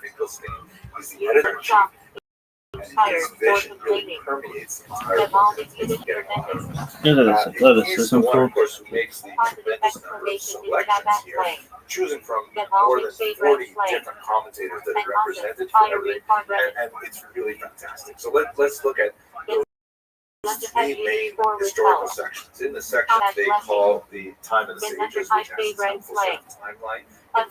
Finkelstein is the editor-in-chief, and his vision really permeates the entire book. It's getting a lot of Yeah, he's the one, of course, who makes the tremendous number of selections here, choosing from more than 40 different commentators that are represented for everything, and it's really fantastic. So let's look at those three main historical sections. In the section they call the Time of the Sages, which has its own full timeline.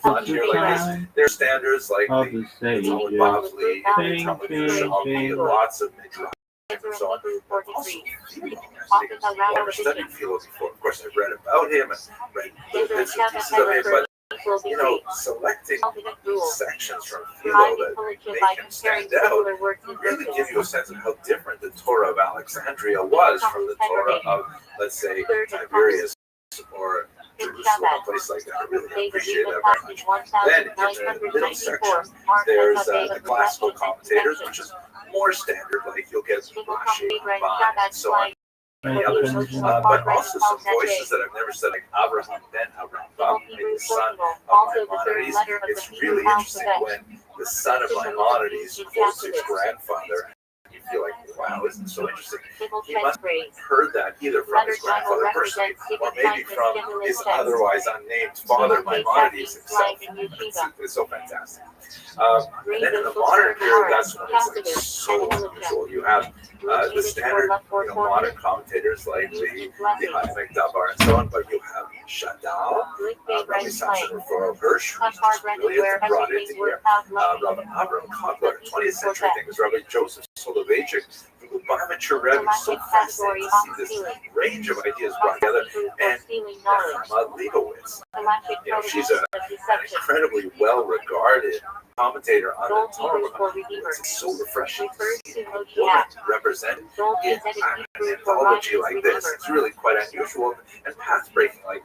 On here, like this, there's standards like the Talmud Bavli, the Talmud Yerushalmi, lots of midrash and so on. But also, Philo. I've never studied Philo before. Of course, I've read about him and read little bits and pieces of him, but selecting sections from Philo that make him stand out really give you a sense of how different the Torah of Alexandria was from the Torah of, let's say, Tiberias or Jerusalem, a place like that. I really appreciate that very much. Then in the middle section, there's the classical commentators, which is more standard, like you'll get Rashi, Ramban, and so on. Many others, but also some voices that I've never said, like Abraham ben Avraham, the son of Maimonides. It's really interesting when the son of Maimonides quotes his grandfather. You feel like, wow, isn't it so interesting? He must have heard that either from his grandfather personally, or maybe from his otherwise unnamed father, Maimonides himself. It's so fantastic. And then in the modern period, that's when it's like so unusual. You have the standard, modern commentators like the Ha'emek Davar and so on, but you have Shadal, Rabbi Samson Raphael Hirsch, who's brilliant and brought into here, Rabbi Abraham Kotler, 20th century, I think, was Rabbi Joseph Soloveitchik, the Lubavitcher Rebbe. So fascinating to see this range of ideas brought together, and Nechama Leibowitz. She's an incredibly well-regarded commentator on the Torah. It's so refreshing to see a woman represented in an anthology like this. It's really quite unusual and path-breaking, like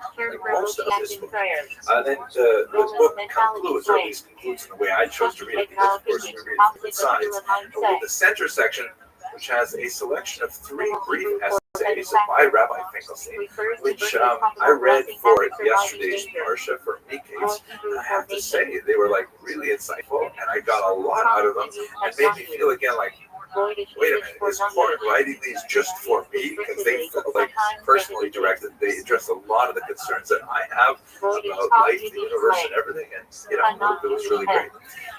most of this book. Then the book concludes, or at least concludes in the way I chose to read it, because of course we read it from the sides. But with the center section, which has a selection of 3 brief essays by Rabbi Finkelstein, which I read for yesterday's Parsha for Miketz. I have to say, they were like really insightful, and I got a lot out of them, and made me feel again like, wait a minute, is Court writing these just for me? Because they felt like personally directed. They addressed a lot of the concerns that I have about life, the universe, and everything, and it was really great.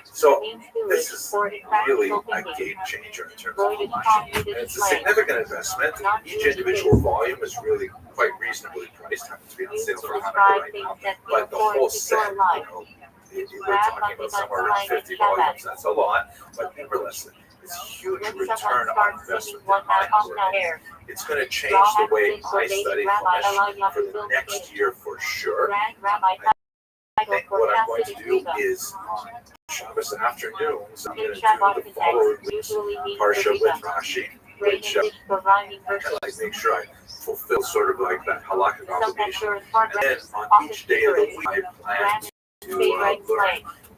So this is really a game changer in terms of publishing. And it's a significant investment. Each individual volume is really quite reasonably priced. Happens to be on sale for Hanukkah right now. But the whole set, we're talking about somewhere around 50 volumes. That's a lot, but nevertheless, it's a huge return on investment in my opinion. It's going to change the way I study Chumash for the next year for sure. I think what I'm going to do is on Shabbos afternoons, I'm going to do the following week's Parsha with Rashi, which kind of like make sure I fulfill sort of like that halakhic obligation. And then on each day of the week, I plan to learn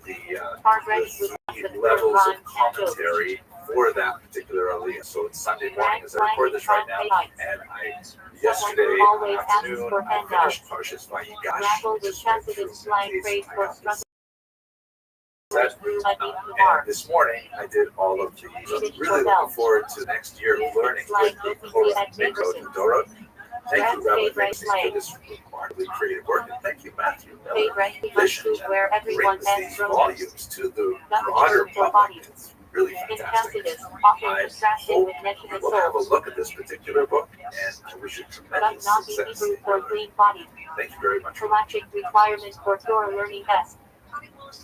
the levels of commentary for that particular aliyah. So it's Sunday morning as I record this right now, and yesterday afternoon I finished Parshas Vayigash, just went through and this morning I did all of these. I'm really looking forward to next year learning with the Torah and Dorot. Thank you, Rabbi Rothschild, for this remarkably creative work, and thank you, Matthew Miller, vision that brings these volumes to the broader public. It's really fantastic. I hope you will have a look at this particular book, and I wish you tremendous success. Thank you very much. Requirements for Torah learning test.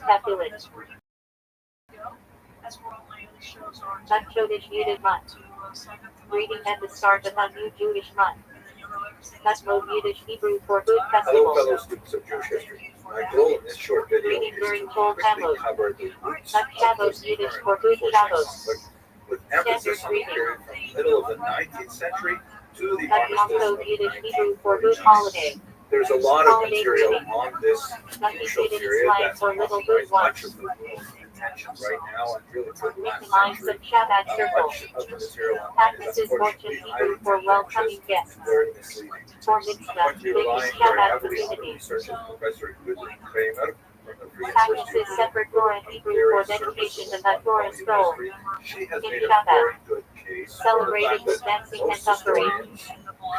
Calculate. That Chodesh Yiddish month. Reading at the start of a new Jewish month. That's mode Yiddish Hebrew for good Hello, festivals. fellow students of Jewish history. My goal in this short video Reading is during to Kol quickly Tammuz. cover the roots That's of Shabbos this Yiddish current for good unfortunate Shabbos. conflict, with emphasis on the period from the middle of the 19th century to the That's armistice also of Yiddish Hebrew for good 1949. holiday. There's a lot of Holiday material greeting. on this Nothing crucial hidden period slang that for little occupies good much of ones. the world's attention right now, and really for the last Minimize century. the Shabbat circle. Much of the material online Practice is is Fortune unfortunately Hebrew for highly welcoming pretentious guests. and very misleading. For I'm mitzvah, going to be big relying very Shabbat heavily on the community. research of Professor Gudrun Kramer from the Practices separate Torah and Hebrew for dedication to the Torah scroll. She has In made a Shabbat, very good case for the celebrating fact with that dancing and most suffering. historians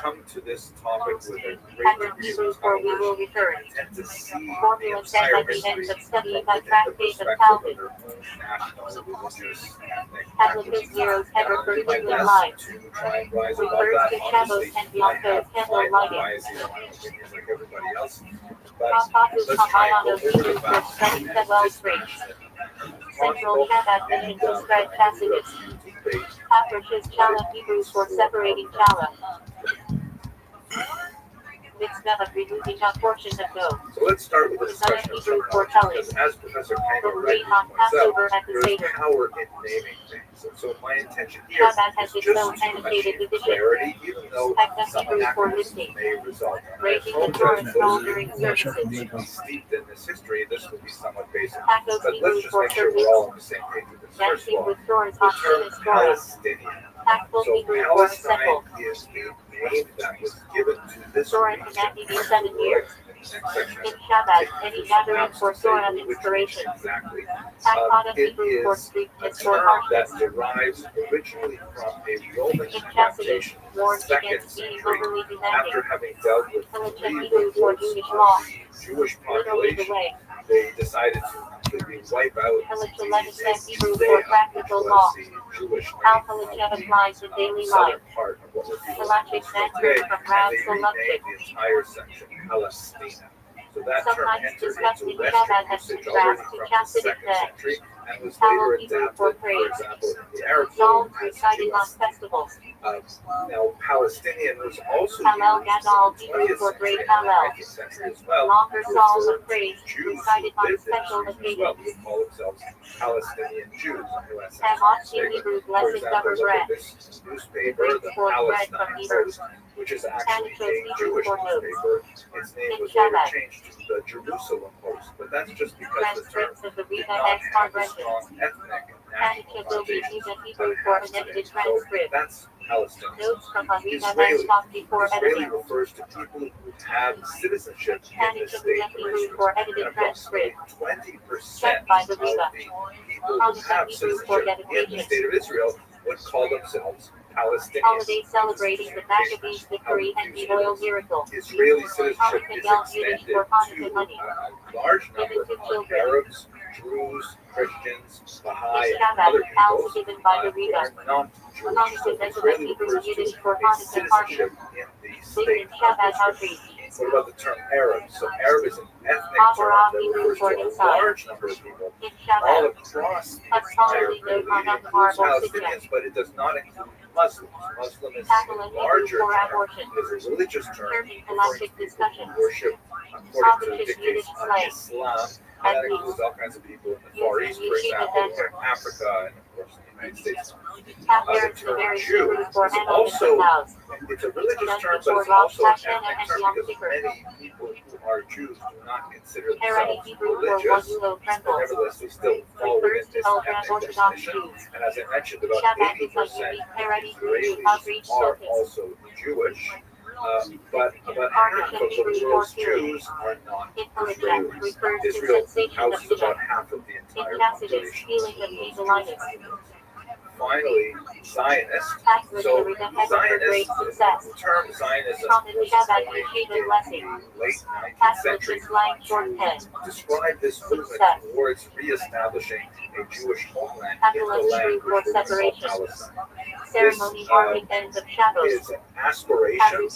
come to this topic with a great Pattern degree Hebrew of for we will controversy return. and tend to see the Formula set entire at the end history of studying within the the tractate of perspective Talmud. of their own national, religious, ethnic Advocate backgrounds. zeros And ever I'll do my perfectly best alive. to try and rise above Refers that. to Shabbos Obviously, and I beyond have candle my lighting. biases and my opinions like everybody else, but Papatus let's try and go Kamayanos over the Hebrew for facts study and the well dispatch springs. them as Central possible. Shabbat mission And to spread do a passages. few debate Paprish's Chala Hebrew for separating Chala. Mixed up removing a portion of dough. So let's start with a discussion of terminology, because as Professor Kango rightly on points out, Passover at the there is Seder. power in naming things. And so my intention here Shabbat has is its just own to annotated achieve division. clarity, even though Spectrum some Hebrew for anachronisms listening. may result. And I Raising the apologize Torah to scroll those of during you who may services. be steeped in this history. This will be somewhat basic. Tacos But Hebrew let's just for make sure we're service. all on the same page with this. First of Dancing all, with Torah's the term Hashem is Torah. Palestinian. Tactful So Hebrew for Palestine simple. is the name that was given to this Torah region. connecting in 7 years. In the next section, In Shabbat, take any some gathering maps for to say Torah which inspiration. exactly. Takpada It Hebrew for is a strictness for term that harshness. derives originally from a Roman In Tacitus, adaptation in the warned 2nd against being century overly after demanding. having dealt with Militia 3 Hebrew for revolts Jewish of law. the Jewish Literally the population. way. They decided to completely wipe out Militia the Legislative Hebrew Judea, for which practical was law. the Jewish How name of Militia the applies in daily southern life. part of what would be Galactic Israel transfer today, from and Rab they Soluptic. renamed the entire section Palestina. So that term Sometimes entered discussed into in Western Shabbat as usage contrast already to from the Chassidic 2nd day. century and was Talmud later Hebrew for adapted, for praise. example, in the Arab Psalms world as recited on Palestine. festivals. Now, Palestinian was also Hallel used in Gadol the Hebrew 20th for century great and Hallel. the 19th century as well. Longer To psalms refer of praise to Jews recited who on lived in special this region as well, occasions. who call themselves Palestinian Jews. I know that sounds Hamotzi weird, Hebrew but for blessed example, cover look bread. at this newspaper, Brings the forth bread from Palestine Hebrew. Post, which is actually Antichos a Hebrew Jewish for notes. newspaper. Its name In was later Shabbat. changed to the Jerusalem Post, but that's just because the term Transcripts of the did Rita not X have a Convention. strong ethnic and national Antichos will be connotation used in that Hebrew it for has an edited today. So transcript. that's Palestinian. Notes from a Rita X Israeli. talk before Israeli editing. refers to people who have citizenship in this Antichos state of Hebrew Israel. for And edited approximately transcript. 20% Checked by the of Rita. the people who have citizenship in the state of Israel would call themselves Palestinians. Holiday celebrating the Maccabees victory and the oil miracle. Israeli citizenship is extended to a large number of Arabs, Druze, Christians, Baha'i, and other peoples given by the who are Rita. not Jewish. So Israeli refers to a citizenship in the state of Israel. What about the term Arab? So Arab is an ethnic term that refers to a large number of people In all Shabbat, across the a entire scholarly Middle note on East. It includes marble Palestinians, but it does not include Muslims. Muslim is Tackle a and larger Hebrew for term. abortion. It is a religious term Term referring galactic to people discussions. who worship according to the Yiddish dictates of slang. Islam. And that includes all kinds of people in the Far East, for example, or in Africa, and of course in the United States. The term Jew is also, it's a religious term, but it's also an ethnic term because many people who are Jews do not consider themselves religious, but nevertheless they still fall within this ethnic definition. And as I mentioned, about 80% of Israelis are also Jewish. But about half of the world's Jews are not Israelis. Israel houses about half of the entire population. Finally, Zionist. So Zionist, the term Zionism was coined in the late 19th century to describe this movement towards reestablishing a Jewish homeland in the land which was called Palestine. This is an aspiration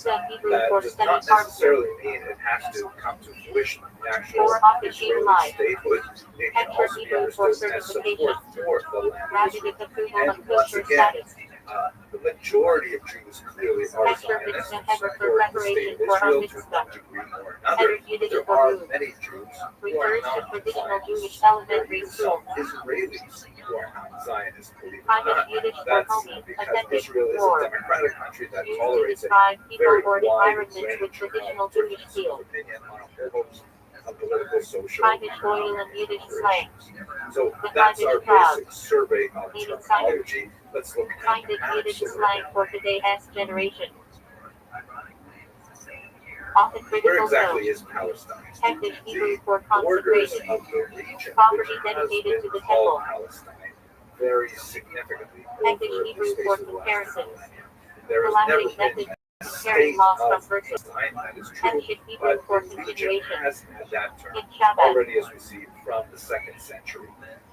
that does not necessarily mean it has to come to fruition in the actual Israeli statehood. It can also be understood as support for the land of Israel. And once again, the majority of Jews clearly are Zionists and support the state of Israel to one degree or another. There are many Jews who are not Zionists. There are even some Israelis who are not Zionists, believe it or not. That's because Israel is a democratic country that tolerates a very wide range of differences of opinion on a whole host of political, social, and economic issues. So that's our basic survey of terminology. Let's look at Yiddish actual slang for today's generation. Often Where critical exactly note. is Palestine? Hektish Hebrew The for borders consecration. of the region, Property which has dedicated to been the called temple. Palestine, vary significantly Hektish over the Hebrew space for of the last comparison. millennia. There has never Galactic been method a comparing state loss of from verses. Palestine, that is true, Hektish Hebrew but for the region continuation. has had that term In Shabbat. already, as we see, from the 2nd century.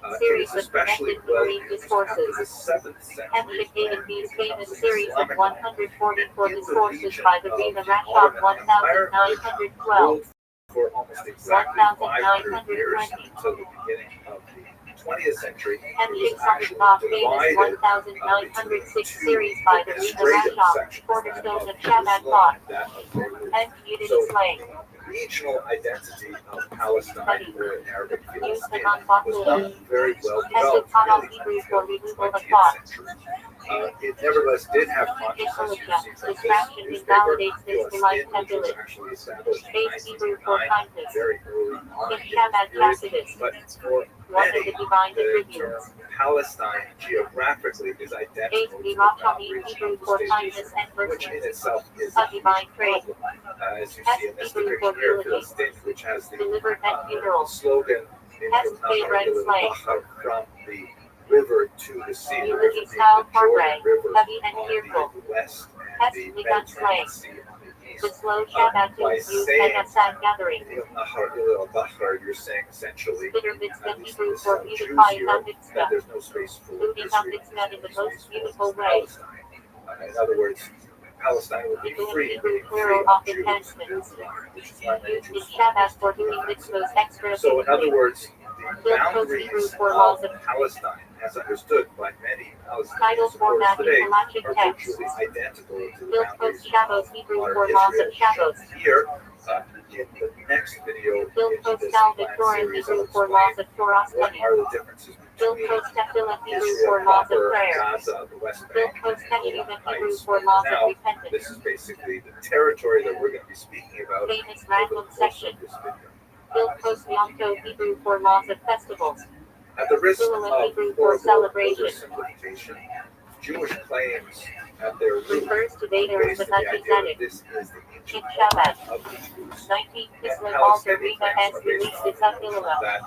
It Series is of especially connected well Marine used after the discourses. 7th century, Hektish when David B's it becomes famous an series of Islamic land. 144 In the discourses region by the of Riva the Rashab Ottoman Empire, which 1912. ruled for almost exactly 500 years 1920. until the beginning of the 20th century, it Hektish was actually Sandikov famous divided 1906 between series two by the Riva administrative Rashab, sections, that cornerstone of of Shabbat Jerusalem thought, and that of Beirut. and Yiddish So slang. the regional identity of Palestine, or in Arabic Use the Palestine, was non-Bakuya. not very well Hektish developed Kanal really Hebrew until for the removal of 20th thought. century. It nevertheless did have consciousness. You see from this Distraction newspaper, invalidates this Phyllis polite Tin, which was tablet. actually established in Base Hebrew for 1909, kindness. very early on In in Shabbat this period. Tacitus, But for one of many, the divine the term attributes. Palestine geographically is identical Base to the Rothschild region Hebrew of the for state kindness Israel, and which in mercy. itself is A a huge divine trait. problem. As you Hess see in this Hebrew depiction for here, eulogy. Phyllis Tin, which has the Delivered at funeral. slogan Hess favorite slang. from the river to the sea, the river Eulogy being style the Jordan Parkway. River Heavy and on tearful. the west Hess and the begun Mediterranean slang. Sea on the east. The slow Shabbat By is used saying at a sad gathering. you're saying essentially, Bitter mitzvah at least Hebrew this for Jews beautify here, the that mitzvah. there's no space for Moving Israel, on mitzvah in the there's no most space beautiful for way. Palestine. In other words, Palestine would be Hebrew free, Hebrew meaning free plural of of Jews, enhancements. which is why many Used in Jews Shabbat for doing mitzvahs extra So, in other words, the Bill Post Hebrew boundaries for of laws of Palestine, as understood by many Palestinian title supporters format in today, Halachic are text. virtually identical to the Bill boundaries Post Shabbos of Hebrew modern for laws of Israel. Shabbos. Here, in the next video, Bill in Post this Tal planned Victorian series, Hebrew I'll for explain laws of Torah what study. are the differences Bill between Post Tefillah Hebrew Israel for laws of proper, prayer. Gaza, the West Bill Bank, Post and the Teshuvah Golan Hebrew Heights. for laws Now, of repentance. this is basically the territory that we're going to be speaking about Famous over the random course section. of this video. Bill Post Yom Tov Hebrew for laws of festivals. At the risk Silhouette of Hebrew for horrible celebration. oversimplification, Jewish claims at their root Refers to are Vader as based the on the idea that Melchizedek. this is the ancient In Shabbat. homeland of the Jews. 19 And Kislev Alter Palestinian Riva claims as are based released on its the notion Hillel. that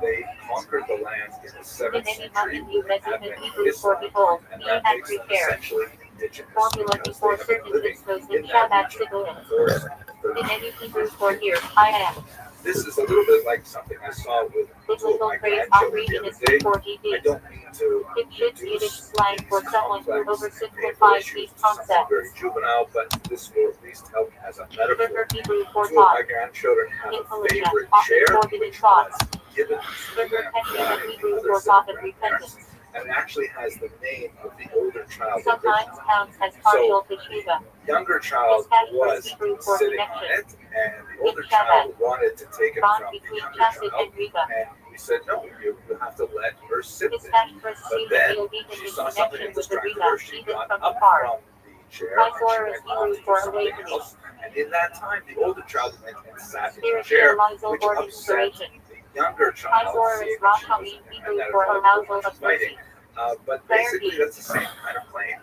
they conquered the land in the 7th Many century Muslim with the Mezuman advent of Hebrew for Islam, behold, and ye that had makes them prepared. essentially indigenous Formula because they before have been certain living mitzvahs in in that Shabbat region Sibulim. for In 30 any Hebrew for here, I am. This is a little bit like something I saw with two of Biblical my phrase grandchildren the readiness other day. before I GD. don't mean to It should Yiddish reduce slang these for someone who complex and painful oversimplifies issues these to something very concepts. juvenile, but this will at least help as a metaphor. River Hebrew for Two of my thought. grandchildren have a Intelligent, favorite often chair, recorded in which thoughts. was given to River them Teshuvah by Hebrew another for set thought of of grandparents, repentance. and it actually has the name of the older child. Sometimes counts as So partial the teshuvah. younger child was Hebrew for sitting on connection. it, and the older child wanted to take it Bond from the between younger Chassid child, and Riva. and we said, no, you have to let her sit there. Dispatched for But seeing then the obedient she in saw something connection that with the distracted Riva, her. She even got from up afar. from the chair My and she Torah is went Hebrew off to do for something awakening. else. And in that time, the older child went and sat in the Spiritual chair, arousal which or upset inspiration. the younger My child, Torah seeing is that she Rosh was, Hebrew and that for it caused a arousal bunch of of fighting. mercy. But basically, that's the same kind of claim.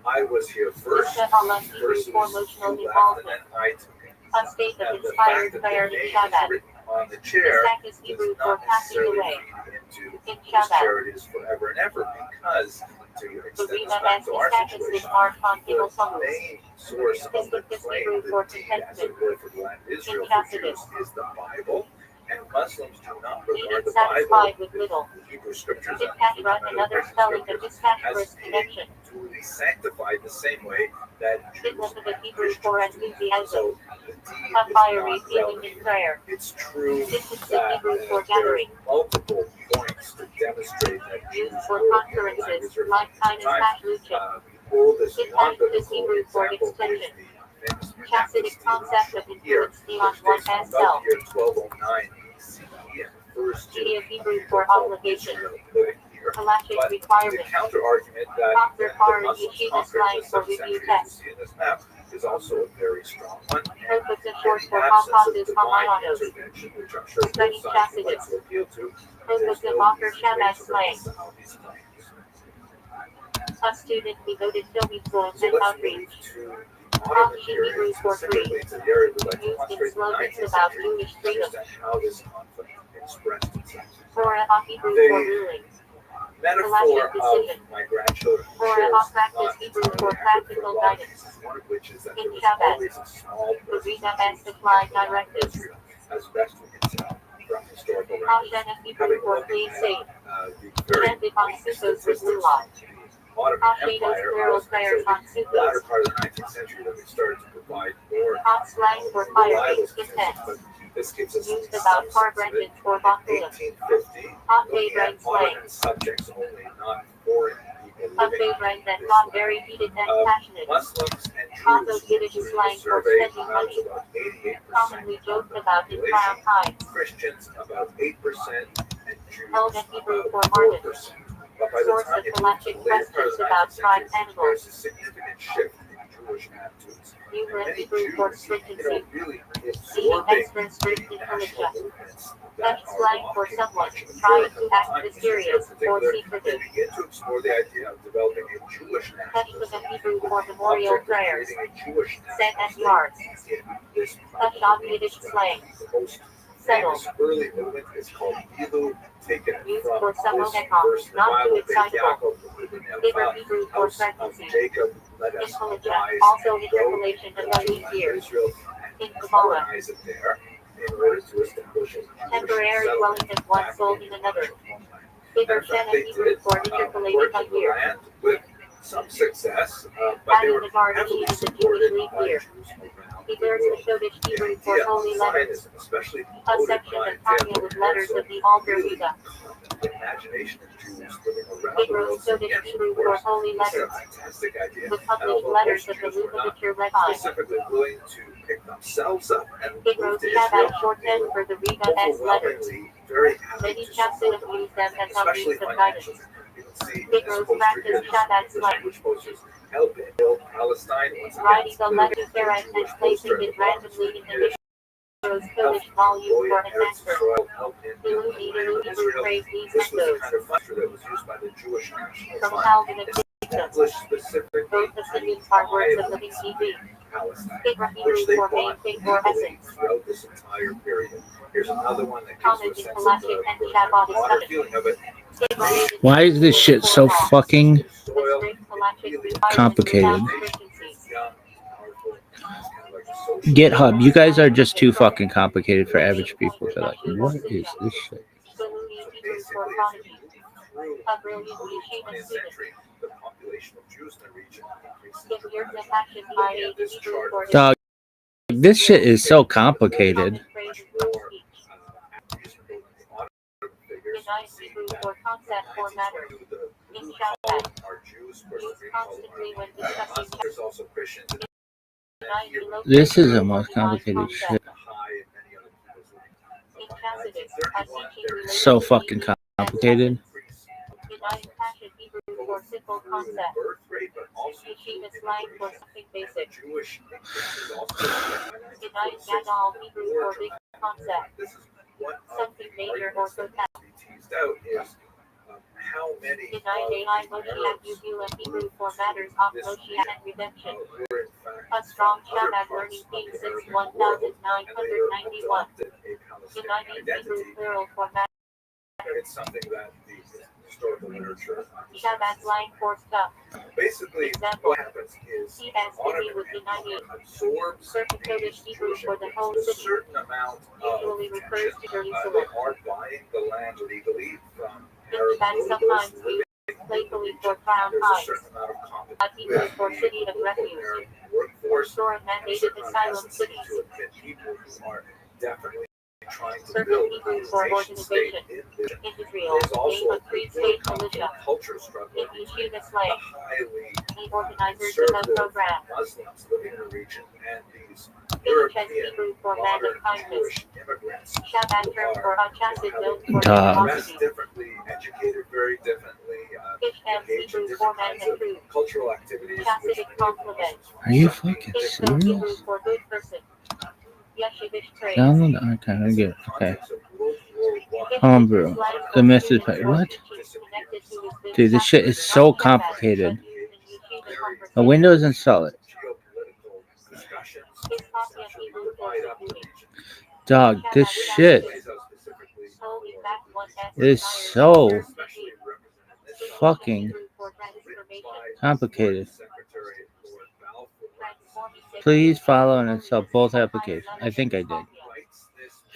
I was here first, Allah Hebrew versus for you emotional left, and involvement. then I took it. A state of And the inspired fact that prayer the in name is Shabbat. written on the chair This is does Hebrew for not passing necessarily away. feed into In this Shabbat. chair is forever and ever, because to The extend this Riva back has to our dispatches with situation, Mark on the Gimel Tammuz. main source of the This claim, Hebrew the for deed, as it contentment. were, for the land of Israel In for Chassidus. Jews is the Bible, and Muslims do not regard Being the Bible, satisfied with little. the Hebrew scriptures, In and Kashrat, fundamental another Christian spelling of scriptures, dispatch as first being connection. duly sanctified the same way that Jews Biblical and Hebrew for Christians do. enthusiasm. So the deed A is fiery not feeling relevant. in prayer. It's true Distance that of Hebrew for there's gathering. multiple points to demonstrate that Jews Used for were in the land of conferences, Israel like at the Tinus time. Hashlucha. The oldest It non-biblical is Hebrew for example is extension. the famous Chassidic concept of here, influence beyond which one dates from as about self. the year 1209 BCE and refers to G of Hebrew people for called obligation. Israel living here. Halachic But the requirement. counter-argument that Dr. the Farr Muslims Yeshiva conquered slang in the for 7th review century, as you text. see in this map, is also a very strong one. And Purpose of in short the for absence of composite divine Hamayanos. intervention, which I'm sure both Study sides would like Chassidus. to appeal to, Purpose there's of no Author easy way Shabbat to slang. reconcile these claims. A student devoted film influence So and let's outreach. move to modern period, specifically to the area we like to Used in concentrate in the slogans 19th about century, Jewish to freedom. understand how this conflict expressed itself. Torah Hebrew The for ruling. metaphor of decision. my grandchildren Torah shares practice not Hebrew entirely for accurate practical for a lot of guidance. reasons, one of which is that In there was Shabbat, always a small the presence Rita of and Jews supply in the land of directives. Israel, as best we can tell from historical records. Hashem Hebrew Having for looked please at save. the very Chanted on weak Sukkos statistics with of Lulav. the Ottoman Hashedos Empire, it plural wasn't prayers until on the latter Sukkos. part of the 19th century that we started to provide more Hot slang for fire reliable based statistics. defense. But this gives us Used some about sense car of it. brendan for In Bakulim. 1850, Hot looking favorite at slang. Ottoman subjects only, not foreign people A living favorite that in got this very land. heated and passionate. Muslims and Also Jews Yiddish were slang for surveyed spending about money. 88% Commonly of joked the about in Crown population. Heights. Christians about 8% and Jews Held at Hebrew about for harvest. 4%. But by the Source time of you move to galactic the later part of questions the about 19th tribe century, animals. there's a significant shift in Jewish attitudes. And Hebrew many Hebrew for Jews, stringency. really Seeing absorbing extra strict the national intelligence. movements that Dutch are slang for walking someone much of trying Europe to at the act time, mysterious in or particular, they secretive. begin to explore the idea of developing a Jewish nationalism. Testament Hebrew for The memorial object of prayers. creating a Jewish Set national at state yards. in this part Dutch of the on world Yiddish as well. slang. The most Settle. famous early movement is called Ilu, taken Used from for some this Omicron, verse in the not too Bible, Beit excitable. Yaakov, Bigger Hebrew for house of pregnancy. Jacob, let us Intelligent, arise also and go interpolation of to these years. Israel In and Kabbalah. colonize it there in order to establish a Jewish Temporary dwelling settlement of one back soul in in the another. actual homeland. Bigger In fact, Shanna they Hebrew did for work interpolated in of the year. land with some success, but they Adding were the garden heavily to the supported Jewish leaf by year. Jews around He the bears the world. Shodesh The Hebrew for idea of holy letters. Zionism, especially A promoted section by of Tanya with letters Herzl, of the altar really Riga. caught the imagination of Jews living around the Hebrew world. So Shodesh yes, Hebrew of for course, holy this is a letters. fantastic idea. The And published although letters most of the Jews were not Lubavitcher Rabbi. specifically willing to pick themselves up and Hebrew move to Israel, Shabbat they shorthand were for the Riga S letters. overwhelmingly very happy Many to Chassidim support them, use them as especially objects of financially. guidance. You can see in this Hebrews poster here, practice Shabbat this slang. Jewish posters help build Palestine. Once again, Writing it's the clearly letter to a Sarah and Jewish placing poster. it randomly in the Yiddish. Hebrews Help Kodesh volume Goy for Eretz enhancer. Yisrael, help in Ilu building the land Ilu of Hebrew Israel. praise these This was the methods. kind of funder that was used by the Jewish National From Fund, Calvin and Dictum. established specifically Both to opinions are words of buy living TV. Palestine, Hebrew which they for main bought thing or legally essence. throughout this entire period. Here's another one that gives you a Comment in sense of Galactic and the Shabbat broader discussion. feeling of it. Why is this shit so fucking Soil, complicated? young, powerful, it's kind of like a social GitHub, you guys are just too fucking complicated for average people. They're like, what is this shit? So basically, as you move through A brilliant the Yeshiva 20th student. century, the population of Jews in the region increases Give your dramatically. compassion by Looking a at this Hebrew chart, for Dog, this shit is so complicated. phrases more of speech. reasonable audible figures. Denies See Hebrew that for concept or matter. 1922, the In blue Shabbat, column are Jews, of course, used the green column constantly when are discussing Muslims. There's also Christians. And Denies here, the This is the location most of divine complicated shit. concept. Baha'i and many other peoples living. In By Chassidus, a 1931, teaching there is related So to fucking TV and complicated. increase of Denying Muslims, passion Hebrew for both simple through concept. birth rate, but also Yeshiva through slang for immigration. something And the basic. Jewish increase is also by Denying 1946 Gadol Hebrew more for big dramatic. concept. This is one of Something the major or arguments that total. needs to be teased out is how many Denying AI Moshiach Yubila Hebrew for matters of Moshiach and redemption. were in fact A strong from other Shabbat parts learning of came the since Arabic world, and later 1991. adopted a Palestinian Denying Hebrew identity. plural for matter. It's something that the historical literature Shabbat slang for stuff. basically Example. what happens is CSDB Ottoman was Empire denying absorbs certain Kurdish these Hebrew Jewish for the whole immigrants with a city. certain amount of Usually refers protection. to They Jerusalem. are buying the land legally from In Arab Shabbat notables sometimes living used in playfully the for region. Crown There's a Heights. certain amount of A competition Hebrew with for city the of local refuge. Arab workforce, Restore and a mandated certain amount of asylum hesitancy cities. to admit people who are definitely trying to Certain build Hebrew a for nation state organization. in this. In Israel, There's name also of Free State Militia. culture struggle In between Yeshiva the slang, highly the organizers of the conservative program. Muslims living in the region and these Interest European Hebrew for man modern of kindness. Jewish immigrants Shabbat who term are for Achassid built for Duh. dressed generosity. differently, educated very differently, Ishmael engaged in Hebrew different for man kinds and of truth. cultural activities, which Chassidic many of the compliment. Muslims Are you find fucking Ishmael Hebrew serious? for good person. Yeshivish praise. Download the archive. I get it. Okay. context of World War I. Homebrew. The method. What? Dude, this shit is so complicated. A Windows install it. Geopolitical Dog, this shit is so fucking complicated. Please follow and install both applications. I think I did.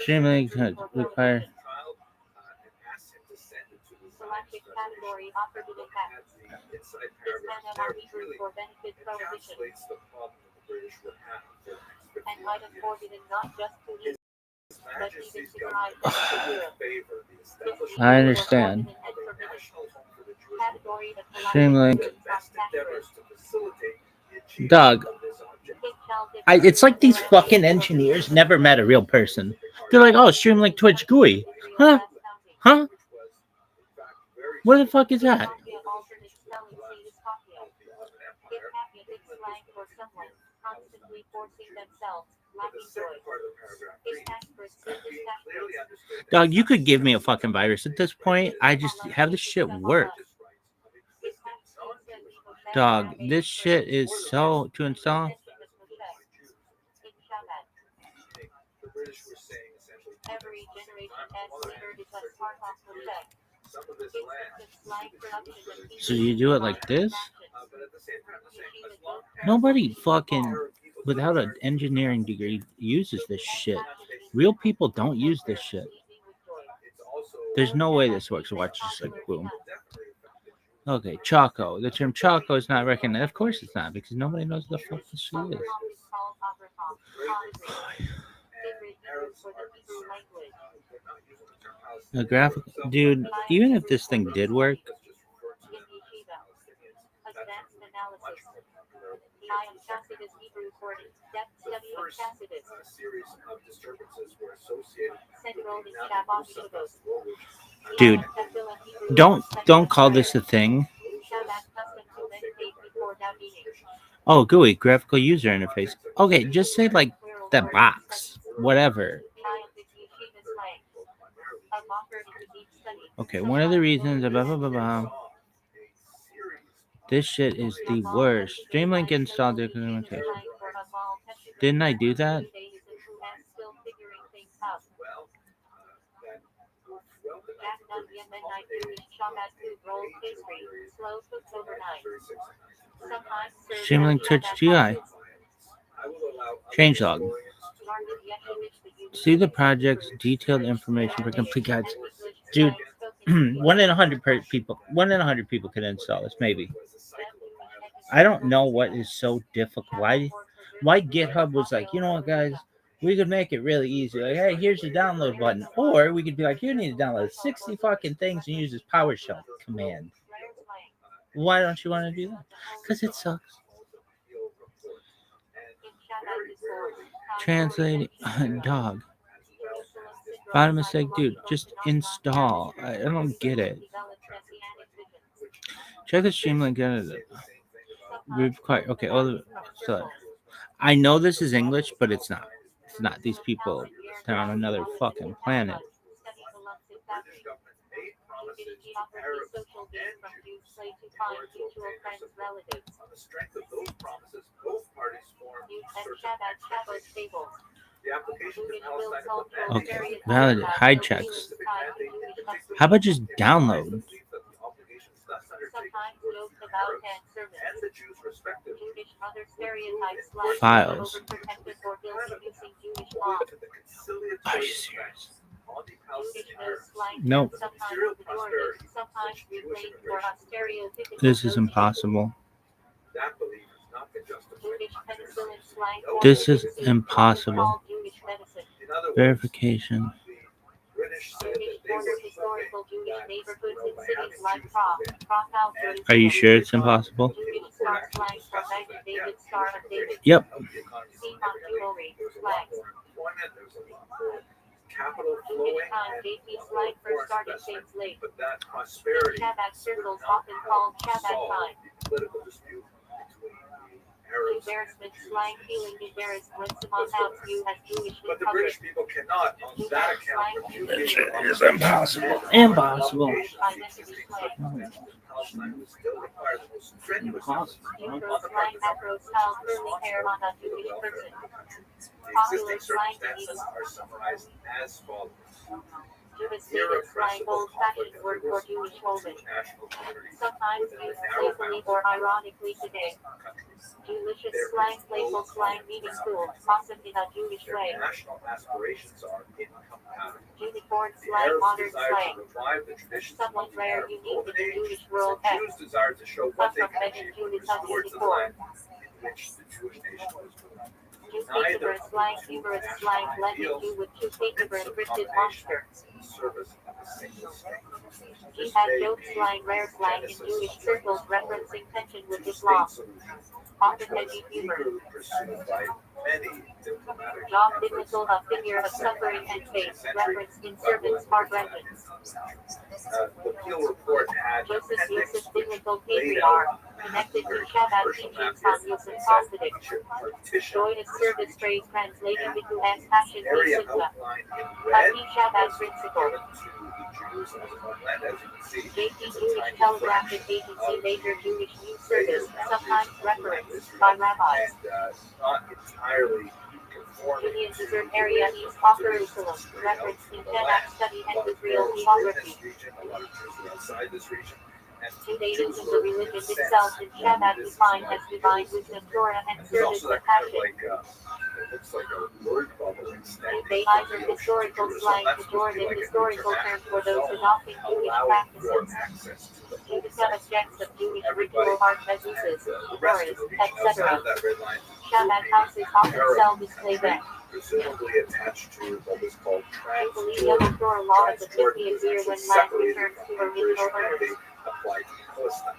Streamlink require. Selected category operative effects. This panel Hebrew for benefit prohibition. And item forbidden not just to Israel, but even to provide benefit Europe. I understand. Category of Streamlink. Dog. It's like these fucking engineers never met a real person. They're like, oh, Streamlink Twitch GUI. Huh? Huh? What the fuck is that? Dog, you could give me a fucking virus at this point. I just have this shit work. Dog, this shit is so to install. Every generation has leader is a part of the tech. So you do it like this? Nobody fucking without an engineering degree uses this shit. Real people don't use this shit. There's no way this works. Watch this, like, boom. Okay, Choco. The term Choco is not recognized. Of course it's not, because nobody knows what the fuck this shit is. A graphic, dude. Even if this thing did work, dude, don't call this a thing. Oh, GUI, graphical user interface. Okay, just say like the box, whatever. Okay, one of the reasons, blah, blah, blah, blah. This shit is the worst. Streamlink installed documentation. Didn't I do that? Streamlink Twitch GI. Changelog. See the project's detailed information for complete guides. Dude, 1 in 100 people. 1 in 100 people can install this, maybe. I don't know what is so difficult. Why GitHub was like, you know what, guys, we could make it really easy. Like, hey, here's the download button, or we could be like, you need to download 60 fucking things and use this PowerShell command. Why don't you want to do that? Because it sucks. Translate dog. Found a mistake, dude. Just install. I don't get it. Check the Streamlink. Okay. So I know this is English, but it's not. It's not. These people, they're on another fucking planet. Okay, valid. Hide checks. How about just download? Files. Are you serious? Nope. This is impossible. This is impossible. Verification. Are you sure it's impossible? Yep. Capital flowing but that prosperity political dispute between Arabs, Embarrassment slang, feeling embarrassed when someone outs you as Jewish in but the public. British people cannot, on that account, refute This being shit an is occupation impossible. and Impossible. obligation of the existing circumstances in Palestine would still require the most strenuous efforts Afro on the part slang, of the Afro government style, which is curly hair on a responsible for the Jewish welfare person. of the country. The Popular existing slang, circumstances are summarized as follows. Devastated slang, old-fashioned word for Jewish holding. Sometimes used playfully or ironically today. Delicious slang, playful slang, meaning cool, awesome in a Jewish Their way. national aspirations are incompatible. Unicorn The slang, Arabs modern desire slang. to revive the traditions Somewhat of the rare, Arab unique Golden in the Age. Jewish world. The Jews desire to show what they Some can mention achieve when Jews as restored to the unicorn. land in which the Jewish nation was born. Newspaper slang, humorous slang, blended Jew with newspaper encrypted monster. In service of a single state. This Jihad may joke be slang, rare slang in genesis Jewish of circles what is called referencing tension with two-state Islam. solution, Often which was heavy humor. eagerly pursued by many diplomatic Job efforts difficult, a figure of suffering and faith, referenced in servants' heart vengeance. The Peel report had an Joseph appendix Yosef which biblical laid patriarch, out connected to very Shabbat controversial map teachings here on Yosef that Hasidic. should partition Joy of this service region. phrase translated And into S action area Sigma. outlined in red Happy Shabbat was principle. given to the Jews as homeland, as you can see. JP It's a Jewish tiny Telegraphic fraction Agency of major the Jewish news greater service, boundaries sometimes of the land of referenced Israel, by rabbis. and not entirely conforming Judean to desert the area rules East of Upper conservation Jerusalem, straight out referenced in from the Tanakh land. study A and lot of Israel Arabs were in geography. this region, a lot of Jews were outside this region, and Judaism, Jews the were religion incensed itself, in that Shabbat this is defined what as divine is. wisdom, Torah, and And there's service also and that kind of passion. like, it looks like a word bubble extending They from either the ocean to historical Jerusalem. slang, That's supposed to be pejorative like an historical term international for those zone, adopting Jewish allowing for practices. access to the Judaism holy sites of objects of Jerusalem Jewish for everybody, ritual art, and mezuzahs, the rest of menorahs, the region outside etc. of that red line Shabbat would houses be often Arab sell display country, bags. presumably attached to what was called Jubilee Transjordan. Yellow Torah law of the Transjordan 50th was year actually when land separated returns from to the British original mandate owners. applied to Palestine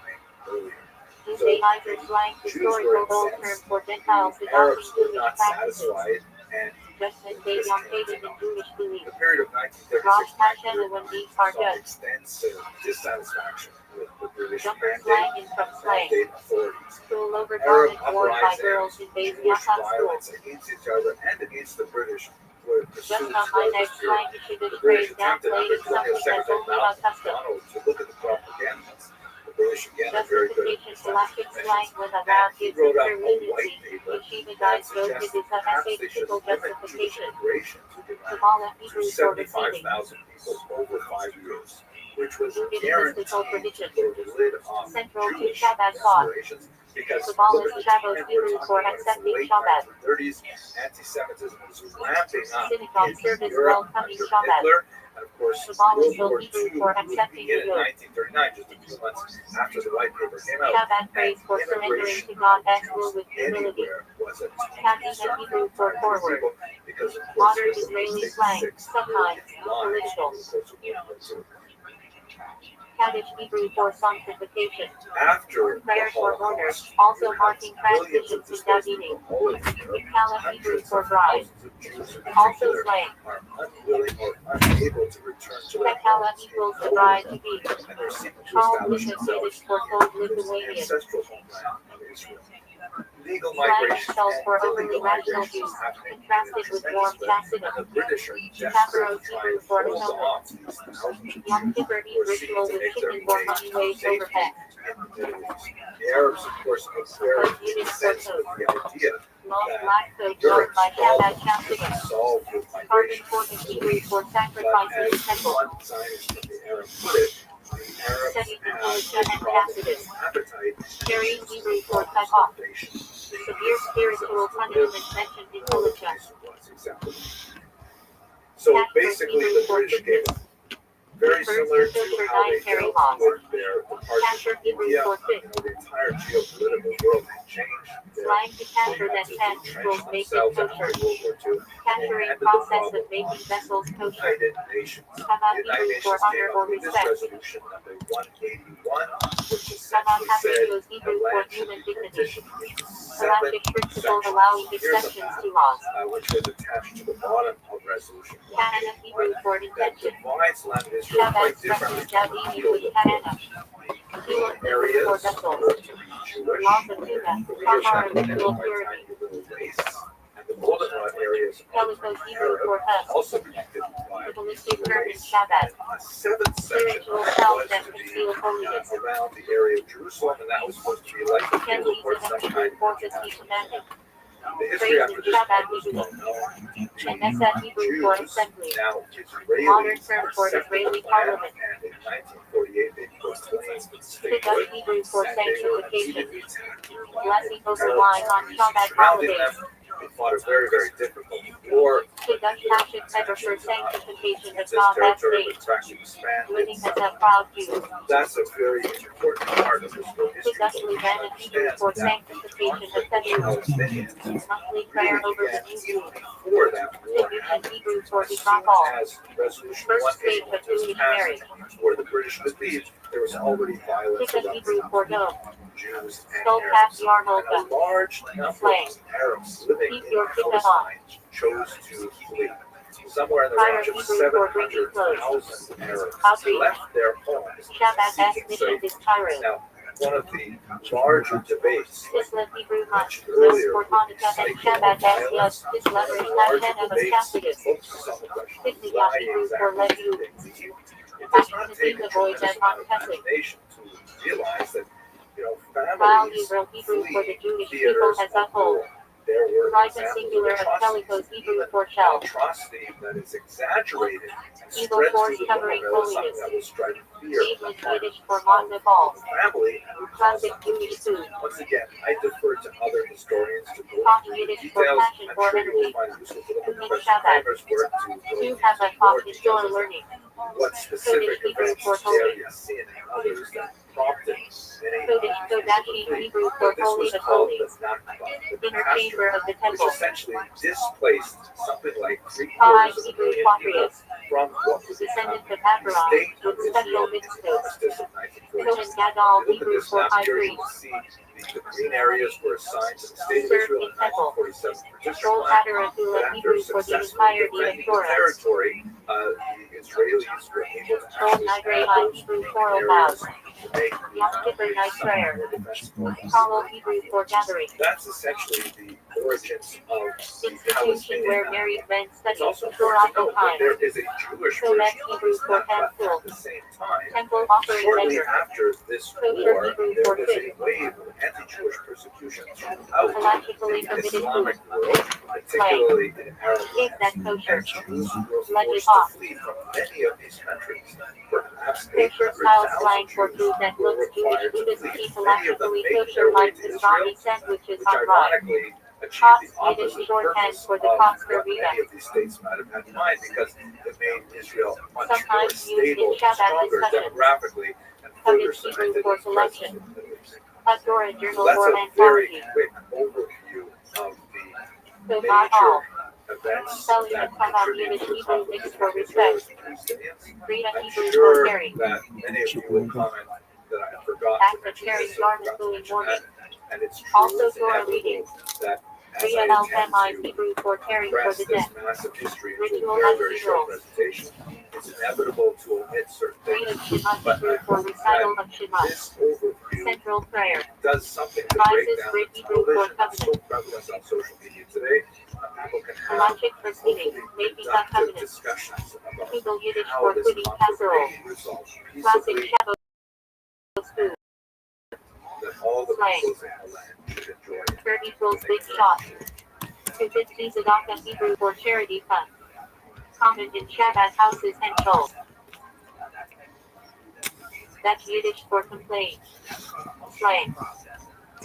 earlier. Judaizer slang, Jews historical were old term incensed. for Gentiles The adopting Arabs were Jewish not practices. satisfied, and Judgment this Day came on to pagan and know. Jewish belief. The period of Rosh 1936-1939 Hashanah when these are saw judged. extensive dissatisfaction with the British Jumper mandate slang and from slang. authorities. Pullover Arab garment worn by uprisings, girls in Beis Jewish Yaakov school. violence against each other and against the British were Just pursued on my throughout next this period. slang issue this The British phrase attempted downplayed under as something Colonial that's Secretary only Malcolm uncustom. MacDonald to look at the propaganda. The British again are very good at Justification galactic establishing slang missions. when a And God he gives wrote him up her a white leniency. paper Yeshiva that guys wrote suggests it is an perhaps they should atheistical limit Jewish justification. immigration to the land Kabbalah to Hebrew for receiving. 75,000 people over 5 years, which was Rooted in guaranteed mystical to tradition. blow the lid off Central to Jewish Shabbat thought. aspirations, because Kabbalah look at the Shabbos time we're Hebrew talking for about. It's the accepting late Shabbat. 1930s. Anti-Semitism was ramping up Synagogue in service Europe welcoming under Shabbat. Hitler. And of course, Kabbalah World Shul War Hebrew II for would accepting begin in the good. 1939, just a few months after the white paper came out. Shabbat And praise for surrendering immigration to God of as rule Jews with humility. anywhere was a Happy concern Hebrew for for the forward. people, because of course Modern Hitler Israeli was slang, taking 6 sometimes million lives political. over the course of World War II. Kaddish Hebrew for sanctification. After the Prayer for mourners, Holocaust, also you had marking millions of transitions in displaced Davini. people all over Europe. Kala Hebrew Hundreds for of bride. thousands of Jews in Also particular slang. are unwilling or unable to return to their Tekala homes equals in the bride to Poland, be. and they're seeking to Called establish Lithuanian themselves for cold in this Lithuanian. ancestral homeland of Israel. Legal Slang migration insult and for overly illegal rational migration Jews, is happening in a contrasted with tremendous warm way, chastity. and the British are desperate Chaperones to try Hebrew and for hold atonement. off these thousands of Yom Jews Kippur who Eve are seeking ritual to with make their chicken for way money to ways safety overpacked. in the Middle East. The Arabs, of course, are very incensed with the idea Long that black coat worn Europe's by problem Shabbat could be chastity. solved with Carbon migration. for Hebrew for But sacrificing as the temple. one Zionist from the Arab put it, the Arabs Semi have Jewish a problem with ambassadors. appetite, Carrying and Hebrew a for problem cut with off. starvation. Severe spiritual punishment mentioned in More than Militia. nicer was acceptable. So basically, the British gave up. Very similar to how they dealt with their departure from India. The entire geopolitical world had changed. Slang to capture They had that to chance entrench equals make it themselves kosher. after World War II. Capturing And the process problem of making vessels kosher. United Nations. Shabbat The United Hebrew for Nations honor came or up with this respect. resolution number 181, which Shabbat essentially said Hebrew is the Hebrew for land should human be dignity. partitioned into 7 Galactic principle sections. allowing Here's a exceptions map, to laws. which was attached to the bottom of resolution Kahana Hebrew 181 for that intention. divides land of Israel Shabbat quite differently stresses from the Davini field with of Kahana. court. Field Areas for were vessels. to be Jewish, laws of Judah, Tamar of ritual purity. And the goldenrod areas Calico Hebrew for us. also connected by Kabbalistic term in Shabbat. a seventh section Spiritual cells was that to be conceal holiness. around the area of Jerusalem, and that was supposed to be like the Can field these or in a some Hebrew kind fortress of be commanded? the history after this Shabbat was Hebrew. well known to Knesset Hebrew for Jews. assembly. Now Israelis Modern term for accepted Israeli the plan, parliament. and in 1948 they proclaimed statehood, Kiddush Hebrew for and they were sanctification. immediately attacked by Blessing over Arab wine on armies Shabbat surrounding holidays. them. They fought a very, very difficult war. Kiddush Passion ever for sanctification of This God that territory day. was practically expanded. Living as a proud Jew. That's a very important part of historical history. Kiddush Levan Hebrew for sanctification of February. Monthly prayer over the new moon. Before that war Kiddush Hebrew for as soon betrothal. as Resolution First stage of 181 was Jewish passed, marriage. where the British could leave, there was already violence Kiddush Hebrew for no. Jews and Stole Arabs. past And Yarmulke. a large number Slang. of Arabs living Keep in your kiddush on. Palestine chose to flee. Somewhere in the Prior range of Hebrew for bringing clothes. 700,000 Arabs Outreach. left their homes Shabbat as seeking mission safety. is Cairo. Now, one of the larger debates Islam Hebrew month. mentioned earlier, For Hanukkah and Shabbat as Yos. Islam one of the Rishat larger Shem of debates Catholics. focuses on the question of Fifty why Hebrew for exactly Levu. did they leave. It does not take a Passionate avoid tremendous and amount of non-Catholic. imagination to realize that, While families Hebrew Hebrew for the flee Jewish people theaters as a of whole. war. There were Right and examples singular of of atrocities, Calico's Hebrew even for an shell. atrocity that is exaggerated and Evil spread force through the rumor covering mill is something holiness. that was striking fear English Yiddish for Magna Balls. family and would cause Classic Jewish food. once again, I defer to other historians to go Talk through the Yiddish for details. passion I'm for sure you will energy. find it useful to look at In Professor Shabbat. Kramer's work to go To into have a more talk is details your of learning. what specific Hebrew events for there holy. you see and others that prompted many Kodesh Kodashi Hebrew for this holy was of called holies. the Nakba, the Inner chamber catastrophe, of the which temple. essentially displaced something like 3/4 Pi of a Hebrew million people Quatrius. from what was Descendant become of the Abraham state with of special Israel in the mitzvahs. armistice of Cohen 1947. Gadol If you look at Hebrew this for map high here, you priest. can see the green areas were assigned to the state of Served Israel in in temple. 1947 partition Control plan. Hadaratula But after Hebrew for the successfully entirety of defending the Torah. territory, the Israelis were able to Control actually Nigrei add those Hebrew green choral areas vows. to make the Yom Kippur boundaries night somewhat prayer. more defensible. Hollow Hebrew for gathering. That's essentially the origins of the Institution Palestinian where Nakba. married men It's study also Torah important to note that time. there is a Jewish Codex version of Hebrew this for Nakba handful. at the same time. Temple offering Shortly measure. after this Kosher war, Hebrew there for was a fish. wave of anti-Jewish persecution throughout Halachically the permitted Islamic food. world, particularly in Arab Is that lands. kosher? And Jews were Legit forced to off. flee from many of these countries. Perhaps Kosher style 800,000 slang for Jews food that were looks Jewish. required to Buddhists flee. keep Many of them halachically making kosher their way like to Israel, pastrami sandwiches which on rye. ironically achieved Hot the Swedish opposite shorthand purpose for of the what Costa many Rica. of these states might have had in mind, because it made Israel much more Sometimes used in stable, Shabbat stronger discussions. demographically, and Coded further Hebrew cemented for its presence selection. in the Middle East. Outdoor So journal that's for a very anthology. quick overview of the So not all. major events Spelling that and Kavah contribute Yiddish to the Hebrew conflict mixed between for Israelis respect. and Palestinians. Rita I'm Hebrew for sure caring. that many of you will comment that I have forgotten Act to of mention caring this, or garment forgot to doing mention morning. that, and it's true, Also it's Torah inevitable reading. that as Rita I El intend Femai to Hebrew for caring for compress the this dead. massive history into Ritual a very, very short cathedrals. presentation, it's inevitable to omit certain Rita things. Shema But Hebrew I for hope recital that of Shema. this overview Central prayer. does something to break Isis down Brit the Hebrew for television that's so covenant. prevalent on social media today. People can have Halachic for hopefully speaking. Making a productive covenant. discussions about Hebrew Yiddish how for this pudding conflict casserole. may be resolved Classic peaceably, Shabbos food. that all the Slang. peoples in the land should enjoy it. Third equals big shot. 250 Tzedakah Hebrew for charity fund. Common in Shabbat houses and shul. That's Yiddish for complain. Slang.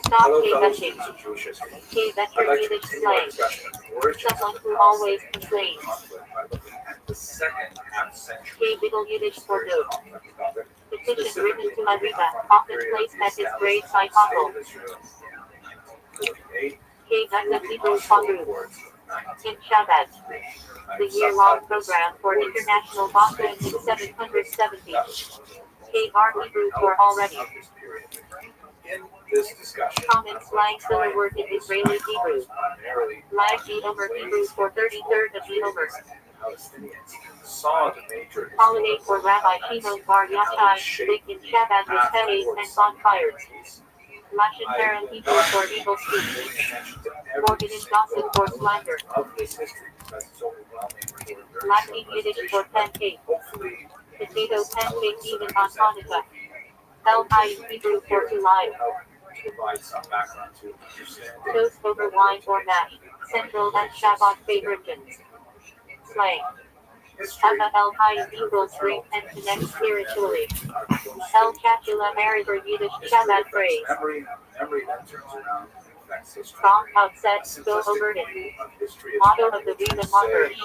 Stop Hello, fellow K-bashing. students of Jewish history. K I'd better like to Yiddish continue our slang. discussion of the origins Someone of the who always Palestinian complains. conflict by looking at the second half-century K Biddle Yiddish for Syrian good. conflict topic, Petition written specifically to Ariba, from the often period of placed the at his grave establishment by of the State Pablo. of Israel in 1948 K through Gata the Hebrew Oslo Fadru. Accords of In Shabbat. 1993. The year-long program for international Boston in 770. K Bar Hebrew for already. In this discussion, Common slang filler word in Israeli Hebrew. primarily Live the Omer Hebrew for 33rd of the Omer. Palestinians saw the major Holiday for Rabbi Shimon Bar Yochai, big in Shabbat with pennies and bonfires. Lashon Hara Hebrew for evil speech. Forbidden gossip or slander. Latin Yiddish for pancake. Potato pancake even on Hanukkah. Belgian Hebrew for to lie. Toast over wine or mash. Central and Shabbat favorites. Slang. Abba El Hayim equals drink and connect spiritually. El Chatula Arabic or Yiddish Shabbat phrase. From outset, go over it. Motto of the Rima Maharish.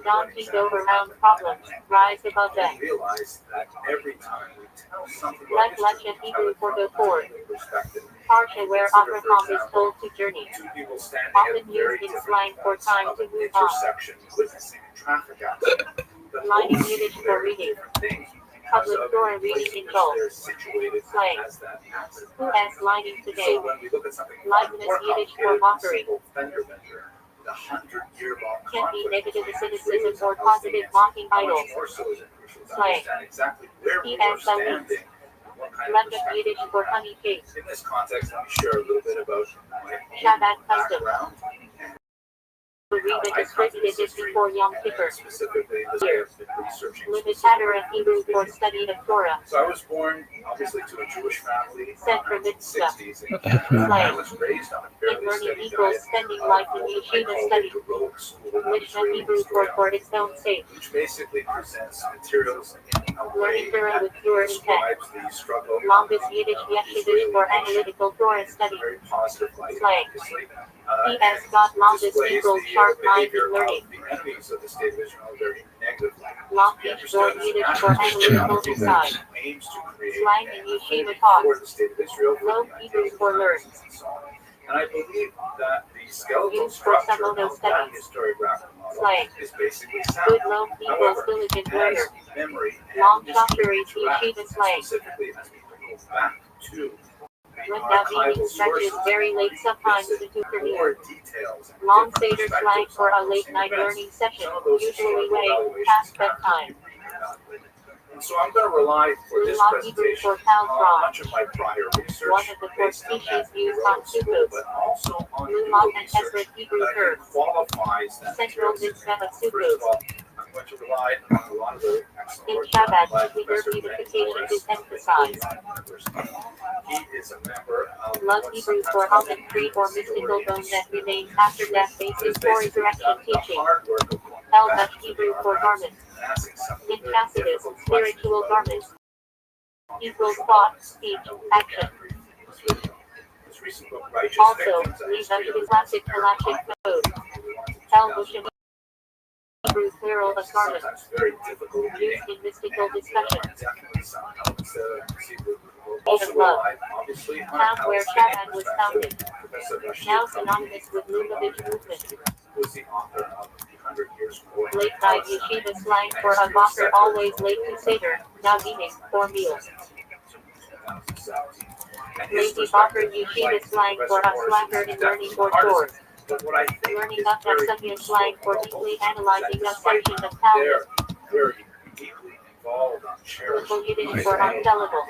Don't keep around problems, rise above them. Let Lechem Hebrew for go forward. Parsha where Abraham is told to journey. Often used in slang for time to move on. Lining Yiddish for reading. Public Torah reading in bold. Slang. Who has lining today? Liveness Yiddish for mockery. Can be negative cynicism or positive mocking idols. Slang. He has Salim. Left of Yiddish for honey cake. In this context, let me share a little bit about Shabbat custom. Reba distributed it before Yom Kippur. Specifically, Here. researching. Limitator of Hebrew for study of Torah. So I was born, obviously, to a Jewish family Sent for in the mitzvah. 60s, and I was raised on a In fairly learning steady equals diet. spending life in yeshiva study. Mishnah Hebrew for its own sake. Which basically presents materials in a Learning way Torah that with pure intent. describes the struggle. Longest Yiddish yeshivish for analytical Torah study. Very positive light, Slang. obviously. He has got longest Displays equals the sharp mind behavior in learning. of the enemies of the state of Israel in a very negative light. Long We Beach Road understand Yiddish this for analytical national design. aims to create Slang an in yeshiva identity talk. for the state of Israel, for Low the Hebrew ideas for of learn. conscience and so on. And I believe that the skeletal Used for structure Samono of that studies. historiographic model Slang. is basically Good sound. low equals However, diligent as learner. memory Long and history Shachari interact, yeshiva slang. specifically as we go back to When that meaning stretches very late sometimes into more career. details and Long different Seder slang perspectives for on a those late same night events. learning session, Some of those usually historical way evaluations past have to bedtime. be reevaluated. And so I'm going to rely for this Long Hebrew presentation for cow on frog. much of my prior research One of the four based on species that used Rabbi on Rothschild, supers. but also on Blue newer lock and research Ezra Hebrew that I think curves. qualifies that Central material. mitzvah of First supers. of all, I'm going to rely on a lot of the excellent In work done by Shabbat, clear Professor beautification Morris is of emphasized. University. He is a member of Love what's Hebrew sometimes for called ultimate the creed or story mystical of bone the that story. remains after death It basis is for basically resurrection the teaching. hard work of going El back Dutch to the Hebrew for archives garment. and asking some of the In very Tacitus, difficult questions spiritual about garment. those Equals thought, speech, action. His recent book, Righteous Also, Victims, A leave History of the classic Halachic code. El Moshe Hebrew plural of garment. sometimes very difficult reading. Used in mystical discussion. Definitely some elements that see the Made of love. obviously, on Town a where Palestinian Shabbat was perspective. founded. Professor Rothschild Now from synonymous with Lubavitch movement. who is the author of the 100 Years War in Late night Palestine. yeshiva slang for a boxer always late to Seder, now eating, for meals. And his Lazy boxer perspective, yeshiva like slang for a Professor Morris, slacker is in learning definitely or partisan. chores. But what I think Learning is up very Sapsakian slang for useful deeply is that analyzing the despite assertion of Talmud. they're very deeply involved on cherished Little Yiddish nature for of unsellable.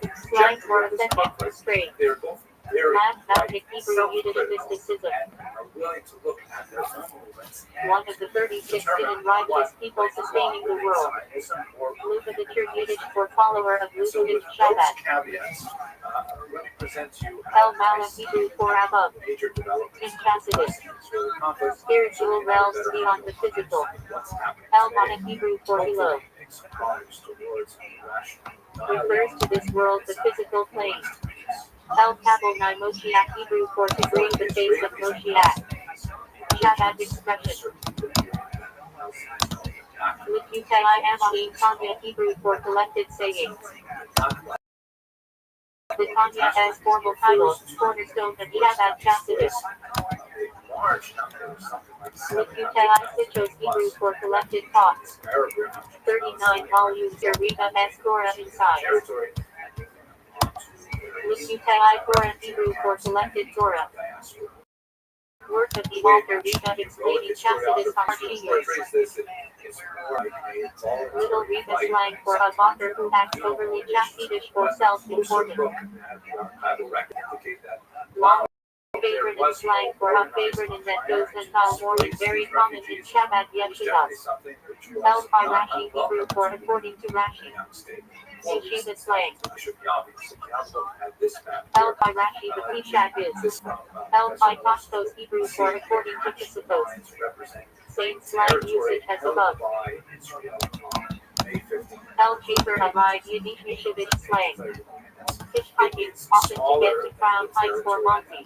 the Slang for trajectory of this authentic, conflict. straight. They're both very Math, Baltic, Hebrew, Yiddish self-critical mysticism. and are willing to look at their own movements and One of the 36 hidden righteous people sustaining the world. Lubavitcher Yiddish for follower of And so with Lubavitch those Shabbat. caveats, let me present to you El how I Mala see Hebrew for above. major developments In Tacitus. Israeli conflict, Spiritual realms beyond the physical. what's happening El today. Mana Hebrew for below. Hopefully make some progress towards rational Refers to this world the physical plane. El Kabul Nai Moshiach Hebrew for to bring the face of Moshiach. Shabbat expression. Likutai Amalim Tanya Hebrew for collected sayings. The Tanya as formal title, cornerstone of Shabbat Tacitus. Likutai Citrus Hebrew for collected thoughts. 39 volumes Eureka as Torah inside. Likutai Torah Hebrew for collected Torah. Work of the author Rita explaining Chasidus Archius. Little Rita slang for a author who acts overly chasidish or self-important. Long favorite is slang for a favorite in that goes until morning, very common in Shabbat Yeshidas. Held by Rashi Hebrew for according to Rashi. Yeshiva slang. Held by Rashi the Peshat is. Held by Tostos Hebrew for according to Chrysippos. Same slang usage as above. Held cheaper by Yiddish Yeshivich slang. Hitchhiking, often to get to Crown Heights or Monty.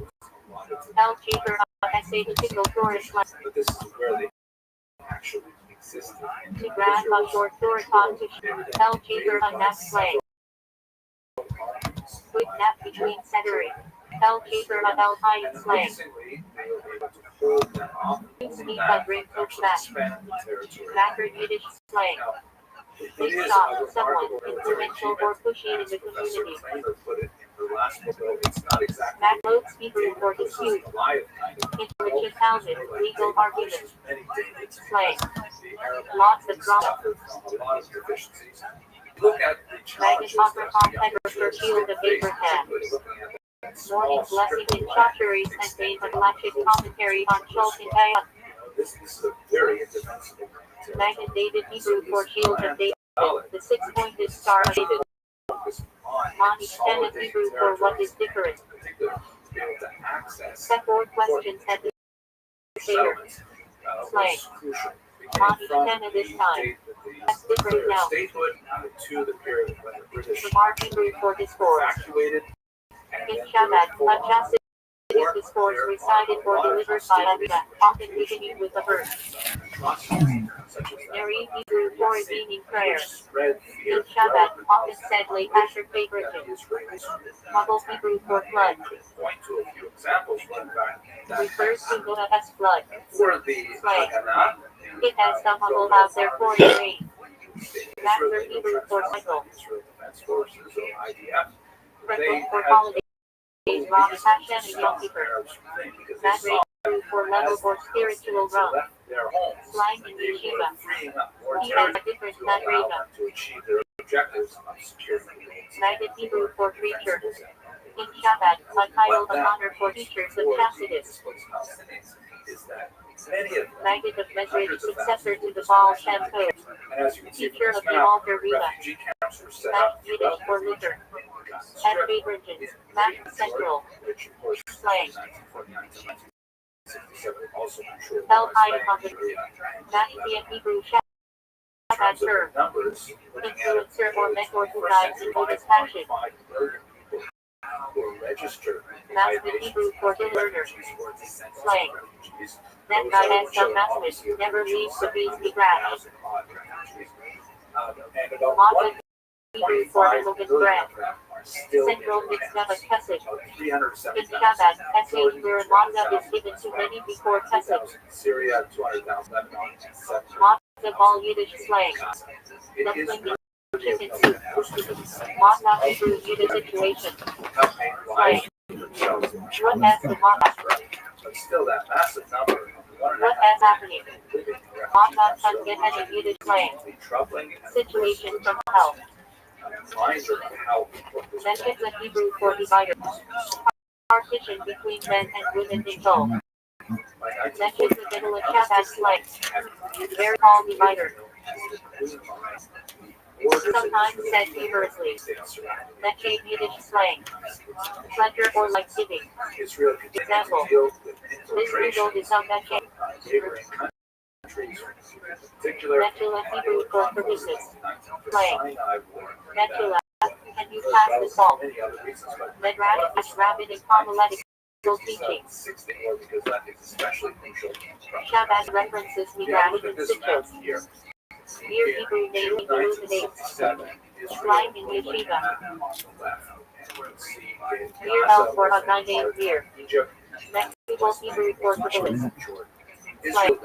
Held cheaper SH single tourist slang. But this is where they actually existed. To grab a short tour talk to held cheaper on that slang. Quick nap between centering. Held cheaper on El Hayat slang. Sneak a drink coach back. Backward Yiddish slang. Quick stop with someone influential or pushy in the community. Backload Hebrew for dispute. Intelligent housing, legal argument. Slang. Lots of drama. Maggot Opera Header for Shield of Abraham. Morning blessing in Chacharis and made a galactic commentary on Shulchan Aruch. Maggot David Hebrew for Shield of David, the six-pointed star of David. Monty extended Hebrew for what is different. Set 4 questions at the Seder. Slang. Monty extended this time. That's different now. Remark Hebrew for discourse. In Shabbat, a Chasidus discourse recited or delivered by Abida, often beginning with a verse. Mary Hebrew for a evening prayer. In Shabbat, often said late after favoritism. Muggle Hebrew for flood. Refers to Noah's flood. Slang. It has the Muggle out there for the rain. Master Hebrew for cycle. Freckle for holidays. Rob Hashem and Yom Kippur. Madre Hebrew for level or spiritual run. Slang in Yeshiva. He has a different Madrega. Maggot Hebrew for preacher. In Shabbat, a title of honor for teachers of Chasidus. Maggot of Mesrich, successor to the Baal Shem Tov. Teacher of the Alter Reba. Matt Yiddish for Luther. At Favorite, Matt Central. Slang. El Hayat Matthew Hebrew Shabbat term. Influencer or mentor who guides in Buddhist passion. Master Hebrew for the learner. Slang. That guy has some message, never leaves the beast grass. Mata Hebrew for elegant bread. Central mixed up a Kesed. In Shabbat, SH where Mata is given to many before Kesed. Mata Ball Yiddish slang. Dumpling chicken soup. Mata Hebrew Yiddish situation. Slang. What has the Mata? But still, that massive number. What has happening? Mata Sunday had a Yiddish slang. Situation from hell. Mentions a Hebrew for divider. Partition between men and women in Gaul. Mentions the middle of Shabbat slang. Very tall divider. Sometimes said humorously. Mention Yiddish slang. Pleasure or like giving. Example. This result is on Mention. Metula Hebrew for forgiveness. Slang. Metula. Can you pass the salt? Medrash is rabid and homiletical teachings. Shabbat references Midrash and Sitchos. Mere Hebrew name illuminates. Slang in Yeshiva. Mere El for a 9-name year. Mexico Hebrew for forgiveness. Slang.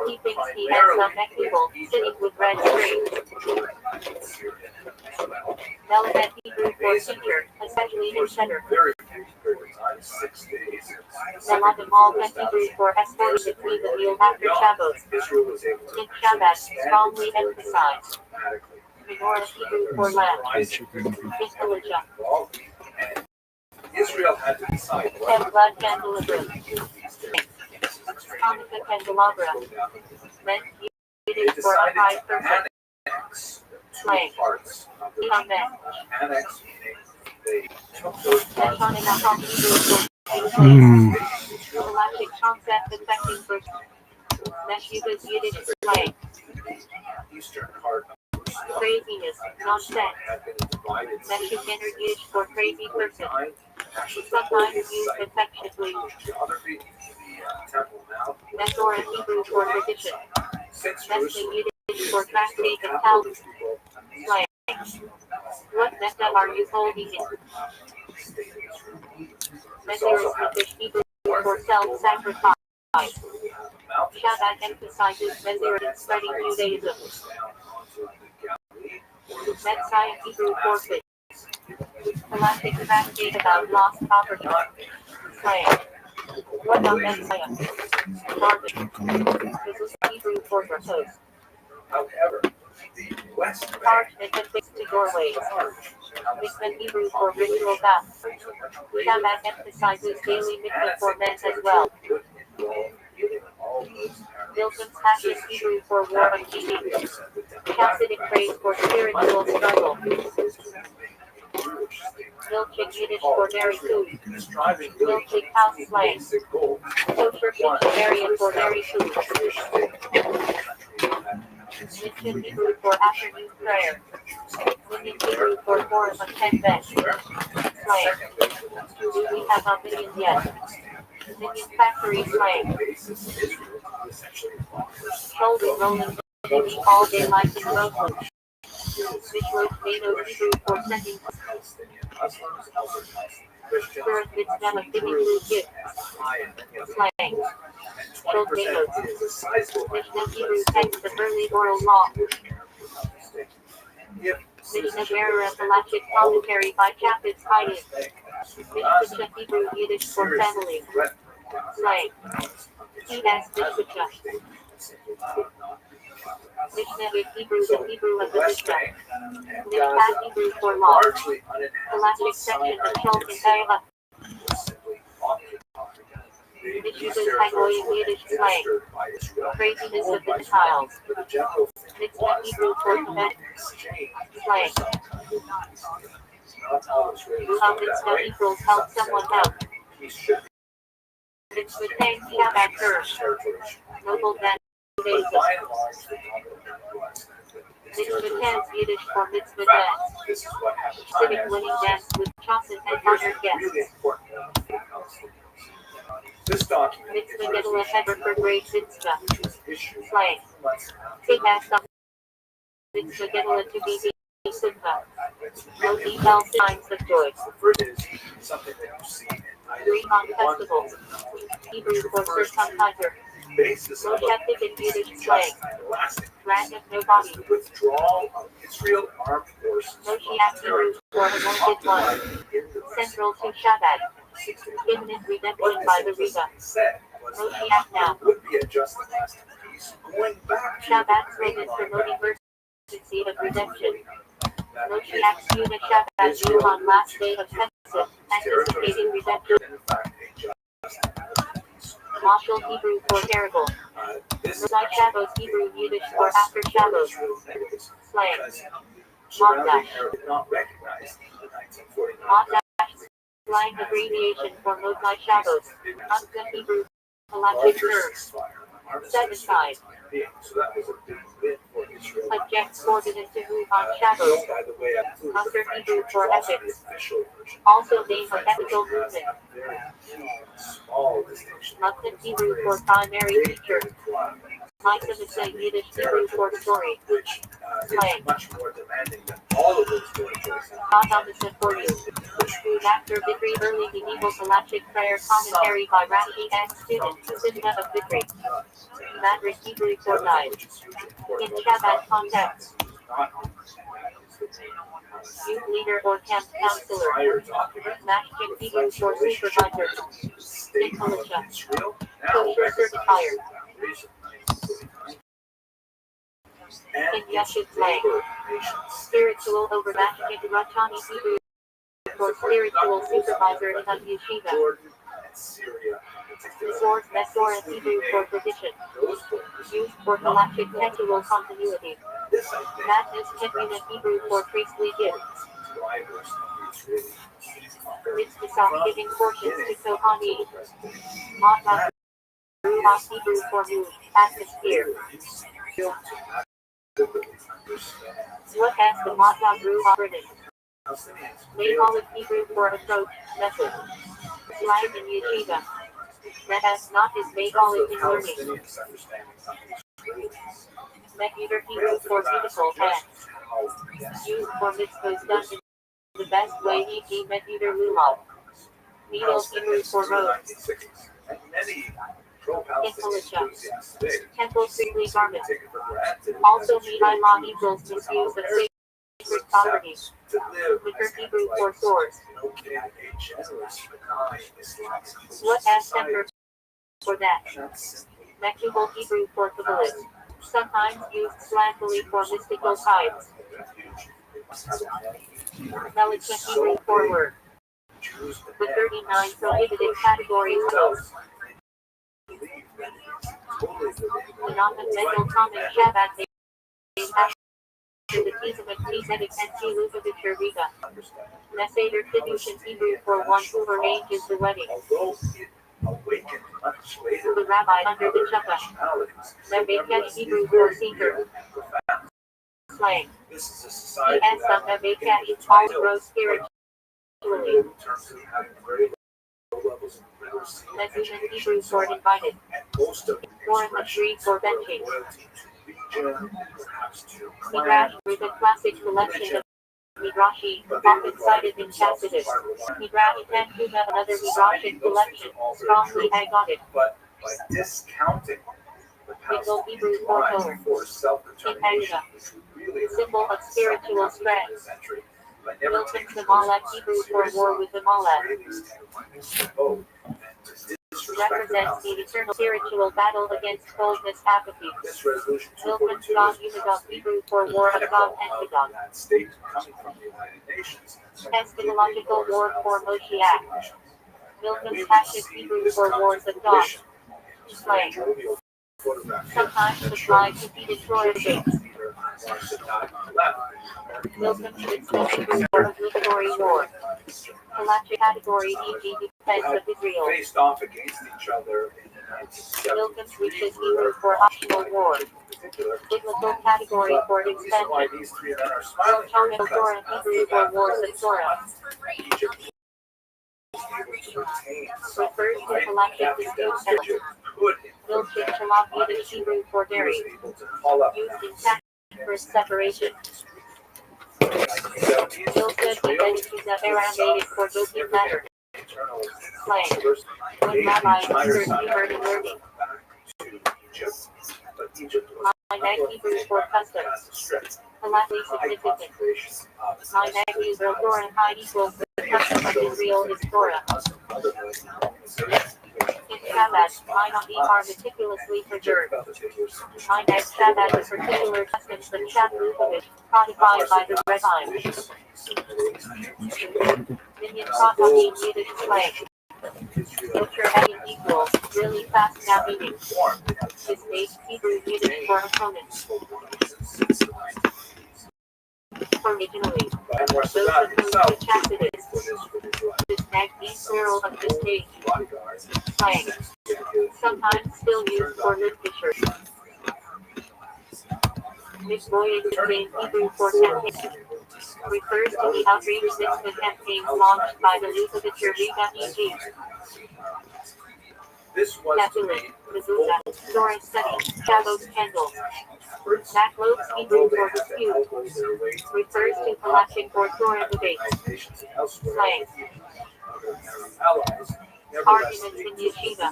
He thinks he has some Mexico sitting with red strings. Melvet Hebrew for teacher, especially in center. Melodic all Hebrew for escorting between the meal after Shabbos. Israel was able to In Shabbat, expand strongly its territory emphasized. dramatically. Menorah Hebrew for lamb. In Elijah. And Israel had to decide And blood candelabra. Hanukkah candelabra. Meant used for a high person. Slang. parts of the Amen. annex, meaning they took those parts Meshon and Aham Hebrew for Mm. Galactic concept affecting verse. Meshuga's Yiddish slang. eastern part of Craziness, nonsense. had been divided. Meshug entered Yiddish for crazy person. Actually, Sometimes used affectionately. geography, the temple now, Menorah Hebrew for tradition. since Meshug Jerusalem Yiddish for tractate and capital Talmud. of Israel, Slang. What method are you holding in? Menorah Swedish Hebrew for self-sacrifice. Shabbat emphasizes Menorah spreading Judaism. Messiah Hebrew forfeit. Galactic tractate about lost property. Slang. What about Messiah? Garbage. This is Hebrew for propose. However, the West Arch and affixed to doorways. Mikvah Hebrew for ritual bath. Shabbat emphasizes daily mikvah for men as well. Milton's Passion Hebrew for war and keeping. Hasidic praise for spiritual struggle. Milchik Yiddish for dairy food. Milchik house slang. Kosher kitchen area for dairy food. Mission Hebrew for afternoon prayer. Minyan Hebrew for forum of 10 beds. Slang. Do we have a million yet? Minion factory slang. Shoulder rolling baby all day life in Roseland. Visual Mano Hebrew for sending. Spirit Mitzvah of giving food gift. Slang. Shoulder Mano. Mishnah Hebrew text of early oral law. Mishnah Bearer of the Galactic commentary by Chapitz Hayyim. Mishnah Hebrew Yiddish for family. Slang. T.S. Mishnah. Mishnah with Hebrew, the Hebrew of the Mishnah. Mishpat Hebrew for law. Galactic section of Shulchan Aruch. Mishnah's Hagoyim Yiddish slang. Craziness of the child. Mitzvah Hebrew for Tibet. Slang. How mitzvah equals help someone out. Mitzvah thanks Shabbat first. Noble man Judaism. Mitzvah dance Yiddish for mitzvah dance. Civic winning dance with chocolate and honored guests. Mitzvah Gedula Heber for great mitzvah. Slang. Take ask up. Mitzvah Gedula to be the simcha. No detailed signs of joy. Recon festival. Hebrew for circumciser. Mosheptic and Yiddish slang. Rank of nobody. Withdrawal of Israel armed forces. Moshiach Hebrew for anointed one. Central to Shabbat. Imminent redemption by the Riga. Moshiach now. Would be a just and lasting peace. Going back to Shabbat slogan promoting mercy of redemption. Moshiach's unit Shabbat due on last day of Pesach, anticipating redemption. Mashal Hebrew for terrible. Mosai Shabbos Hebrew Yiddish for after Shabbos. Slang. Madash. Madash. Slang abbreviation for Mosai Shabbos. Hanukkah Hebrew. Galactic terms. Set aside. Subject coordinate to move on Shabbos. Under Hebrew for ethics. Also name of ethical movement. Muslim Hebrew for primary teacher. Micah Yiddish Hebrew for story. Slang. Opposite for you. Food after Bikri early medieval galactic prayer commentary by Rashi and student. Simna of Bikri. Madrid Hebrew for guide. In Shabbat context. Youth leader or camp counselor. Masjid Hebrew for supervisor. In militia. Kosher certifier. In Yeshiv slang. Spiritual over Masjid Ratani Hebrew for spiritual supervisor in a yeshiva. Sword Mesor and Hebrew for position. Used for galactic textual continuity. Madness Hebrew and Hebrew for priestly gifts. Mitzvah giving portions to Kohani. Matna Ruach Hebrew for mood, atmosphere. What has the Matna Ruach written? Mahalik Hebrew for approach, method. Slang in yeshiva. That has not his Mahalik in learning. Mechuder Hebrew for beautiful hands. Used for mitzvahs done in the best way, e.g. Mechuder Luhal. Needle Hebrew for road. In militia. Temple freely garment. Also Mihai equals misuse of sacred property. Wicker Hebrew for swords. What as temper for that? Mechubal Hebrew for Kabbalist. Sometimes used slangfully for mystical types. Melicha Hebrew for word. The 39 prohibited categories of Menachem Mendel Common Shabbat the Tizim and Tizedek and Tiluvavitcher Riga. Neseder Kiddush in Hebrew for one who arranges the wedding. The rabbi under the chuppah. Nebekat Hebrew for seeker. Slang. E.S. of Nebekat is all grow spiritually. Mezuman Hebrew for invited. Foreign tree for benching. Midrash is a classic collection of Midrashi, often cited in Chasidus. Midrash Tanhuma, another Midrashic collection, strongly agonic. But by discounting the Middle Hebrew for Torah. In Agda. Symbol of spiritual strength. Milton Zamalek Hebrew for war with Amalek. Represents the eternal spiritual battle against coldness, apathy. Milton God Unigog Hebrew for war of God and Magog. Eschatological war for Moshiach. Milton's Hashif Hebrew for wars of God. Slang. Sometimes the fly defeated Troy debates. Milton's Mitzvah Hebrew for obligatory war. Electric category e.g. defense of Israel. Faced off against each other in the Milton's Riches Hebrew for optional war. Biblical category for expansion. Milton Torah Hebrew for wars of Torah. Refers to collective dispute settlement. Milton Shalom Yiddish Hebrew for dairy. Used in tax for separation. Milton Yiddish Aramaic for joking matter. Slang. When rabbis insert humor in learning. My nag Hebrew for customs. Politely significant. My nag Israel Torah high equals the custom of Israel is Torah. In Shabbat, Minati are meticulously preserved. Minat Shabbat is particular customs of Shavuot, codified by the rabbis. Minyan Katahi Yiddish slang. Filter heading equals, really fast now meaning. This makes Hebrew Yiddish for opponents. Originally, those opposed to Chasidus. This magnifique plural of this page. Slang. Sometimes still used for literature. Misboyed contains Hebrew for campaign. Refers to the outreach mitzvah campaigns launched by the Lubavitcher Riga e.g. Catholic, Mezuzah, Torah study, Shabbos candles. Backlobes Hebrew for dispute. Refers to collection for Torah debates. Slang. Arguments in yeshiva.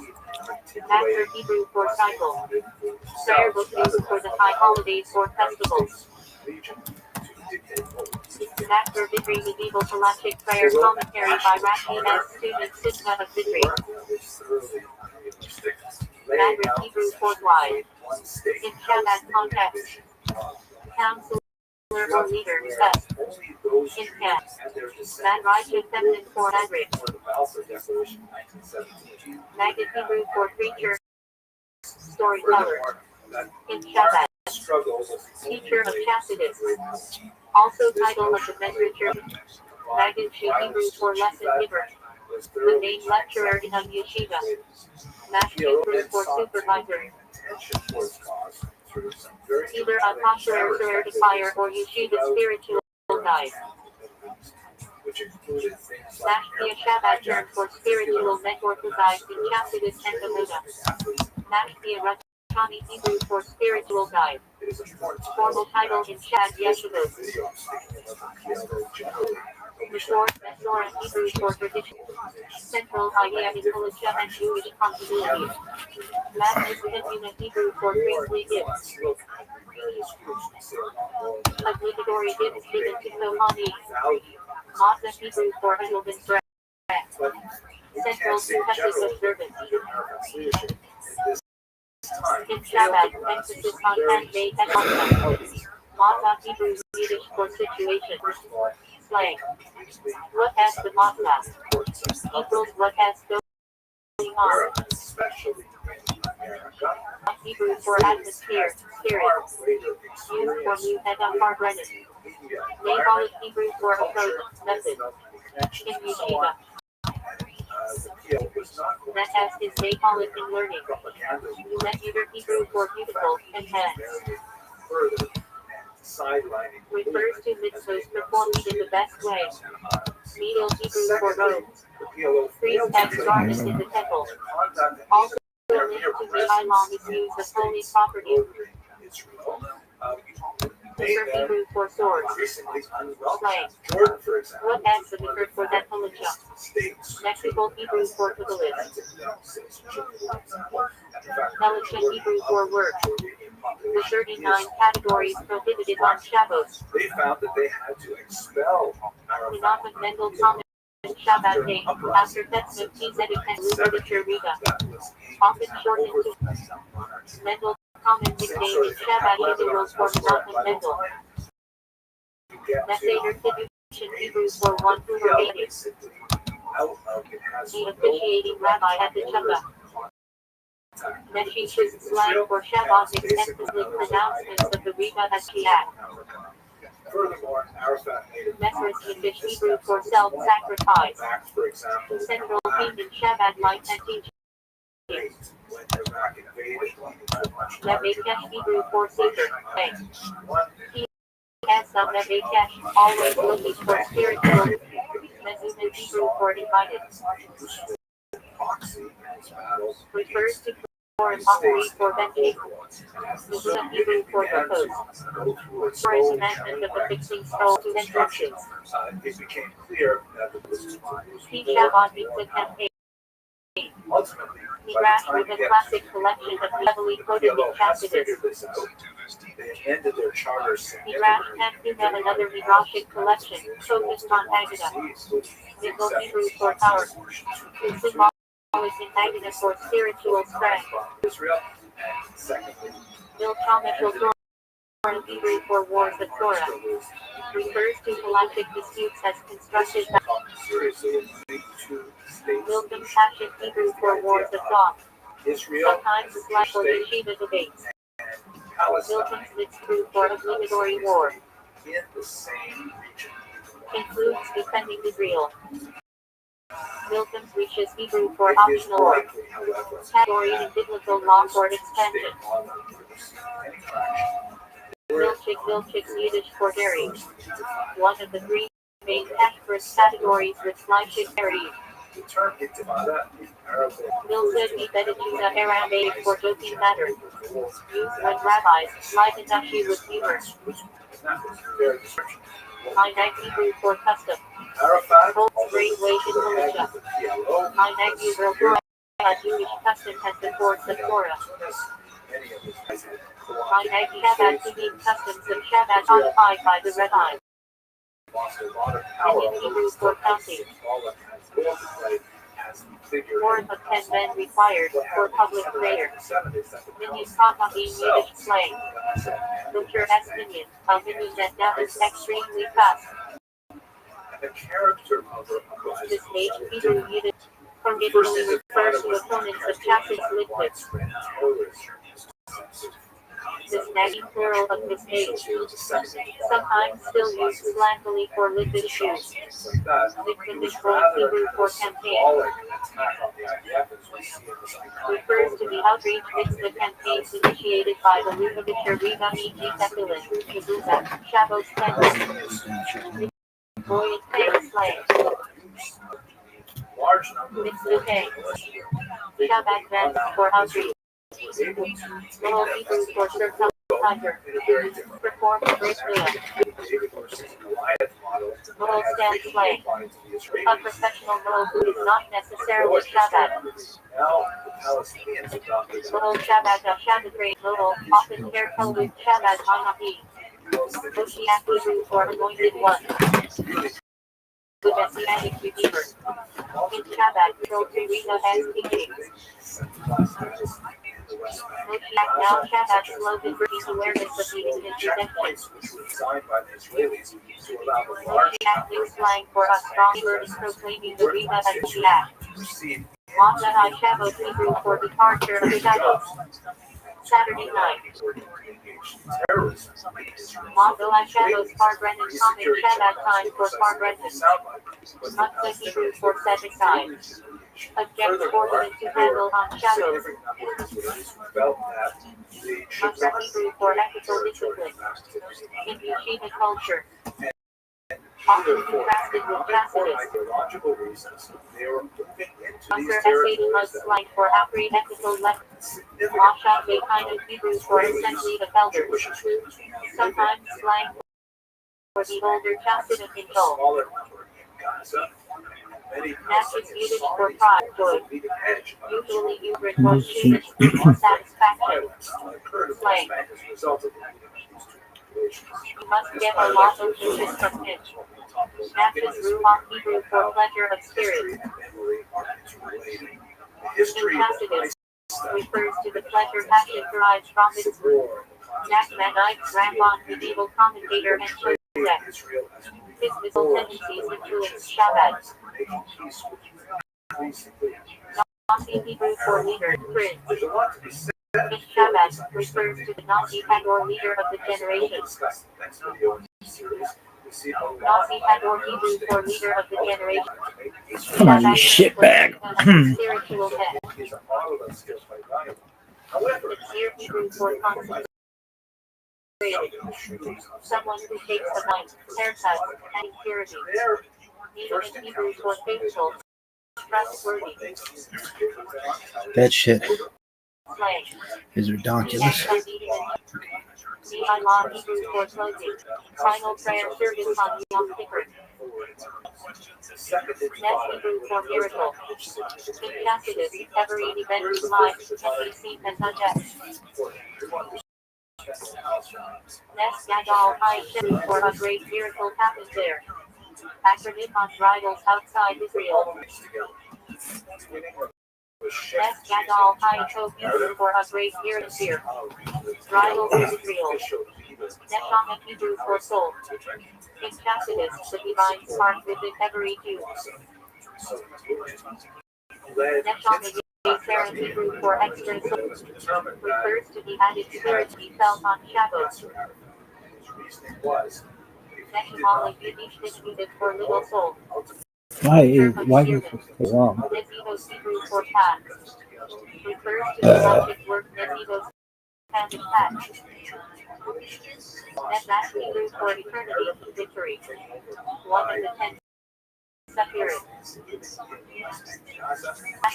Master Hebrew for cycle. Prayer book used for the high holidays or festivals. It's an actor Vidri medieval halachic prayer commentary by Rashi and student Sitna of Vidri. Madrid Hebrew forthwise. In Shabbat context. Counselor or leader, best. In text. Man righteous feminine for Madrid. Magid Hebrew for preacher. Storyteller. In Shabbat. Teacher of chastity. Also title of the literature. Magid Hebrew for lesson giver. The main lecturer in a yeshiva. Mash Hebrew for supervisor. Either a pastor certifier or yeshiva spiritual guide. Slash be a Shabbat term for spiritual mentor who guides in chastity and Amuda. Mash be a Rachani Hebrew for spiritual guide. Formal title in Shad Yeshivot. Mishor, Mesor, and Hebrew for tradition. Central idea in Kolosha and Jewish continuity. Madness in Hebrew for priestly gifts. Obligatory gifts given to Kohani. Mazda Hebrew for Edelman bread. Central Kentucky observance. In Shabbat, emphasis on handmade and Mazda. Mazda Hebrew Yiddish for situation. Slang. What has the Mazda? Equals what has going on. Hebrew for atmosphere, spirit. Used for new and Brennan. Nabolic Hebrew for approach, method. In yeshiva. That has his Nabolic in learning. Uletter Hebrew for beautiful, enhance. Refers to mitzvahs performed in the best way. Medial Hebrew for robes. Priest as garment in the temple. Also linked to the Ilom is used as holy property. Different Hebrew for sword. Slang. What adds the different for that halacha? Mexical Hebrew for kabbalist. Halacha Hebrew for work. The 39 categories prohibited on Shabbos. They found that they had to expel Menachem Mendel comment Shabbat day after Tetzmet Tzedek and literature Riga. Often shortened to Mendel comment nickname in Shabbat literals for Menachem Mendel. Messager Kiddushin Hebrew for one who remained. The officiating rabbi at the Chuppah. Meshish is slang for Shabbat extensively pronouncements of the Riga Hashkiat. Furthermore, Arafat made it Mesris Yiddish Hebrew for self-sacrifice. for example, Central theme in Shabbat life and teaching. when Iraq invaded, Nevekesh Hebrew for seeker. He has some Nevekesh, always looking for spiritual. Mezuman Hebrew for invited. Refers to foreign mockery for benching. Mezuzah Hebrew for proposed. For his amendment of the fixing scroll to entrances. It became clear that it was He Shabbat meets a campaign. ultimately, Midrash with a classic collection of heavily quoted in chastity. they amended their charters. Midrash Tamkin have another Midrashic collection, focused on Haggadah. Middle Hebrew for power. The symbolic in Haggadah for spiritual strength. Israel, and secondly, Milchamical Torah Hebrew for wars of Torah. Refers to halachic disputes as constructed by Milcom Passion Hebrew for wars of thought. Israel, Sometimes it's like for yeshiva debates. Milcom's Mitzvah for obligatory war. in the same region. Includes defending Israel. Milcom's reaches Hebrew for It is optional war. likely, however, Category in biblical law for expansion. Milchik's Yiddish for dairy. One of the three main categories with Leipzig dairy. The term intifada in Arabic Milzid Ibedituda Aramaic for joking matter. Used when rabbis light and Nashi with humor. Minag Hebrew for custom. Arafat Holds great weight in militia. Minag Hebrew for a Jewish custom has been towards the Torah. Minag Shabbat to mean customs of Shabbat codified by the rabbis. lost a lot of power Indian Hebrew for counting. Smaller has will to play as the figure. 4 of 10 men required for public prayer. Minion Kaka being Yiddish slang. Butcher S. Minion, a minion that gathers extremely fast. The character of This page, Hebrew Yiddish, forgetfully refers to opponents of Chassis liquid. This nagging plural of this page, sometimes still used slangily for liquid shoes. Liquid is Old Hebrew for campaign. Refers to the outreach mixed the campaigns initiated by the Lubavitcher Rigami Tefillin, Shibuza, Shabbos Temple. Buoyant Pay Slang. Mitzvah Shabbat Vans for outreach. Little Hebrew for circle tiger. Perform great wheel. Little stand slang. A professional little who is not necessarily Shabbat. Little Shabbat Shabbat great little, often hair colored Shabbat Hanapi. Moshiach Hebrew for anointed one. The Messianic Redeemer. In Shabbat, Rotary and teaching. Moshiach now Shabbat slogan brings awareness of the imminent redemption. Moshiach new slang for a strong word is proclaiming the Rima and Moshiach. Matzah Shabbos Hebrew for departure of shadows. Saturday night. Matzah Shabbos Farbrennen common Shabbat time for Farbrennen. Matzah Hebrew for setting time. Object ornament to handle on shadows. Matzah Hebrew for ethical discipline. In yeshiva culture. Often contrasted with Tacitus. Matzah SAD must slang for outright ethical lessons. Mashat a kind of Hebrew for assembly of elders. Sometimes slang for the older Tacitus in Tol. Matches Yiddish for pride, joy. Usually used for achievement or satisfaction. Slang. You must get a lot of wishes from him. Matches Ruach Hebrew for pleasure of spirit. In Tacitus, refers to the pleasure passion derives from its Nachmanides Ramban, medieval commentator and Shosek. His missile tendencies influence Shabbat. Nazi Hebrew for leader, Prince. In Shabbat refers to the Nazi Hador leader of the generation. Nazi Hador Hebrew for leader of the generation. Come on, you shitbag. Spiritual head. Sincere Hebrew for consecrated. Someone who takes a knife, haircut, and impurity. Meaning in Hebrew for faithful, trustworthy. That shit Slang. is ridiculous. Nihai Hebrew for closing. Final prayer service on Yom Kippur. Nes Hebrew for miracle. In Tacitus, every event in life can be seen as a jest. Nes Gadol Hai Hebrew for a great miracle happened there. Acronym on rivals outside Israel. Nes Gadol Hai Hebrew for a great miracle here. Rivals in Israel. Neshama Hebrew for soul. In Tacitus, the divine spark within every Jew. Neshama Sarah Hebrew for extra soul. Refers to the added spirit he felt on Shabbos. Neshama Yiddish for little soul. Why is this so long? Nezivos Hebrew for path. Refers to the logic work Nezivos and patch. Nezach Hebrew for eternity, victory. One of the 10 Sephirim.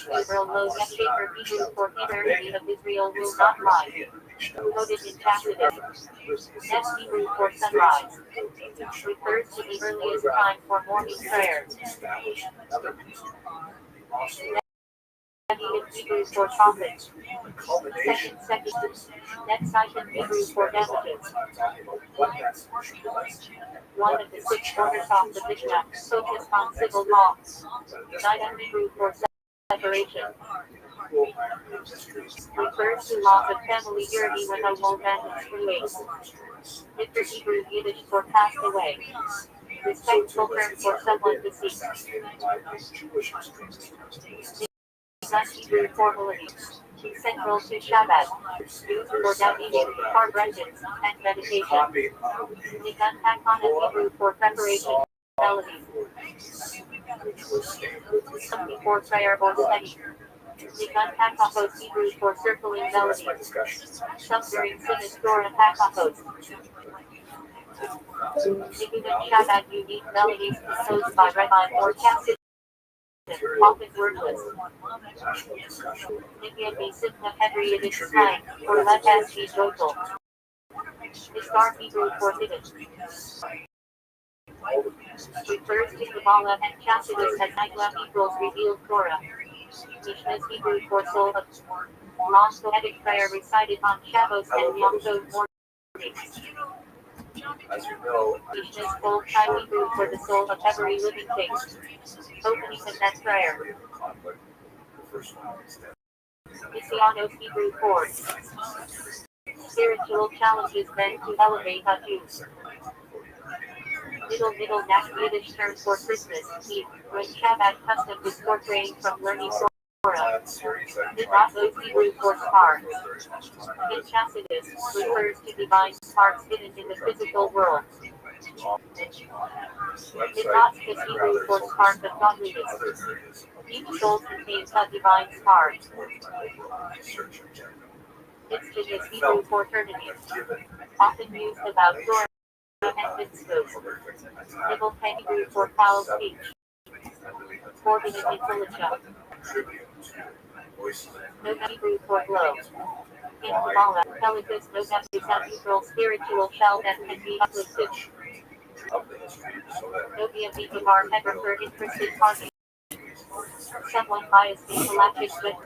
Gabriel knows that Shaper Hebrew for eternity of Israel will not lie. Noted in Tacitus. Nes Hebrew for sunrise. Refers to the earliest time for morning prayer. Hebrew for profit. Second. Next item Hebrew for damages. One of the 6 orders of the Mishnah focus on civil law. Item Hebrew for separation. Refers to laws of family unity when a woman is released. Mr. Hebrew Yiddish for passed away. Respectful term for someone deceased. Not Hebrew formality. Central to Shabbat. Used for davening, congregations, and meditation. Nigun Hakana Hebrew for preparation. Melody. Something for prayer or study. Nigun Hakahos Hebrew for circling melody. Some during Sinus Torah Hakahos. Nigun Shabbat unique melodies composed by Rabbi or Chassid. Often wordless. Nigun be Sipna Henry in its slang, or let us be joyful. Ishtar Hebrew for hidden. Refers to Kabbalah and Chassidus as Nigla equals revealed Torah. Mishnah's Hebrew for soul of long poetic prayer recited on Shabbos and Yom Tov mornings. As you know, Mishnah's old time Hebrew for the soul of every living thing. Opening of that prayer. Messianos Hebrew for spiritual challenges meant to elevate a Jew. Middle Nash Yiddish term for Christmas Eve, when Shabbat custom is portraying from learning Torah. Midrashos Hebrew for spark. In Chassidus, refers to divine sparks hidden in the physical world. Midrash is Hebrew for spark of godliness. Each soul contains a divine spark. Instant is Hebrew for eternity. Often used about Torah and mitzvot. Nibble Hebrew for foul speech. Forbidden intelligence. No Hebrew for glow. In Kabbalah, Pelicus no is a neutral spiritual shell that can be uplifted. No Biamar ever for interested parties. Someone biased intellectual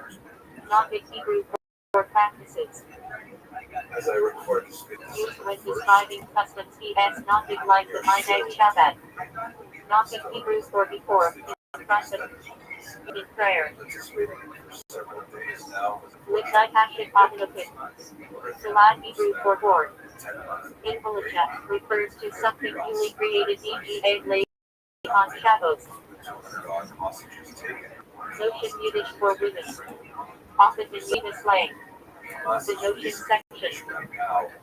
but not in Hebrew for practices. as I record this video, Used when describing customs he has not been like the Minay Shabbat. Not in Hebrew for before, in front of, in prayer. participating for several days now. With Nihashik Abinopin. Salat Hebrew for board. Invalija refers to something newly created e.g. laid on Shabbos. Hostages taken. Notion Yiddish for women. Often in Yiddish slang. The notion section.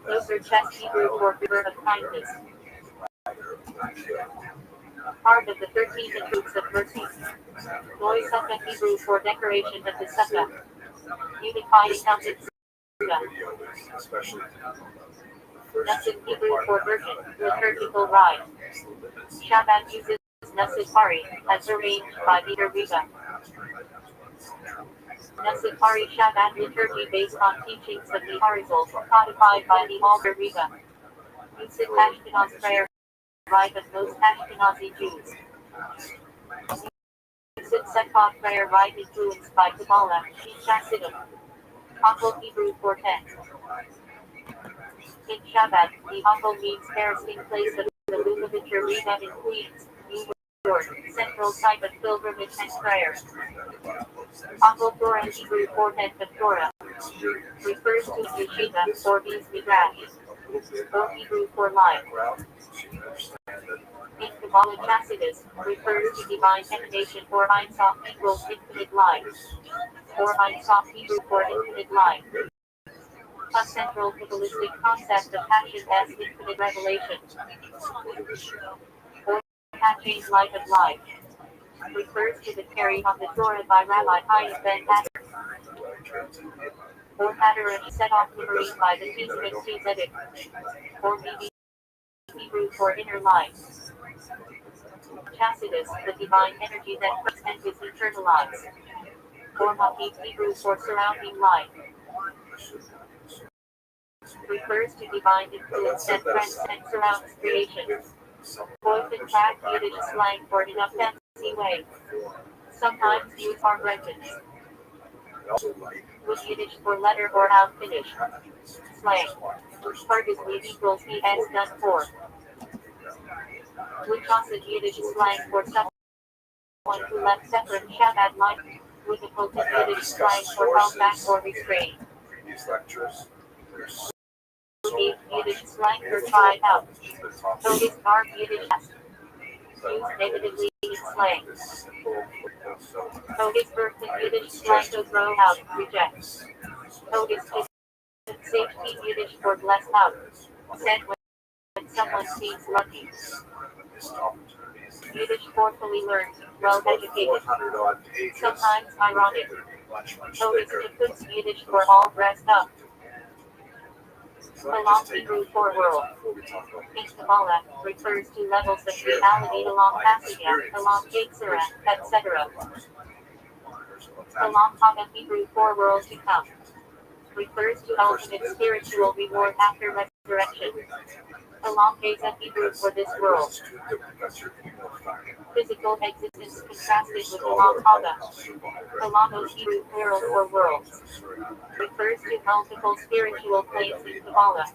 Noser chest Hebrew for river of kindness. Part of the 13 fruits of mercy. Noy Sukkah Hebrew for decoration of the Sukkah. Unifying Celtic Sukkah. Especially Nesset Hebrew for virgin, liturgical rite. Shabbat uses Nesset Hari, as arranged by Peter Riga. Nesset Hari Shabbat liturgy based on teachings of the Harizal, codified by the Alder Riga. Yusuf Ashkenaz prayer, rite of most Ashkenazi Jews. Yusuf Sekov prayer rite influenced by Kabbalah, Chassidim. Hakol Hebrew for 10. In Shabbat, the Hakol means Paris in place of the Lubavitcher Riga in Queens, New York, central site of pilgrimage and prayer. Hakol Torah Hebrew for 10 of Torah. Refers to yeshiva or bees midrash. Or Hebrew for life. In Kabbalah Chassidus, refers to divine emanation or Ein Sof equals infinite life. Or Ein Sof Hebrew for infinite life. A central Kabbalistic concept of passion as infinite revelation. Or Hachin's light of life. Refers to the carrying of the Torah by Rabbi Chaim ben Hatter. Or Hatter set off liberated by the feast of Tzedek. Or Bibi Hebrew for inner life. Chassidus, the divine energy that presents is internalized. Or Mahit Hebrew for surrounding life. Refers to divine influence that transcends surrounds creation. Voice and track Yiddish slang for in a fancy way. Sometimes used for reference. With Yiddish for letter or out finish. Slang. Part is we equals es done for. Which also Yiddish slang for someone who left separate Shabbat life. With a potent Yiddish slang for held back or restrained. Yiddish slang for tried out. Togus are Yiddish used negatively in slang. Togus birth in Yiddish slang to throw out, reject. Togus is safety Yiddish for blessed out. Said when someone seems lucky. Yiddish forcefully learned, well educated. Sometimes ironic. Togus puts Yiddish for all dressed up. Along Hebrew for world. In Kabbalah, refers to levels of reality along Hasidia, along Yetzirah, etc. Along Haga Hebrew for world to come. Refers to ultimate spiritual reward after resurrection. Along Geza Hebrew for this world. Physical existence contrasted with Along Haga. Along Hebrew plural or world. Refers to multiple spiritual planes in Kabbalah.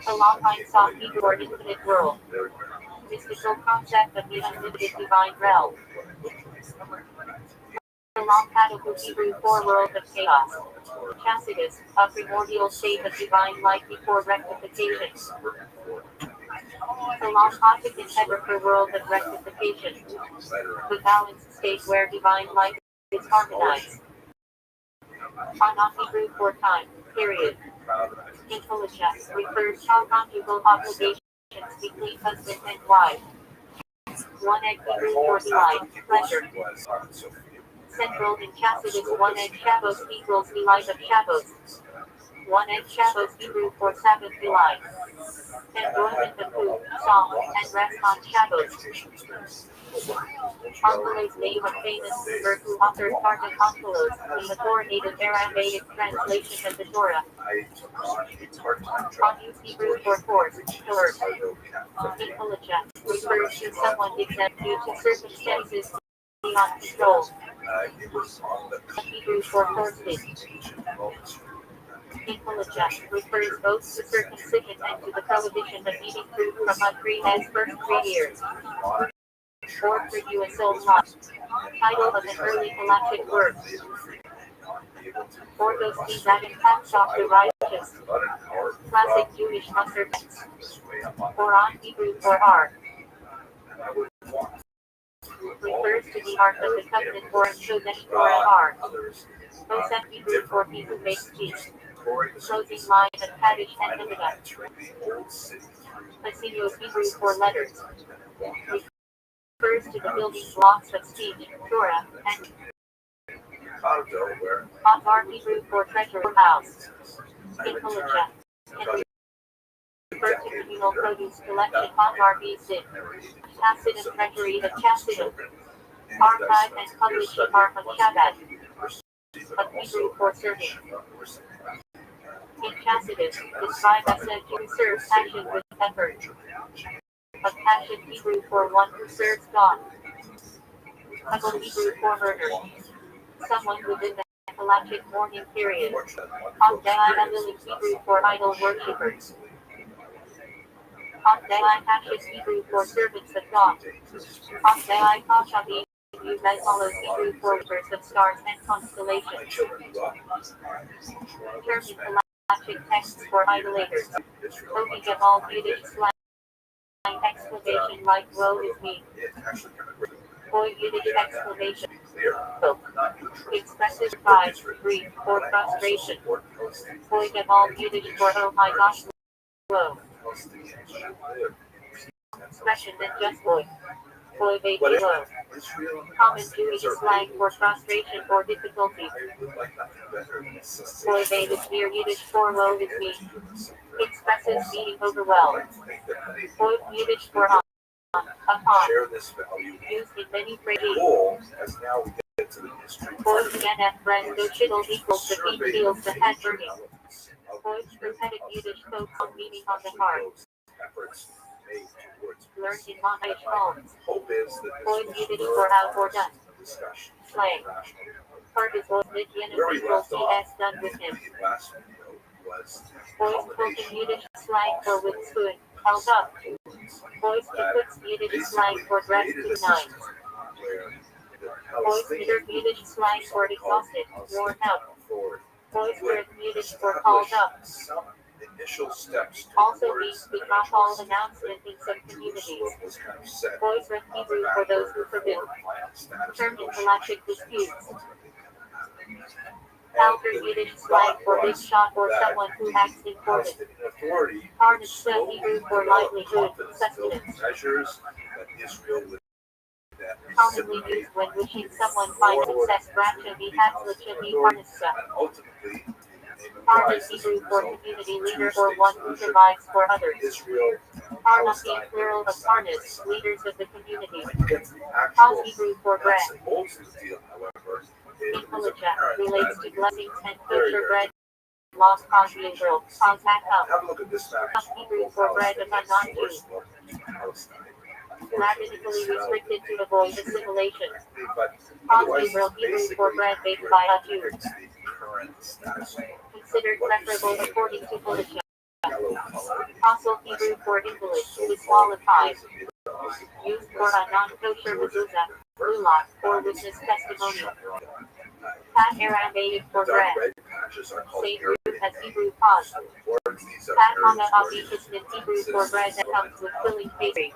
Along Ein Sof Hebrew or infinite world. Mystical concept of the unlimited divine realm. Along Padaku Hebrew for world of chaos. Chassidus, a primordial state of divine life before rectification. Along Hottik and Heber for world of rectification. The balanced state where divine life is harmonized. Anah Hebrew for time, period. Intelligence refers to conjugal obligations between husband and wife. One egg Hebrew for delight, pleasure. Central in Chassidus, one egg Shabbos equals delight of Shabbos. One egg Shabbos Hebrew for Sabbath delight. Enjoyment of food, song, and rest on Shabbos. Onkelos name of famous Hebrew who authored part of Onkelos, the authoritative Aramaic translation of the Torah. Unused Hebrew for force, coerce. Intelligence refers to someone exempt due to circumstances beyond control. Hebrew for forcing. Intelligence refers both to circumcision and to the prohibition of eating fruit from unclean as first 3 years. Or for you and soul lost. Title of an early galactic work. Ordos that impacts off the righteous. Classic Jewish masterpieces. Quran Hebrew for Ark. Refers to the Ark of the Covenant or Chodesh Torah Ark. Osef Hebrew for he who makes peace. Closing line of Kaddish and Amidah. Asinios Hebrew for letters. Refers to the building blocks of speech, Torah, and Atar Hebrew for treasure house. Intelligence. And refers to communal produce collection Atar Bezin. Chassidus treasury of Chassidus. Archive and published Ark of Shabbat. Of Hebrew for serving. In Chassidus, described as a Jew serves passion with effort. Of passion Hebrew for one who serves God. Hagel Hebrew for murder. Someone within the galactic mourning period. Abdai Abilic Hebrew for idol worshippers. Abdai Hashis Hebrew for servants of God. Abdai Kashabi used as follows Hebrew for workers of stars and constellations. Terms in galactic texts for idolaters. Obi Jabal Yiddish slang exclamation like woe is me. Boy Yiddish exclamation. Hope. Expressive pride, grief, or frustration. Boy Jabal Yiddish for oh my gosh, woe. Expression and just boy. Boy baby woe. Common Jewish slang for frustration or difficulty. Boy baby is near Yiddish for woe is me. Expresses being overwhelmed. Boy Yiddish for upon. Used in many phrases. Boy DNF friend go chittle equals the beat feels the head burning. Boy prophetic Yiddish folks on meaning on the heart. Learned in Monash homes. Boy Yiddish for out or done. Slang. part is what the Where we left will off be done with in him. the last video was Boys spoken Yiddish slang for with spoon, held up. Boys to put Yiddish slang for dressed to nine. Boys to Yiddish slang for exhausted, worn out. Boys with Yiddish for called up. Initial steps Also means the household announcement in some communities. Boys with Hebrew for those who forbid. Termed in galactic disputes. Alter Yiddish slang for big shot or someone who acts important. Parnasset Hebrew for livelihood, sustenance. Commonly used when wishing someone finds success. Bracha Mihatzlacha Parnasset. Parnas Hebrew for community leader or one who provides for others. Parnas being plural of Parnas, leaders of the community. Pas Hebrew for bread. Intelligent relates to blessings and kosher bread. Lost cause Israel. Cause back up. Have a look at this map. Pas Hebrew for bread of a non-Jew. Rabbinically restricted to avoid assimilation. Pas Israel Hebrew for bread baked by a Jew. Considered preferable according to Militia. Apostle Hebrew for invalid, disqualified. Used for a non-kosher mezuzah, ulach, or witness testimonial. Pat Aramaic for bread. Same root as Hebrew pause. Pat Hana Abishis in Hebrew for bread that comes with filling pastry.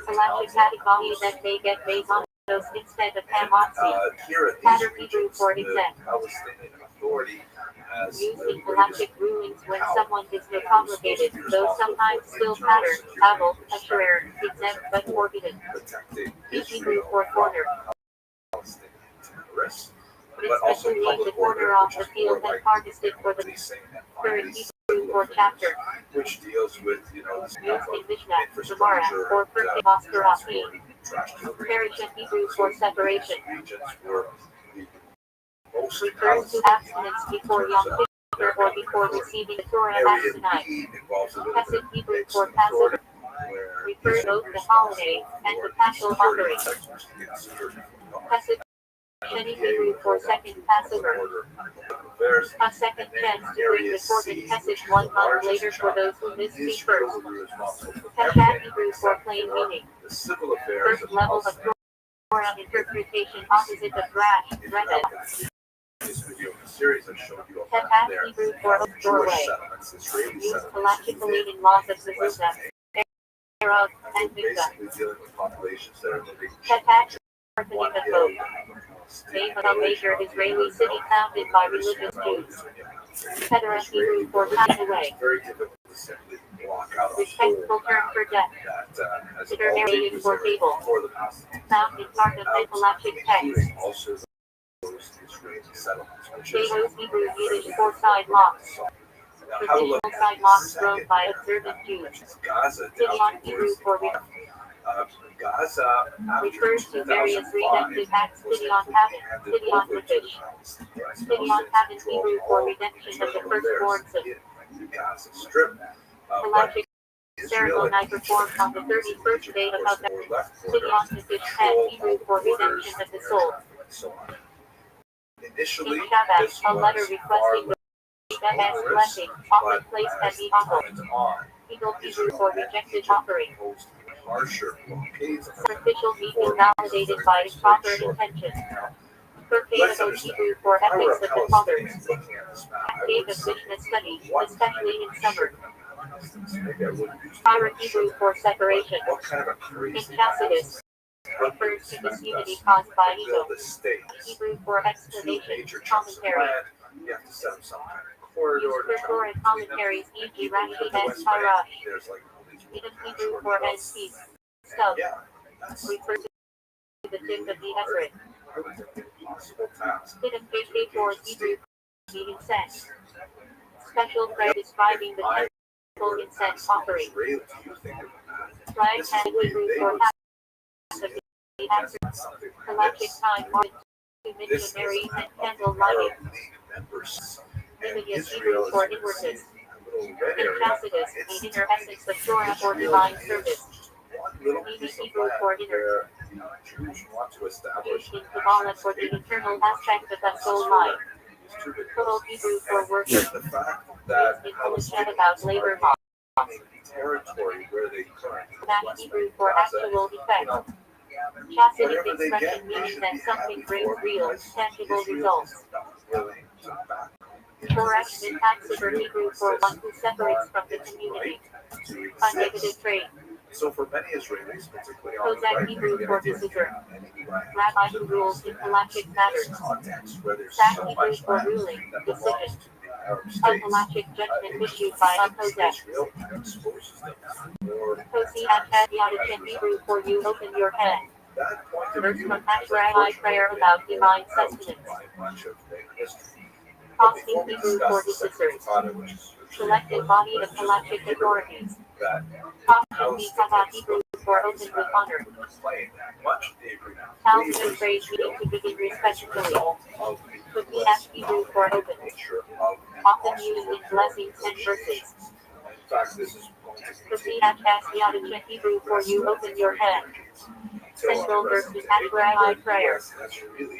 Galactic category that may get based on those instead of hamotzi. Patter Hebrew for exempt. Used in galactic rulings when someone is no complicated, though sometimes still pattern, abel, assurer, exempt but forbidden. Hebrew for corner. Especially the corner of the field and harvested for the current Hebrew for chapter. Which deals with, Used in Mishnah, Gemara, or perfect Maskarafi. Parish and Hebrew for separation. Refers to abstinence before Yom Kippur or before receiving the Torah at Sinai. Pesach Hebrew for Passover. Refers to both the holiday and the Paschal offering. Pesach Sheni Hebrew for second Passover. A second chance to bring recorded Pesach 1 month later for those who missed the first. Pesach Hebrew for plain meaning. First level of Torah interpretation opposite of Rash, Rebbe. Pesach Hebrew for doorway. Used collectively in laws of Zezuzah, Arab, and Mikvah. Pesach Opening of both. Name of a major Israeli city founded by religious Jews. Federa Hebrew for passing away. Respectful term for death. Intermarriage for table. Found in part of the Galactic text. Jehos Hebrew Yiddish for side locks. Traditional side locks thrown by observant Jews. Tidyon Hebrew for refers to various redemptive acts. Tidyon Havin, Tidyon Nefesh. Tidyon Havin Hebrew for redemption of the firstborn son. Galactic ceremony performed on the 31st day of the Tidyon Nefesh and Hebrew for redemption of the soul. In Shabbat, a letter requesting the best blessing, often placed at the Eagle. Eagle Hebrew for rejected offering. Official meeting validated by its proper intention. Perpetual Hebrew for ethics of the fathers. Active of Mishnah study, especially in summer. Tyra Hebrew for separation. Inchasidus refers to disunity caused by ego. Hebrew for explanation, commentary. Used for Torah commentaries, e.g. Rashi and Harash. Hidden Hebrew for as peace. Stub. Refers to the tip of the Everett. Hidden Fish for Hebrew meaning sense. Special prayer describing the temple incense offering. Flag and Hebrew for half of the answer. Galactic time or to missionaries and candle lighting. Limited Hebrew for inwardness. Inchasidus, the inner essence of Torah or divine service. Meaning Hebrew for inner. Jews want to establish Used in Kabbalah for the internal aspect of the soul life. Total Hebrew for workers. The fact Used that in Polish about labor law. territory where they currently That Hebrew for actual effect. Chastity expression meaning that something brings real, tangible results. Correct syntax for Hebrew for one who separates from the community. A negative trait. So for many Israelis, particularly Kozak Hebrew for decision. Rabbi who rules in halachic matters. context where there's Sak so Hebrew much for land ruling, that decision. belongs to the Arab A states, halachic judgment issued by a Kozak. Israel exposes them to more. Kosi Achad Yadichin Hebrew for you open your head. That point of Verse view from has Ashrai prayer about divine sustenance. by much of their history. Costing Hebrew for disciples. Selected body of halachic authorities. That Costing Mikata Hebrew for open with honor. claim that much of the agreement Thousand phrase meaning to begin respectfully. Kosi Ash Hebrew for open. nature of Often used in blessings and verses. In fact, this is Kosi Achad Yadichin Hebrew for you open your head. Central verse in Ashrai prayer.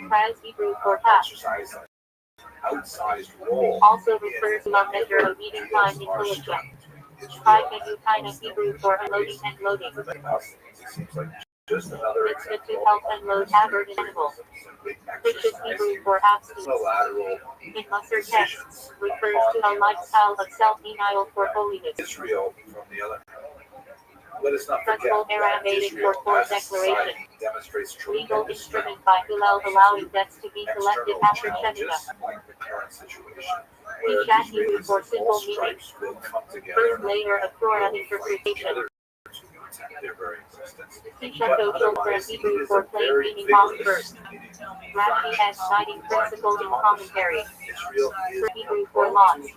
Praz Hebrew for task. Exercise an outsized role. Also refers to a measure of eating time in Polish. Kind of Hebrew for unloading and loading. It seems like just another It's good to help unload aberrant animals. Vicious Hebrew for abstinence. unilateral In Musser texts, refers to a lifestyle of self-denial for holiness. Israel, from the other hand, let us not forget Frontal that Aramaic Israel for as a society declaration. demonstrates Legal tremendous instrument by Hillel allowing debts to be collected external after challenges, Shemitah. like the current situation, where Ishat Israelis Hebrew for of all simple meaning. stripes will come together First layer of Torah to interpretation. protect their very existence. Tishato Shofra Hebrew for plain very meaning off vigorous first. meaning. Rashi as citing principle in commentary. Israel is For Hebrew for laws.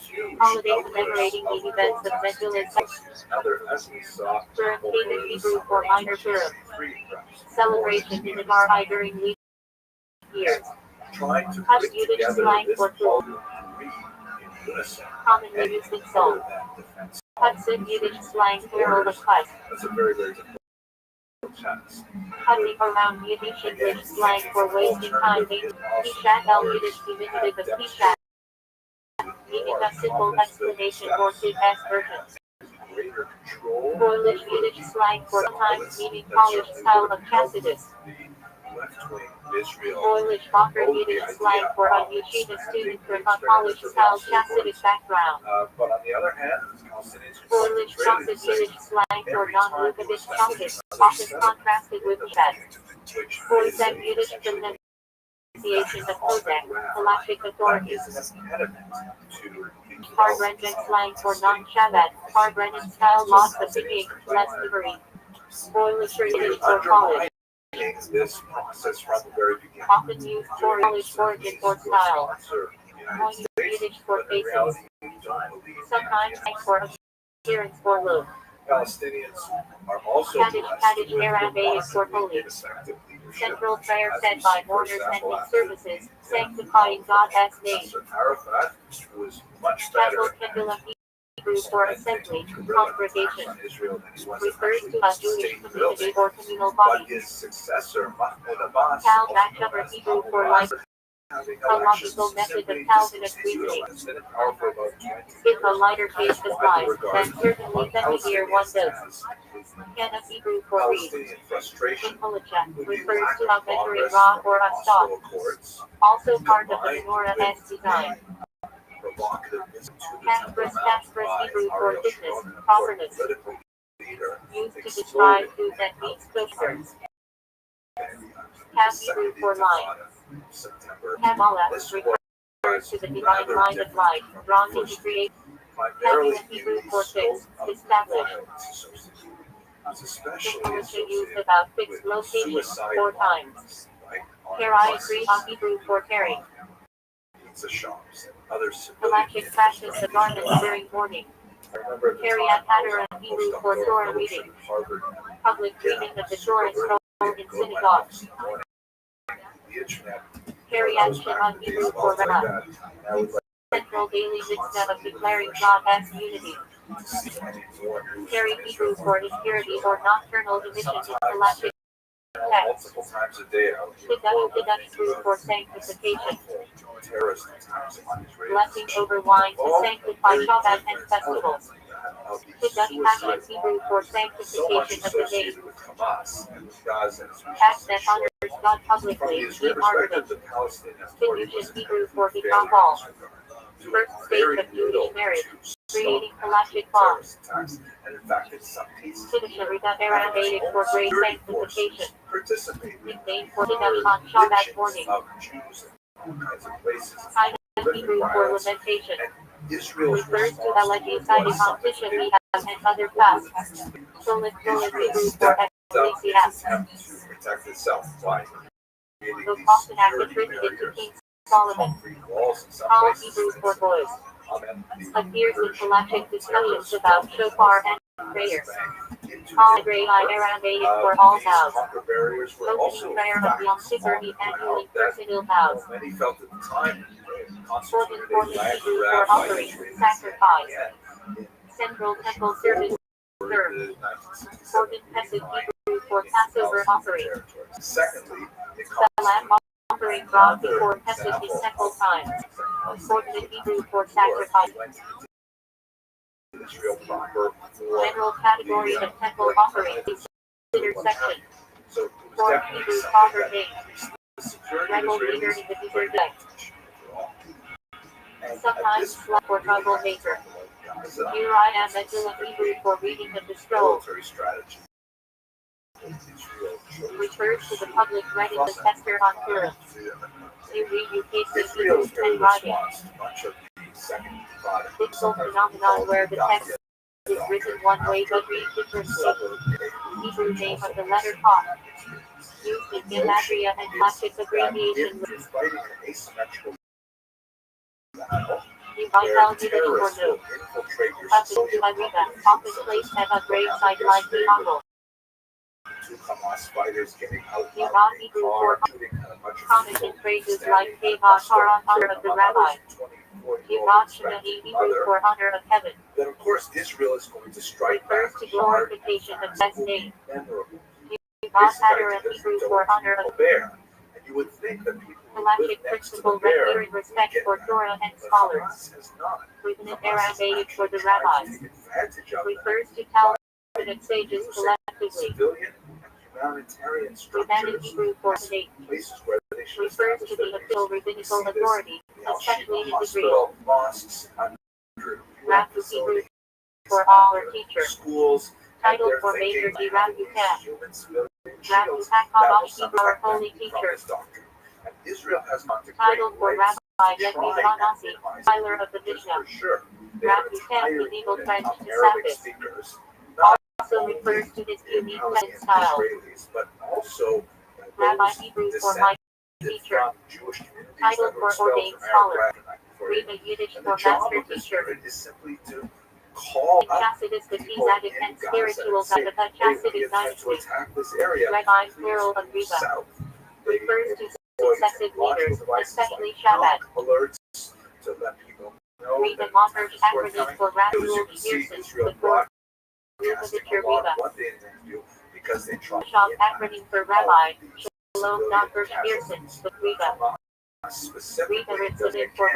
huge Holiday outbursts commemorating the events of Megillah. Another, as we saw, Purim David Hebrew for minor Purim. three perhaps. Celebration in Adar during leap years. Trying to Hush put Yiddish together slang this for tool. read in unison Commonly used in song. defense. Hudson Yiddish slang herald of Hut. That's a very, very difficult task. Hunting around Yiddish English slang for wasting time. Pishat El Yiddish diminutive of Pishat. Meaning a simple explanation or fast version. Greater control. Polish Yiddish slang for sometimes meaning polished style of chastity. Left-wing Israel. Polish Bacher Yiddish slang for a yeshiva student from a polished style chastity background. But on the other hand, Palestinians who Polish Cossack Yiddish slang for non-Lubavitch Chaldish, often contrasted with Chet. Kozak Yiddish pronunciation of Kozak, halachic authorities. Hard-rendered slang for non-Shabbat, hard-rendered style loss of singing, less livery. Polish Yiddish for college. This process from the very beginning. Often used for college origin or style. Moin Yiddish for faces. Sometimes for appearance or look. Palestinians are also Kaddish Aramaic for holy. Central prayer said by mourners and in services, sanctifying God as name. Arafat was much better Chapel Kibbulah Hebrew for assembly, congregation. Refers to a Jewish community or communal but body. his successor, Mahmoud Abbas, Cal Bachover Hebrew for life. A logical method of Calvinist reasoning. If a lighter taste is life, then certainly heavier one does. Kana Hebrew for read. Impolacha refers to a measuring rod or a stalk. Also part of the menorah as design. Caspras Hebrew for fitness, properness. Used to describe food that meets kosher. Cab Hebrew for line. Kabbalah refers to the divine line of life, drawn into creation. Having a Hebrew for fixed, established. The militia used about fixed location, 4 times. Karai Kree Hebrew for carry. Halachic practice the garment during mourning. Kariat Hadar Hebrew for Torah reading. Public reading of the Torah scroll in synagogues. Kariat Shema Hebrew for Rabbi. Central daily mitzvah of declaring God as unity. Kari Hebrew for impurity or nocturnal emission in halachic text. multiple times a day out here. Kiddush food for sanctification. Terrorist attacks on Israeli Blessing over wine to sanctify Shabbat and festivals. of these Kiddush suicide is Hebrew for bombers, so much sanctification of the name. associated with Hamas and with Gaza, as we Act just that showed. honors God From publicly, the be Israeli martyrdom. perspective, the Palestinian Authority Kiddush was is Hebrew for failure Bikafal. in this regard, doing First stage very of little Jewish marriage, to creating stop halachic bombs. terrorist attacks, and in fact, in some cases, Kiddush Aramaic for great sanctification. participate in Nickname for Kiddush on Shabbat morning. of Jews in all kinds of places. China Hebrew for lamentation. And Israel Refers to elegy cited on Tisha B'Av and other fasts. Solit Hebrew for Ecclesiastes. attempt to protect itself by creating Though these often security attributed to barriers, King Solomon. concrete walls in some All places, Hebrew for for boys. instance. Appears in halachic discussions about shofar and prayer. All Great Aramaic for all vows. Opening prayer of Yom Kippur, the annually personal vows. Many felt at the time Important Hebrew for offerings and sacrifice. Central temple service served. Important Pesach Hebrew for Passover offering. Secondly, The lamb offering brought before Pesach is several times. Important Hebrew for sacrifice. Israel proper for General category of temple offering is intersection. so it was For definitely Hebrew something father that name. the security Rebel of leader Israelis in the desert deck. and Sometimes slot for troublemaker. Here I am at Hebrew for reading of the scroll. military strategy. Refers to the public readiness Esther on Purim. You read you case of Israel's Hebrew and writing. response to much of the second product Pixel phenomenon where the text is written one way but read differently. Hebrew name of the letter Tau. Used in gematria and classic abbreviation. fighting an asymmetrical battle You might where tell you that or terrorists no. will infiltrate your Passage civilian to Ariba, population, often such placed as at a grave what site happened like the yesterday Congo. with two Hamas fighters getting out You of want a Hebrew car, for shooting at a bunch of comments people and phrases standing like at a Keva bus stop, Har on honor killing of the among rabbi. others, 24-year-old You want respected Hebrew mother. for honor of heaven. Then of course Israel is going to strike Refers back to hard. glorification of It God's will be name. memorable. You want honor of Hebrew for honor of Bear. And you would think that people who halachic live next to the principle bear revering respect get for that. Torah and But scholars. Hamas has not. Written in Hamas is Aramaic for the actually trying to rabbis. take advantage of that. Refers to Talmudic sages collectively. Civilian and humanitarian Within in structures Hebrew for state. places where they should Refers establish to their the base. official We rabbinical see this authority, in the especially in Israel. hospital, mosques, under Rabbi facilities, for all or teacher. schools, Title and for they're Major thinking G. Rabbi Kat. human civilian Rabbi shields that will Hakadosh somehow Hebrew or holy benefit from teacher. this doctrine. And Israel has gone to Title great for lengths Rabbi to Yeti try and Vanasi, minimize Tyler of the it, Mishnah. for sure. They have Rabbi an Kat entire medieval unit French of to Arabic Sappis. speakers, not Also only refers to his in unique Palestinians pen and style. Israelis, but also Rabbi those Hebrew for my descended teacher. from Jewish communities Title that were for expelled ordained from scholar. Arab before Reba Yiddish and for the job master of this teacher. unit is simply to call up Chasidis the people Tzadik in and Gaza spiritual and say, Zabata hey, we Chasidis intend to dynasty. attack this area, Rabbi please plural of move Reba. south. They Refers to employ successive technological leaders, devices especially like Shabbat. alerts to let people know Reba that Monter's attack is acronym forthcoming. for Rabbi As you can see, Pearson, Israel before broadcasting Reba a lot Reba. of what they intend to do because they try Shop to acronym for Rabbi, these Shalom civilian Dr. Pearson, casualties with Reba. from Reba specifically written because for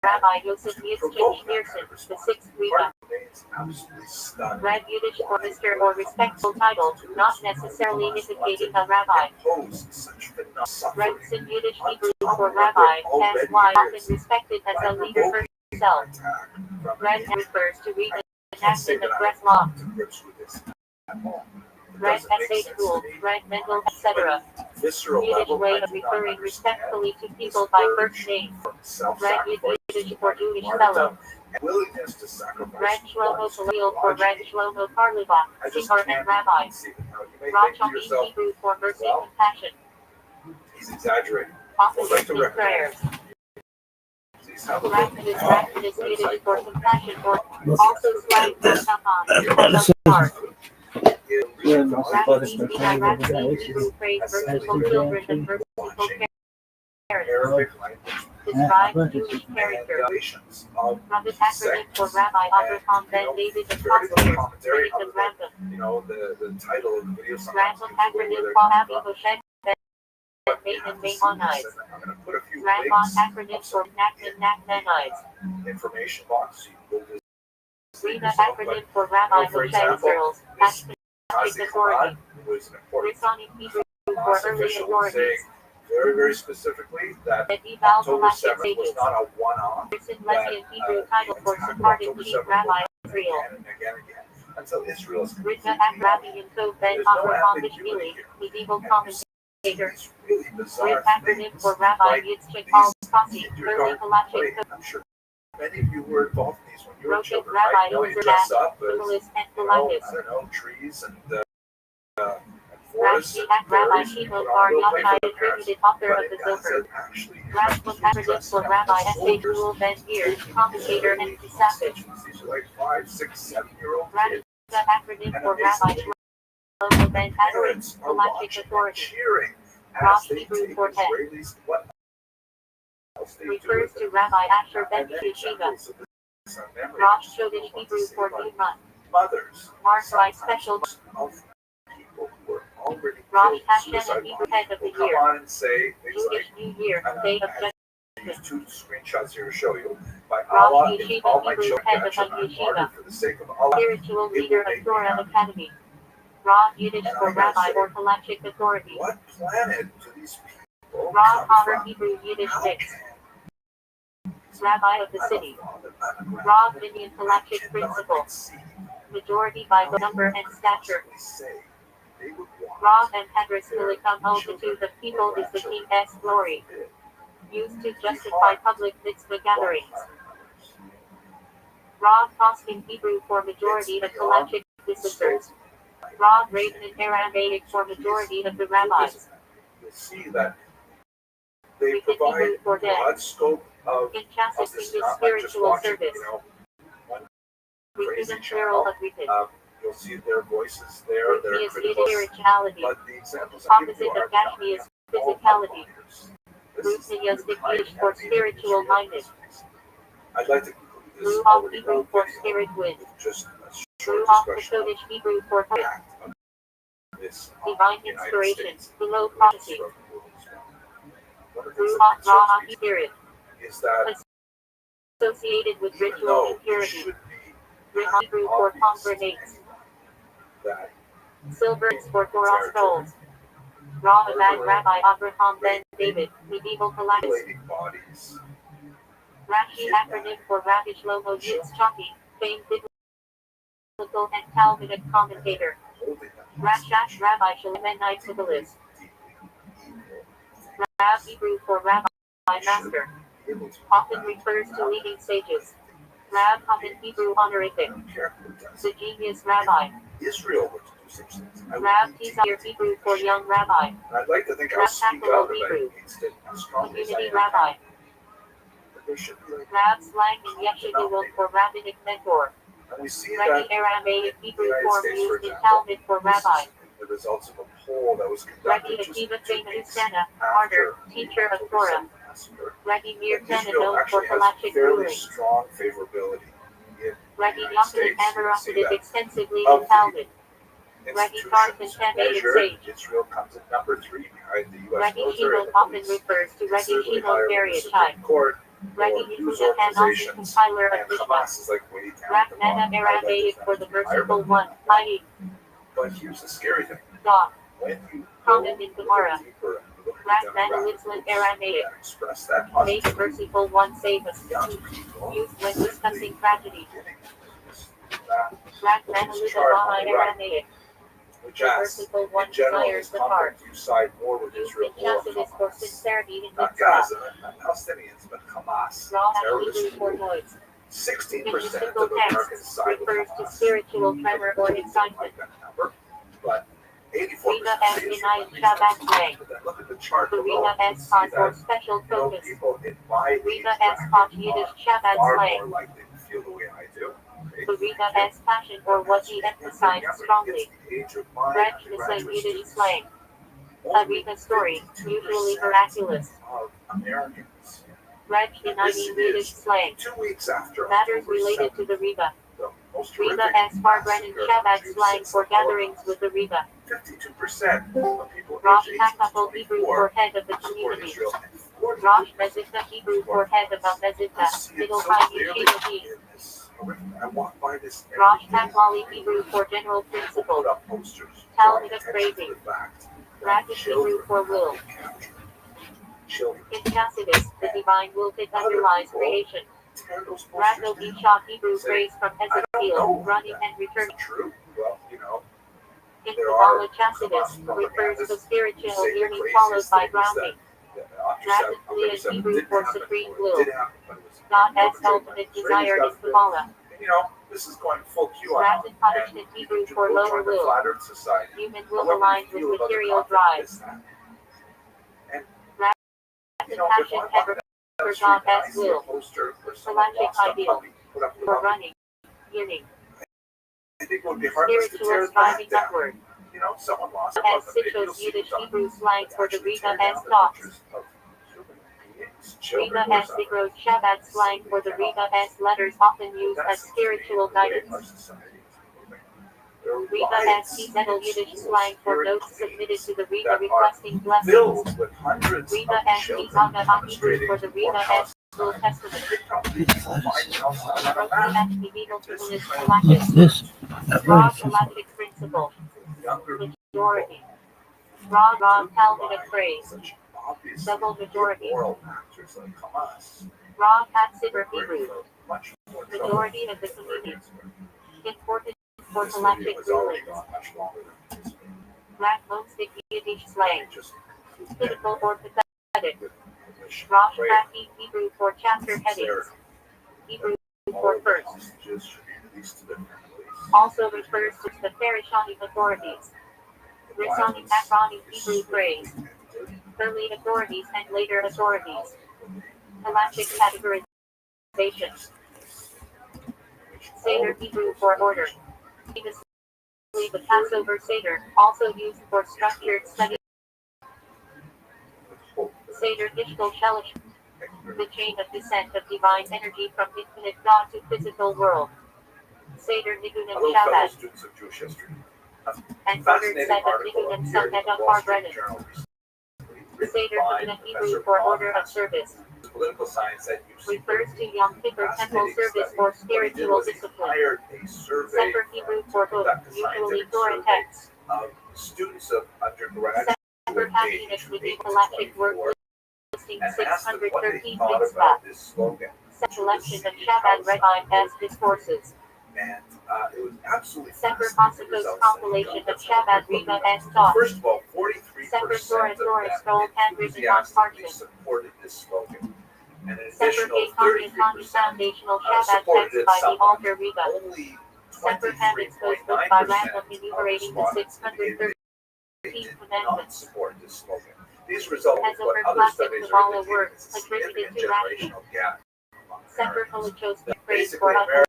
Rabbi Yosef Yitzchak Pearson, the sixth Reba. remains absolutely stunning. Red Yiddish for Mr. or respectful title, not necessarily indicating a rabbi. Impose such phenomenal Red suffering Sin Yiddish on Hebrew top for of what rabbi, there already as why often is respected as by a leader provoking herself. attack from Red the refers to Reba can't say enactment that of I Breslau. come to grips with this at all. It Red doesn't make SH sense rule, to me. Red Mendel, etc. Visceral Yiddish level, way I of do not referring understand respectfully to this people by urge first name. for Red self-sacrifice Yiddish for Jewish martyrdom, fellow. and willingness to sacrifice Red Shlomo one's Khalil for Red progeny. Shlomo Karlubach, I just Singer can't and Rabbi. conceive it. Now, you may think Rothschild to yourself, Hebrew for mercy well, compassion. he's exaggerating. Often I'd like to listening prayers. recommend please have a look Rapid at is the Yiddish website for called compassion or also slang for Tahan. Yeah, Rapid Hebrew praise merciful children and merciful parents. Arabic language Describe unique character. Translations of From the acronym for Rabbi Abraham Ben David Apostles, Critic Random. The title of the video. Random acronym for Abby Moshe Ben Nathan Maimonides. I'm going to put a few Rambon links acronym for Nachmanides. information box. So you go Rita acronym for Rabbi Moshe Israel's Ashkenazim authority. was an important Risonic Hebrew for early official authorities. saying very, very specifically that The eval October Galactic 7th was sages. not a one-off. Person Lesbian Hebrew title for Sephardic chief Rabbi Israel. Again and again and again. Until Israel is Rita completely Rabbi Yisov Ben There's no Avraham ambiguity Bishvili, here. medieval And commentator. these really bizarre Rita acronym things, for Rabbi like Yitzchak these Al-Kasi, in your early garden. Galactic I'm sure many of you were involved in these when you were Rocket children, Rabbi right? You Elizabeth, dress up as, Symbolis and I don't Philippus. know, trees and forests Rashi and Rabbi berries. You Shimon put Bar on a little play Yochai, for the parents, attributed author but of it the doesn't Zohar. actually Rashbam acronym for Rabbi S.H. Rule Ben Meir, commentator and Kisafis. These are like 5, 6, 7-year-old Rashi kids. acronym for Rabbi Shlomo Ben Hazareth, Parents are Galactic watching and authority. cheering as Rosh they Hebrew take for head. Israelis. What else they do Refers with to them. Rabbi Asher Ben And then Yeshiva. examples of this on memory. Rosh I Chodesh just want Hebrew to say, for like, New Month. mothers, Marked by sometimes special of people who are already Rosh killed in Hashanah suicide Hebrew bombing head of will the come year. on and say things Jewish like, New Year, and Day of I use Judgment. 2 screenshots here to show you. By Rosh Allah, Yeshiva if all my Hebrew children head of shall a not yeshiva. martyr for the sake of Allah, Spiritual it leader will of make me Torah happy. Academy. Ra Yiddish And for I gotta Rabbi say, or Galactic authority. what planet do these people Ra come Power from? Hebrew Yiddish How mix. can Rabbi of the I'm a city. father, I'm a Ra grandfather, Minion I Galactic cannot principle. conceive Majority by how number they and could stature. possibly say they would want Ra and Hadris their Silicon multitude children of people or is the grandchildren King's glory. forbid Used to be justify harmed public mitzvah by gatherings. harming others. Ra Poskim Hebrew for majority of Galactic visitors. Ra Raven in Aramaic for majority of the rabbis. You'll see that they Wicked provide Hebrew for dead. broad scope of In Chassis this is in not like just spiritual watching, service. one Wicked crazy and plural channel. of wicked. You'll see their voices there, their Ruchnia's critical, spirituality. but the examples I give you Opposite are of Gashmia's all physicality. outliers. This is Ruchnia's the kind of Dictation for animated spiritual Israel minded. mysteries. I'd like to conclude this Ruach already Hebrew long for video spirit wind. with just a short Ruach discussion of Kodesh Hebrew for the hope. impact of this on Divine the United inspiration. States. Below which is prophecy. from the world as well. One of the things Ruach that concerns Ra'ah me spirit. is that Associated with even ritual though you impurity. should be Ruach Hebrew for obvious pomegranates. that Silver is for Torah scrolls. Ra Abad Rabbi Abraham Ben David. Medieval Galactus. mutilating bodies, Rashi acronym for Rabbi Shlomo Yitzchaki. Famed biblical and Talmudic commentator. holding them Rashash Rabbi Shalemenite Sibbolist. deeply evil, Rab Hebrew for Rabbi Master. be able to Often refers to leading sages. Rab often Hebrew honorific. I don't care who does The it. genius rabbi. Israel were to do such things. I would Rab be Tizir deeply Hebrew for ashamed. young rabbi. And I'd like to think I'll Rab speak Tactile out Hebrew. against it as strongly as I Community am. rabbi. But there should be like, Rab slang in Yeshua for rabbinic mentor. and we see Rabbi that Aramaic in the Hebrew United form States, for used in example, Talmud for this rabbi. is the results of a poll that was Rabbi conducted just 2 Akiva weeks Feminusana, martyr, after teacher the of October Torah. 7th massacre. Rabbi Meir That Tana Israel known for actually has Halachic fairly ruling. strong favorability in the Rabbi United Yochanan States. You see Amarosative that extensively of in Talmud. the Rabbi Tarfon institutions Tamated measured, sage. Israel comes at number 3 behind the U.S. Rabbi military Shimon and the often police, refers to Rabbi considerably Shimon higher than the Stereotype. Supreme Court, Rabbi or news Yehuda Hanasi, organizations, compiler of and Mishpat. Hamas is like way down Rab at the Nana bottom. Aramaic for the merciful one, i.e. But here's the scary thing. God. When you Comment go in a Gemara. little deeper and you look at Rab the Nana demographic Litzlan groups Aramaic. that express that May the positivity, merciful one save us. young people Used when simply discussing tragedy. beginning this, that, Rab Nana this chart Litzlan on the right, Aramaic. which The asks, merciful one in general, in desires this the heart. conflict, you side more with Used Israel in or Chassidus for Hamas. sincerity in Not mitzvah. Gaza, not Palestinians, but Hamas, Raw terrorist Hebrew for group. noise. 16% In of mystical Americans texts, side with refers to Hamas. spiritual tremor or Don't excitement. like that number, but 84% Rina say S. Israel. Inayat Shabbat Lang. But then look at the chart The below. Rina You'll S. see Pod for that special focus. people in my age Rina S. Pod bracket Yiddish are Shabbat far slang. more likely to feel the way I do. Okay? The Rina S. passion or what he emphasized strongly. It's the age of my French is a undergraduate Yiddish students. slang. A Only Rina story, 52% usually miraculous. of Americans Reg denying Yiddish slang. 2 weeks after Matters October related 7th, to the Riba. the most Riba horrific as Farbrennen massacre Shabbat of Jews slang since for the gatherings Holocaust. with the Riba. 52% of people Rosh aged 18 to Hakapel Hebrew 24 for head of the support community. Israel, and 40% Rosh Mezitah Hebrew for head of Mezitah. Middle High Yeshiva. in this horrific. I walk by this every Rosh day. Haklali Hebrew for general People principle. put up posters Talmud drawing of attention praising. to the fact that Rabbit children Hebrew for will. have been captured. Children. In Tacitus, the divine will that underlies creation. Tear those posters Rachel down. Bishop Hebrew Say, phrase from I don't Ezekiel, know running that. and returning. Is it true? Well, In there Kabbalah are Chasidus Hamas refers to propagandists spiritual who say the yearning craziest followed by things grounding. that October Rapidly 7th in Hebrew didn't for happen, supreme or it will. did happen, but it was God has perpetrated by ultimate the Israelis desire in government. Kabbalah. And, this is going full QAnon. Latin punishment And Hebrew you for go lower join the will. Flat Earth Society. Human will However aligned you with feel about the material concept of drives. this, that. And, Latin if passion I'm walking ever down the for street God and I as see a will. poster where someone Galactic lost a ideal. puppy put up the For puppy, running, yearning, I think it would be heartless to tear spiritual it back striving down. upward. Someone lost a As puppy, maybe you'll Citro's see Yiddish who's on Hebrew slang but for the actually Riba tear as down the thoughts. pictures of human beings, children Riba who are as suffering. Sigro Shabbat slang for the Riba as letters often used as spiritual guidance. Riba as Tibetal Yiddish slang for notes submitted to the Riba requesting blessings. Filled with hundreds Riba of as children Tizaga Hebrew demonstrating for the for Riba as Old Testament. This Raw galactic principle. Majority. Raw Talmudic phrase. Double majority. Raw Hatzibur Hebrew. Majority of the community. Important for galactic rulings. Black Monstic Yiddish slang. Typical or pathetic. Rosh Hati Hebrew for chapter headings. Hebrew for first. Also refers to the Parashani authorities. Risani Makrani Hebrew phrase. Early authorities and later authorities. Galactic categorization. Seder Hebrew for order. Famously the Passover Seder, also used for structured study. Seder Ishkol Shelish. The chain of descent of divine energy from infinite God to physical world. Seder Nigunim Hello, fellow Shabbat. students of Jewish history. And ordered set of Nigunim Submeta Farbrennen. Seder Nigunim Hebrew for order of service. Political science that Refers to Yom Kippur temple service for spiritual discipline. hired a survey Sefer Hebrew for book, usually Torah text. of students of undergraduate Sefer Happiness age with 8 to Galactic work 24 listing and asked them what they 613 thought mitzvah. about this slogan. Selection of Shabbat Rebbe as discourses. And it was absolutely Sefer fascinating Hosiko's results. compilation of Shabbat Rebbe as taught. First of all, 43% Sefer of Torah them scroll handwritten on enthusiastically parchment. supported this slogan. And an Sefer additional Kekami 33% foundational Shabbat supported text it by the somewhat. altar Rebbe. Only Sefer Habits goes book by random 23% enumerating the 613 did not commandments. support this slogan. These results As what over other classic studies are Kabbalah indicating works, is a attributed significant to Rashi. generational gap among Sefer Americans. Holochosky praise Basically, for Americans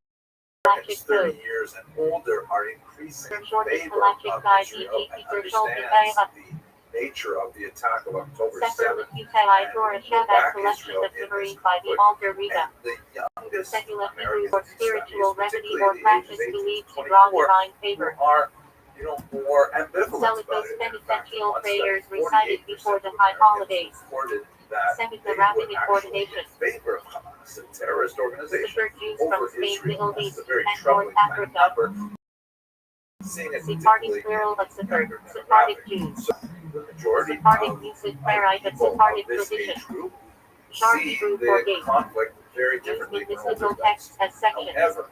Galactic 30 code. years and older are increasing Their in shortest favor galactic of guide Israel and Teacher understands the nature of the attack of October Sefer 7th Lukutai and Torah will Shabbat back collection Israel of in this memories by the conflict. altar Rebbe. And the youngest Secular Hebrew Americans or in spiritual studies, remedy particularly or the practice ages 18 believed to to draw 24, divine who favor. are more ambivalent about Celicos it. In fact, penitential one study, prayers recited 48% before the of high Americans holidays. reported that Seventh they rabbinic were actually ordination. in favor of Hamas, a terrorist organization, Sefer Jews over from Spain, Israel. Middle This East, is a very and troubling North kind of Africa. number. Seeing it Sephardic particularly plural of in Sefer, younger Sephardic demographics. Jews. So the majority Sephardic of usage Ferite of people Sephardic of this tradition. age group Shar see Hebrew for the gate. conflict very Used differently in than mystical older texts does. as sections. However,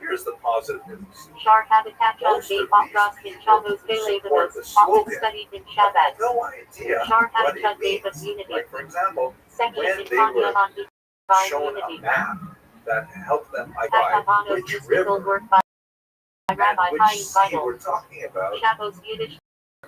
here's the positive news. Shar habitat on Most gate of these Opras in people Chavos support Velevados, the often slogan studied in have Shabbat. no idea Shar what it habitat gate of means. unity. Like, for example, Section when in they Kanya were on divine shown unity. a map that helped them identify Hatavanos which mystical river work by and Rabbi which Chaim sea Vital. we're talking about. Shabbos Yiddish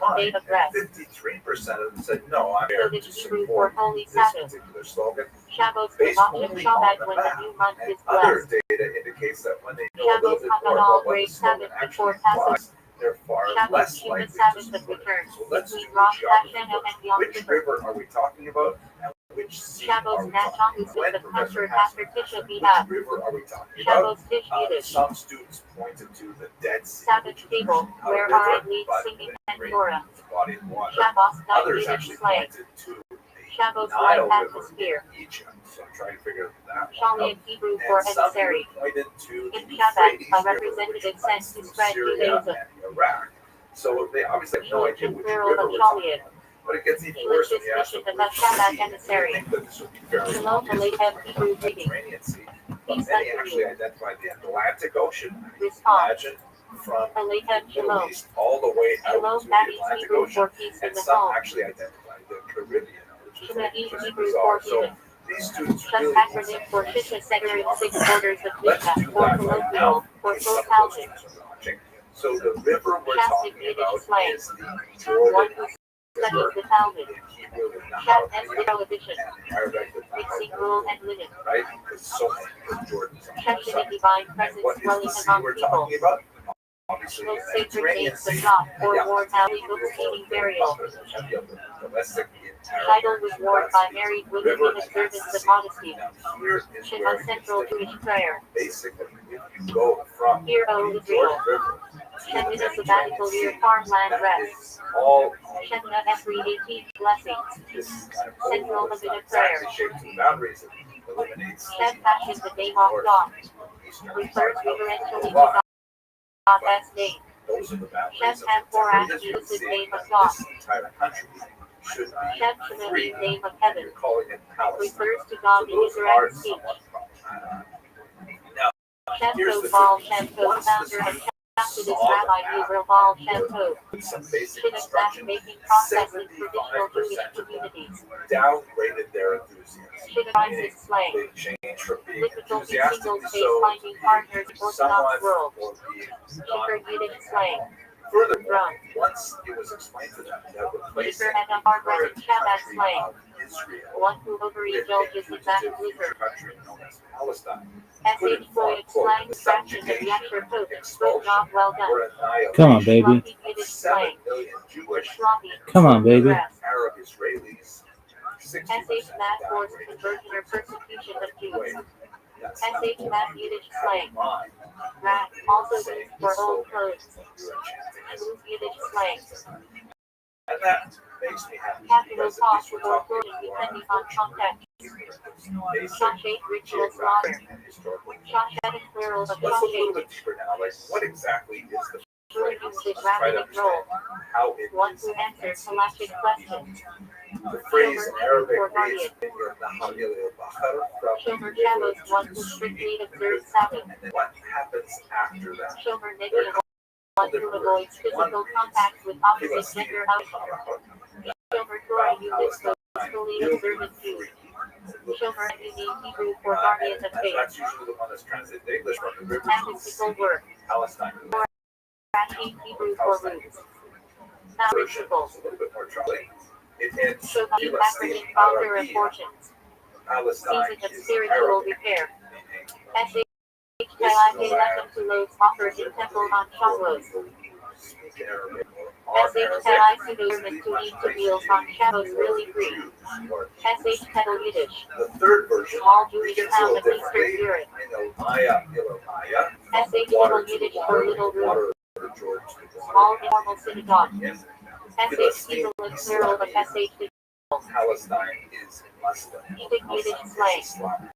Mine, Day of and Rest. 53% of them said, no, I'm here Coded to Hebrew support for Holy this Sabbath. particular slogan. Shabbos Based Devachim only Shabbat on when the the map. new month And is other blessed. data indicates that when they know a little Shabbos bit more Hagadol about what the breaks slogan Sabbath actually before Passover. implies, they're far Shabbos less Shumat likely to Sabbath of support it. return. So let's do Between the Rosh geography Hashanah first. and Yom Which Kippur. river are we talking about? And which sea Shabbos are we talking Natchahus about? is the Professor comfort after Hassler Tisha asked, which B'Av. river are we talking about? Shabbos Tish Yiddish. Some students pointed to the Dead Sea, Sabbath which is table, actually not a where river, are lead but singing a and great Torah. body of water. Shabbos night Others Yiddish actually slang. pointed to the Shabbos Nile light River atmosphere. in Egypt. So I'm trying to figure that one Shali out. in Hebrew for And some emissary. even pointed to the In Shabbat, Euphrates a River, representative which sent runs to through spread Syria Judaism. and Iraq. So they obviously have no Shlich idea in which plural river of we're talking Shaliad. about. But it gets even worse when Shlish's you ask mission them of a which Shabbat sea. emissary. They think that this would be fairly Shalom obvious. Aleichem Hebrew The greeting. Mediterranean Sea. But Peace many unto actually you. identify the Atlantic Ocean. Response. Imagine from Aleichem the Shalom. Middle East all the way out Shalom to that the is Atlantic Hebrew Ocean. for peace in And the some home. actually identify the Caribbean, which is Shema is just Hebrew bizarre. for So human. these students Just really acronym for Shisha Setter in 6 quarters of let's Mishnah, do or that right colloquial, now. for In full some of those housing. students are watching. So the river we're Shastic talking Yiddish about slang. is the One Jordan who River. studies the Talmud. In Hebrew, the Shat Nahal, and Zero edition. and in Arabic, the Mixing Nahal, wool and linen. right? Because so many good Jordans on the Sheshin side. and divine And presence what is dwelling the sea among we're people. talking about? Obviously, Most the sacred Mediterranean names of Sea. God, or Yeah. worn alley books meaning burial. Domestic in Title was worn That's by the married women river, in and observance that's the of sea. modesty. Now here is Shema where it gets Central difficult. Jewish prayer. Basically, if you go from Hear, the O Israel. Jordan River to Shem the in a Mediterranean sabbatical year Sea, farmland that rest. is all Shemina every 18 blessings. this kind of Central oval that's not Levita prayer. exactly shaped to the boundaries. It eliminates Shem fashion the name of God. eastern Refers part of reverentially to Hawaii. God's name. Those are the boundaries Shem of and the for temple. actually You is the see name of that God. this entire country should be Shem Shema free. means name of And heaven. you're calling it Palestine. Refers to So God in those are indirect speech. somewhat problematic. Now, Shem here's Tov the Baal trick. Shem Tov, Once the founder of students Methodist saw the Rabbi map Yisrael Baal Shem and Tov. with some basic Shidduch instruction, matchmaking process in 75% traditional Jewish of them communities. downgraded their enthusiasm. Shidduch crisis slang. They changed from being Difficulty enthusiastically single space so finding partners in to Orthodox somewhat world. or being Shaker Yiddish slang. Furthermore, Drum. once it was explained to them that replacing Maker and a the hard current resin Shabbat country slang. of Israel One who with a overindulges in that fugitive liquor. future country known as Palestine SH Voyage slang fraction of the Yasher Pope. Good job, well done. or annihilation. Come on, baby. Sloppy Yiddish 7 slang. million Jewish Sloppy. Come on, baby. Arab Israelis, 60% SH Math forced downgraded. conversion or persecution of Wait, Jews. that's not SH what Math you Yiddish have slang. in mind. Rat, also Saying used for so old clothes. you're chanting. Smooth Yiddish slang. And that makes me happy Capital because at cost least we're for talking quoting about depending on context. basic Shashate ritual slaughter. geographic and historical. Shashatic plural of Let's look a little shashate. bit deeper now. Like, what exactly is the True phrase? usage Let's try to rabbinic role. understand how it One is who answers halachic questions. The phrase in Arabic Or is guardian. Shomer Shabbos, one who strictly observes Sabbath. And then what happens after that? Shomer Negia, one who avoids physical contact with opposite gender outcomes. Shomer Torah, you live peacefully observant Jews. Shomer Emini, Hebrew for guardian of And faith. that's usually the one that's translated to English from the river to the sea. Statistical work. Palestine. Rashi, Hebrew for roots. Now Version principles. is a little bit more troubling. It ends Shohi, Filastin acronym founder of Arabia. fortunes. Palestine Season of is spiritual Arabic, repair. meaning SH Kalake Lechem to loaves offered in temple on Shavuos. speak Arabic or are SH Arabic. Kalai Sudorim to eat to meals on Shavuos really free. Or SH Kettle Yiddish. the third version Small Jewish begins a town little of Eastern differently. Europe. In Ilmaya, Ilmaya, SH water Little to Yiddish the for water, little room. water to the Jordan to the Small water. informal synagogue. Yes. SH Eagle and plural of SH Palestine is Muslim. Yiddish Yiddish slang.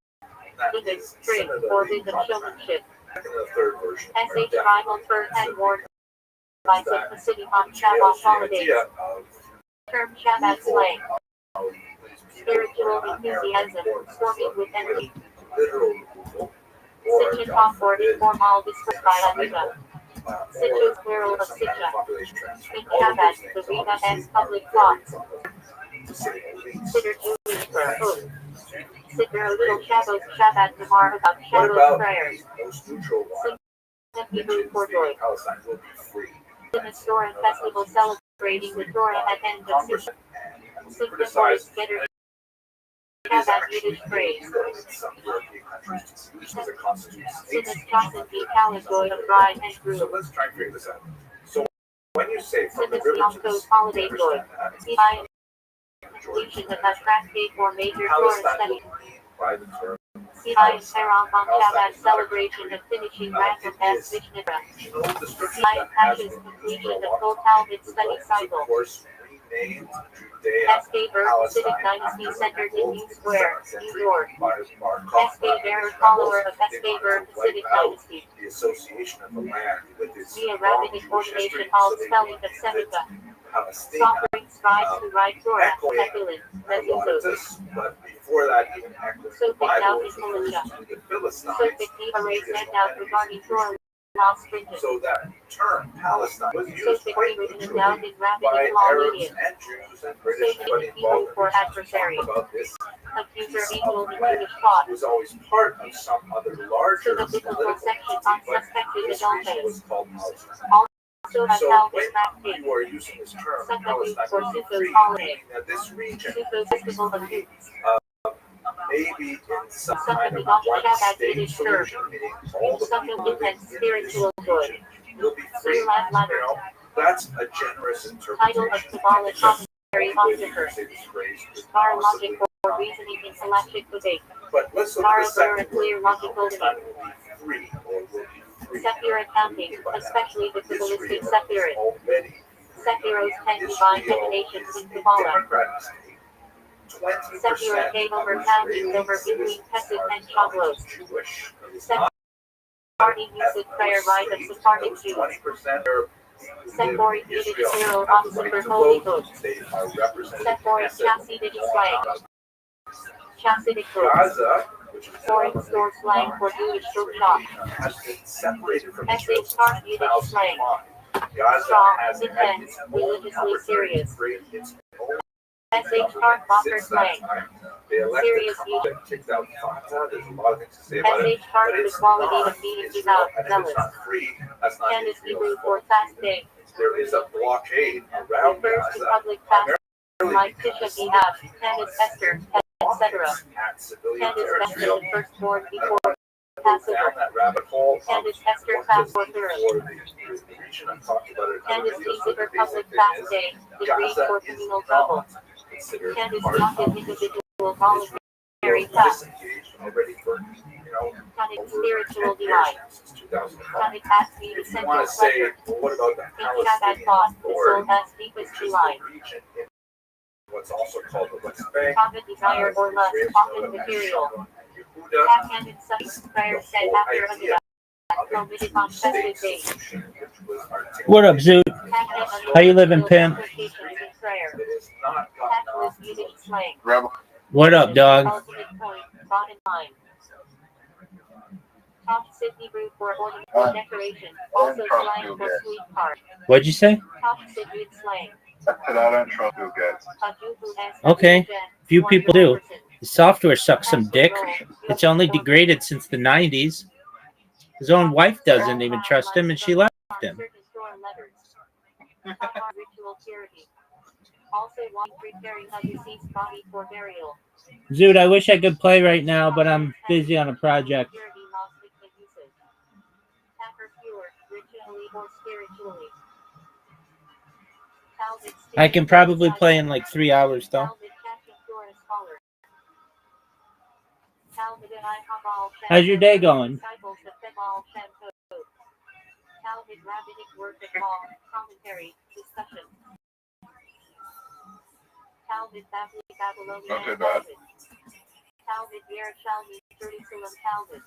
That Yiddish is trig similarly for wisdom problematic. showmanship. In the third version, SH rival for and worn by the city on Shabbat the holidays. idea of Term Shabbat slang. how these people Spiritual are not enthusiasm, Arab swarming with envy. literal removal, or Sitchin God for forbid, informal discourse by Amiga. Sitchin's plural of some kind of Sitcha. population transfer. In All of Shabbat, those the things Riga obviously has public are very thoughts. problematic, to say the least. Consider Jewish prayer. Siddur Oshel Shabbos Shabbat Gemara about What Shabbos about prayers. the most neutral one? Sim Hebrew Hebrew for joy. Palestine will be free. In the store and festival celebrating the Torah at end of Congress Sitcha. and Sitcha criticized voice getter it is Shabbat actually Yiddish praise. illegal in some European countries to use as a constituted state. Sinas Johnson be Caligoy of bride and So groom. let's try and figure this out. So when you say from the Sinas river to the Yom sea, Tov holiday you joy. understand that? Eli completion of a tractate or major Torah study. By the term Siai Sarah on Shabbat celebration of finishing Rambam as Mishnah. Siai Pashas completion of full Talmud study cycle. Of course, renamed Judea Escaper, Civic Dynasty Center in New Square, New York. Escaper, follower of Escaper, Civic Dynasty. The association of the land with its Via rabbinic ordination all spelling of Seneca. Palestina, Sovereign scribes who write Torah, Tefillin, Mezuzot. Herodotus, but before that, even echoed the Sophik now Bible in refers militia. to the Philistines. Sophik Neva raised head out regarding Torah law stringent. So that term Palestine was used Sophik quite written literally down in by rabbinic law Arabs medium. and Jews and British, Sophik but Hebrew involved for in adversary. about this Accuser piece equal of in land Jewish thought. was always part of some other So larger the biblical political section entity, on but suspected this adult region faith. was called Palestine. Also has So held when this tractate. you are using this term Secondly, Palestine, for would be Suffolk free, holiday. meaning that this region Suffolk festival of youth. maybe in some Suffolk kind of Ibadah one Shabbat state Yiddish solution, meaning all the Suffolk people living intense in this spiritual good. region will be free. Through lab ladder. That's a generous Title of interpretation. Kabbalah It's just commentary one way on to Zipper. say this phrase could Bar possibly logic for reasoning in galactic debate. But let's look Bar at the there a second clear word. logical Palestine debate. will be free or will be free. Secular accounting, especially the Kabbalistic Israel Sephirot. is already Sephiros 10 divine divinations in Kabbalah. democratic state. 20% Sephirot gave over counties over between Pesach and Shavuot. Jewish. It is not Sephardi usage prayer rite of Sephardic Jews. 20% are Sephoric Yiddish Israel plural have on the right Super to Holy vote. Book. They are represented Sephoric in Knesset. Hasidic slang. Hasidic books. Gaza, which is Foreign store slang for Jewish bookshop. has been separated from SH Israel since Sharp Yiddish slang. 2005. Gaza Strong, has had intense, its own religiously opportunity serious. to create its own SH Sharp Bocker since that slang. time. They elected Serious Hamas, kicked out Fatah. There's a lot of things to say about it. SH Sharp But the it's quality not of being Israel, devout, and if zealous. it's not free, that's not Candace Hebrew Israel's for fault. fast day. There is a blockade around Refers to Gaza, public fast primarily like because Tisha B'Av, Candace Esther, etc. at civilian Candace Esther territory. the firstborn I before don't go Passover. down that rabbit hole. Candace Esther What fast does for Purim. for the region? I've talked about it in other Candace videos. Easter The public basic thing fast is day, the Greek Gaza for is communal trouble. not considered Candace part Young of individual voluntary Israel. fast. Disengaged already for Tonic over spiritual 10 years divide. now, since 2005. Tonic has been If you essential want to say, pleasure. well, what about the Thinking Shabbat Palestinian thought, the soul Authority, has which deepest is the delight. region in what's also called the West Bank, Common desire or lust, Israel, often and material. Sharon and Yehuda, Backhanded such prayer the said whole after a idea of a committed on festive two-state days. solution, which was articulated What up, Zoot? How you living, pimp? Implications in prayer. that has not gotten Tactless off to Yiddish a slang. What up, dog? Ultimate point, bottom line. Top Sydney Brew for ornament decoration. Also slang for sweetheart. What'd you say? Top Sydney slang. I don't trust you guys. Okay. Few people do. The software sucks some dick. It's only degraded since the 90s. His own wife doesn't even trust him, and she left him. Ritual purity. Also, one preparing a deceased body for burial. Zoot, I wish I could play right now, but I'm busy on a project. Purity lost its abuses. Tapper pure, ritually or spiritually. Talmud I can probably play in like 3 hours, though. Talmud catching Torah scholar. Talmud and I Habal How's your day going? Disciples of Febal Shampo. Talmud rabbinic work of law, commentary, discussion. Talmud Babylonian Not too bad. Talmud. Talmud Yerushalmi Jerusalem Talmud.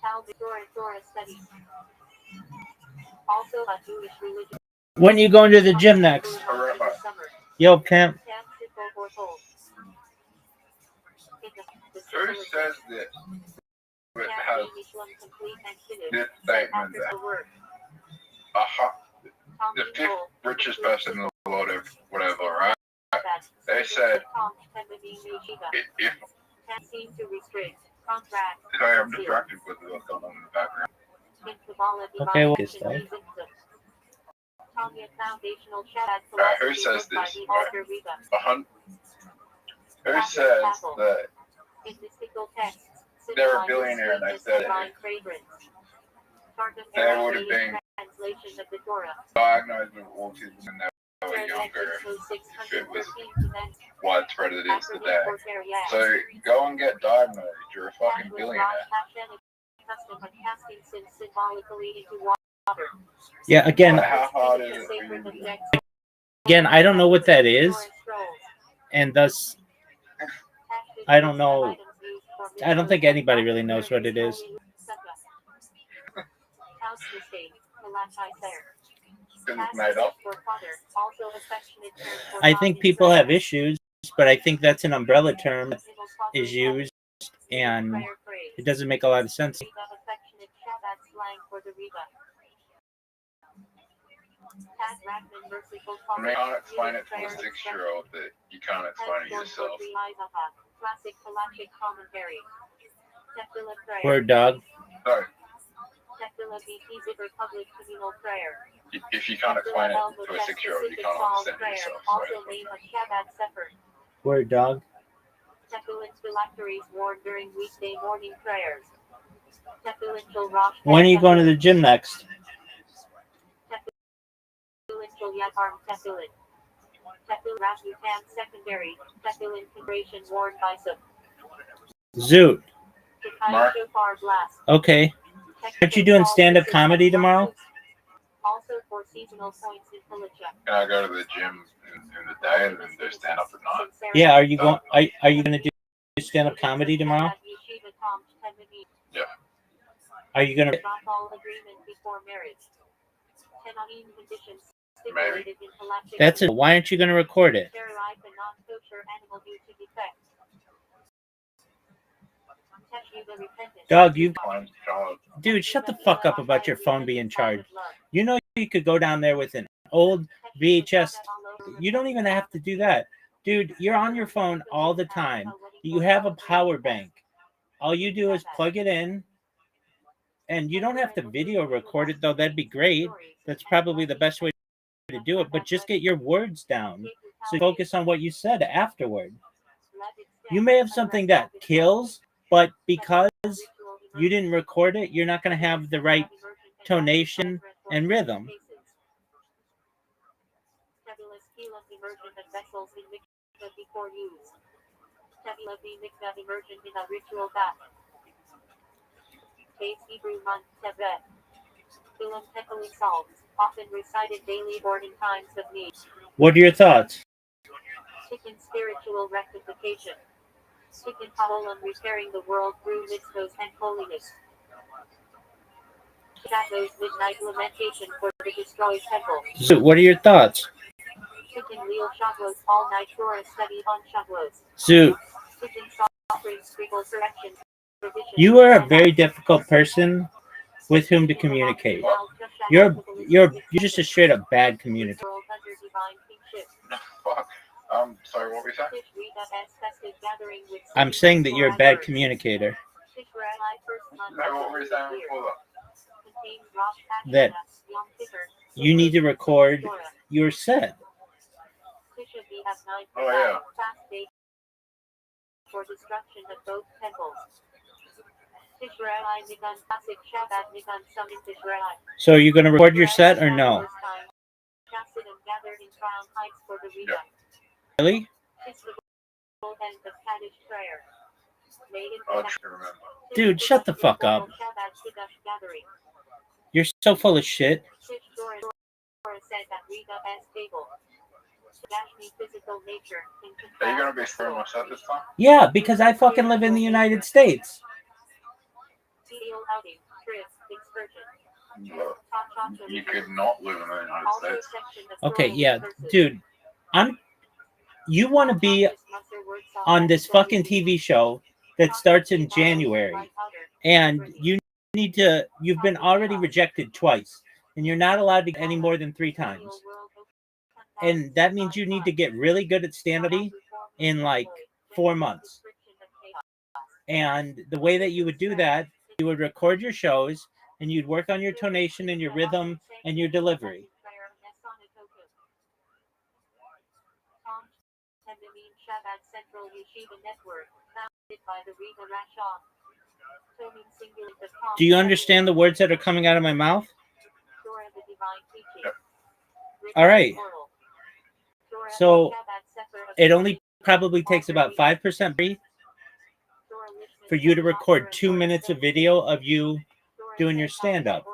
Talmud Torah study. Also a Jewish religion. When are you going to the gym next? Summer. Yo, pimp. Camp Simple or Told. Who says that it has this statement that the fifth richest person in the world of whatever, right? They said if sorry, I'm distracted with what's going on in the background. Okay, what is that? Who says this? Who says that they're a billionaire and they said it? They would have been diagnosed with autism when they were younger if it was widespread it is today. So go and get diagnosed. You're a fucking billionaire. Yeah, again, But how hard is it for you? again, I don't know what that is, and thus I don't know. I don't think anybody really knows what it is. Because it's made up. I think people have issues, but I think that's an umbrella term that is used, and it doesn't make a lot of sense. I mean, you can't explain it to a 6-year-old that you can't explain it yourself. Word dog. So, if you can't explain it to a 6-year-old, you can't understand it yourself. Word dog. When are you going to the gym next? Zoot. Mark? Okay. Aren't you doing stand-up comedy tomorrow? Can I go to the gym in the day and then do stand up at night? Yeah. Are you going? Are you going to do stand-up comedy tomorrow? Yeah. Are you going to? Maybe. That's it. Why aren't you going to record it? Dog, you. Dude, shut the fuck up about your phone being charged. You know you could go down there with an old VHS. You don't even have to do that. Dude, you're on your phone all the time. You have a power bank. All you do is plug it in. And you don't have to video record it, though. That'd be great. That's probably the best way to do it. But just get your words down. So focus on what you said afterward. You may have something that kills, but because you didn't record it, you're not going to have the right tonation and rhythm. What are your thoughts? Spiritual rectification. Repairing the world through mitzvos and holiness. Shadows midnight lamentation for the destroyed temple. So, what are your thoughts? Real Shavuos all night Torah study on Shavuos. So, you are a very difficult person with whom to communicate. You're just a straight up bad communicator. Fuck. Sorry, what were you saying? I'm saying that you're a bad communicator. No, what were you saying before That you need to record your set. Oh, yeah. For destruction of both temples. So are you going to record your set or no? Yeah. Really? I'll try to remember. Dude, shut the fuck up. You're so full of shit. Are you going to be throwing my set this time? Yeah, because I fucking live in the United States. Look, you could not live in the United States. Okay, yeah, dude. You want to be on this fucking TV show that starts in January, and you've been already rejected twice, and you're not allowed to get any more than 3 times. And that means you need to get really good at stand-up in like 4 months. And the way that you would do that, you would record your shows and you'd work on your tonation and your rhythm and your delivery. Do you understand the words that are coming out of my mouth? All right. So it only probably takes about 5% for you to record 2 minutes of video of you doing your stand-up.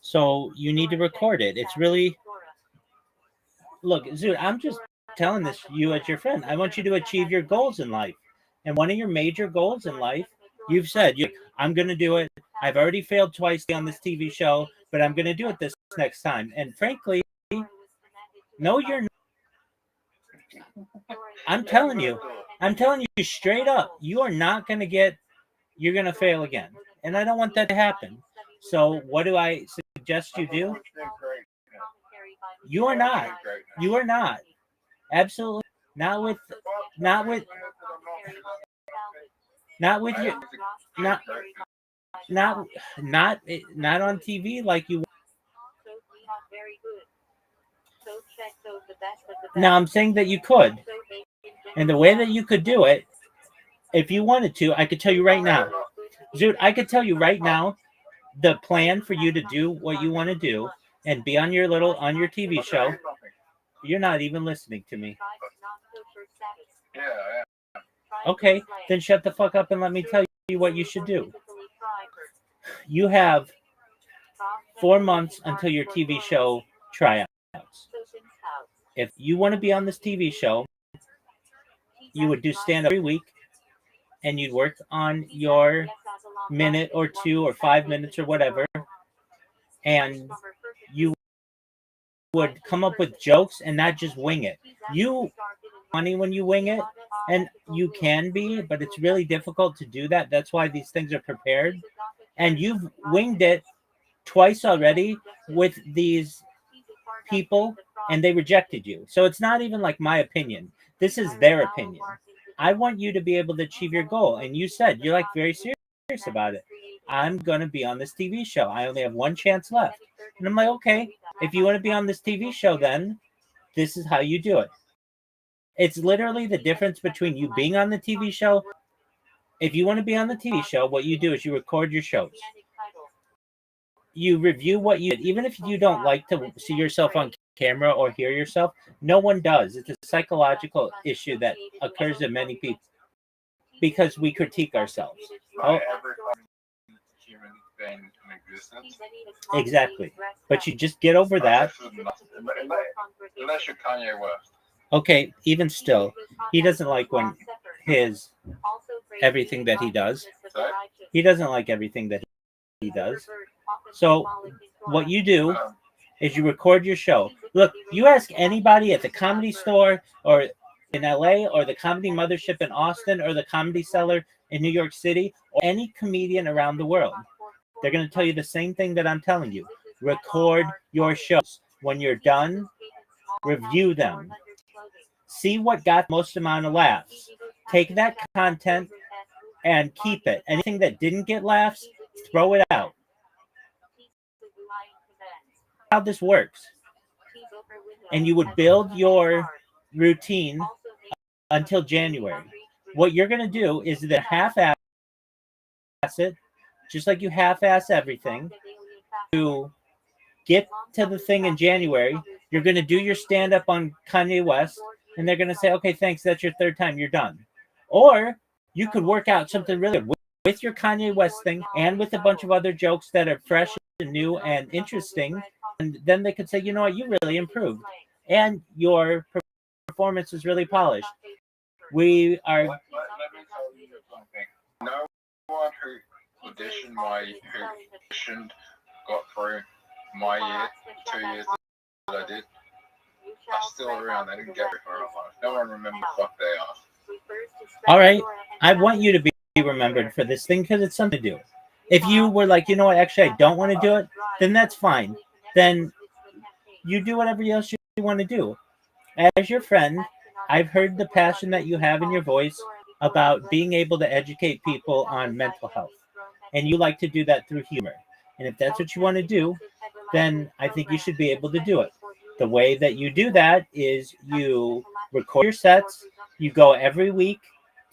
So you need to record it. It's really, look, Zoot, I'm just telling this to you as your friend. I want you to achieve your goals in life. And one of your major goals in life, you've said, I'm going to do it. I've already failed twice on this TV show, but I'm going to do it this next time. And frankly, no, you're not. I'm telling you straight up, you are not going to you're going to fail again. And I don't want that to happen. So what do I suggest you do? You are not. You are not. Absolutely not with not with not with your not not on TV like you. Now I'm saying that you could, and the way that you could do it, if you wanted to, I could tell you right now, Zoot. I could tell you right now the plan for you to do what you want to do and be on your TV show. You're not even listening to me. Yeah. Okay, then shut the fuck up and let me tell you what you should do. You have 4 months until your TV show tryouts. If you want to be on this TV show, you would do stand-up every week, and you'd work on your minute or 2 or 5 minutes or whatever, and you would come up with jokes and not just wing it. You funny when you wing it, and you can be, but it's really difficult to do that. That's why these things are prepared. And you've winged it twice already with these people, and they rejected you. So it's not even like my opinion. This is their opinion. I want you to be able to achieve your goal. And you said you're like very serious about it. I'm going to be on this TV show. I only have one chance left. And I'm like, okay, if you want to be on this TV show, then this is how you do it. It's literally the difference between you being on the TV show. If you want to be on the TV show, what you do is you record your shows. You review what you did. Even if you don't like to see yourself on camera or hear yourself, no one does. It's a psychological issue that occurs in many people because we critique ourselves. Oh, exactly. But you just get over that. Unless you're Kanye West. Okay, even still, he doesn't like when everything that he does. He doesn't like everything that he does. So what you do is you record your show. Look, you ask anybody at the Comedy Store or in LA or the Comedy Mothership in Austin or the Comedy Cellar in New York City or any comedian around the world. They're going to tell you the same thing that I'm telling you. Record your shows. When you're done, review them. See what got the most amount of laughs. Take that content and keep it. Anything that didn't get laughs, throw it out. How this works. And you would build your routine until January. What you're going to do is that half-ass it, just like you half-ass everything, to get to the thing in January. You're going to do your stand-up on Kanye West, and they're going to say, okay, thanks, that's your third time, you're done. Or you could work out something really good with your Kanye West thing and with a bunch of other jokes that are fresh and new and interesting. And then they could say, you know what, you really improved. And your performance is really polished. We are... Let me tell you something. No one who auditioned got through my year, 2 years that I did. I'm still around. I didn't get very far in life. No one remembers what they are. All right. I want you to be remembered for this thing because it's something to do. If you were like, you know what, actually, I don't want to do it, then that's fine. Then you do whatever else you want to do. As your friend, I've heard the passion that you have in your voice about being able to educate people on mental health. And you like to do that through humor. And if that's what you want to do, then I think you should be able to do it. The way that you do that is you record your sets, you go every week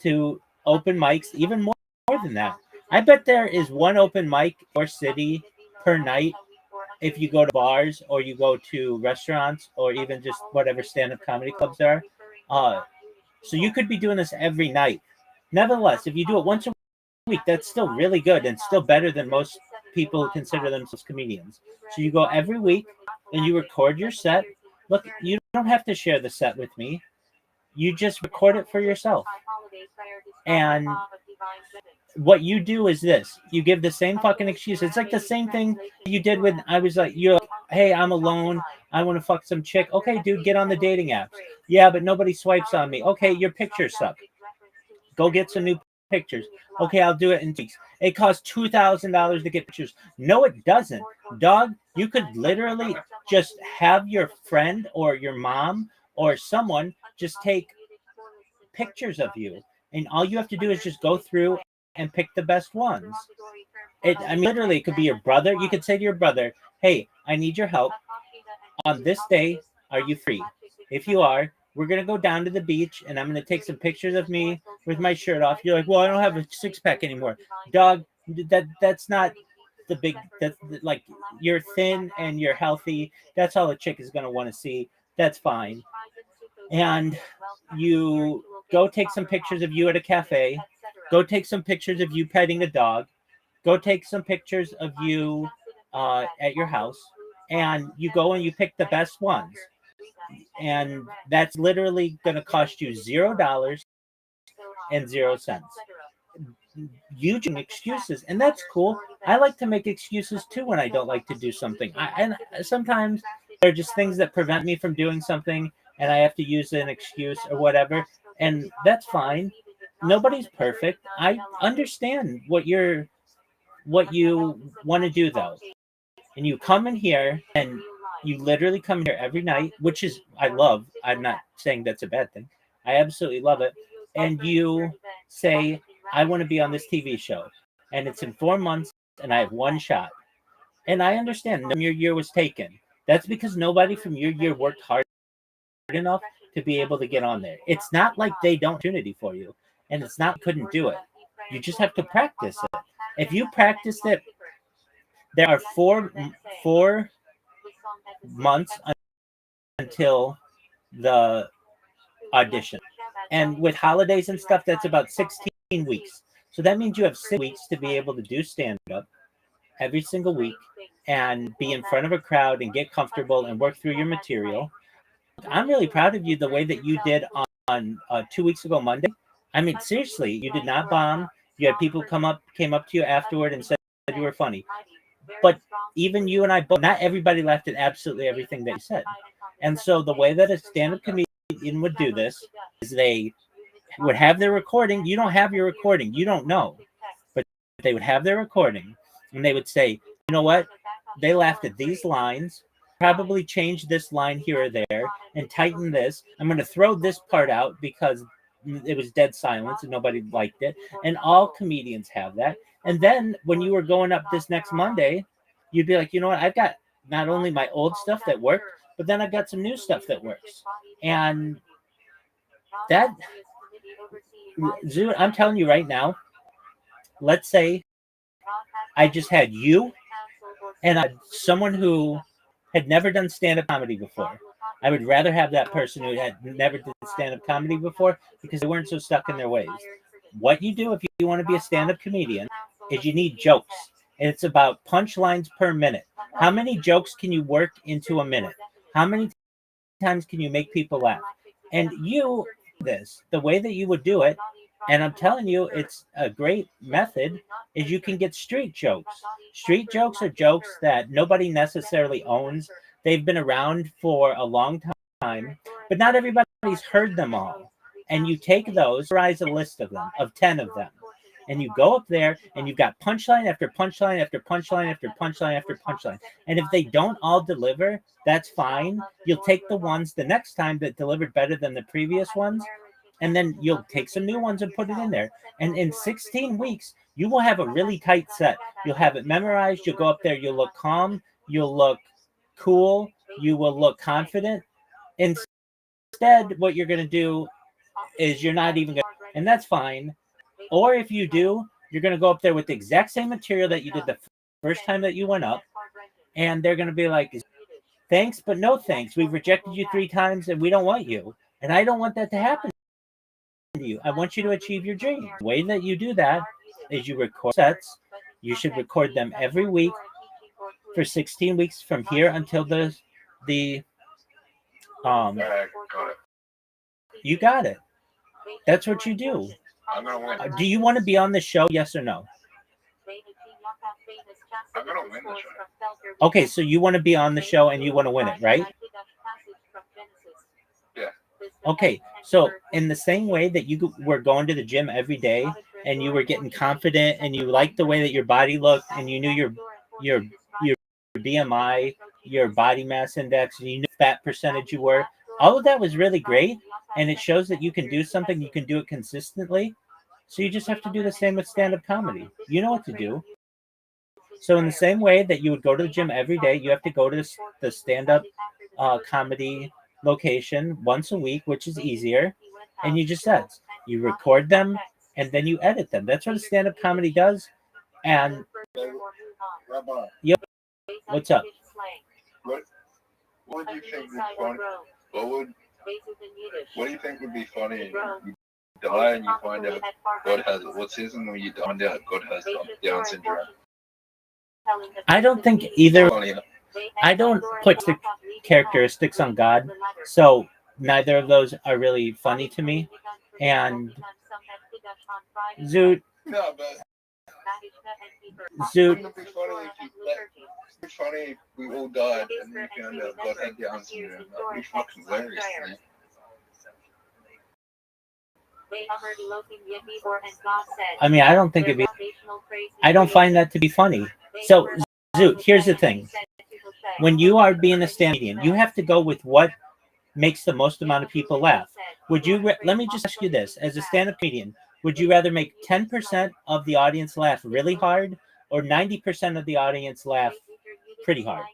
to open mics, even more than that. I bet there is one open mic or city per night if you go to bars or you go to restaurants or even just whatever stand-up comedy clubs there are. So you could be doing this every night. Nevertheless, if you do it once a week, that's still really good and still better than most people who consider themselves comedians. So you go every week and you record your set. Look, you don't have to share the set with me. You just record it for yourself. And what you do is this: you give the same fucking excuse. It's like the same thing you did when I was like, you're like, hey, I'm alone. I want to fuck some chick. Okay, dude, get on the dating apps. Yeah, but nobody swipes on me. Okay, your pictures suck. Go get some new pictures. Okay, I'll do it in 2 weeks. It costs $2,000 to get pictures. No, it doesn't. Dog, you could literally just have your friend or your mom or someone just take pictures of you. And all you have to do is just go through and pick the best ones. Literally, it could be your brother. You could say to your brother, hey, I need your help. On this day, are you free? If you are, we're going to go down to the beach and I'm going to take some pictures of me with my shirt off. You're like, well, I don't have a six pack anymore. Dog, that's not the big, that's like, you're thin and you're healthy. That's all a chick is going to want to see. That's fine. And you go take some pictures of you at a cafe. Go take some pictures of you petting a dog. Go take some pictures of you at your house. And you go and you pick the best ones. And that's literally going to cost you $0 and 0 cents. Using excuses, and that's cool. I like to make excuses too when I don't like to do something. And sometimes there are just things that prevent me from doing something, and I have to use an excuse or whatever, and that's fine. Nobody's perfect. I understand what you want to do though, and you come in here and you literally come here every night, which is I love. I'm not saying that's a bad thing. I absolutely love it. And you say, I want to be on this TV show, and it's in 4 months, and I have one shot. And I understand your year was taken. That's because nobody from your year worked hard enough to be able to get on there. It's not like they don't opportunity for you, and it's not couldn't do it. You just have to practice it. If you practice it, there are four months until the audition. And with holidays and stuff, that's about 16 weeks. So that means you have 6 weeks to be able to do stand-up every single week and be in front of a crowd and get comfortable and work through your material. I'm really proud of you the way that you did on 2 weeks ago Monday. I mean, seriously, you did not bomb. You had people came up to you afterward and said you were funny. But even you and I both, not everybody laughed at absolutely everything that you said. And so the way that a stand-up comedian would do this is they would have their recording. You don't have your recording. You don't know. But they would have their recording. And they would say, you know what? They laughed at these lines. Probably change this line here or there and tighten this. I'm going to throw this part out because it was dead silence and nobody liked it. And all comedians have that. And then when you were going up this next Monday, you'd be like, you know what? I've got not only my old stuff that worked, but then I've got some new stuff that works. And that, I'm telling you right now, let's say I just had you and someone who had never done stand-up comedy before. I would rather have that person who had never did stand-up comedy before because they weren't so stuck in their ways. What you do if you want to be a stand-up comedian is you need jokes. And it's about punchlines per minute. How many jokes can you work into a minute? How many times can you make people laugh? And you, the way that you would do it, and I'm telling you, it's a great method, is you can get street jokes. Street jokes are jokes that nobody necessarily owns. They've been around for a long time, but not everybody's heard them all. And you take those, memorize a list of them, of 10 of them. And you go up there and you've got punchline after punchline after punchline after punchline after punchline. And if they don't all deliver, that's fine. You'll take the ones the next time that delivered better than the previous ones. And then you'll take some new ones and put it in there. And in 16 weeks, you will have a really tight set. You'll have it memorized. You'll go up there. You'll look calm. You'll look cool. You will look confident. Instead, what you're going to do is you're not even going to, and that's fine. Or if you do, you're going to go up there with the exact same material that you did the first time that you went up. And they're going to be like, thanks, but no thanks. We've rejected you 3 times and we don't want you. And I don't want that to happen to you. I want you to achieve your dream. The way that you do that is you record sets. You should record them every week for 16 weeks from here until the Got it. you got it. That's what you do. I'm gonna win. Do you want to be on the show? Yes or no? I'm gonna win the show. Okay, so you want to be on the show and you want to win it, right? Yeah. Okay, so in the same way that you were going to the gym every day and you were getting confident and you liked the way that your body looked and you knew your BMI, your body mass index, and you knew fat percentage you were, all of that was really great, and it shows that you can do something, you can do it consistently. So you just have to do the same with stand-up comedy. You know what to do. So in the same way that you would go to the gym every day, you have to go to the stand-up comedy location once a week, which is easier. And you just said you record them and then you edit them. That's what a stand-up comedy does. And Rabbi, yep, what's up? what would you think would be funny? What do you think would be funny? You die and you find out God has it. What's his and when you find out God has Down syndrome? I don't think either. Funny. I don't put the characteristics on God, so neither of those are really funny to me. And Zoot, No, but Zoot, wouldn't it be funny if funny if we all died and we found out God had Down syndrome? That'd be fucking hilarious, man. I mean, I don't think it'd be. I don't find that to be funny. So, Zoot, here's the thing. When you are being a stand-up comedian, you have to go with what makes the most amount of people laugh. Would you? Let me just ask you this: as a stand-up comedian, would you rather make 10% of the audience laugh really hard, or 90% of the audience laugh pretty hard?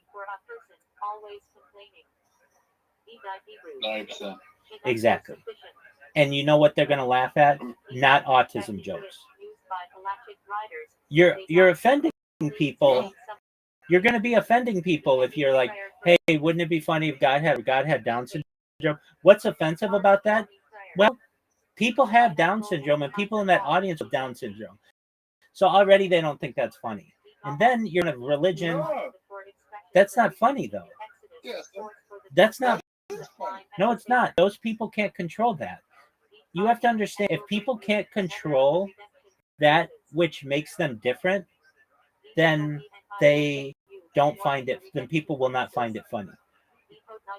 90%. Exactly. And you know what they're going to laugh at? Not autism jokes. You're offending people. You're going to be offending people if you're like, hey, wouldn't it be funny if God had Down syndrome? What's offensive about that? Well, people have Down syndrome and people in that audience have Down syndrome. So already they don't think that's funny. And then you're in a religion. No. That's not funny, though. Yes. That's not. That's funny. No, it's not. Those people can't control that. You have to understand, if people can't control that which makes them different, then they don't find it, then people will not find it funny.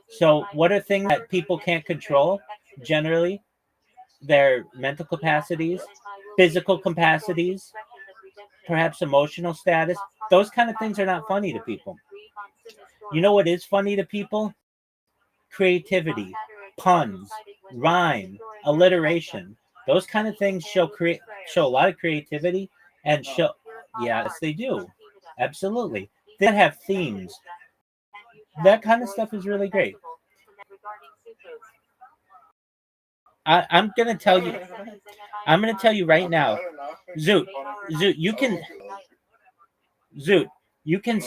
So what are things that people can't control generally? Their mental capacities, physical capacities, perhaps emotional status. Those kind of things are not funny to people. You know what is funny to people? Creativity, puns, rhyme, alliteration. Those kind of things show a lot of creativity and show. Yes, they do. Absolutely. They have themes. That kind of stuff is really great. I'm gonna tell you. I'm gonna tell you right now, Zoot. Zoot, you can. Zoot, you can. I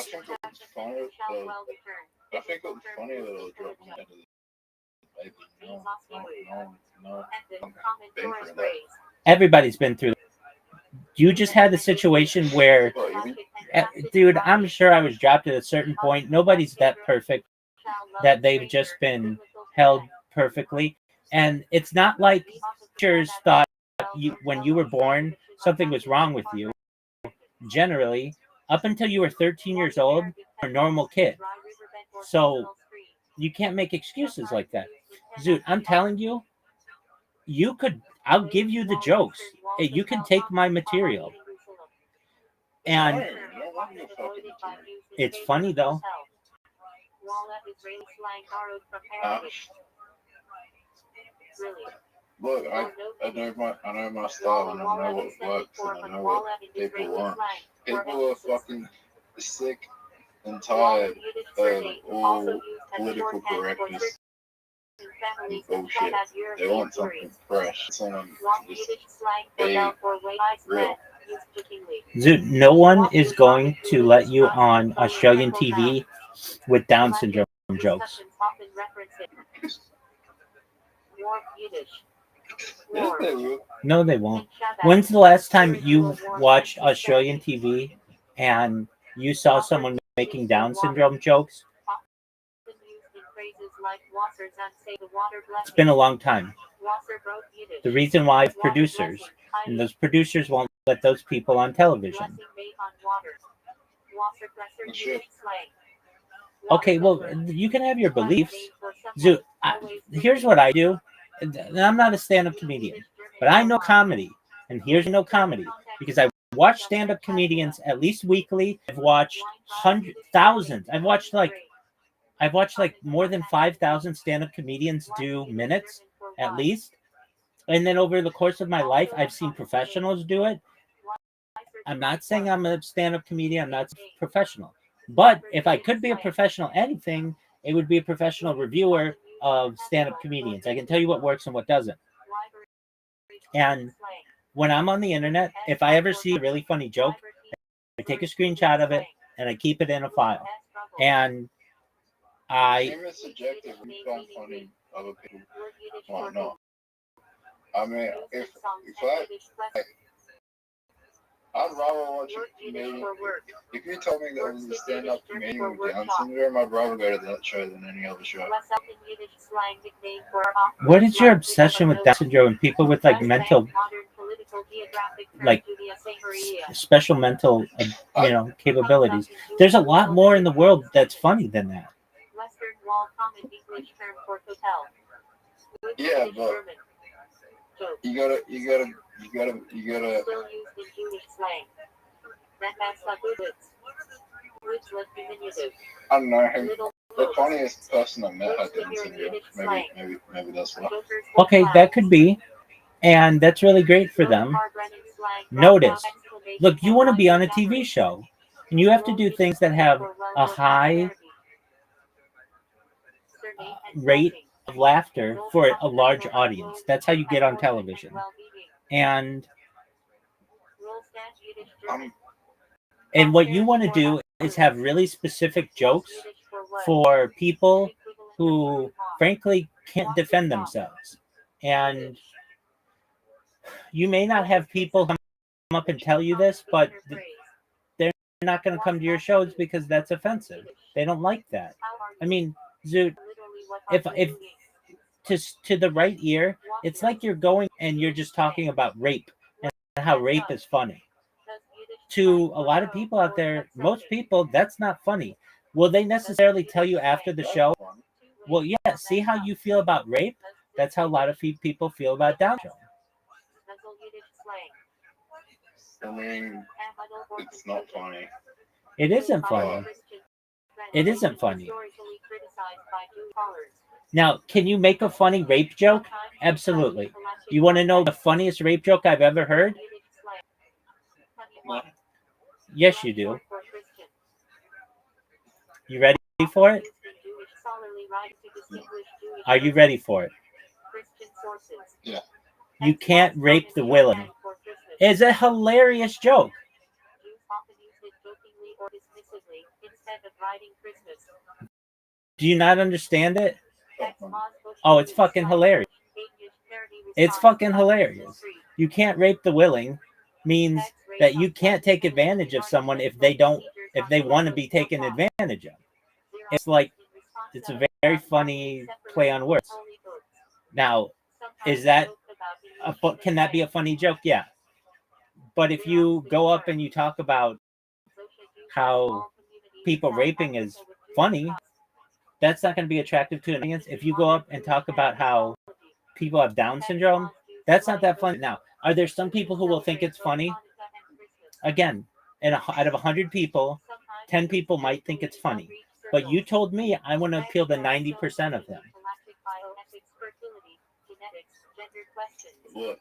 think it was funny that I was dropping into the baby. No. Been through that. Everybody's been through. You just had a situation where, dude, I'm sure I was dropped at a certain point. Nobody's that perfect that they've just been held perfectly. And it's not like teachers thought when you were born, something was wrong with you. Generally, up until you were 13 years old, you're a normal kid. So you can't make excuses like that. Zoot, I'm telling you, I'll give you the jokes. Hey, you can take my material. And it's funny, though. Look, I know my style and I know what works and I know what people want. People are fucking sick and tired of all political correctness and bullshit. They want something fresh. Something just be real. Zoot, no one is going to let you on Australian TV with Down syndrome jokes. Yes, they will. No, they won't. When's the last time you watched Australian TV and you saw someone making Down syndrome jokes? It's been a long time. The reason why producers, and those producers won't let those people on television. Okay, well, you can have your beliefs. Here's what I do. And I'm not a stand-up comedian, but I know comedy. And here's no comedy because I watch stand-up comedians at least weekly. I've watched thousands. I've watched like more than 5,000 stand-up comedians do minutes at least. And then over the course of my life, I've seen professionals do it. I'm not saying I'm a stand-up comedian. I'm not professional. But if I could be a professional anything, it would be a professional reviewer of stand-up comedians. I can tell you what works and what doesn't. And when I'm on the internet, if I ever see a really funny joke, I take a screenshot of it and I keep it in a file. And It's subjective. We find funny other people might not. I mean, if I'd rather watch a comedian. If you told me that it was a stand-up comedian with Down syndrome, I'd rather go to that show than any other show. What is your obsession with Down syndrome and people with like mental, like special mental, capabilities? There's a lot more in the world that's funny than that. Yeah, but you gotta. I don't know who the funniest person I met had Down syndrome. Maybe that's why. Okay, that could be, and that's really great for them. Notice, look, you want to be on a TV show, and you have to do things that have a high rate of laughter for a large audience. That's how you get on television. And what you want to do is have really specific jokes for people who frankly can't defend themselves. And you may not have people come up and tell you this, but they're not going to come to your shows because that's offensive. They don't like that. I mean, Zoot, if to the right ear, it's like you're going and you're just talking about rape and how rape is funny. To a lot of people out there, most people, that's not funny. Will they necessarily tell you after the show? Well, yeah, see how you feel about rape? That's how a lot of people feel about Down syndrome. I mean, it's not funny. It isn't funny. It isn't funny. Now, can you make a funny rape joke? Absolutely. You want to know the funniest rape joke I've ever heard? Yes, you do. You ready for it? Are you ready for it? Yeah. You can't rape the willing. It's a hilarious joke. Do you not understand it? Oh, it's fucking hilarious. It's fucking hilarious. You can't rape the willing means that you can't take advantage of someone if they want to be taken advantage of. It's like, it's a very funny play on words. Now, can that be a funny joke? Yeah. But if you go up and you talk about how people raping is funny, that's not going to be attractive to an audience. If you go up and talk about how people have Down syndrome, that's not that funny. Now, are there some people who will think it's funny? Again, out of 100 people, 10 people might think it's funny. But you told me I want to appeal to 90% of them. What?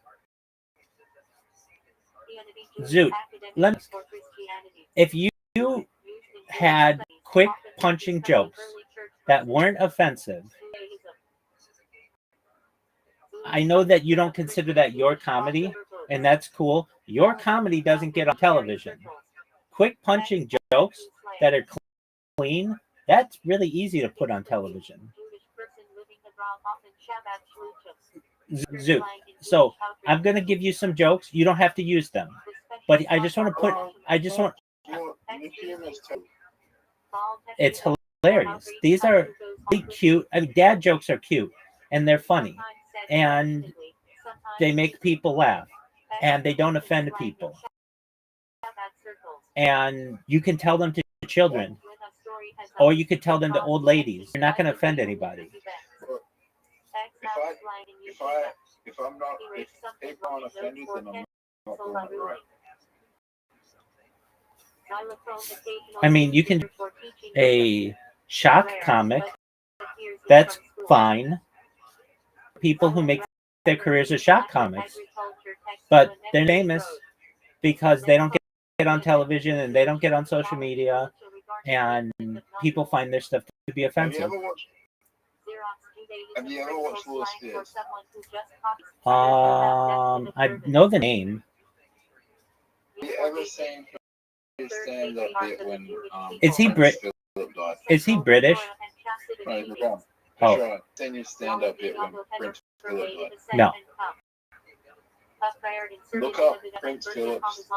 Zoot, if you had quick punching jokes that weren't offensive, I know that you don't consider that your comedy, and that's cool. Your comedy doesn't get on television. Quick punching jokes that are clean, that's really easy to put on television. Zoot. So I'm gonna give you some jokes. You don't have to use them, but I just want to put. I just want. It's hilarious. These are really cute. I mean, dad jokes are cute and they're funny, and they make people laugh, and they don't offend people. And you can tell them to children, or you could tell them to old ladies. You're not going to offend anybody. If I'm not, if people aren't offended, then I'm not doing it right. I mean, you can do a shock comic. That's fine. People who make their careers as shock comics, but they're famous because they don't get on television and they don't get on social media, and people find their stuff to be offensive. Have you ever watched Louis Spears? I know the name. Have you ever seen his stand-up bit when Is he Prince Philip died? Is he British? No, he's wrong. Oh. Sure. Seen his stand-up bit when Prince Philip died. No. Look up Prince Philip's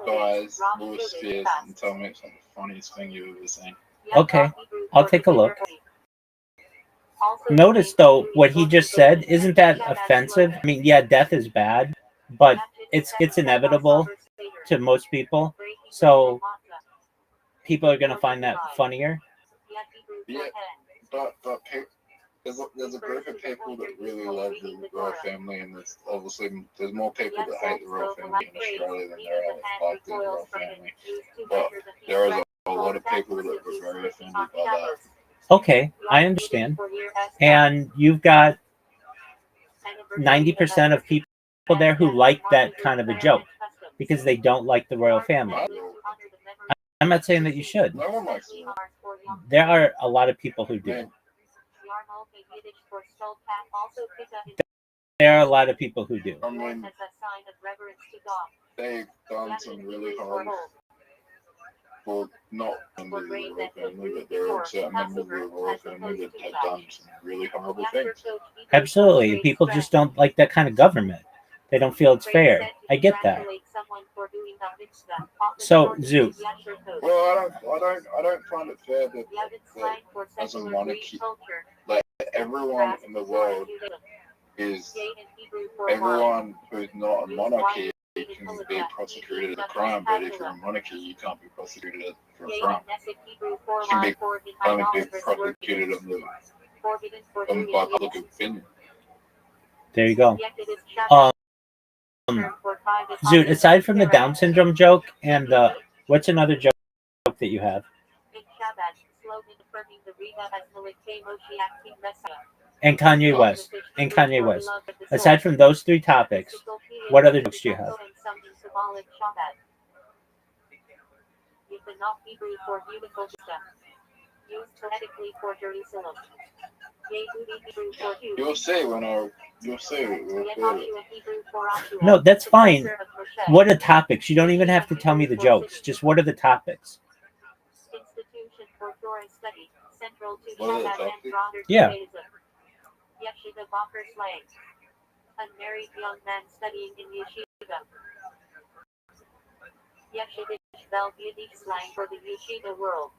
guys, Louis Spears, and tell me it's the funniest thing you've ever seen. Okay, I'll take a look. Notice though, what he just said, isn't that offensive? I mean, yeah, death is bad, but it's inevitable to most people. So people are gonna find that funnier. Yeah, but there's a group of people that really love the royal family, and there's more people that hate the royal family in Australia than there are like the royal family. But there is a lot of people that were very offended by that. Okay, I understand. And you've got 90% of people there who like that kind of a joke because they don't like the royal family. I'm not saying that you should. No one likes it. There are a lot of people who do. There are a lot of people who do. I mean, they've done some really horrible, well, not members of the royal family, but there are certain members of the royal family that have done some really horrible things. Absolutely. People just don't like that kind of government. They don't feel it's fair. I get that. So, Zoot. Well, I don't find it fair that as a monarchy, like everyone in the world is everyone who's not a monarchy can be prosecuted as a crime, but if you're a monarchy, you can't be prosecuted for a crime. You can only be prosecuted by public opinion. There you go. Zoot, aside from the Down syndrome joke and what's another joke that you have? And Kanye West. And Kanye West. Aside from those three topics, what other jokes do you have? You'll see when you'll see. No, that's fine. What are the topics? You don't even have to tell me the jokes. Just what are the topics? What are the topics? Yeah. Unmarried young man studying in yeshiva. Yeshivish Bel Yiddish slang for the yeshiva world.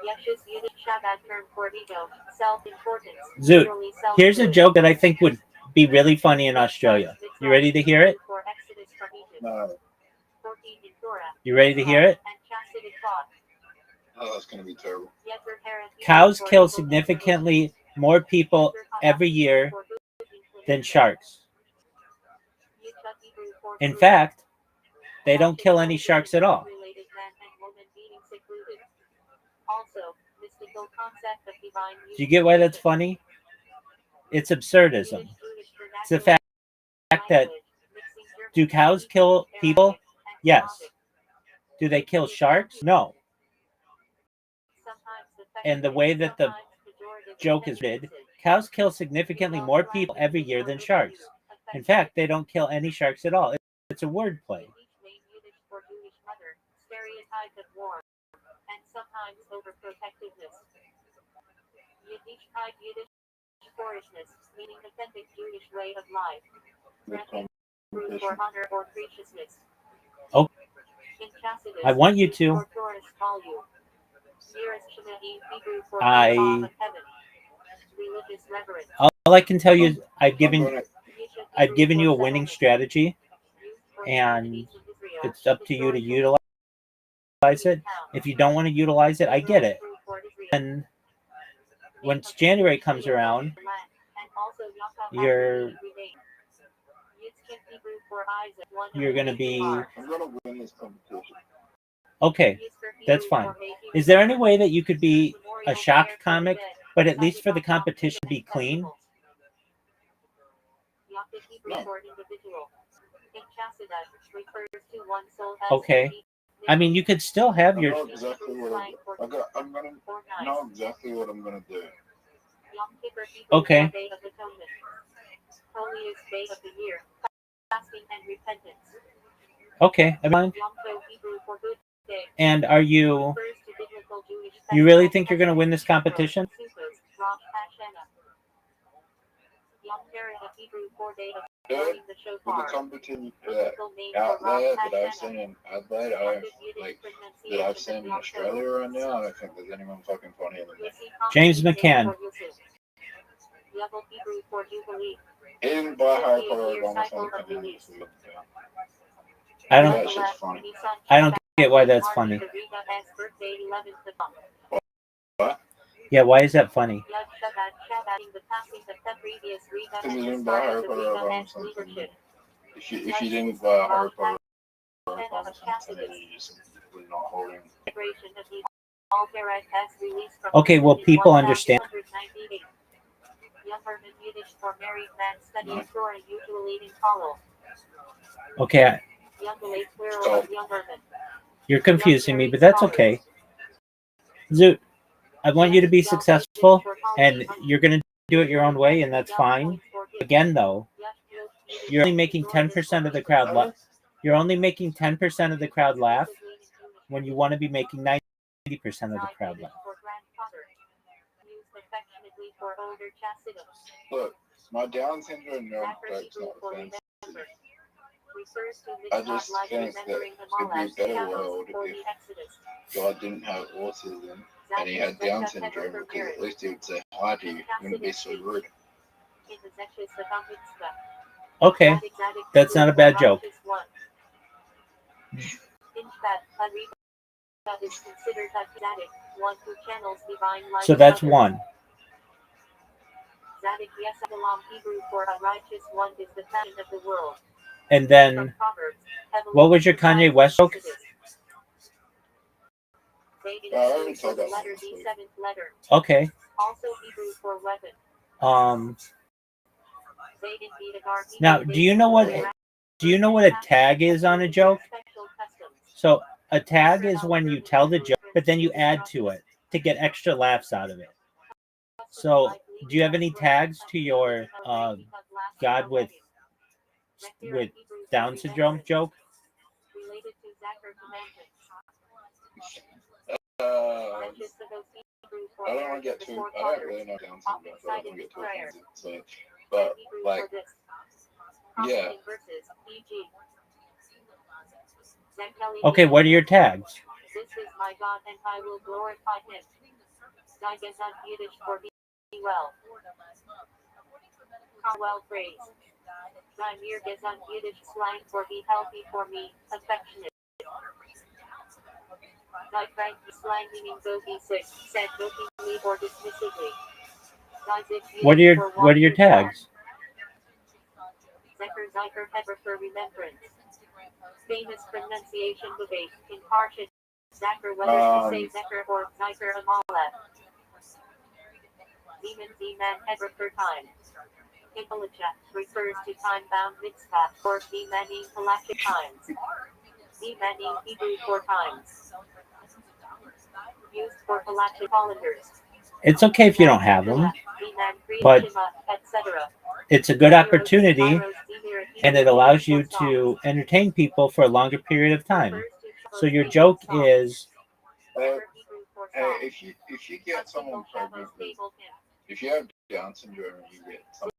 Yeshish Yiddish Shabbat term for ego, self-importance. Zoot, here's a joke that I think would be really funny in Australia. You ready to hear it? No. You ready to hear it? Oh, that's going to be terrible. Cows kill significantly more people every year than sharks. In fact, they don't kill any sharks at all. Do you get why that's funny? It's absurdism. It's the fact that do cows kill people? Yes. Do they kill sharks? No. And the way that the joke is written, cows kill significantly more people every year than sharks. In fact, they don't kill any sharks at all. It's a wordplay. Torishness, meaning authentic Jewish way of life. With Granting fruit competition. for honor or preciousness. Oh. In Chassidus, I want you used to. for Taurus value. Nearest Shema Hebrew for I- awe of heaven. Religious reverence. All I can tell you is I've I'm given Yishuv you a Hebrew for winning settlement. strategy, Used for and communities of Israel. it's up to you to Historical utilize it. If you don't want to utilize it, I get it. fruit for Israel. And once January comes around, And also Yaakov you're renamed. Yitzchak Hebrew for Isaac. One of you're the gonna be patriarchs. I'm gonna win this competition. okay. Yisrael That's Hebrew fine. for May Is there any Hebrew way that you could be a Memorial shock Prayer for the comic, Dead. but at least for the competition be clean? Yaakov Hebrew No. for individual. In Chassidus, refers to one soul as Okay. unique. I mean, you could still have I your know exactly what I'm gonna Or nice. know exactly what I'm gonna do. Yom Kippur Hebrew Okay. for Day of Atonement. Holiest day of the year. Fasting and repentance. okay. Never mind. Yom Tov Hebrew for Good Day. And are you Refers to biblical Jewish you really festivals think you're gonna win this competition? Sukkot, Rosh Hashanah. Yom Kippur Hebrew for Day of Good. blowing the With the shofar. competition Biblical name out for Rosh there that I've Hashanah. seen in Adelaide, Yom Yiddish that I've pronunciation seen of in Yom Australia Tov. right now, I don't think there's anyone fucking funnier than me. Yossi James Constantine McCann. for Yosef. Yavel Hebrew for Jubilee. He didn't buy Harry Potter 50-year almost cycle like of a release. I don't That's just funny. I don't get why that's funny. Birthday 11th of month. What? Yeah, why is that funny? Yud Shabbat, Shabbating the passing of the previous Rita Because and he the didn't buy start Harry of the Potter Rita album and or something. leadership. If you didn't buy Harry Potter Ten album of or something, Chassidus. you just were not holding. Celebration of the Alteret has released from Okay, well, people understand. 1198. Younger than Yiddish for married men studying Torah usually in Kolo. Okay, Younger late plural of younger men. you're confusing me, but that's okay. Zoot, I want you to be successful, and you're gonna do it your own way, and that's fine. Again, though, you're only making 10% of the crowd laugh. You're only making 10% of the crowd laugh when you want to be making 90% of the crowd laugh. Look, My Down syndrome joke's not offensive. I just think that it'd be a better world if God didn't have autism and he had Down syndrome, because at least he would say hi to you. He wouldn't be so rude. Okay, that's not a bad joke. So that's one. And then, what was your Kanye West joke? I already told that one last week. Okay. Also Hebrew for weapon. Now, do you know what a tag is on a joke? So a tag is when you tell the joke, but then you add to it to get extra laughs out of it. So, do you have any tags to your God with Down syndrome joke? I don't want to get too. I don't really know Down syndrome, so I don't want to get too offensive. So, but like, yeah. Okay, what are your tags? This is my God, and I will glorify him. I guess on Yiddish for be well. Carwell phrase. My mere guess on Yiddish slang for be healthy for me, affectionate. My frank slang meaning go be sick, said jokingly or dismissively. What are your tags? Zecher Heber for remembrance. Famous pronunciation debate in Parshat. Zacher whether to say Zecher or Zecher Amalek. Zeman Heber for time. Hippolyta refers to time-bound mitzvah or Zemanim halachic times. Zemanim Hebrew for times. Used for halachic calendars. It's okay if you don't have them, but it's a good opportunity, and it allows you to entertain people for a longer period of time. So your joke is, Hey, if you get someone pregnant, if you have Down syndrome and you get some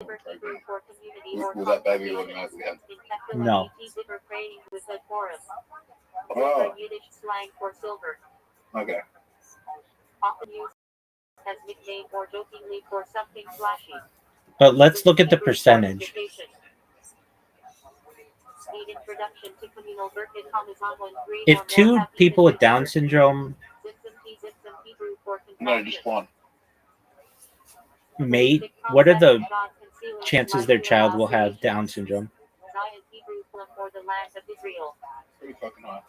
pregnant, For community will that baby automatically have? No. Oh, Yiddish slang for silver, okay. often used as nickname or jokingly for something flashy. But let's look at the percentage. Need introduction to communal birth in Hamazon 3 If or more two have people been with Down syndrome Zimzum Hebrew for No, contraction. just one. mate, what are the chances their child will have Down syndrome? Zion Hebrew for the land of Israel. Pretty fucking high.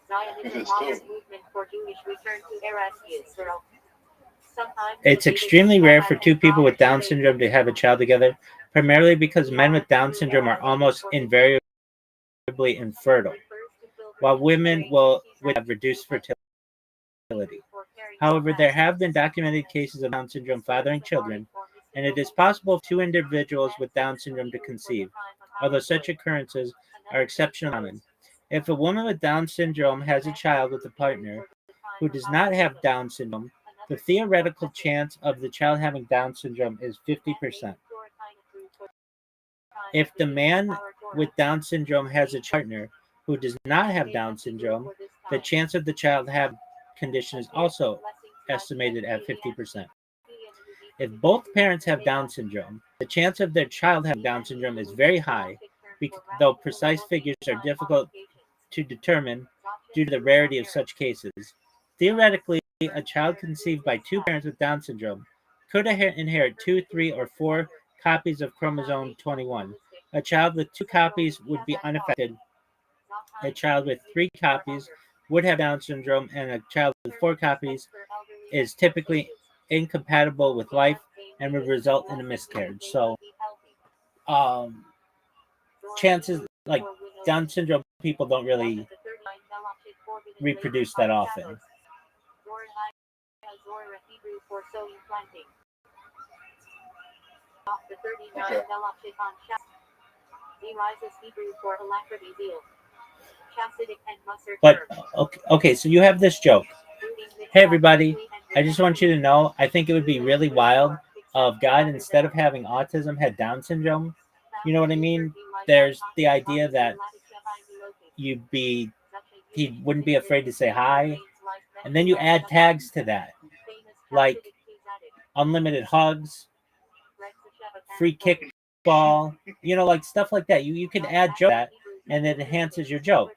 Zionism it's modern still- movement for Jewish return to Eretz Yisrael. Sometimes It's extremely rare for two people with Down syndrome to have a child together, primarily because men with Down syndrome are almost invariably infertile, while women will have reduced fertility. However, there have been documented cases of Down syndrome fathering children, and it is possible for two individuals with Down syndrome to conceive, although such occurrences are exceptionally common. If a woman with Down syndrome has a child with a partner who does not have Down syndrome, the theoretical chance of the child having Down syndrome is 50%. If the man with Down syndrome has a partner who does not have Down syndrome, the chance of the child having condition is also estimated at 50%. If both parents have Down syndrome, the chance of their child having Down syndrome is very high, though precise figures are difficult to determine due to the rarity of such cases. Theoretically, a child conceived by two parents with Down syndrome could inherit 2, 3, or 4 copies of chromosome 21. A child with 2 copies would be unaffected. A child with 3 copies would have Down syndrome, and a child with 4 copies is typically incompatible with life and would result in a miscarriage. So, chances like Down syndrome people don't really reproduce that often. Okay. But okay, so you have this joke. Hey everybody, I just want you to know, I think it would be really wild if God, instead of having autism, had Down syndrome. You know what I mean? There's the idea that he wouldn't be afraid to say hi, and then you add tags to that, like unlimited hugs, free kickball, like stuff like that. You can add joke that, and it enhances your joke.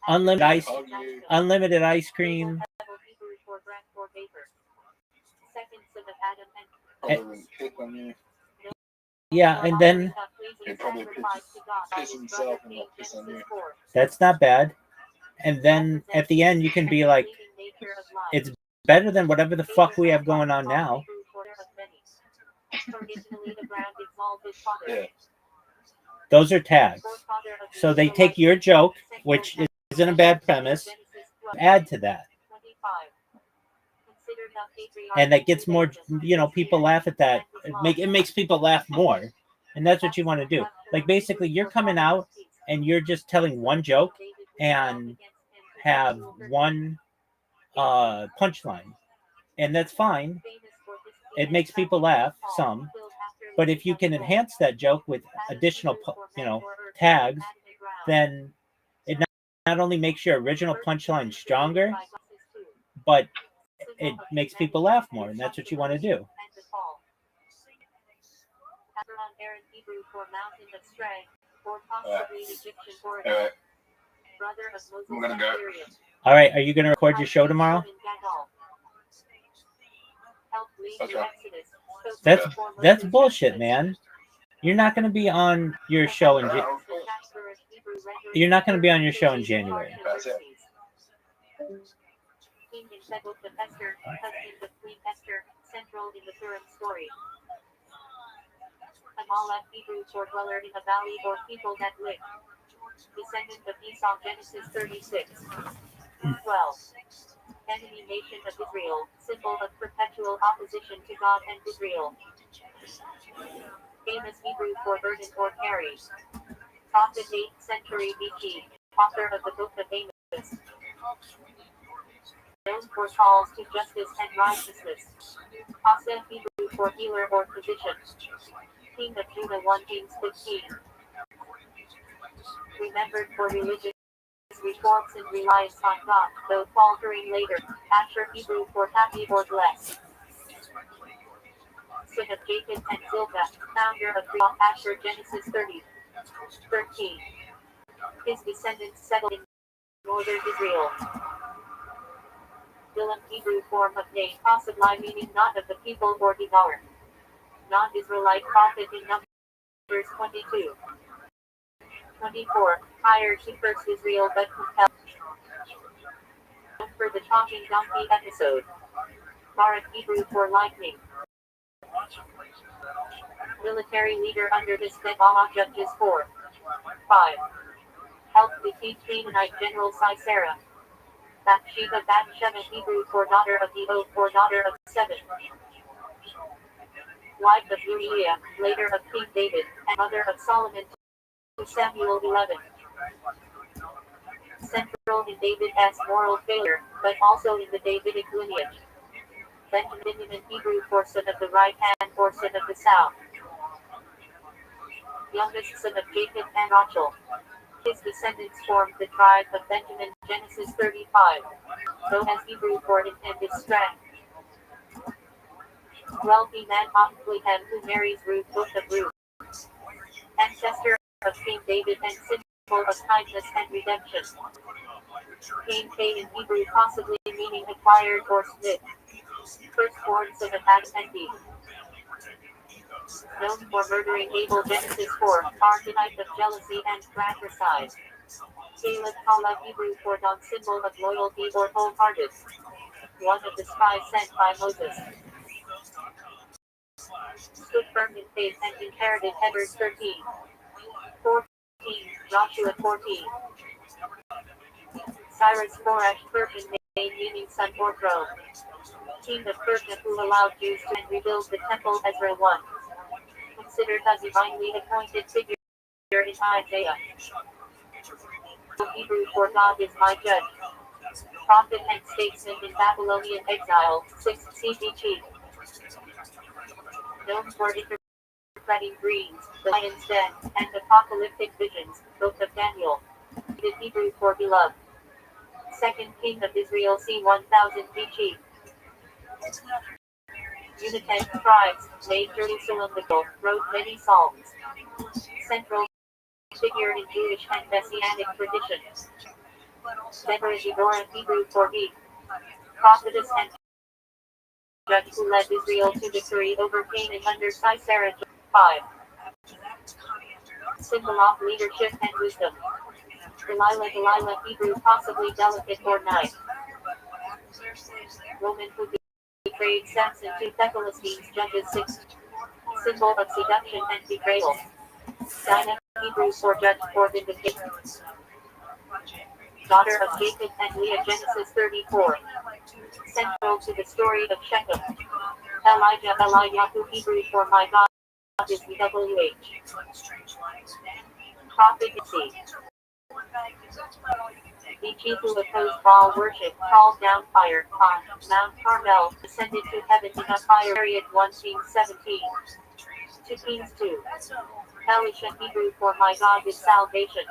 Unlimited ice cream. Yeah, and then He'd probably piss himself and not piss on you. that's not bad. And then at the end, you can be like, it's better than whatever the fuck we have going on now. Yeah. Those are tags. So they take your joke, which isn't a bad premise, add to that. And that gets more, people laugh at that. It makes people laugh more. And that's what you want to do. Like, basically, you're coming out and you're just telling one joke and have one punchline. And that's fine. It makes people laugh, some. But if you can enhance that joke with additional, tags, then it not only makes your original punchline stronger, but it makes people laugh more, and that's what you want to do. I'm gonna go. All right, are you going to record your show tomorrow? Okay. That's bullshit, man. You're not going to be on your show in You're not going to be on your show in January. That's it. Amalek Hebrew for dweller in a valley or people that live. Descendant of Esau, Genesis 36. 12. Enemy nation of Israel, symbol of perpetual opposition to God and Israel. Famous Hebrew for burden or carry. Prophet 8th century BC, author of the book of Amos. known for calls to justice and righteousness. Asa, Hebrew for healer or physician. King of Judah 1 Kings 15. Remembered for religious reforms and reliance on God, though faltering later. Asher, Hebrew for happy or blessed. Son of Jacob and Zilpah, founder of Asher, Genesis 30:13. His descendants settled in northern Israel. Bilam, Hebrew form of name, possibly meaning not of the people or devoured. Non-Israelite prophet in Numbers 22:24. Hired to first Israel but compelled. For the talking donkey episode. Barak, Hebrew for lightning. Military leader under this Beth-Allah Judges 4:5. Helped defeat Canaanite General Sisera. Bathsheba, Hebrew for daughter of the oath or daughter of 7. Wife of Uriah, later of King David, and mother of Solomon. Samuel 11. Central in David's moral failure, but also in the Davidic lineage. Benjamin, Hebrew for son of the right hand or son of the south. Youngest son of Jacob and Rothschild. His descendants formed the tribe of Benjamin, Genesis 35. Known as Hebrew for intended strength. Wealthy man Bethlehem who marries Ruth, book of Ruth. Ancestor of King David and symbol of kindness and redemption. Cain, in Hebrew possibly meaning acquired or smith. Firstborn son of Adam and Eve. Known for murdering Abel, Genesis 4, archetype of jealousy and fratricide. Caleb, Kala, Hebrew for non symbol of loyalty or wholehearted. One of the spies sent by Moses. Stood firm in faith and inherited Hebrews 13. 14. Joshua 14. Cyrus, Korash, Persian name meaning son or throne. King of Persia who allowed Jews to rebuild the temple, Ezra 1. Considered a divinely appointed figure in Isaiah. Hebrew for God is my judge. Prophet and statesman in Babylonian exile, 6 CBG. Known for interpreting dreams, the lion's den, and apocalyptic visions, Book of Daniel. The Hebrew for beloved. Second King of Israel c. 1000 BG. United tribes, made Jerusalem the goal, wrote many psalms. Central figure in Jewish and Messianic tradition. Deborah, Deborah, Hebrew for be. Prophetess and judge who led Israel to victory over Canaan under Sisera. 5. Symbol of leadership and wisdom. Delilah, Hebrew possibly delicate or nice. Woman who betrayed Samson to the Philistines, Judges 6. Symbol of seduction and betrayal. Dinah, Hebrew for judge or vindication. Daughter of Jacob and Leah, Genesis 34. Central to the story of Shechem. Eliyahu, Hebrew for my God is WH. Prophecy. The chief who opposed Baal worship called down fire on Mount Carmel, descended to heaven in a fire. 1 Kings 17. 2 Kings 2. Elisha, Hebrew for my God is salvation.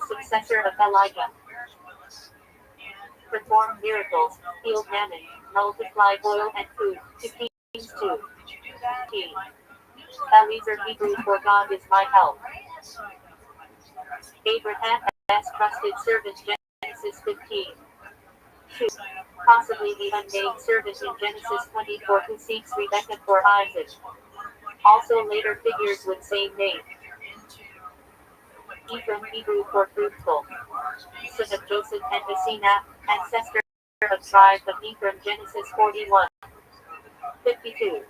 Successor of Elijah. Performed miracles, healed mammon, multiplied oil and food. 2 Kings 2. T. Eliezer, Hebrew for God is my help. Abraham as trusted servant, Genesis 15. 2. Possibly the unnamed servant in Genesis 24 who seeks Rebekah for Isaac. Also later figures with same name. Ephraim, Hebrew for fruitful. Son of Joseph and Messina, ancestor of tribe of Ephraim, Genesis 41. 52.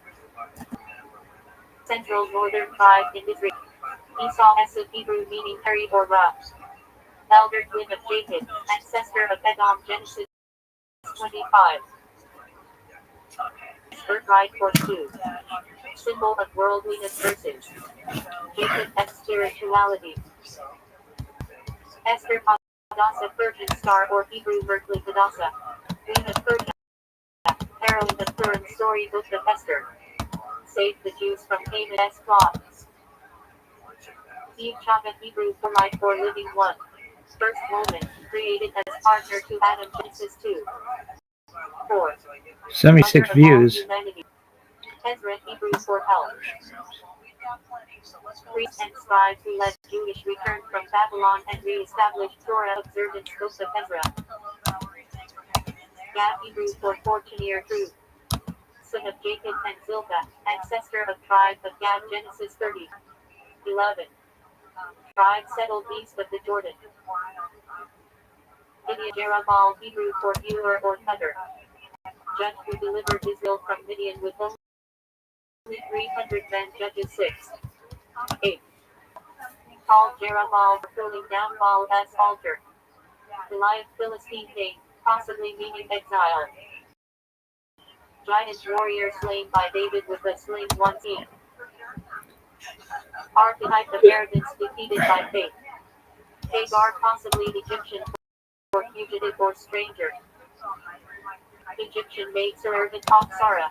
Central northern tribe in Israel. Esau as of Hebrew meaning hairy or rough. Elder twin of Jacob, ancestor of Edom, Genesis 25. Birthright for 2. Symbol of worldliness versus Jacob and spirituality. Esther Hadassah, Persian star or Hebrew Berkeley Hadassah. Queen of Persia, heroine of Purim storybook of Esther, saved the Jews from Haman's plot. Eve Chava Hebrew for life for living one. First woman, created as partner to Adam Genesis 2. 4. 76 views. Ezra Hebrew for help. Priests and scribes who led Jewish return from Babylon and re-established Torah observance book of Ezra. Gad Hebrew for fortuneer truth. Son of Jacob and Zilpah, ancestor of tribe of Gad Genesis 30. 11. Tribe settled east of the Jordan. Midian Jerubbaal Hebrew for healer or cutter. Judge who delivered Israel from Midian with only 300 men. Judges 6. 8. Called Jerubbaal for pulling down Baal as altar. Goliath Philistine name, possibly meaning exile. Giant warrior slain by David with a sling 1 Archetype of arrogance defeated by faith. Hagar possibly Egyptian for fugitive or stranger. Egyptian maidservant of Sarah.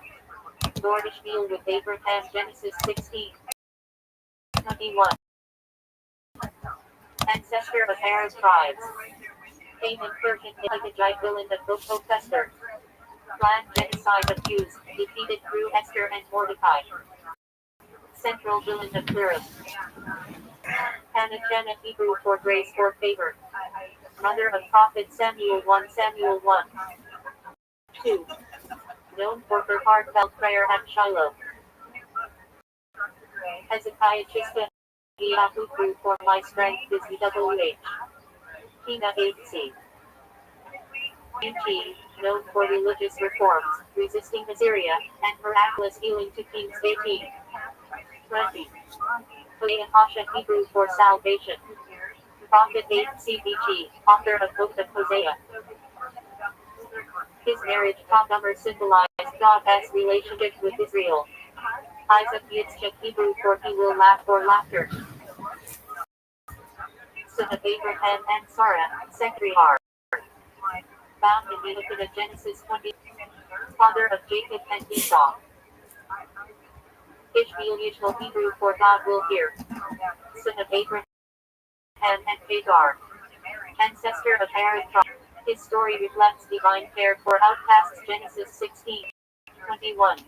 Lord Ishmael with Abraham Genesis 16. 21. Ancestor of Arab tribes. Haman Persian Hittite villain of book of Esther. Planned genocide of Jews, defeated through Esther and Mordecai. Central villain of Purim. Hannah Jenna Hebrew for grace or favor. Mother of prophet Samuel 1 Samuel 1. 2. Known for her heartfelt prayer at Shiloh. Hezekiah Chista Yahu grew for my strength is EWH. Tina H.C. UT, known for religious reforms, resisting Assyria, and miraculous healing to kings 18. 20. Hosea Hasha Hebrew for salvation. Prophet HCBG, author of Book of Hosea. His marriage Hagar symbolized God's relationship with Israel. Isaac Yitzchak Hebrew for he will laugh or laughter. Son of Abraham and Sarah, Secretary. Found in Leviticus Genesis 20. Father of Jacob and Esau. Ishmael Yishmael Hebrew for God will hear. Son of Abraham and Hagar. Ancestor of Arab tribe. His story reflects divine care for outcasts Genesis 16. 21.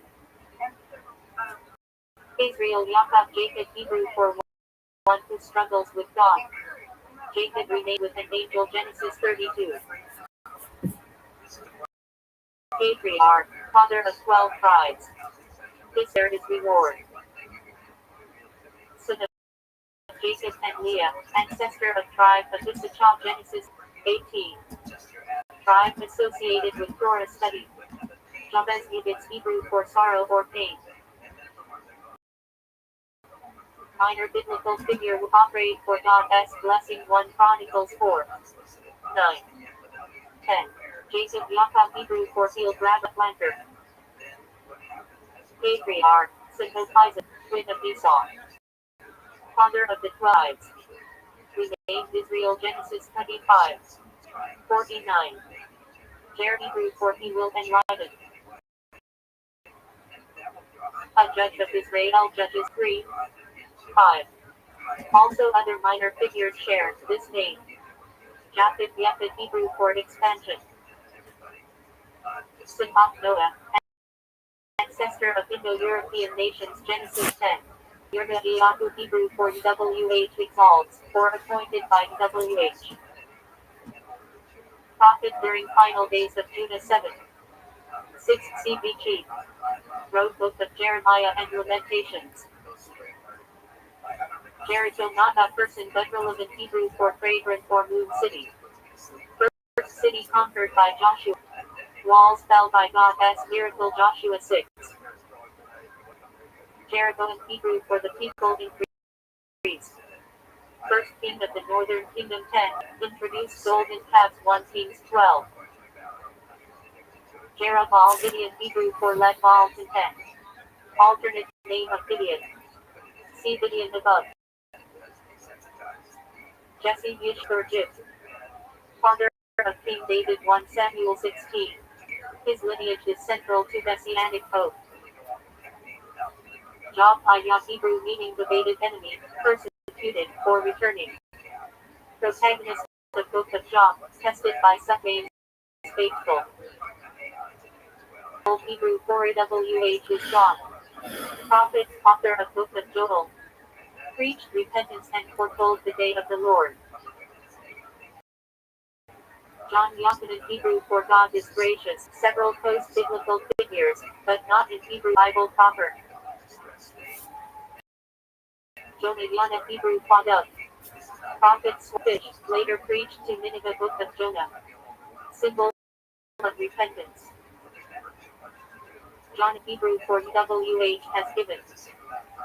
Israel Yaakov Jacob Hebrew for one who struggles with God. Jacob remained with an angel Genesis 32. Patriarch, father of 12 tribes. This there is reward. Son of Jacob and Leah, ancestor of tribe of Issachar Genesis 18. Tribe associated with Torah study. Jabez Yibitz Hebrew for sorrow or pain. Minor biblical figure who operated for God's blessing 1 Chronicles 4. 9. 10. Jacob Yaakov Hebrew for field rabbit planter. Patriarch, son of Isaac, twin of Esau. Father of the tribes. Renamed Israel Genesis 25. 49. Jer Hebrew for he will enlighten. A judge of Israel Judges 3. 5. Also other minor figures share this name. Japheth Yephet Hebrew for expansion. Son of Noah, ancestor of Indo-European nations Genesis 10. Yerda Yahu Hebrew for WH exalts, or appointed by WH. Prophet during final days of Judah 7. 6 CBG. Wrote book of Jeremiah and Lamentations. Jericho not a person but relevant Hebrew for fragrant or moon city. First city conquered by Joshua. Walls fell by God's miracle Joshua 6. Jericho in Hebrew for the people increased. First king of the northern kingdom 10. Introduced golden calves 1 Kings 12. Jerubbaal Gideon Hebrew for led Baal to 10. Alternate name of Gideon. See Gideon above. Jesse Yishbur Jib. Father of King David 1 Samuel 16. His lineage is central to Messianic hope. Job Ayah Hebrew meaning debated enemy, persecuted, or returning. Protagonist of the Book of Job, tested by Suffane's faithful. Old Hebrew for WH is God. Prophet, author of Book of Joel. Preached repentance and foretold the day of the Lord. John Yochanan Hebrew for God is gracious, several post-biblical figures, but not in Hebrew Bible proper. Jonah Yana Hebrew Faduk. Prophets fish, later preached to Nineveh Book of Jonah. Symbol of repentance. John Hebrew for WH has given.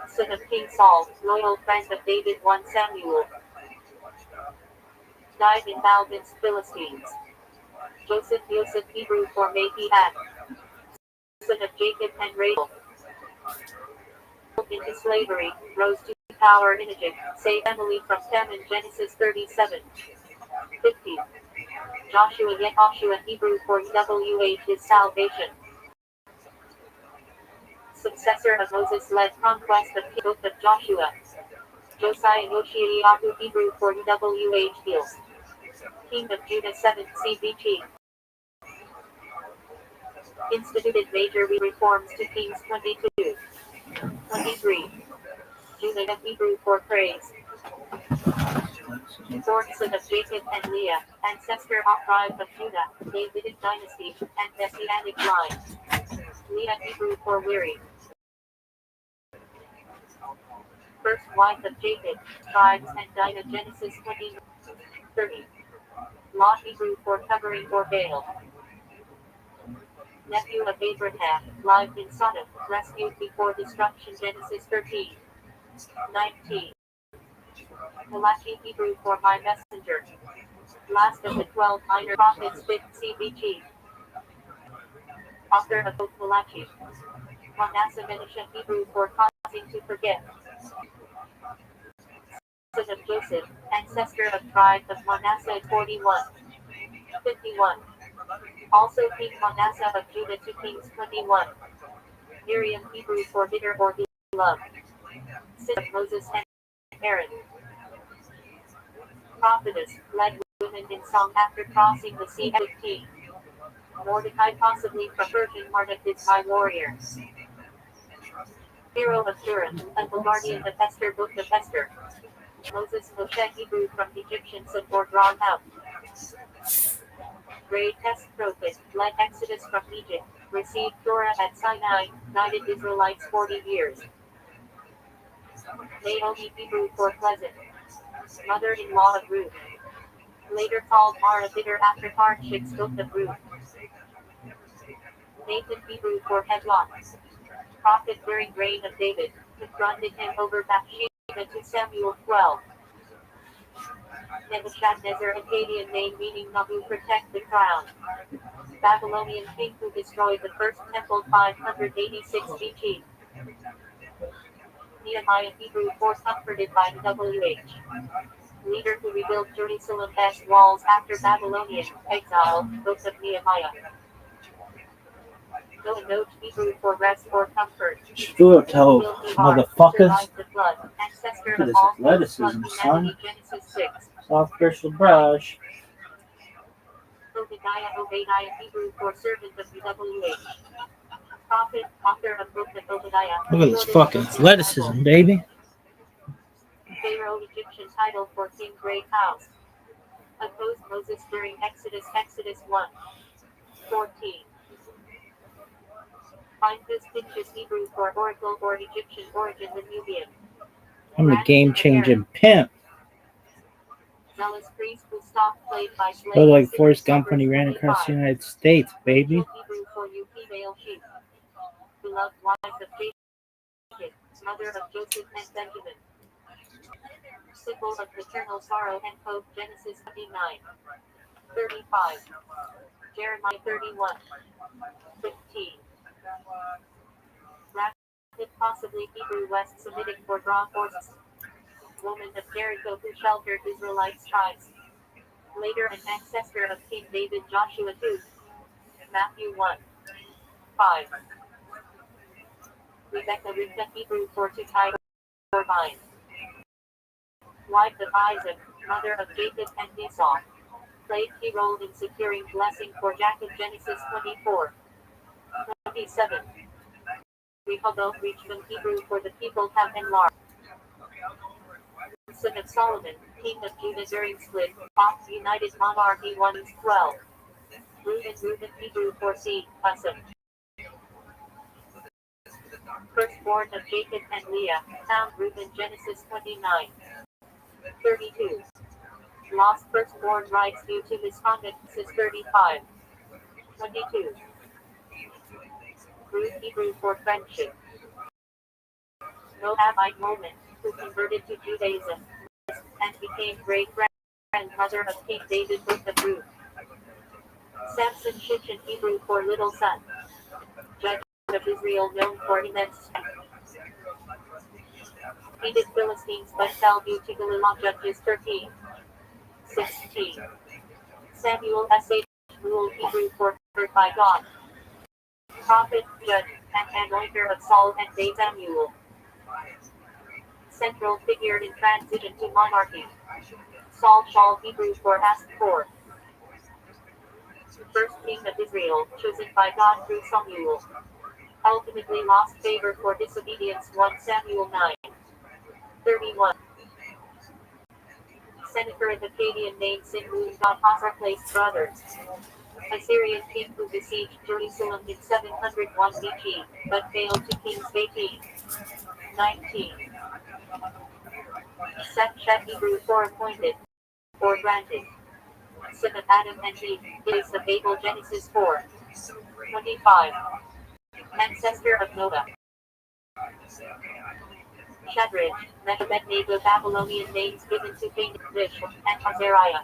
Son of King Saul, loyal friend of David 1 Samuel. Died in Balvin's Philistines. Joseph Hebrew for may he had. Son of Jacob and Rachel. Into slavery, rose to power in Egypt, saved Emily from famine Genesis 37. 50. Joshua Hebrew for WH is salvation. Successor of Moses led conquest of the Book of Joshua. Josiah Yoshiyahu Hebrew for WH heals. King of Judah 7 CBG. Instituted major reforms to Kings 22. 23. Judah Hebrew for praise. Fourth son of Jacob and Leah, ancestor of tribe of Judah, Davidic dynasty, and Messianic line. Leah Hebrew for weary. First wife of Jacob, tribes and Dinah Genesis 20. 30. Lot Hebrew for covering or veil. Nephew of Abraham, lived in Sodom, rescued before destruction Genesis 13. 19. Malachi Hebrew for my messenger. Last of the 12 minor prophets 5th CBG. Author of both Malachi. Manasseh Menashe Hebrew for causing to forget. Son of Joseph, ancestor of tribe of Manasseh 41. 51. Also King Manasseh of Judah to Kings 21. Miriam Hebrew for bitter or beloved. Son of Moses and Aaron. Prophetess, led women in song after crossing the sea. 15. Mordecai possibly from Persian Marduk-High warrior. Hero of Turin, a guardian of Esther Book of Esther. Moses Moshe Hebrew from Egyptians of or drawn out. Great test prophet, led Exodus from Egypt, received Torah at Sinai, guided Israelites 40 years. Naomi Hebrew for pleasant. Mother-in-law of Ruth. Later called Mara bitter after hardships Book of Ruth. Nathan Hebrew for headlock. Prophet during reign of David, confronted him over Bathsheba to Samuel 12. Nebuchadnezzar Akkadian name meaning Nabu protect the crown. Babylonian king who destroyed the first temple 586 BC. Nehemiah Hebrew for comforted by WH. Leader who rebuilt Jerusalem's walls after Babylonian exile, Book of Nehemiah. Note Hebrew for rest or comfort. Shut up, motherfuckers. The flood, ancestor Look at of this all athleticism, son. Genesis 6. Soft bristles brush. Obadiah Hebrew for servant of WH. Prophet, author of Book of Obadiah. Look at this fucking athleticism, baby. Pharaoh Egyptian title for King Great House. Opposed Moses during Exodus 1. 14. Fintus Pinchas Hebrew for oracle or Egyptian origin the Nubian. I'm a game-changing pimp. Zealous priest who stopped played by slaves. Look like Forrest Gump when he ran across the United States, baby. Hebrew for male sheep. Beloved wife of Jacob, mother of Joseph and Benjamin. Symbol of maternal sorrow and hope Genesis 29. 35. Jeremiah 31. 15. Rapid possibly Hebrew West Semitic for draw horses. Woman of Jericho who sheltered Israelites' tribes. Later an ancestor of King David Joshua 2. Matthew 1. 5. Rebecca Rivka Hebrew for to tie or bind. Wife of Isaac, mother of Jacob and Esau. Played key role in securing blessing for Jacob. Genesis 24. 27. Rehoboth Richmond Hebrew for the people have enlarged. Son of Solomon, king of Judah during split, Fox United Monarchy 1:12. Reuben Hebrew for seed, Husson. Firstborn of Jacob and Leah, found Reuben. Genesis 29. 32. Lost firstborn rights due to misconduct. Genesis 35. 22. Ruth Hebrew for friendship. Moabite woman, who converted to Judaism and became great-grandmother of King David. Book of Ruth. Samson Shichin Hebrew for little son. Judge of Israel known for immense strength. Defeated Philistines but fell due to Delilah. Judges 13. 16. Samuel S.H. Rule Hebrew for heard by God. Prophet, judge, and anointer of Saul and David. Samuel. Central figure in transition to monarchy. Saul Shaul Hebrew for asked for. First king of Israel, chosen by God through Samuel. Ultimately lost favor for disobedience. 1 Samuel 9. 31. Senator of Akkadian named Sinru Hazar placed brothers. Assyrian king who besieged Jerusalem in 701 BC, but failed to Kings 18. 19. Seth Hebrew for appointed, or granted. Son of Adam and Eve, days of Abel. Genesis 4. 25. Ancestor of Noah. Shadrach, Abednego. Babylonian names given to King Rish and Azariah.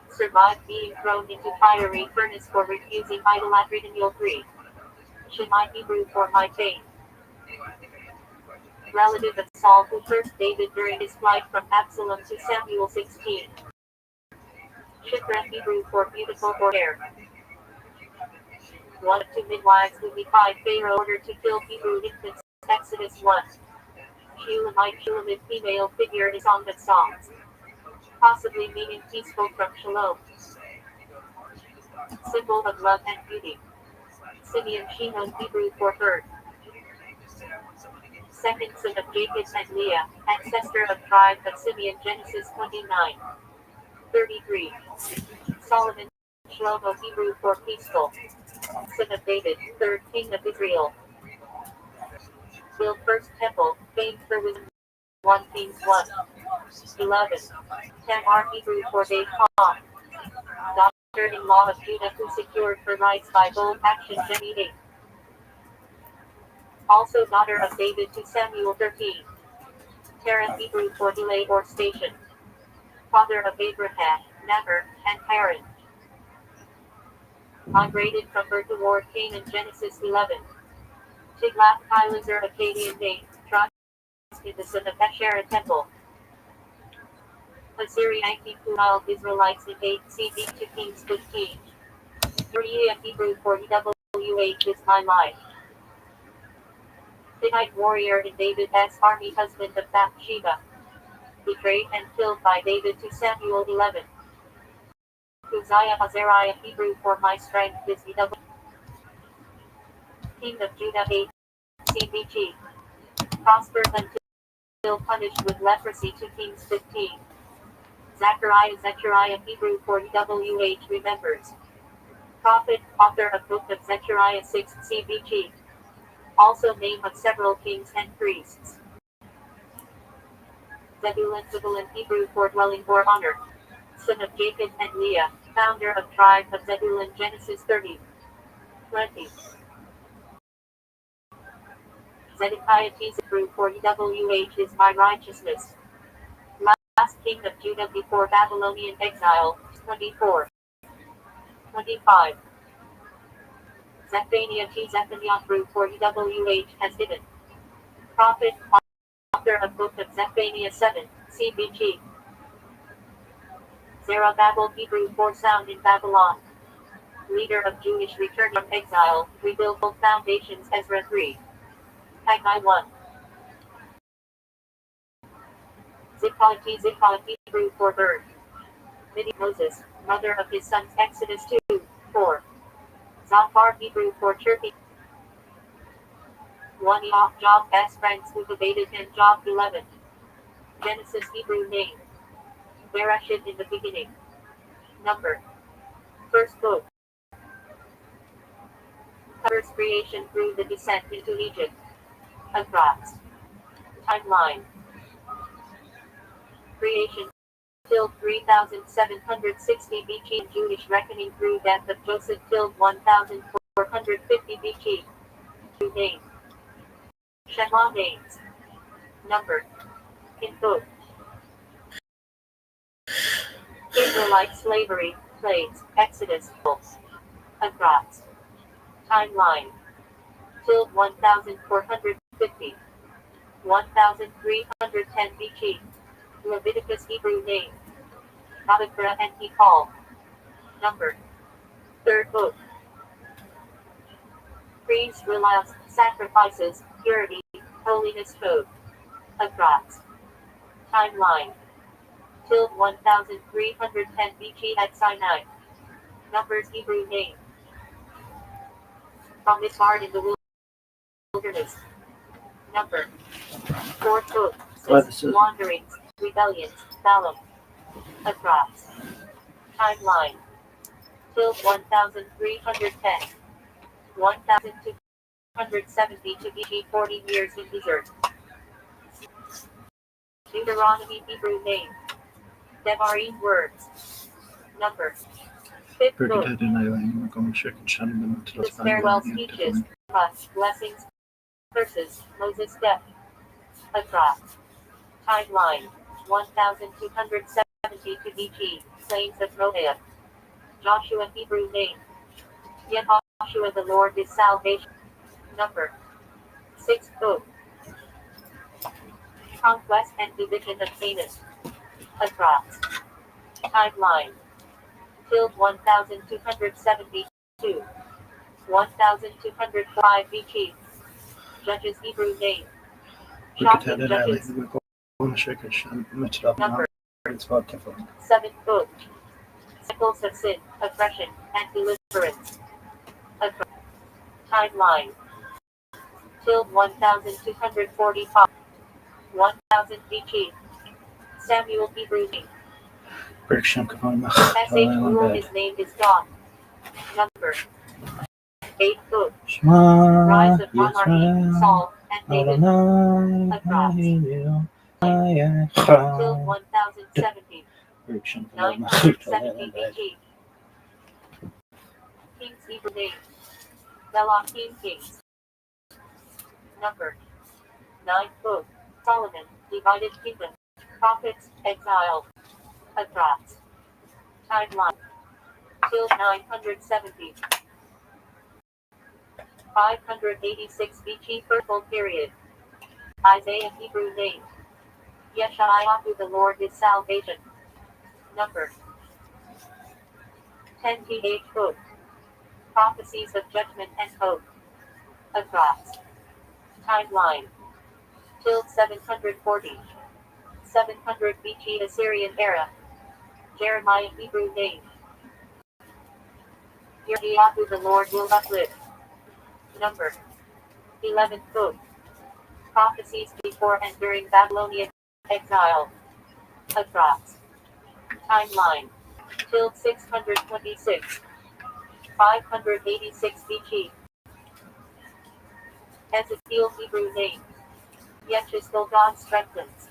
Survived being thrown into fiery furnace for refusing idolatry. Daniel 3. Shemai Hebrew for my faith. Relative of Saul who cursed David during his flight from Absalom to Samuel 16. Shipra Hebrew for beautiful or hair. One of two midwives who defied Pharaoh order to kill Hebrew infants. Exodus 1. Shulamite female figure in Song of Songs. Possibly meaning peaceful from Shalom. Symbol of love and beauty. Simeon Shimon Hebrew for herd. Second son of Jacob and Leah, ancestor of tribe of Simeon. Genesis 29. 33. Solomon Shlomo Hebrew for peaceful. Son of David, third king of Israel. Built first temple, famed for wisdom. 1 Kings 1. 11. Tamar Hebrew for David. Daughter-in-law of Judah who secured her rights by bold action. Genesis 8. Also daughter of David to Samuel 13. Terah Hebrew for delay or station. Father of Abraham, Nahor, and Haran. Migrated from Ur toward Canaan. Genesis 11. Tiglath-Pileser Akkadian name, Tros in the son of Asherah temple. Assyrian Pual Israelites in 8 CB to Kings 15. Uriah Hebrew for EWH is my life. Hittite warrior in David's army, husband of Bathsheba. Betrayed and killed by David to Samuel 11. Uzziah Azariah Hebrew for my strength is EW. King of Judah 8 CBG. Prospered until punished with leprosy to Kings 15. Zechariah Hebrew for EWH remembers. Prophet, author of Book of Zechariah 6 CBG. Also name of several kings and priests. Zebulun Hebrew for dwelling or honor. Son of Jacob and Leah, founder of tribe of Zebulun. Genesis 30. 20. Zedekiah Hebrew for EWH is my righteousness. Last king of Judah before Babylonian exile. 24. 25. Zephaniah Hebrew for EWH has given. Prophet, author of Book of Zephaniah 7, CBG. Zerubbabel Hebrew for sound in Babylon. Leader of Jewish return from exile, rebuild foundations. Ezra 3. Haggai 1. Zikhalti, Hebrew for bird. Moses, mother of his sons. Exodus 2, 4. Zophar, Hebrew for chirping. 1 Job as friends who debated him. Job 11. Genesis, Hebrew name. Bereshit, in the beginning. Number. First book. Covers creation through the descent into Egypt. Across. Timeline. Creation. Till 3760 BC. Jewish reckoning through death of Joseph till 1450 BC. Two name. Shema names. Number. Info. Israelite slavery. Plagues. Exodus. Books. Across. Timeline. Till 1450. 1310 BC. Leviticus, Hebrew name. Vayikra and he called. Number. Third book. Priests, relax, sacrifices, purity, holiness code. Across. Timeline. Till 1310 BC at Sinai. Numbers, Hebrew name. From his heart in the wilderness. Number. Fourth book. Wanderings, rebellions, Balaam. Across. Timeline. Till 1310. 1270 to BC. 40 years in desert. Deuteronomy, Hebrew name. Devarim words. Number. Fifth book. The farewell speeches, blessings, curses, Moses' death. Across. Timeline. 1270 to BC. Plains of Moab. Joshua, Hebrew name. Yehoshua, the Lord is salvation. Number. Sixth book. Conquest and division of Canaan. Across. Timeline. Till 1272. 1205 BC. Judges, Hebrew name. Shocking Judges. Number. Seventh book. Cycles of sin, oppression, and deliverance. Across. Timeline. Till 1245. 1000 BC. Samuel, Hebrew name. Passage rule, his name is God. Number. Eighth book. Rise of monarchy, Saul, and David. Across. Till 1070. 970 BC. Kings, Hebrew name. Melachim, Kings. Number. Ninth book. Solomon, divided kingdom. Prophets, exile. Across. Timeline. Till 970. 586 BC. Fertile period. Isaiah, Hebrew name. Yeshayahu, the Lord is salvation. Number. 10 PH book. Prophecies of judgment and hope. Across. Timeline. Till 740. 700 BC. Assyrian era. Jeremiah, Hebrew name. Yeshayahu, the Lord will uplift. Number. 11th book. Prophecies before and during Babylonian exile. Across. Timeline. Till 626. 586 BC. Ezekiel, Hebrew name. Yechezkel, God strengthens.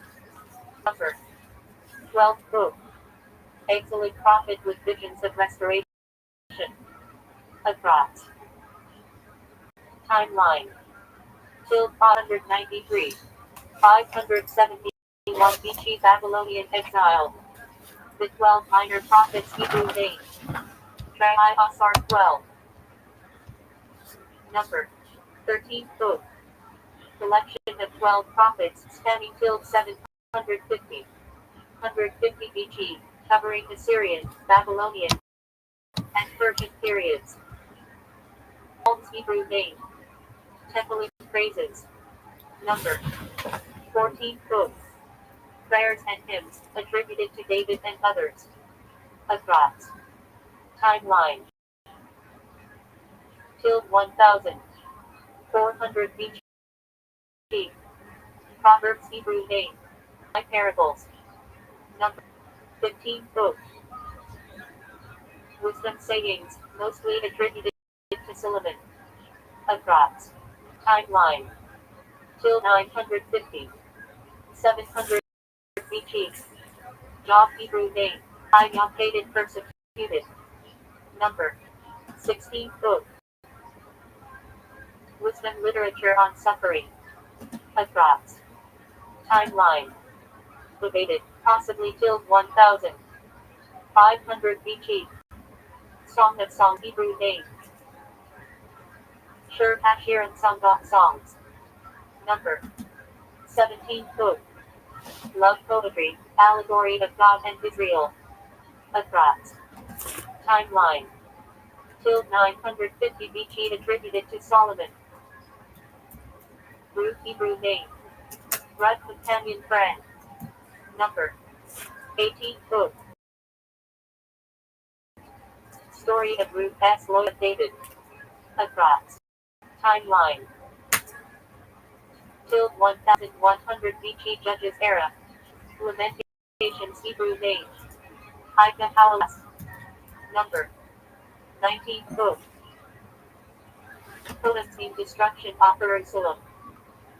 Number. 12th book. Excellent prophet with visions of restoration. Across. Timeline. Till 593. 571 BC. Babylonian exile. The 12 minor prophets, Hebrew name. Triasar 12. Number. 13th book. Collection of 12 prophets spanning till 750. 150 BC, covering Assyrian, Babylonian, and Persian periods. Psalms Hebrew name. Temple phrases. Number 14 book. Prayers and hymns attributed to David and others. Across. Timeline. Till 1400 BC. Proverbs Hebrew name. My parables. Number 15 book. Wisdom sayings, mostly attributed to Solomon. Across. Timeline. Till 950. 700 BC. Job Hebrew name. I hated persecuted. Number 16 book. Wisdom literature on suffering. Across. Timeline. Debated, possibly till 1500 BC. Song of Song Hebrew name. Shir Hashir and Sangah songs. Number 17 book. Love poetry, allegory of God and Israel. Across. Timeline. Till 950 BC attributed to Solomon. Ruth Hebrew name. Ruth companion friend. Number 18 book. Story of Ruth as Loyal David. Across. Timeline. Till 1100 BC Judges era. Lamentations Hebrew name. Ika Halas. Number 19 book. Philistine destruction of Jerusalem.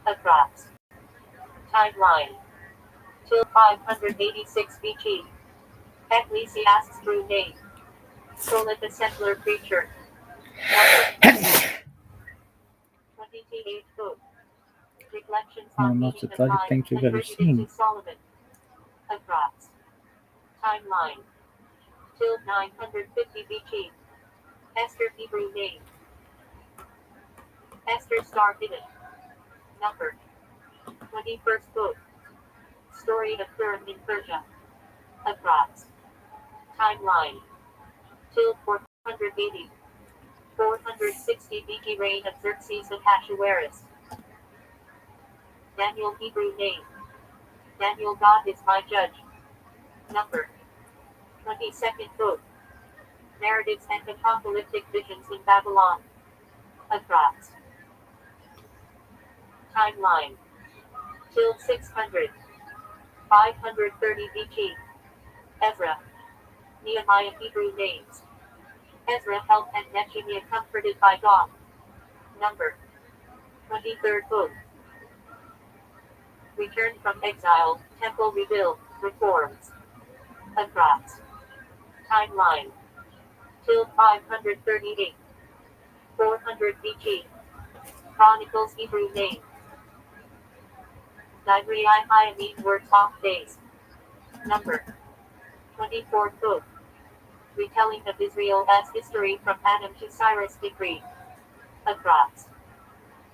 Across. Timeline. Till 586 BC. Ecclesiastes through name. Sola the settler preacher. Number 28 book. Reflections on Most meaning of athletic life things you've ever attributed seen. to Solomon. Across. Timeline. Till 950 BC. Esther Hebrew name. Esther Star Hidden. Number 21st book. Story of Purim in Persia. Across. Timeline. Till 480. 460 BC reign of Xerxes of Ahasuerus. Daniel Hebrew name. Daniel God is my judge. Number 22nd book. Narratives and apocalyptic visions in Babylon. Across. Timeline. Till 600. 530 BC. Ezra. Nehemiah Hebrew names. Ezra helped and Nehemiah comforted by God. Number 23rd book. Return from exile, temple rebuild, reforms. Across. Timeline. Till 538. 400 BC. Chronicles Hebrew name. Divrei Hayamim words off days. Number 24th book. Retelling of Israel as history from Adam to Cyrus decree. Across.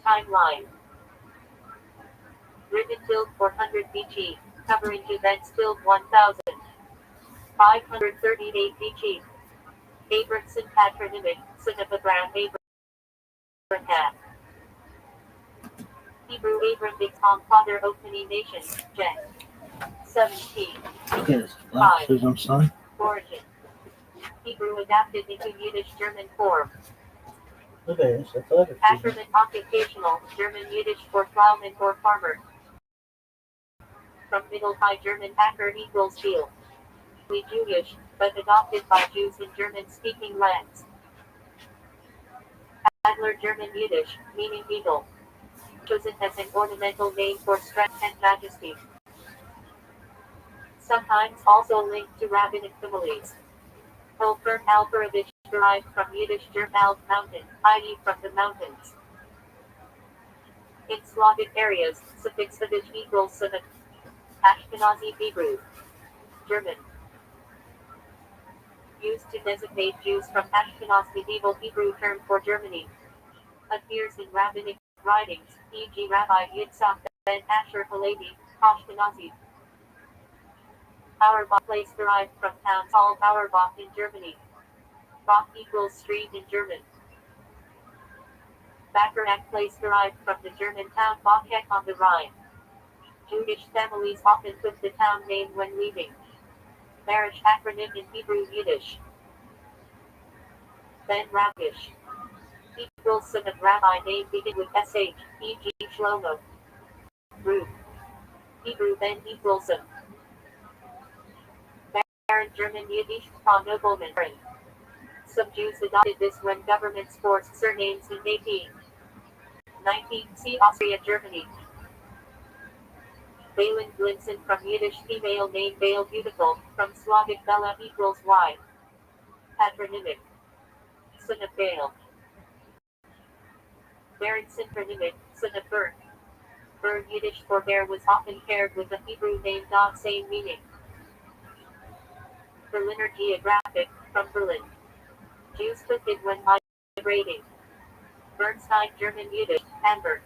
Timeline. Written till 400 BC, covering events till 1538 BC. Abramson patronymic, son of Abraham. Hebrew Abram became father of many nations. Gen. 17. Look at his glasses, I'm sorry. Origin. Hebrew adapted into Yiddish German form. Look at this. Athletic. Ackerman occupational, German Yiddish for plowman or farmer. From Middle High German Acker equals field. We Jewish, but adopted by Jews in German-speaking lands. Adler German Yiddish, meaning eagle. Chosen as an ornamental name for strength and majesty. Sometimes also linked to rabbinic families. Holfern Alperovich derived from Yiddish German Alp mountain, i.e. from the mountains. In Slavic areas, suffix "-ivich" equals "-sevich". Ashkenazi Hebrew. German. Used to designate Jews from Ashkenaz. Medieval Hebrew term for Germany. Appears in rabbinic writings, e.g. Rabbi Yitzhak ben Asher Halevi, Ashkenazi. Auerbach place derived from town called Auerbach in Germany. Bach equals street in German. Bacharach place derived from the German town Bacharach on the Rhine. Jewish families often put the town name when leaving. Marriage acronym in Hebrew Yiddish. Ben Rabish. Equals son of rabbi name begin with sh, e.g. Shlomo. Ruth. Hebrew Ben equals son. Baron German Yiddish von nobleman. Some Jews adopted this when governments forced surnames in 1819. See Austria, Germany. Balin Glinson from Yiddish female name Bale beautiful, from Slavic Bella equals Y. Patronymic. Son of Bale. Baron synonymic, son of Bern. Bern Yiddish for bear was often paired with a Hebrew name dog same meaning. Berliner Geographic, from Berlin. Jews took it when migrating. Bernstein German Yiddish, Hamburg.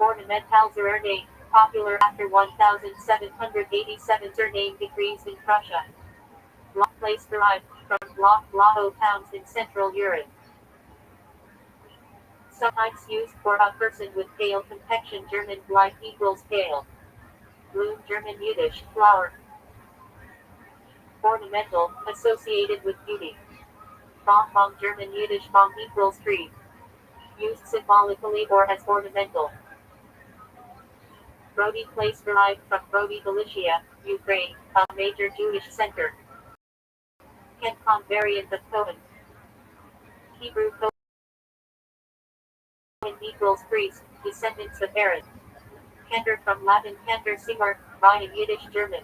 Ornamental name, popular after 1787 surname decrees in Prussia. Block place derived from Block Blaho towns in Central Europe. Sometimes used for a person with pale complexion German Bleich equals pale. Bloom German Yiddish, flower. Ornamental, associated with beauty. Bonbon German Yiddish Bong equals tree. Used symbolically or as ornamental. Brody place derived from Brody Galicia, Ukraine, a major Jewish center. Kencon variant of Cohen. Hebrew Cohen equals priest, descendants of Aaron. Cantor from Latin cantor singer, Ryan Yiddish German.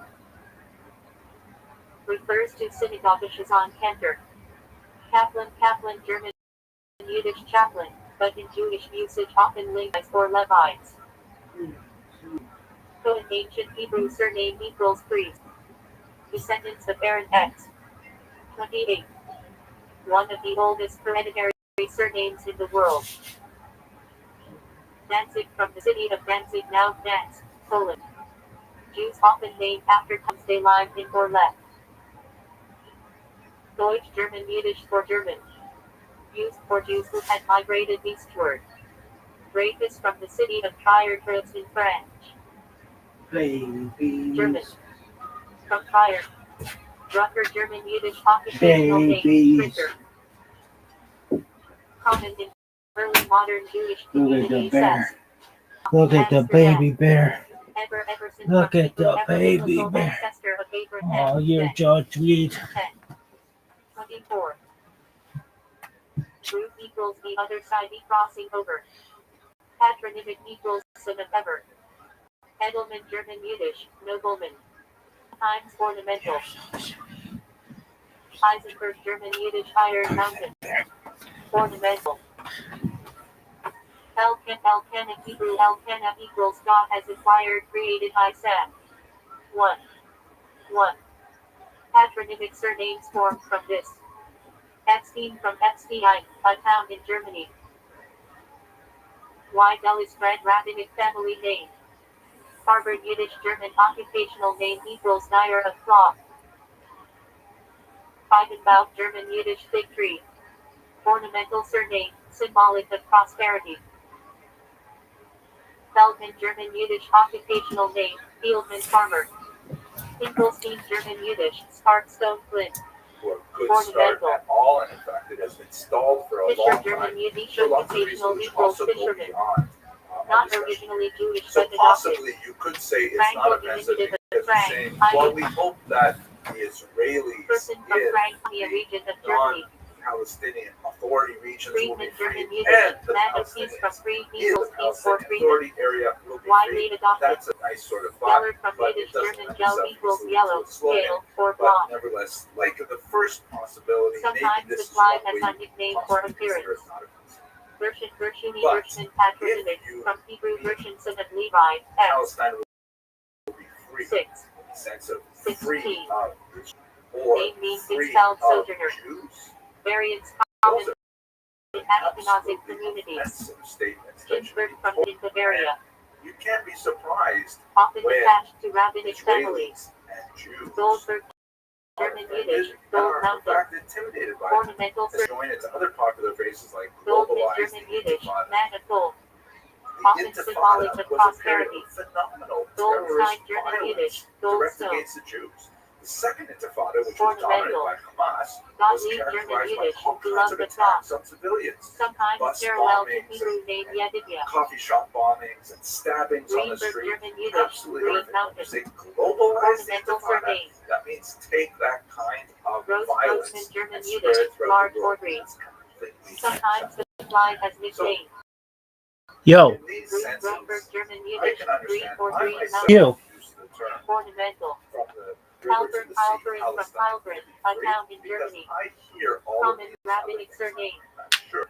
Refers to synagogisches on cantor. Kaplan German Yiddish chaplain, but in Jewish usage often Levites or Levites. Cohen ancient Hebrew surname equals priest. Descendants of Aaron X. 28. One of the oldest hereditary surnames in the world. Danzig from the city of Danzig now Gdansk, Poland. Jews often named after towns they lived in or left. Deutsch German Yiddish for German. Used for Jews who had migrated eastward. Dreyfus from the city of Trier-Treves in French. German. From Trier. Drucker German Yiddish occupational name, printer. Common in early modern Jewish communities as Look at the baby bear. Everson Look at the Ever baby biblical bear. ancestor of Abraham. Oh, you're George Reed. 24. Root equals the other side crossing over. Patronymic equals son of ever. Edelman German Yiddish, nobleman. Times ornamental. Eisenberg German Yiddish Iron Mountain. Ornamental. Elkanah Hebrew Elkanah equals God has acquired created by Sam. 1. Patronymic surnames formed from this. Epstein from Epstein, a town in Germany. Weidel is Grand rabbinic family name. Harvard Yiddish German occupational name equals dyer of cloth. Feigenbaum German Yiddish fig tree. Ornamental surname, symbolic of prosperity. Feldman German Yiddish occupational name, fieldman farmer. Finkelstein German Yiddish, spark stone flint. Or could start at all, and in fact it has been stalled for a Fisher long German time. Yiddish For lots of occupational reasons which equals also go fisherman. beyond our Not discussion. originally Jewish So but adopted. possibly you could say it's Frank not will be offensive indicative because of you're Frank, saying, i.e. well, we hope that the Israelis Person from in Franconia region of Germany. non-Palestinian authority regions will Freedman be free, German Yiddish, and the land of peace from Palestinians free in equals the peace or Palestinian freedom. authority area will be Widely free. adopted. That's a nice sort of thought, Yellow from but it Yiddish doesn't German lend yellow itself equals easily yellow, to a slogan. pale, or But blonde. nevertheless, like the first possibility, Sometimes maybe the this is slide one has way a nickname for possibly appearance. consider it not offensive. Gershuni But Gershman patronymic, if you from Hebrew mean Gershon son of Levi, X. Palestine will be free 6. in the sense of 16. free of or Name means free expelled of sojourner. Jews. Variants Those common are in Ashkenazic absolutely communities. offensive statements that Ginsburg should be from told. in Bavaria, You can't be surprised often when attached to rabbinic families. Israelis and Jews Goldberg German offended Yiddish, and Gold are in Mountain. fact intimidated by it. Ornamental Let's join it to other popular phrases like Gold in globalized German Yiddish, Intifada. man of gold. The Often symbolic Intifada of was a period prosperity. of phenomenal Gold terrorist sign German violence Yiddish, gold directed stone. against the Jews. The second Intifada, which was dominated Ornamental. by Hamas, God was leave German characterized by Yiddish, all kinds beloved of of attacks God. on civilians. Sometimes Bus parallel to bombings Hebrew name Yedidia. coffee shop bombings and stabbings on the Greenberg street. German Yiddish, Absolutely Green horrific. When you Mountain. say globalized Ornamental Intifada, surname. that means take that kind of Gross violence Grossman German and Yiddish, spread it throughout large the world. ordering. That's completely Sometimes unacceptable. applied as nickname. Yo, In these Green senses, Greenberg German I Yiddish, can Green understand. or I Green myself Yo. Mountain. use the term Ornamental. from the river to Halpern the sea, Halpern from Palestine, Halpern, a town in because Germany. I hear all of Common these rabbinic other things. surname. I'm sure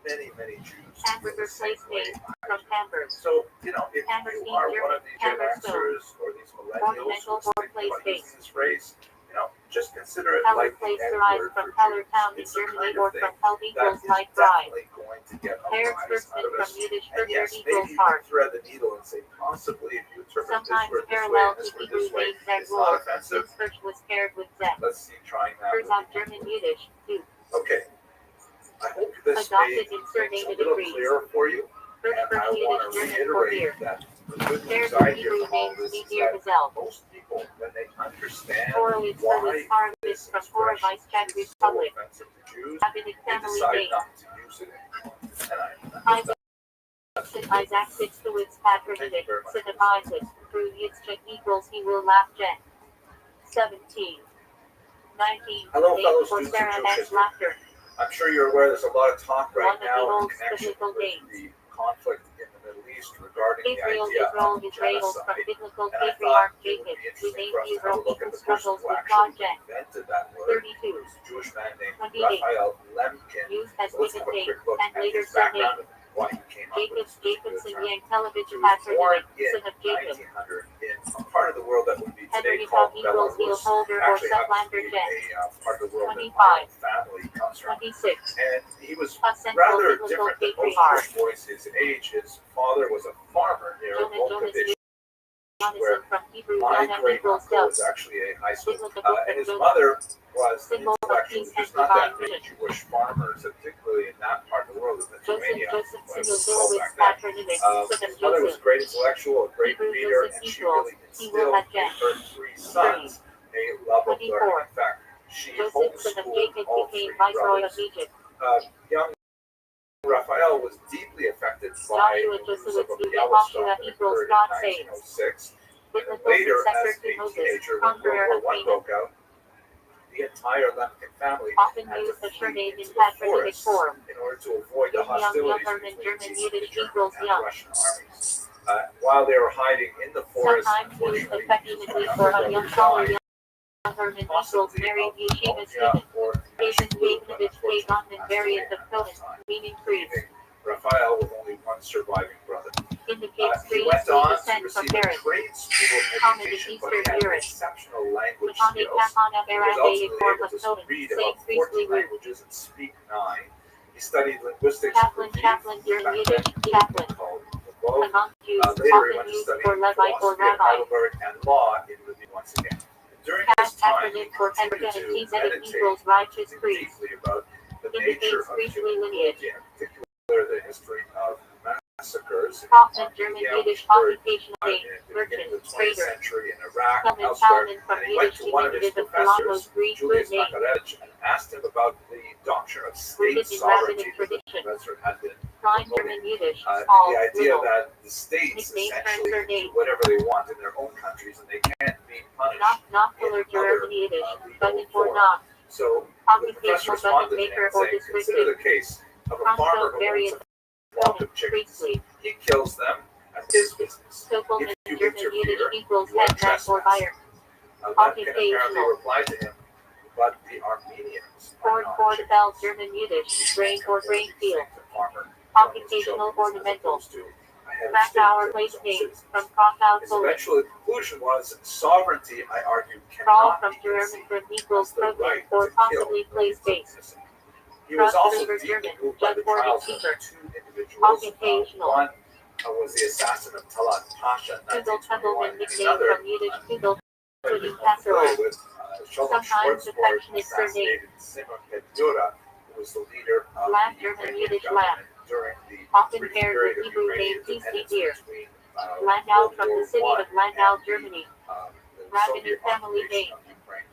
many Jews feel Hamburger the same place way name I from do. Hamburg. So, if you Hammerstein are one German, of these Gen Hammerstone. Xers or these millennials Ornamental who's or thinking place about using base. this phrase, just consider it Heller like the place N derived word from for Heller Jews. town in It's the Germany kind or of thing from Hell that equals is my bride. definitely going to get a Herz rise out Kurtzman of from us. Yiddish for And yes, dirty maybe goes you hard. can thread the needle and say, possibly if you interpret this Sometimes word this way parallel and to this word Hebrew this way, names that it's not rule. offensive. This church was paired with Zeb. Let's see, trying that. Herzog German Yiddish, too. Okay. I hope this Adopted made in things surname a it little agrees. clearer for you. And Hirschberg I Yiddish want to German for here. reiterate that the good Paired news with I hear Hebrew from all names this be is near that Hazel. most people, when they understand Orally why service harvest this from Torah expression Vice Czech is so Republic. offensive to Jews, Rabbinic they family decide name. not to use it anymore. And Isaac Sitzowitz patronymic, son of Isaac, through Yitzchak equals he will laugh Jen. 17. 19. Hello, Name fellow for students of Sarah Jewish S. history. Laughter. I'm sure you're aware there's a lot of talk right One of the now in old connection biblical with names. the conflict in the Middle East regarding Israel, the idea Israel, of Israel, from genocide. biblical And I patriarch thought it would Jacob, be who interesting named for us to have a Israel look who at the person struggles who with actually God Jen. invented that word. 32. It was a Jewish man named 28. Raphael Lemkin. Used as So let's have given a name, quick look and at later his background surname. and why he came up with Jacobs, this particular Jacobson, term. Yankelovich He was born patronymic, in son of Jacob. 1900 in a part of the world that would be today Henry called equals heel Belarus. holder or Actually happens to Sublander be Jen. a part of the world that 25. my own family comes from. 26. And he was A central rather biblical different than most patriarch. Jewish boys his age. His father was a farmer near Jonas Volkovich, Jonathan from Hebrew my Yonah great equals uncle was dove. actually a high school. Biblical book And of his Jonah. mother was an Symbol of intellectual. peace There's and not that divine many vision. Jewish farmers, particularly in that part of the world of Pennsylvania. Joseph when it Simmel was called Zillowitz back then. patronymic, son His of mother was a Joseph. great intellectual, a great Hebrew reader, Joseph and she equals really he will instilled have in Jen. her three sons a love of 24. learning. In fact, she Joseph, son of homeschooled Jacob, all became three viceroy of brothers. Egypt. Young Raphael was deeply affected by Joshua the news Joseph of Yahshua Yellowstone that equals occurred God in saves. 1906. And then Biblical later, successor as to a Moses, teenager, when conqueror World of War I Canaan. broke out, the entire Lemkin family Often had to used the flee surname into in the patronymic forests form. in order to avoid the Young hostilities Herman between German the Yiddish German equals and young. Russian armies. While they were hiding in the forest, Sometimes used unfortunately, affectionately his for younger a young brother scholar. died, Young Herman equals possibly Mary of Yeshiva pneumonia Stephen. or David flu, but Davidovich Pagon unfortunately and passed away variant of at Conan, that time, meaning priest. leaving Raphael with only one surviving brother. Indicates He went previously on to descent from receive a parents. trade school Common in education, but he Eastern had Europe. exceptional language Platonic skills. Kapana He was Berande ultimately form able of to Conan, read same about priestly 14 root. languages and speak 9. He studied linguistics Chaplain, with chaplain, German Yiddish, chaplain. called Lvov. Among Jews, Later he often went to used study for Levite or philosophy at rabbi. Heidelberg and law in Lviv once again. During this Past time, he acronym for continued Hebrew and to T-Zedek meditate equals righteous think priest. deeply about the nature Indicates of priestly human lineage. cruelty, and in particular the history of massacres Kaufman, on German the Yiddish occurred occupation in name, the beginning merchant, of the 20th trader. century in Iraq and Clement elsewhere. Talman from And he went Yiddish to one of his diminutive of Philotos, professors, Greek Julius good name. Makarevich, and asked him about the doctrine of state Rooted in sovereignty rabbinic that the tradition. professor had been Prime promoting. German Yiddish, The small, idea little. that the states Nickname essentially transfer do name. whatever they want in their own countries and they can't be punished Not in fuller other German Yiddish, legal button for form. not. So the professor Occupational button responded to him maker or saying, consider descriptive. the case of a Consult farmer who owns various a flock of chickens. priestly. He kills them as his business. Stokelman, If you German Yiddish interfere, equals you are headman or trespassing. buyer. Lemkin apparently Occupational. replied to him, but the Armenians are Corn, not corn, chickens. bell, German Yiddish, grain or grain field. Occupational ornamental. Back our place name from Krakow, His Poland. eventual conclusion was sovereignty, I argue, Crawl cannot from be German conceived from as equals the protein right or to possibly kill place millions of base. innocent. He was Cross also River deeply German, moved by the Judgeboard trials of Keeper. two individuals. Occupational. One was the assassin of Talat Pasha in Tugel Tugelman 1921, and nickname another from Yiddish Tugel, I'm pudding familiar casserole. with, Shalom Sometimes Schwarzbard affectionate surname. assassinated Simon Ben-Yura, who was the leader of Lamb, the German, Ukrainian Yiddish government during the Often brief paired period with of Hebrew Ukrainian name PC independence deer. between Landau World from the War city I of Landau, and Germany. the Rabbinic Soviet family occupation name. of Ukraine.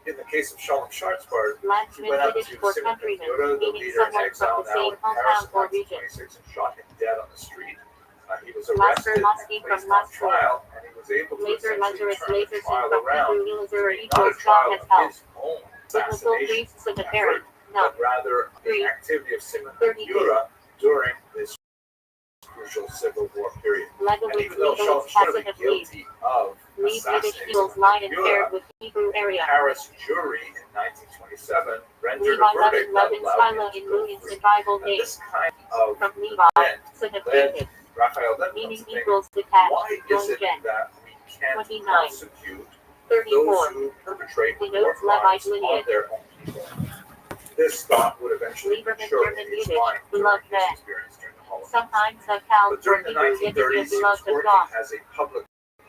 In the case of Shalom Schwarzbard, he Landsman went up Yiddish to for Simon countryman, Ben-Yura, the meaning leader in someone exile from the now same in Paris hometown in or region. 1926, and shot him dead on the street. He was Lasker arrested Lasky and from placed on Lasker. trial, and he was able to Laser essentially Lazarus turn the Laserson trial from around Hebrew to Laser make not a equals God trial has of help. his own Biblical assassination priests and the effort, parent. No. but rather the 3. activity of Simon 32. Ben-Yura during this crucial civil war period. And Legalist, even though Shalom legalist, Schwarzbard passive was of leave. guilty of Leave Yiddish assassinating equals Simon line and Ben-Yura, paired with Hebrew the area. Paris jury in 1927 rendered Levi a verdict that Levin allowed him Silo to in go Williams free. survival And name. this kind of From Levi, event son of led David. Raphael Lemon Meaning to think, equals detached. why is Join it gen. that we can't 29. prosecute 34. those who perpetrate war Denotes crimes Levite on lineage. their own people? This thought would eventually Lieberman, mature German, in his Yiddish, mind during beloved his man. experience during the Holocaust. Sometimes accounts But for during the Hebrew Yiddish 1930s, he was beloved of working God. as a public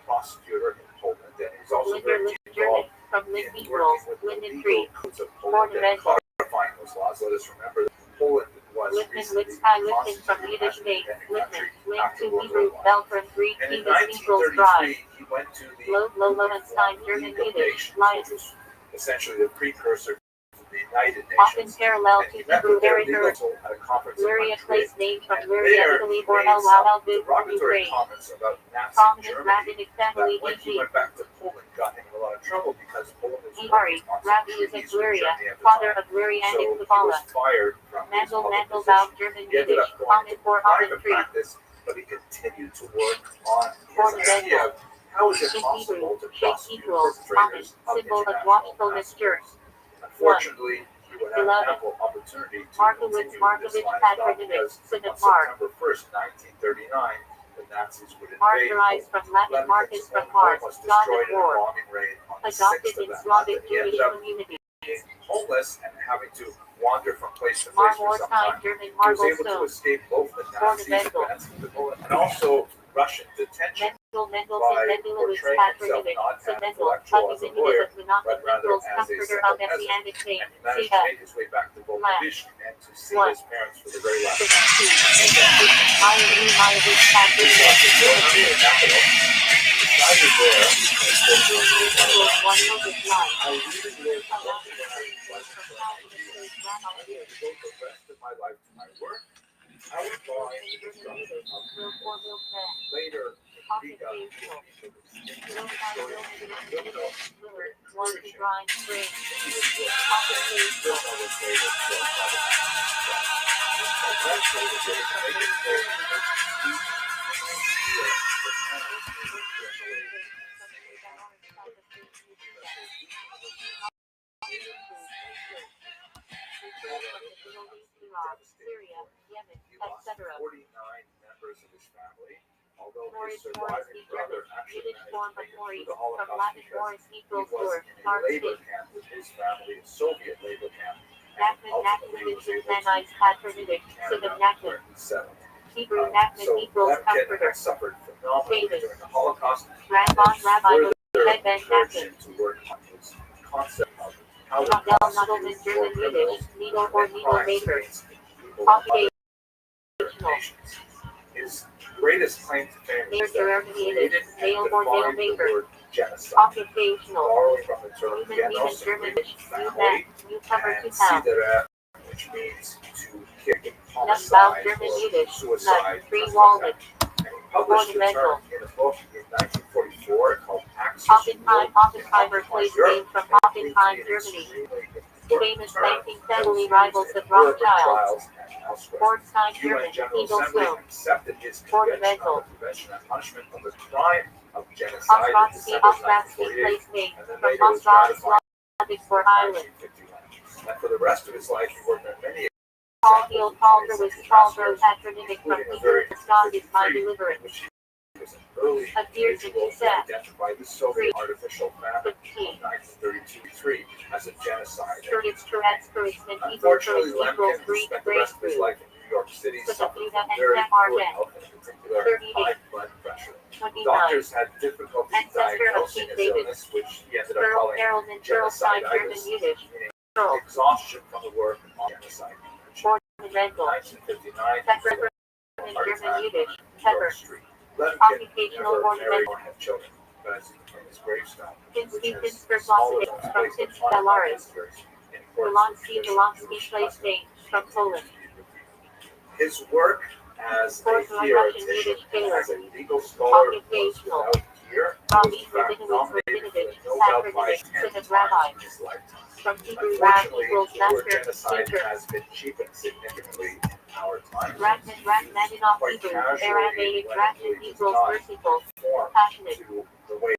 prosecutor in Poland, and he was also Linder, very Lind, German, involved from in Lind working equals, with Lind the and legal Tree. codes of Poland and Ornamental. codifying those laws. Let us remember that Poland was Lippman, recently Litzkai, Lippman from constituted Yiddish as an name. independent Lippman, country linked after to World Hebrew, War I. Bell from Greek, And in Venus equals bride. 1933, he went to the Lowenstein, German, League of Yiddish, Nations, Lions. which was essentially the precursor to the United Often Nations. parallel And to he met Hebrew with their Area legal council at a conference in Luria Madrid. place name from And Luria, there Italy, he or made El some Alvin, derogatory Ukraine. comments about Nazi Prominent Germany rabbinic family that when he DG. went back to Poland got him in a lot of trouble because Poland was Imari, working on some Rabbi is treaties of with Luria, Germany at the father time. of Luria So and he Kabbalah. was fired from his Mandel, public Mandel, position. Baum, German, He ended Yiddish, up going common into for Oven private Tree. practice, but he continued to work on For his the idea of how is it In possible to Hebrew, Sheikh prosecute equals, perpetrators of symbol of international watchfulness church. massacres. Unfortunately, he would have Beloved. ample opportunity to Markowitz, continue Markovich, this line of thought Patrick, because son on of Mark. September 1st, 1939, the Nazis would Mark invade derives from Latin Poland. Marcus Lenin's from own home Mars, was god destroyed of in a war. bombing raid on the Adopted 6th of in that month, Slavic and he Jewish ended up community. being homeless and having to wander from place to Mar place for some wartime time. German He was marble able to stone. escape both the Nazi Ornamental. advancement to Poland and also Russian detention Mendelssohn, by Mendelowitz, portraying Patrick, himself not as Mendel, intellectual as a lawyer, of Monarchic but rather Liberals, as a comforter simple of peasant. Messianic name. And he managed to CF. make his way back to Land. Volkovich and to see One. his parents for the very last 16. time. Meyerowitz, Patrick, He was Timothy. in the capital. He decided there, and spoke to his Equals 100 line. I really live From what I would like to from try how to to do. save I would devote the rest of my life to my work. I would buy the destruction of later beat up Occupational. people One to grind spring. Syria, Yemen, etc. 49 members of his family, although his Morris, surviving brother actually Yiddish managed form to of make it Maurice, through the from Holocaust Latin because Morris he equals was or, in a hard labor stick. camp with his family, a Soviet labor camp, and Nachman, ultimately was able to Nachman, patronymic, son of Nachman. where he settled. Hebrew Nachman So equals Lemkin comforter. had suffered phenomenally David. during the Holocaust, Rabban, Rabbi, further Ben encouraged Nachman. him to work on his concept of how to Nodel, prosecute Nodelman, war German, criminals Yiddish, needle who or commit needle crimes maker. against people of other Occupational. nations. His greatest claim to fame Mayor is that Gerard he Yiddish, created and male or male defined the maker. word genocide, Occupational. borrowing from the term Human, genos, German, which means new family, man, newcomer and 2000. sidera, which means to kill, Numbau, homicide, German, or Yiddish, suicide. Free just like Wallet. that. And he published the term in a book in 1944 called Axis Oppenheimer place name from Oppenheim, Germany. Famous banking family rivals of Rothschild. Ortstein, German, Eaglestone. Accepted his Ornamental. convention and punishment of the crime of genocide in Ostratsky, December Ostratsky 1948, place name and then from later was Ostrov, ratified Slavic for in Island. 1951. And for the rest of his life, he worked on many Paul Hill, Calder was Calder patronymic from including a Hebrew. very God is my in deliverance. which he was an early Appears to individual be to sad. identify the Soviet artificial famine 15. of 1932-3 as a genocide. Turits, Turats, Turitsman, Hebrew, Unfortunately, Turits equals Lemkin, who Greek, spent the rest of his breakthrough. life in New York City, So the suffered Buddha from and very Tamar poor Gen. health, and in particular 38. high blood pressure. 29. Doctors had difficulty Ancestor of diagnosing King his David. illness, which he ended up Pearl, calling Harold, and Pearl sign German genociditis, Yiddish. meaning Pearl. exhaustion from the work on genocide. Ornamental. 1959, Pepper in German Yiddish. Pepper Pepper. Street. Lemkin Occupational never married ornament. or had children, but as from his gravestone, which has Finsky smaller Finsky than from space Finsk of Belarus. in accordance with Polonsky traditional Polonsky Jewish place custom. name from Poland. His work as a Russian theoretician Yiddish and tailor. as a legal scholar was Occupational. without peer. He Rabbi was in fact Rothschild, nominated for the Rabinovich, Nobel Prize Sacrament, 10 Synod times Rabbi. in his lifetime. From Hebrew Rab Unfortunately, equals the word master, genocide teacher. has been cheapened significantly in our time. Rachmaninoff Quite Hebrew, casually, Aramaic, when it Rachman really does equals not merciful, conform compassionate. to the way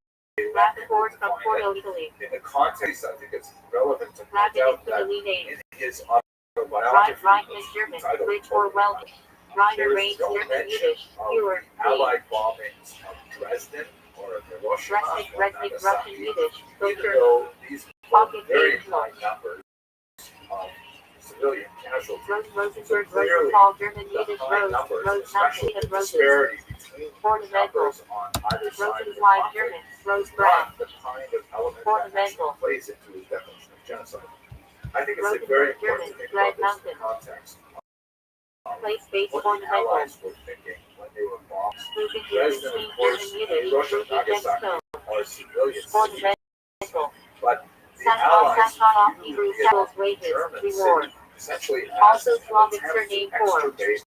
Rappaport from define Porto, it. Italy. In the context, I think it's relevant to point Rabbinic out that Italy name. in his autobiography, Reitman German, titled Rich or Welsh. Reiner there is Reigns no German mention Yiddish, of Pure, the Allied bombings of Dresden or Hiroshima Resnick, or Resnick, Russian Nagasaki, Yiddish, even Filter. though these were very Occupational. high numbers of civilian casualties. Rose So Rosenberg, clearly, Rosenthal, German the Yiddish, high Rose, numbers, Rose, especially Mountain, the Roses. disparity between the Ornamental. numbers on either side of Rosen's the Wine conflict, German, Rose is Brown. not the kind of element that actually Ornamental. plays into his definition of genocide. I think it's Rosenberg very German, important to think Red about this in Mountain. the context of Place-based what the ornamental. Allies were thinking when they were bombing Moving Dresden, between of course, German Yiddish, Hiroshima and Ruby Nagasaki Gemstone. are civilian cities, Ornamental. but the Allies Sassanoff viewed Hebrew the Saddles Wages, German Reward. city essentially as Also an Slavic attempt surname to form. extirpate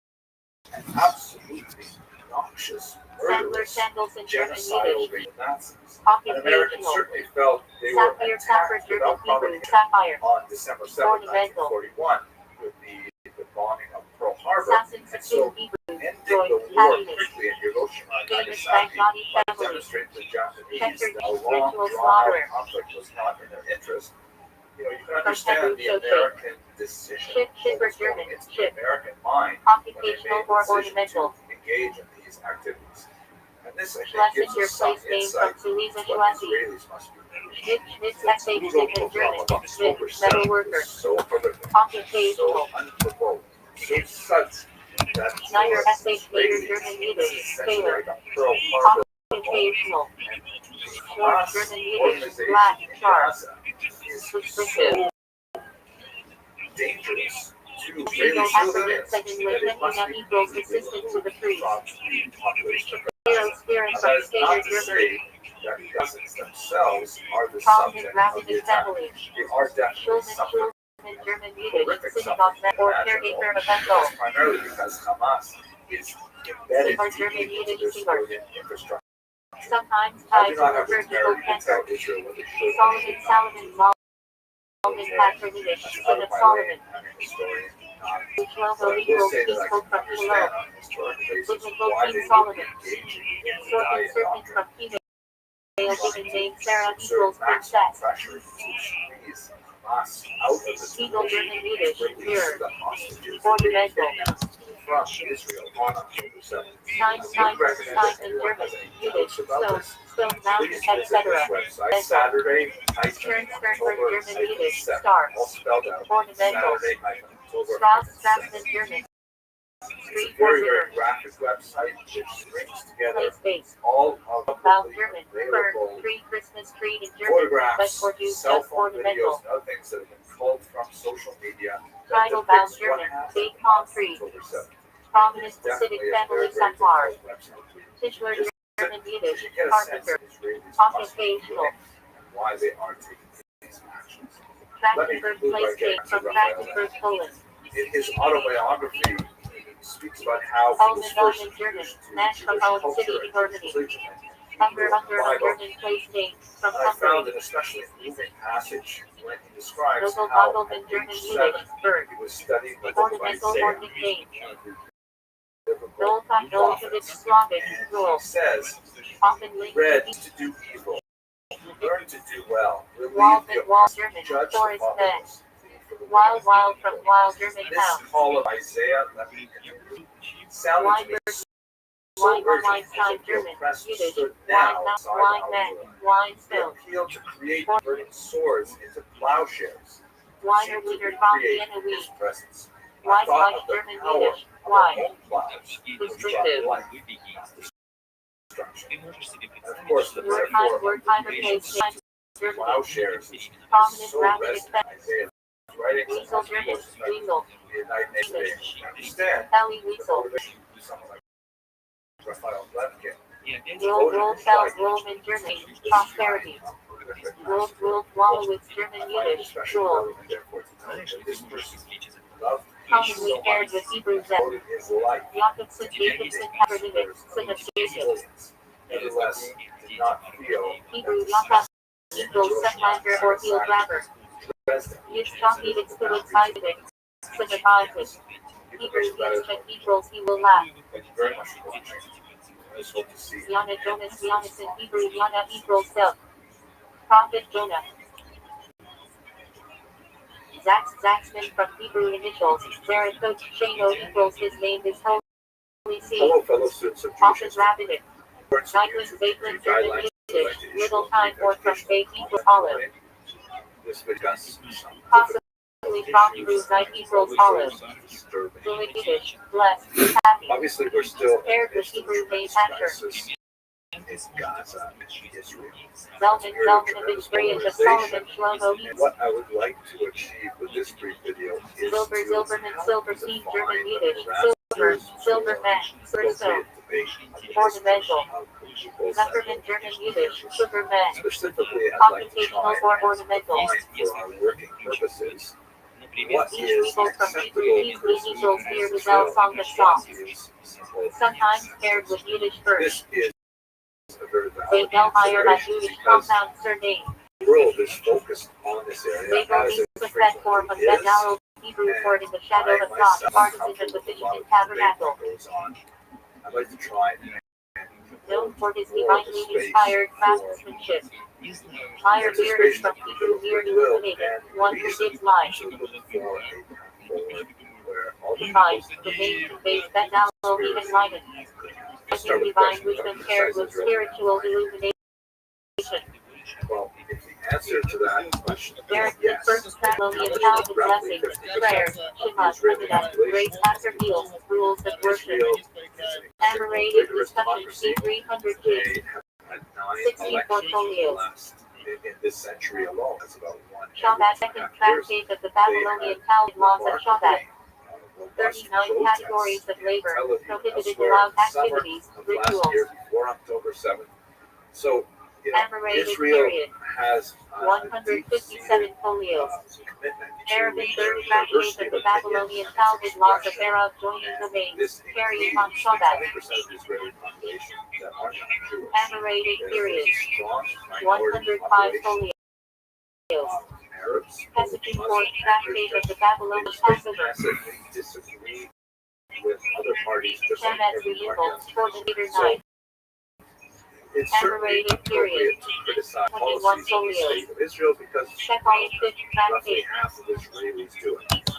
an absolutely noxious, Sandler murderous, Sandals in German genocidal Yiddish. race of Nazis. And Americans Occupational. certainly felt they were Sapphire, Sapphire, attacked German without Hebrew, provocation Sapphire. on December 7, Ornamental. 1941, with the bombing of Pearl Harbor. Assassin And Sassoon so Hebrew, ending Joy, the war happiness. quickly in Hiroshima and Famous Nagasaki Magnani might family. demonstrate to the Japanese Hector that a Dean's long, ritual drawn-out slaughterer. conflict was not in their interest. You know, you can From understand Hebrew the showcase. American decision, Ship, what shipper, was going German, into the ship. American mind when they Occupational made the or decision ornamental. to engage in these activities. And this, I think, gives Schlesinger us some place name from insight Sulima into what the Schwasi. Israelis must be thinking. Schnitt, Schnitt, The essay, Google Schnitt in program German. of Schnitt, October metal 7th worker. was so horrific, Occupational. so unprovoked, so such that Schneider, for essay, Schneider, Israelis, German this Yiddish, is essentially Taylor. like a Pearl Harbor Occupational. and the George, Hamas German Yiddish, organization Black, in Sharp. Gaza is Suspicious. so dangerous to Legal Israeli acronyms civilians such as that it must Lehetina be equals completely assistant to the removed priest. from the population of Hero Gaza. spirit Now, from that is Taylor, not to Germany. say that Gazans themselves are the Prominent subject of the Rabbinic attack. family. They are definitely suffering Schulman, German Yiddish, horrific synagogue suffering or imaginable, caretaker of but Bethel. that's primarily because Hamas is embedded Seymour, German deeply into Yiddish, their Seymour. civilian infrastructure. Sometimes I tied do to not have the liturgical temerity to tell cancer. Israel what they should Solomon, or should not Salomon, Malvin, Patronus, That's son out of of my Solomon. lane. I'm a historian. Shlomo But I will equals say that I peaceful can from understand Shalom. on a historic basis Biblical why King they would be Solomon. engaging in the Serpent, diet serpent doctrine. from female given name Sarah Exert equals maximum princess. pressure to squeeze Hamas out of the Eagle, situation German Yiddish, and release mirror. the hostages Ornamental. from Israel on October 7th. Sign, I sign, would recommend sign that in anyone German, has any Yiddish, doubts about stone, this, stone mountain, please visit etc. this website Saturday, Stern, October German Yiddish, 7th, star. all spelled out. Ornamental. Saturday, October Strauss, 7th. Strauss in German. It's a very, very graphic website which brings together Place-based. all of About the German. available Fern, tree, Christmas tree in German. But photographs, for Jews, cell just phone ornamental. videos, and other things that have been culled from social media that Title bound depicts what German. happened Big on palm tree. October 7th. Prominent It's Hasidic definitely a family very, very Safar. difficult website. Tischler, Just German you Yiddish, should get a sense carpenter. of Israelis must be Occupational. feeling and why they are taking these actions. Trachtenberg place name from Trachtenberg, Poland. In his autobiography, he speaks about how he Alman, was first Alman, German. introduced to National Jewish Poland City, culture and Germany. religion Under, the Bible. German place name from And I found Hungary. an especially moving passage when he describes Local how Nagelman, at German age Yiddish, 7 bird. he was studying the book of Ornamental Isaiah, or nickname. one of the biblical Dolka, Dolkovich, prophets. Slavic, And rule. he says, Often linked read to to do evil, learn to do well, relieve Waldman, the Wall, oppressed, German. judge the Forest Bed. fatherless, plead for the Wild, widows. wild from wild German This town. call of Isaiah, let me sounded to me so Wine, urgent Weinstein, because the German. oppressed Yiddish. stood Wine, now Mount, outside Wine, our Man. door. Wine, They Stone. appealed to create burning swords into plowshares. Winer, Seemed to Wiener, Vom, recreate Vienna, his Wheat. presence. I Wise, thought like of the German power Yiddish. of Wine. our own plows, which Restrictive. brought life, not construction. And of course, the metaphor Word-time replace Germany. plowshares is Prominent so rapid resonant. Isaiah's writings and Weasel, most German, people's weasel. the United Nations understand Ellie the Weasel. motivation to do something like Raphael Lemkin. Roll cells, Roman, Germany. Prosperity. Roll, Wallowitz, German, Yiddish. Roll. This person loved Commonly paired with Hebrew Zeb. devoted his life Jacobson, Jacobson, Kaepernick, Synesthesia. nevertheless did not feel Hebrew Yaakov equals Setlander or heel grabber. Yitzchak equals Isaac. Synesthesis. Hebrew Yitzchak equals he will laugh. Thank you very much for watching. I just hope to see you. Yana Jonas Giannis in Hebrew Yana equals self. Prophet Jonah. Zaxman from Hebrew initials. Where coach Shano equals his name is Holy See. Hello, fellow students of Jewish Often history. Rabbinic. Nyquist, German, Yiddish. Little time or from Bay equals olive. This discusses some Possibly from Hebrew Night equals olive. disturbing. Fluid Yiddish. Blessed. Happy. Obviously, we're still Paired with Hebrew name Asher. in Gaza, Israel. Zelmanovich Brilliant of Solomon Shlomo And what I would like to achieve with this brief video is Silver, to Silverman, Silverstein, German, define Yiddish, the Silver, Silverman, Silverstone, Ornamental, Zuckerman, German, Yiddish, Sugarman, Specifically, I'd like to Computational try or and ornamental. define for our working purposes what Each is equals from acceptable Hebrew equals near the Bell Song of Songs, sometimes paired with Yiddish verse. This is a very They valid Bell hire a consideration Jewish because compound surname. the world is focused on this area They go as means it the set form of frequently is. Bedal Hebrew word in the shadow of God, artisans of the Vision Tabernacle. I'd like to try and Known for his divinely inspired craftsmanship. Meyer Beard is from Hebrew Beard illuminated, one who gives life. Divine, the name conveys Bedal even lightened. Divine wisdom paired with spiritual illumination. Well, if the answer to that question There is is the yes, first Babylonian childhood blessing, prayer, Shema, Amidah, grace after meals, rules of worship. Israel Amorated discussion, C300 they G. have had 9 60 elections portfolios. in this century alone. That's about one. Shabbat, second tractate of the Babylonian Talmud laws of Shabbat. 39 categories of labor, prohibited allowed activities, rituals. Before October 7th. So, you know, Amorated Israel period. has 157 folios. commitment Arabic to third the tractate diversity of the of opinion Babylonian and Talmud laws of expression. Arab joining the main, This carrying on includes Shabbat. 20% of the Israeli population that are not Jewish. Amorated There period. is a strong minority 105 population folios. of Arabs, Pesachim Muslims, fourth tractate of the Babylonian they Passover. massively disagree with other parties just like Shemet every removal, party else. coordinator So, 9. it's certainly Amorated period. appropriate to criticize 21 policies of the folios. state of Israel because Shepal fifth roughly tractate. half of Israelis do it.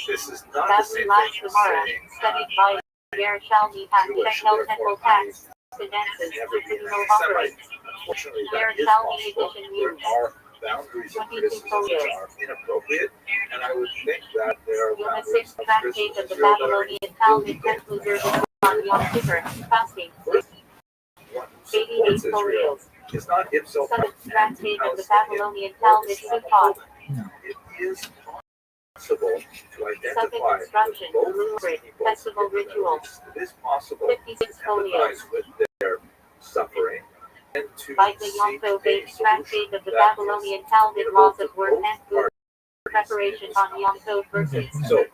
This is not the Babylon same Lash thing as Gemara, saying studied by Yerushalmi has Jewish, Shekel therefore temple I tax, finances, never be an communal anti-Semite. offerings. Unfortunately, that is Yerushalmi possible. edition There news. are boundaries of 22 criticism folios. that are inappropriate, and I would think that there are Yoma boundaries sixth of tractate criticism of the Israel that are Babylonian Talmud concludes on Yom Kippur, fasting. one who 88 supports Israel folios. is not ipso Seventh tractate of the Palestinian Babylonian or Talmud Islamic Sukkot. movement. It is possible to Second identify instruction, with both lurid, peoples festival in the Middle rituals. East. It is possible 56 to folios. empathize with their suffering and to By the seek Yom a based solution tractate of the that Babylonian is Talmud amenable laws to of work both and food, parties preparation in this on Yom Tov verses. So,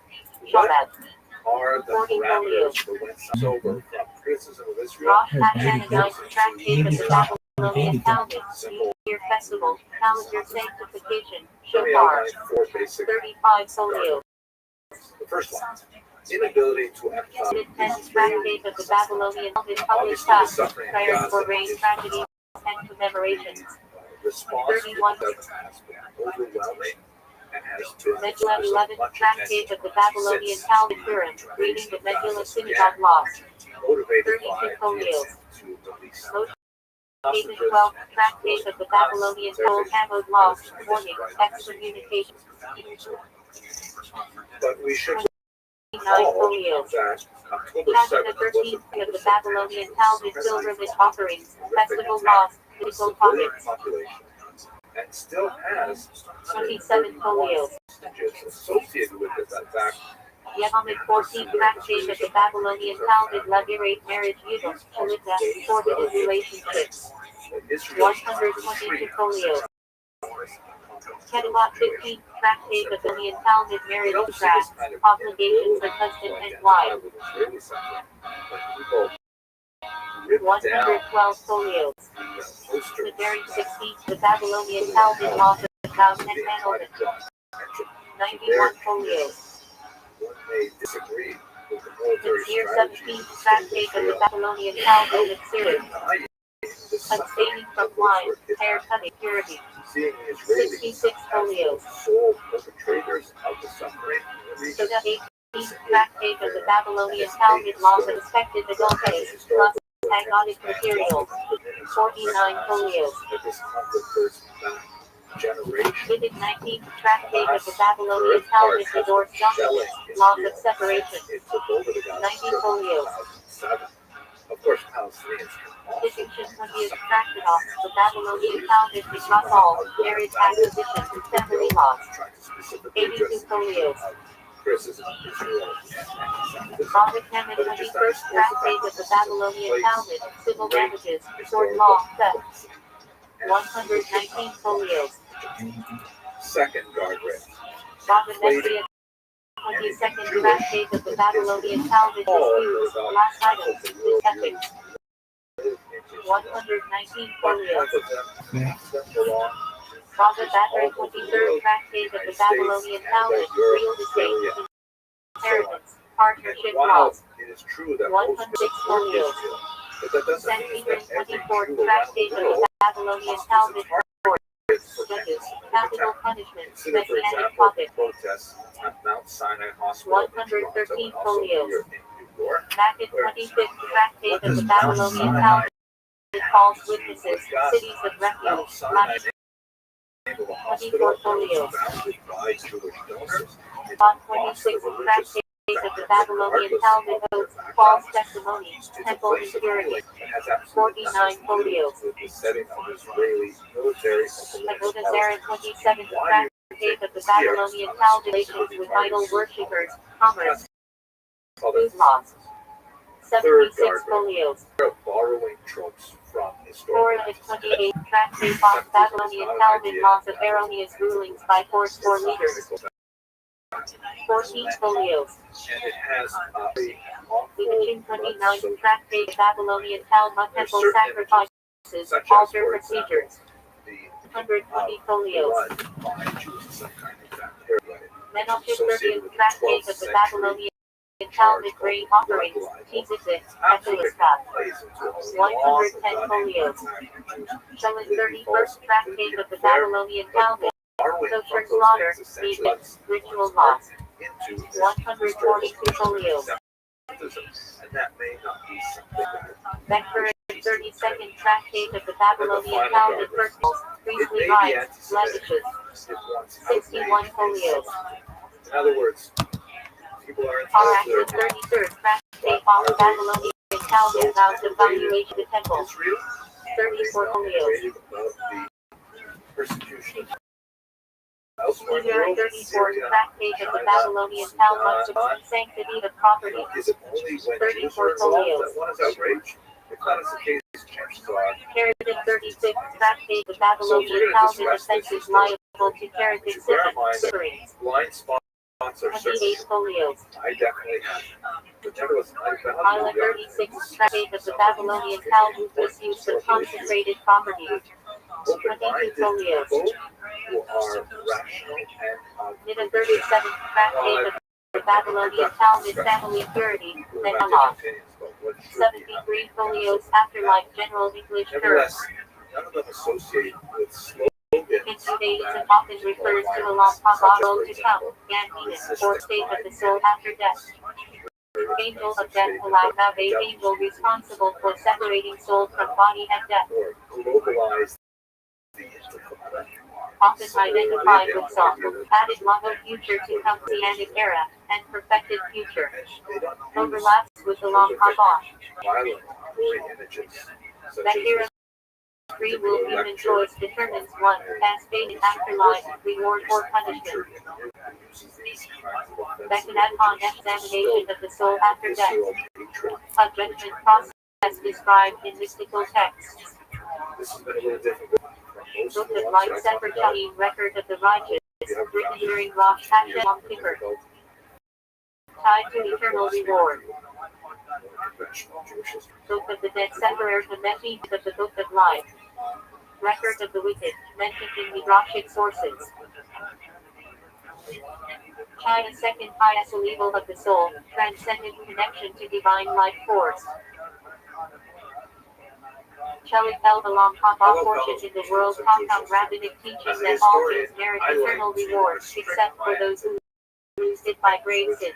what Shabbat. are the 40 parameters folios. for when sober from criticism of Israel? Rosh Hashanah ninth tractate of the Babylonian Talmud, New Year festival, calendar sanctification, Let me shofar. outline 4 basic 35 folios. The first one, inability to empathize with Tenth Israel. tractate of the Babylonian Talmud public Obviously, the fast, suffering in prayers Gaza for race, is tragedies, and commemorations. response 31. to them has been overwhelming and has been Megillah of 11th much tractate attention of the Babylonian since Talmud the Purim, reading the invasion of Megillah Gaza synagogue began, laws. motivated 32 by the folios. intent to release Moses 12th tractate of the Babylonian Talmud laws, warning, excommunication. But we should folios. That October Chapter 7th 13th of the Babylonian Talmud pilgrimage offerings, festival laws, biblical topics. And still has 27 folios. associated with it. In fact, Yevamid 14th tractate of the Babylonian Talmud liberate marriage yudum, shalita, forbidden relationships. 122 folios. Ketubot 15th tractate of the Babylonian Talmud marriage contract, obligations of husband and wife. 112 folios. Medari 16th, the Babylonian Talmud laws of vows and annulment. 91 folios. Mitzir 17th tractate of the Babylonian Talmud Mitzir. Abstaining from wine, hair cutting, purity. 66 folios. Soda 18th tractate of the Babylonian Talmud laws of expected adultery, plus agonic material. 49 folios. Vivid 19th tractate of the Babylonian Talmud resorts documents, laws of separation. 90 folios. Of course, Palestinians. Distinction 20th Tractatus, the Babylonian Talmud because all, marriage acquisition, family laws. 82 folios. Prophet Hammond 21st tractate of the Babylonian Talmud, civil damages, sword law, theft. 119 folios. Second guardrail. Prophet Messiah 22nd tractate of the Babylonian Talmud disputes, last item, with ethics. 119 folios. Prophet Batter 23rd tractate of the Babylonian Talmud, real estate, inheritance, partnership laws. 106 folios. Sanhedrin 24th tractate of the Babylonian Talmud, judges, capital punishment, messianic prophet. 113 folios. Makkah 25th tractate of the Babylonian Talmud, false witnesses, cities of refuge, Latin. 24 folios. On 26th tractate of the Babylonian Talmud oath, false testimony, temple impurity. 49 folios. Avodah Zarah 27th tractate of the Babylonian Talmud relations with idol worshippers, commerce, food laws. 76 folios. Borrowing tropes from Torah 28 tractate on Babylonian Talmud laws of erroneous rulings by force or leaders. 14 folios. And it has Division 29 tractate Babylonian Talmud temple sacrifices, altar procedures. 120 folios. Menachim 30th tractate of the Babylonian Talmud grain offerings, Tizizit, Epilistat. 110 folios. Shelin 31st tractate of the Babylonian Talmud, kosher slaughter, meat, ritual laws. 142 folios. And that may not be something that Becker 32nd tractate of the Babylonian Talmud personals, priestly rites, legacies. 61 folios. in other words, people are Araxes 33rd tractate on the Babylonian Talmud vows of valuation the temple. Israel 34 folios. above the persecution elsewhere in the Caesar world. 34th tractate of the Babylonian Talmud to sanctity of property. Is it only when 34 Jews are involved folios. that one is outraged? If that is the case, chances are Heretic 36th tractate of Babylonian Talmud offenses liable to heretic sufferings. blind spots are 28 certain. folios. I definitely have. But nevertheless, I found Isla 36th tractate of the Babylonian Talmud misuse of concentrated property. 22 folios. people who are rational and Nida 37th tractate of the Babylonian Talmud family purity, Menalah. 73 folios afterlife general English term. nevertheless, none of them associate with slogans. In Judaism often refers to the long Kabbalah to come, Gandinas, or state of the soul after death. Angel of death Alagave, angel responsible for separating soul from body at death. Or globalize the Often identified with some added love of future to come Messianic era, and perfected future. Overlaps with the long Haba. violent, gory images, such That as here free will human choice determines one as fate in afterlife, reward or punishment. That can add on examination of the soul after death. A judgment process described in mystical texts. This has been a little difficult. Book of Light Sefer Chaim, record of the righteous, written during Rosh Hashanah Yom Kippur, tied to eternal reward. Book of the Dead Sefer Hametim of the Book of Life, record of the wicked, mentioned in Midrashic sources. China second highest level of the soul, transcendent connection to divine life force. Chelik held along Haba portion in the world compound rabbinic teaching that all things merit eternal reward, except for those who lose it by grave sins.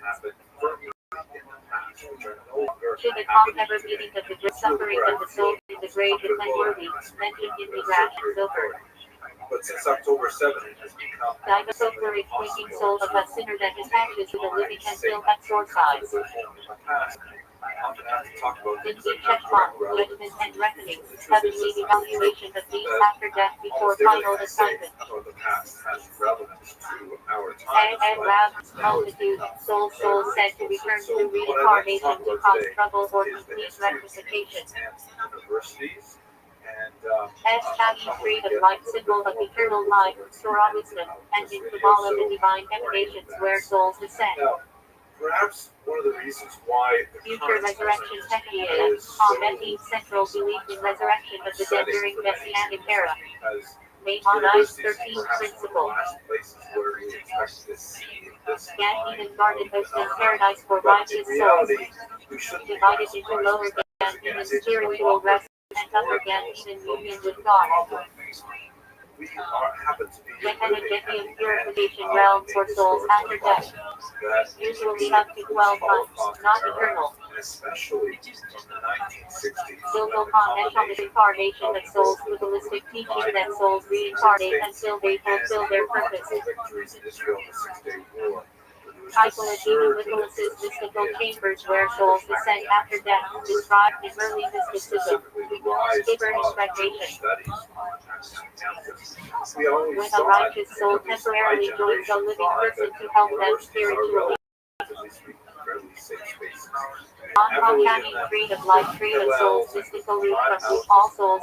Should the ever meeting of the great suffering of the soul in the grave is unworthy, mentioned in Midrash and Zohar. But since October 7th, it has become Dive a sober thinking soul of a sinner that attaches to the living until exorcised. In the checkmark, judgment and reckoning, heavenly evaluation of these after death before final assignment. And round multitude, soul said to return through reincarnation to cause trouble or complete rectification. As having freed of light symbol of eternal life, Torah wisdom, and in Kabbalah the divine emanations where souls ascend. Perhaps one of the reasons why the Future resurrection technique, Hametim central belief in resurrection of the dead during Messianic era. Maimonides 13 principle. Gan Eden garden hosting paradise for righteous souls. Divided into lower Gan Eden spiritual rest and upper Gan Eden union with God. Gehenna Gehenna purification realm for souls after death. Usually up to 12 months, not eternal. Silgo Connection is incarnation of souls with holistic teaching that souls reincarnate until they fulfill their purpose. Title of Eden Nicholas's mystical chambers where souls ascend after death, described in early mysticism. Giver inspiration. When a righteous soul temporarily joins a living person to help them spiritually. On freed of life, freed of souls, mystical root from which all souls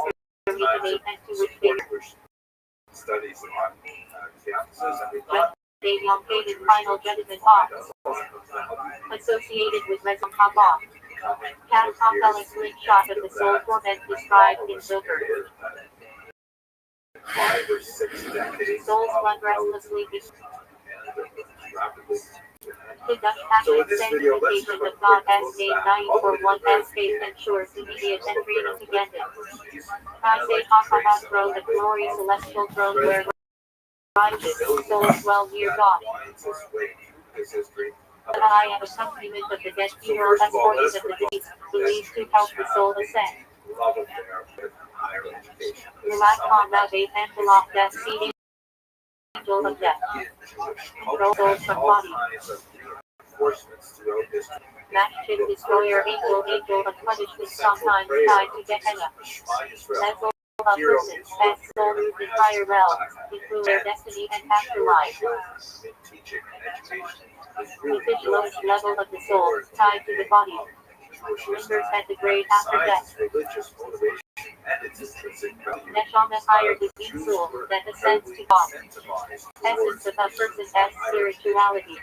originate and to which they studies on campuses. They elongated final judgment box. Associated with Rezon Haba. Catapult slingshot of the soul torment described in Zohar. 5 or 6 decades. Souls run restlessly the Dutch So passion in this video, let's sanctification of God as name 9 for one as faith ensures immediate and freedom to get it. I say Hakaha throne, the glorious celestial throne where righteous souls dwell near God. I am accompaniment of the dead funeral escorting of the deceased, believed to help the soul ascend. Relax on that faith and below death seating angel of death. Control souls from body. Matched destroyer angel of punishment sometimes tied to Gehenna. Level of persons as soul moved in higher realms, include their destiny and afterlife. The lowest level of the soul, tied to the body. Lingers at the grave after death. Neshama higher divine soul that ascends to God. Essence of a person's as spirituality.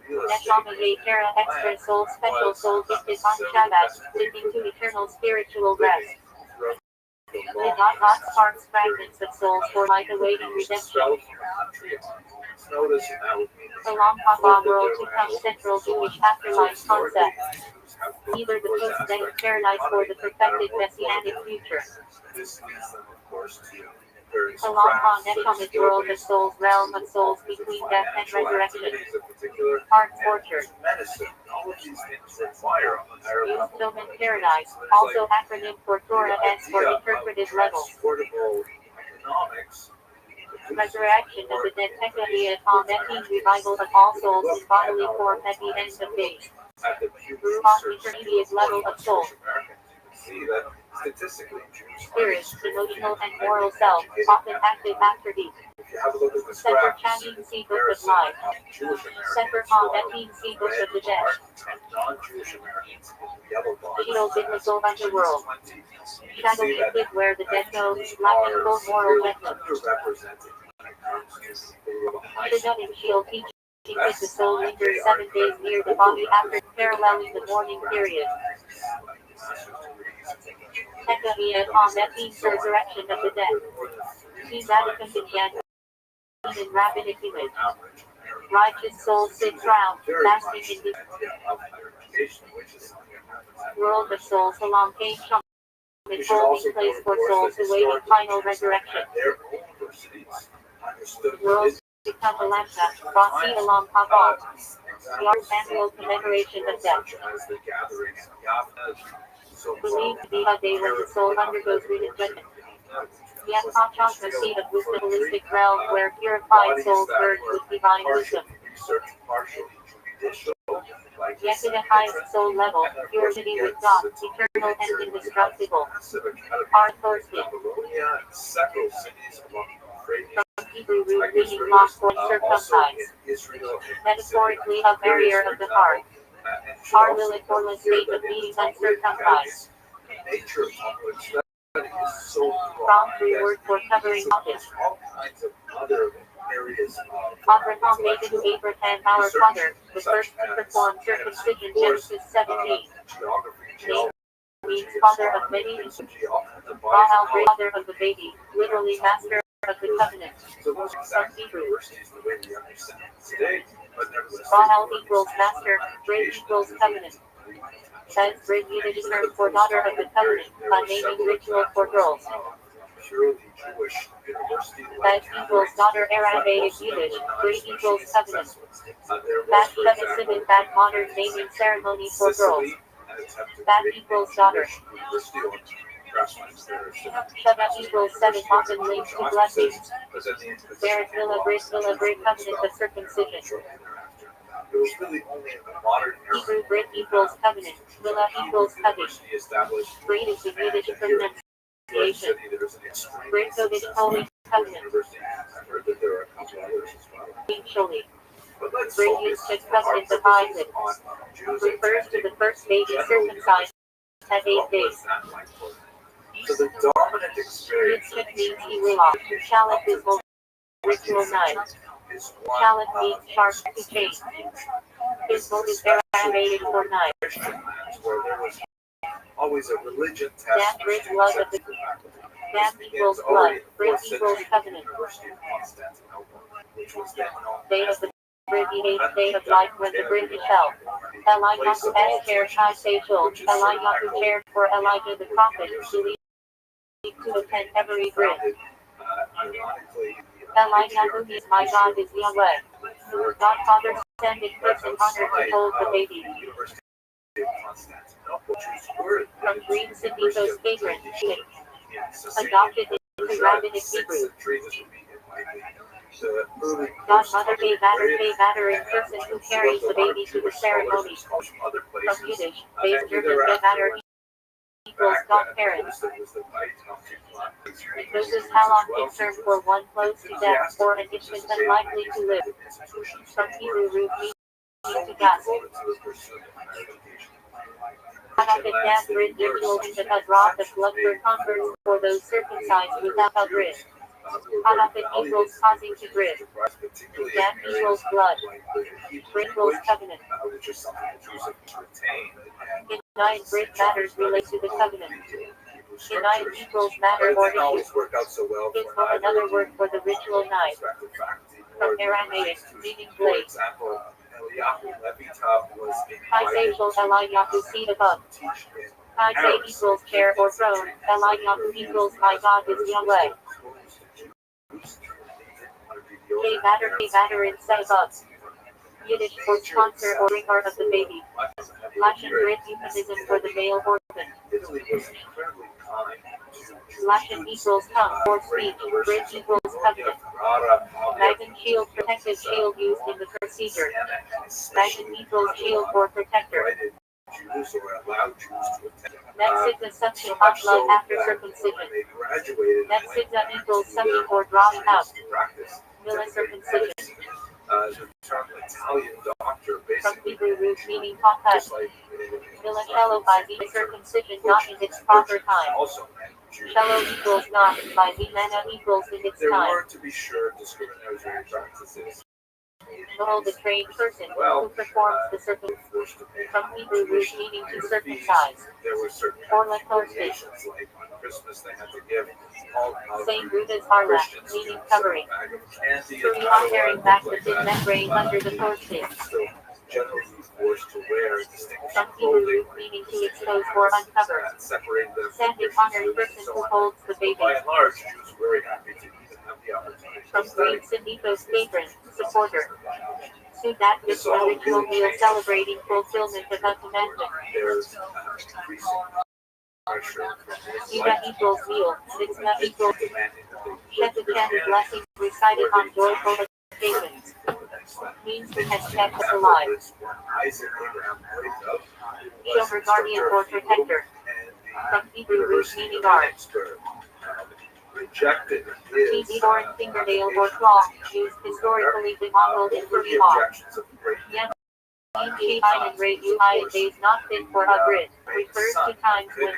Neshama Yekara extra soul special soul gifted on Shabbat, leading to eternal spiritual rest. The God's hearts fragments of souls for life awaiting redemption. The Long Haba world to come central Jewish afterlife concept. Either the post-death paradise or the perfected messianic future. The Long Neshama world of souls, realm of souls between death and resurrection. Heart torture. Fulfillment paradise, also acronym for Torah S for interpreted levels. Resurrection of the dead. Tekahia Ametin, revival of all souls in bodily form at the end of days. At the Pew Ruach, Research intermediate level of soul. American, you can see that statistically Jews Spirit, emotional and moral self, often active after deep. If you have a look at the Sefer graph, Chanin, Sea Book of Life. Jewish Americans Sefer are Hametin, Sea Book red of the Dead. bar and non-Jewish Americans in yellow bar. Sheol biblical underworld. You can Shadowy see that cliff where the dead go, Jews lacking are full moral severely judgment. underrepresented when it comes to people of high The in Sheol teaching that the soul lingers 7 days near the body after paralleling the mourning period. Tekahia Ametin's resurrection of the dead. See Vatican began in rabbinic image. Righteous soul sits round, basking in the world of souls along Cain Sham, a holding place for souls awaiting final resurrection. World become a lamsa, Rasi along Kavat. The art's annual commemoration of death. Believed to be a day when the soul undergoes redemption. Yet Pachak, the seat of wisdom, holistic realm where purified souls merge with divine wisdom. Yet in the highest soul level, purity with God, eternal and indestructible. Art Thursday. From Hebrew root meaning lost or circumcised. Metaphorically a barrier of the heart. Our will and formless state of being uncircumcised. From three word for covering office. Abraham made to Abraham our father, the first to perform circumcision, Genesis 17. Name means father of many, Rahal, father of the baby, literally master of the covenant. From Hebrew. Rahal equals master, Brit equals covenant. Says Brit unity term for daughter of the covenant, by naming ritual for girls. That equals daughter Aramaic Yiddish, Brit equals covenant. That Sheva that modern naming ceremony for girls. That equals daughter. Sheva equals 7 often linked to blessings. There is Villa Brit covenant of circumcision. It was really only in the modern era. Hebrew Brit equals covenant. Villa equals covenant. Brit is the Yiddish pronunciation. Brit Kodesh holy covenant. Mutually. Brit used to covenant of Isaac. Refers to the first baby circumcised at 8 days. So the dominant experience Yitzchak means he will off. Shalit is the ritual night. is Shalit means sharp to change. His vote is Aramaic for night. where there was always a religion test. That Brit blood of the that equals blood. Brit equals covenant. Day of the Brit day of life when the Brit fell. Eliyahu Esther Chai Sejul. Eliyahu cared for Elijah the prophet, believed to attend every Brit. Eliyahu is my God is Yahweh. God Father sent in person honor to hold the baby. From Green City Vagrant, adopted into rabbinic Hebrew. Godmother Pay Batter in person who carries the baby to the ceremony. From Yiddish, Batter equals godparents. Moses how long can serve for one close to death or an infant unlikely to live. From Hebrew root meaning to gasp. Halachic death grid ritual in the Hadroth of blood for converts for those circumcised without a grid. Halachic equals causing to grid. Death equals blood. Grid equals covenant. Denied grid matters relate to the covenant. Denied equals matter or issue. Is another word for the ritual night. From Aramaic, meaning blade. Chi Sejul Eliyahu seed above. Chi Se equals chair or throne. Eliyahu equals my God is Yahweh. K batter in say above. Yiddish for sponsor or bringer of the baby. Latin Greek euphemism for the male organ. Latin equals tongue or speech. Greek equals covenant. Magnum shield protective shield used in the procedure. Magnum equals shield or protector. Metzidza suction hot blood after circumcision. Metzidza equals sucking or drawing out. Milla circumcision. The term Italian doctor From basically Hebrew root meaning hot cut. just like Milla cello by the circumcision not in its proper time. also meant Jew. Cello equals not by Vimana equals in its There time. were, to be sure, discriminatory practices. Behold the trained person who performs the circumcision. Forced to pay From Hebrew root meaning to circumcise. There were certain Or latorse. obligations, like on Christmas they had to give all Same root as harla, Christians meaning Jews covering. a bag of candy Through and not tearing back the like thin that. membrane under the thorskin. Still generally forced to wear distinguishing From Hebrew clothing, root meaning to expose or uncover. and separate them from Standing Christian honored Jews person and so who on. holds the But baby. by and large, Jews were very happy to even have the opportunity From to study. Greek synethos patron, supporter. Sudat is a ritual meal celebrating fulfillment of a commandment. There's increasing pressure from Suda equals meal, mitzvah equals demanding that they Shepachan blessing recited on joyful occasions. Means to have kept us alive. Isaac Abraham prayed of Show her guardian or protector. From Hebrew root meaning guard. Rejected TV or fingernail or claw, used historically to model in the law. Yet, and rate UI days not fit for a grid, refers to times when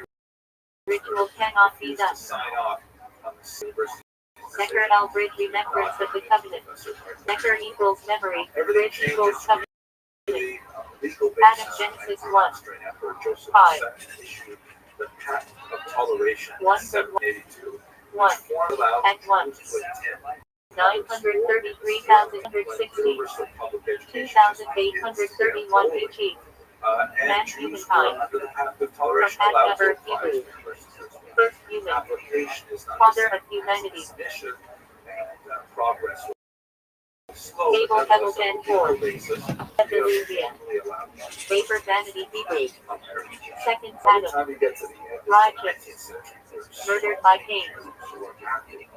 ritual cannot be done. Necker Albridge remembrance of the covenant. Necker equals memory, bridge equals covenant. Adam Genesis 1. 5. The patent of toleration, 1 1. At 1. 933,160. 2,831 each. and Jews were under the patent of toleration From allowed Adnabur to apply to Hebrew. members. First human, Application is not father the of humanity. mission, and progress was slow. Abel but nevertheless, Hamilton on a general Ford. basis, Hallelujah. generally allowed Vapor vanity Hebrew. Second By the Adam, time you get to the end of the righteous, 19th century, there's murdered by Cain. who are active in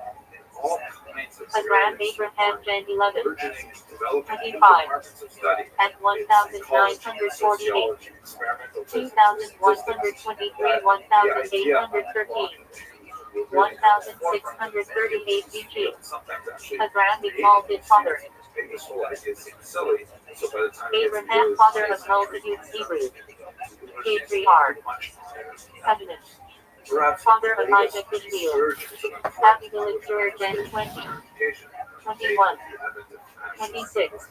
all kinds of Hagram areas, Abraham Gen 11. burgeoning, developing new 25. departments of study. At It's 1,948. sociology, experimental physics, 2,123, 1,813. 1,638 BG. Hagram exalted father. This whole idea seems silly, so by the time you get to Abraham those father of multitudes Hebrew. Patriarch. Covenant. Father of Isaac Ishmael. Happy Village Gen 20. 21. 26.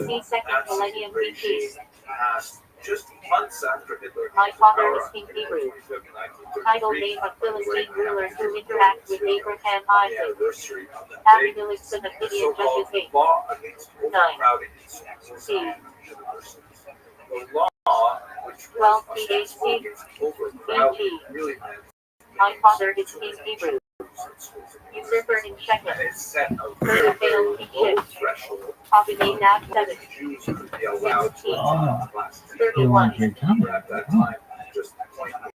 See second millennium BC. Just months after Hitler, My father is King Hebrew. Title name of Philistine rulers who interact with Abraham Isaac. Happy Village son of Gideon Judges 8. Law against 9. overcrowding in schools C. and universities. The law, which 12 was PhD. against overcrowding, BG. really meant My father is King Hebrew. schools. Usurper in Shechem. And it set a Further very failed low kingship. threshold Covenant Nab 7. Jews could be allowed to 16. attend classes. 31. But at that time, just 0.8%.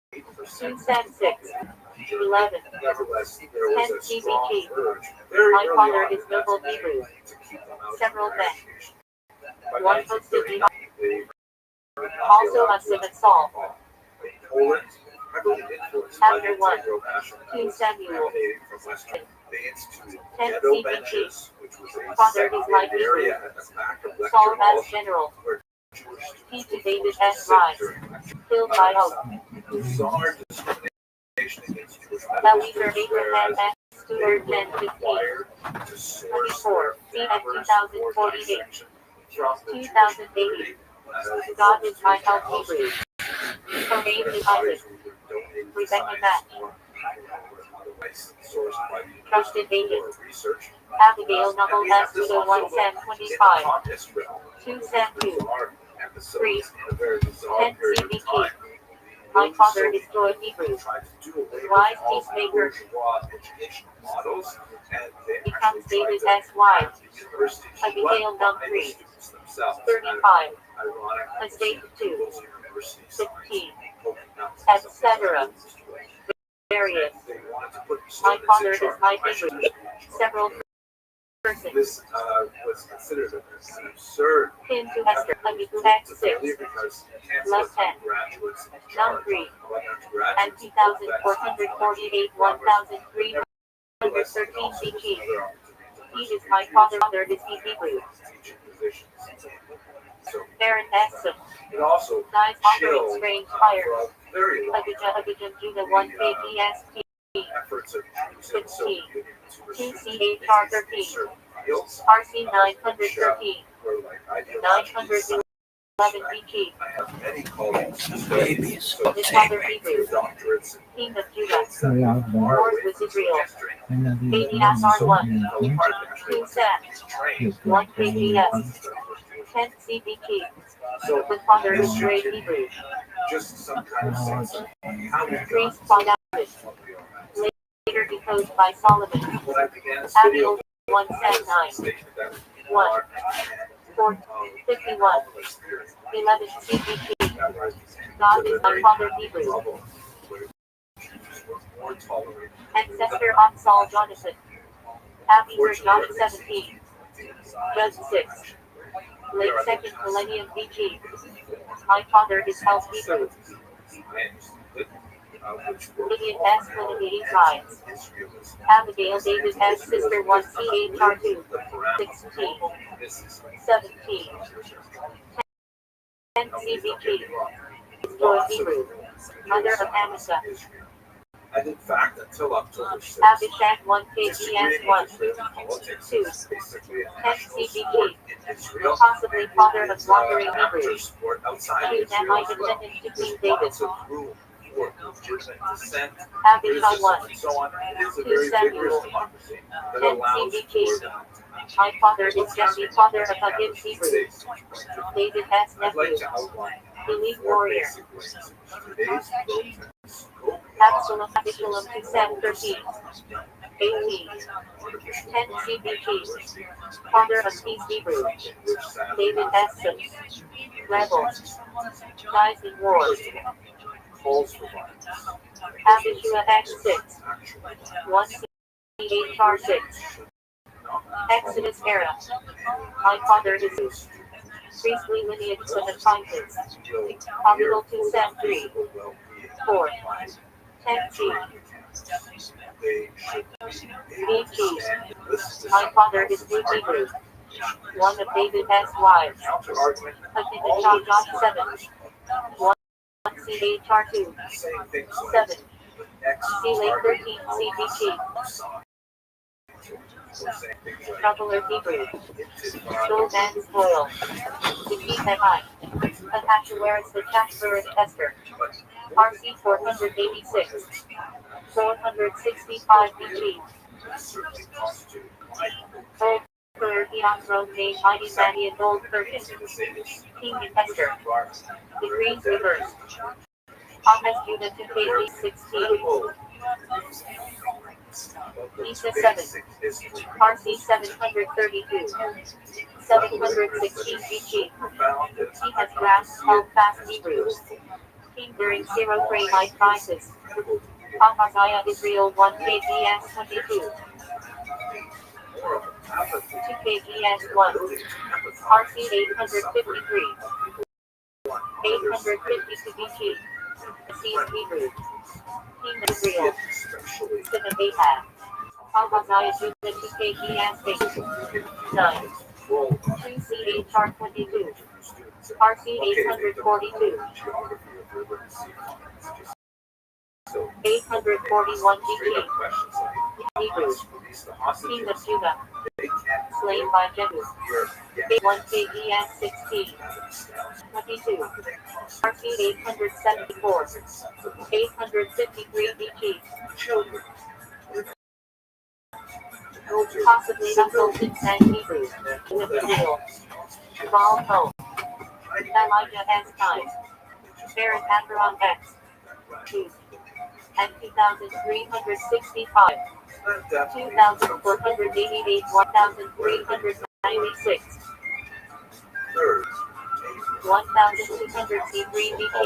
276. 11. Nevertheless, there was a 10 strong CBG. urge very My early father on is in that noble time Hebrew. to keep them out Several of men. education. By One posted 1939, they would not be Also allowed a to Simon attend Saul. Poland, heavily influenced by Chapter 1. anti-national 2 Samuel. emanating from Western. They instituted 10 ghetto CBG. benches, which was a Father is like segregated area at the back of lecture Saul halls as general. where Jewish He students to were David forced to S. sit Rise. during lecture. Filled by hope. Bizarre discrimination against Jewish Believer ministers, Abraham whereas S. Stewart 10 15. required to source 24. their See at grammars 2048. for dissection from the Jewish 2080. community, God is my help Hebrew. Her name is Isaac. Rebecca Matt. Trusted agent. Abigail Noble S. Widow 1 Sam 25. 2 Sam 2. 3. 10 CBT. My father is Joy Hebrew. Wise peacemaker. Becomes David S. Wise. Abigail Dumb 3. themselves. 35. Ironic. Estate 2. Those who never see 15. signs. Etc. Various. They wanted to put My students father in is charge. my I should favorite. Several persons. This was considered an absurd Pin to Hester. Text 6. because Left hand. graduates in Num charge. 3. Undergraduates And 2,448, 1,313 CG. He is my father is he Hebrew. So Baron Exum. it also Guys offering chilled strange fire. for a very long Abijah Judah 1 KPST. efforts of 16. to 2CHR 13. certain fields RC 913. were like ideal 911 BG. I have many colleagues Babies. so His father Hebrew. doctorates and King of Judah. Yeah, Wars with Israel. Baby SR 1. 2 SAT. 1 KPS. 10 CBT. so With father is great Hebrew. just some kind of sense of how we Priest Father. Later deposed by Solomon. when I began this video, Abiel 1 SAT 9. statement that 1. 4. 51. 11 CBT. God is my father Hebrew. Ancestor of Saul Jonathan. Abiezer John 17. Judge 6. Late 2nd millennium BG. My father is house Hebrew. Gideon S. one of the 8 tribes. Abigail David S. sister 1 CHR 2. 16. 17. 10 CBG. Joy Hebrew. Mother of Amasa. And in fact, until October 6th, Abishag 1 KGS 1. politics 2. is basically a 10 national CBG. sport in Israel. Possibly father of wandering Amateur Hebrew. sport outside Two Israel Nemite as well. descendants to King There's David. lots of room for legitimate dissent, Abishai criticism, 1. and so on. It is a 2 very Samuel. vigorous democracy that 10 allows CBG. for that. My father is Jesse, father of Agib Hebrew. David S. I'd like nephew. to outline Elite four warrior. basic ways today's protests go Absalom to Sam 13. 18. 10 CBG. Father of Peace Hebrew. David S. Sims. Rebels. Dies in war. calls for violence. Abishua X 6. 1 CHR 6. Exodus era. My father is priestly lineage with the Titans. Capital 2 Sam 3. 4. 10 G. BG. My father is New Hebrew. One of David S. wives. Ahijah John 7. 1 CHR 2. 7. C. 13 CBG. Traveler Hebrew. Gold and spoil. Defeat that high. Ahasuerus the Chancellor Esther. RC 486. 465 BG. Old Bird Eon named Mighty Manny and Old Persian. King and Esther. Degrees reversed. Thomas Judah to KG 16. Lisa 7. RC 732. 716 BG. He has grasped all fast Hebrews. King during 03 high crisis. Amaziah Israel 1 KGS 22. 2 KGS 1. RC 853. 852 BG. Sees Hebrew. King of Israel. Son of Ahab. Amaziah Judah 2 KGS 8. 9. 2 CHR 22. RC 842. 841 BG. Hebrew. King of Judah. Slain by Jehu. 1 KGS 16. 22. RC 874. 853 BG. Possibly unfolded and Hebrew. King of Israel. Baal Ho. Elijah S. Time. Baron Acheron X. 2. And 2,365. 2,488, 1,396. Third, 1203 BC.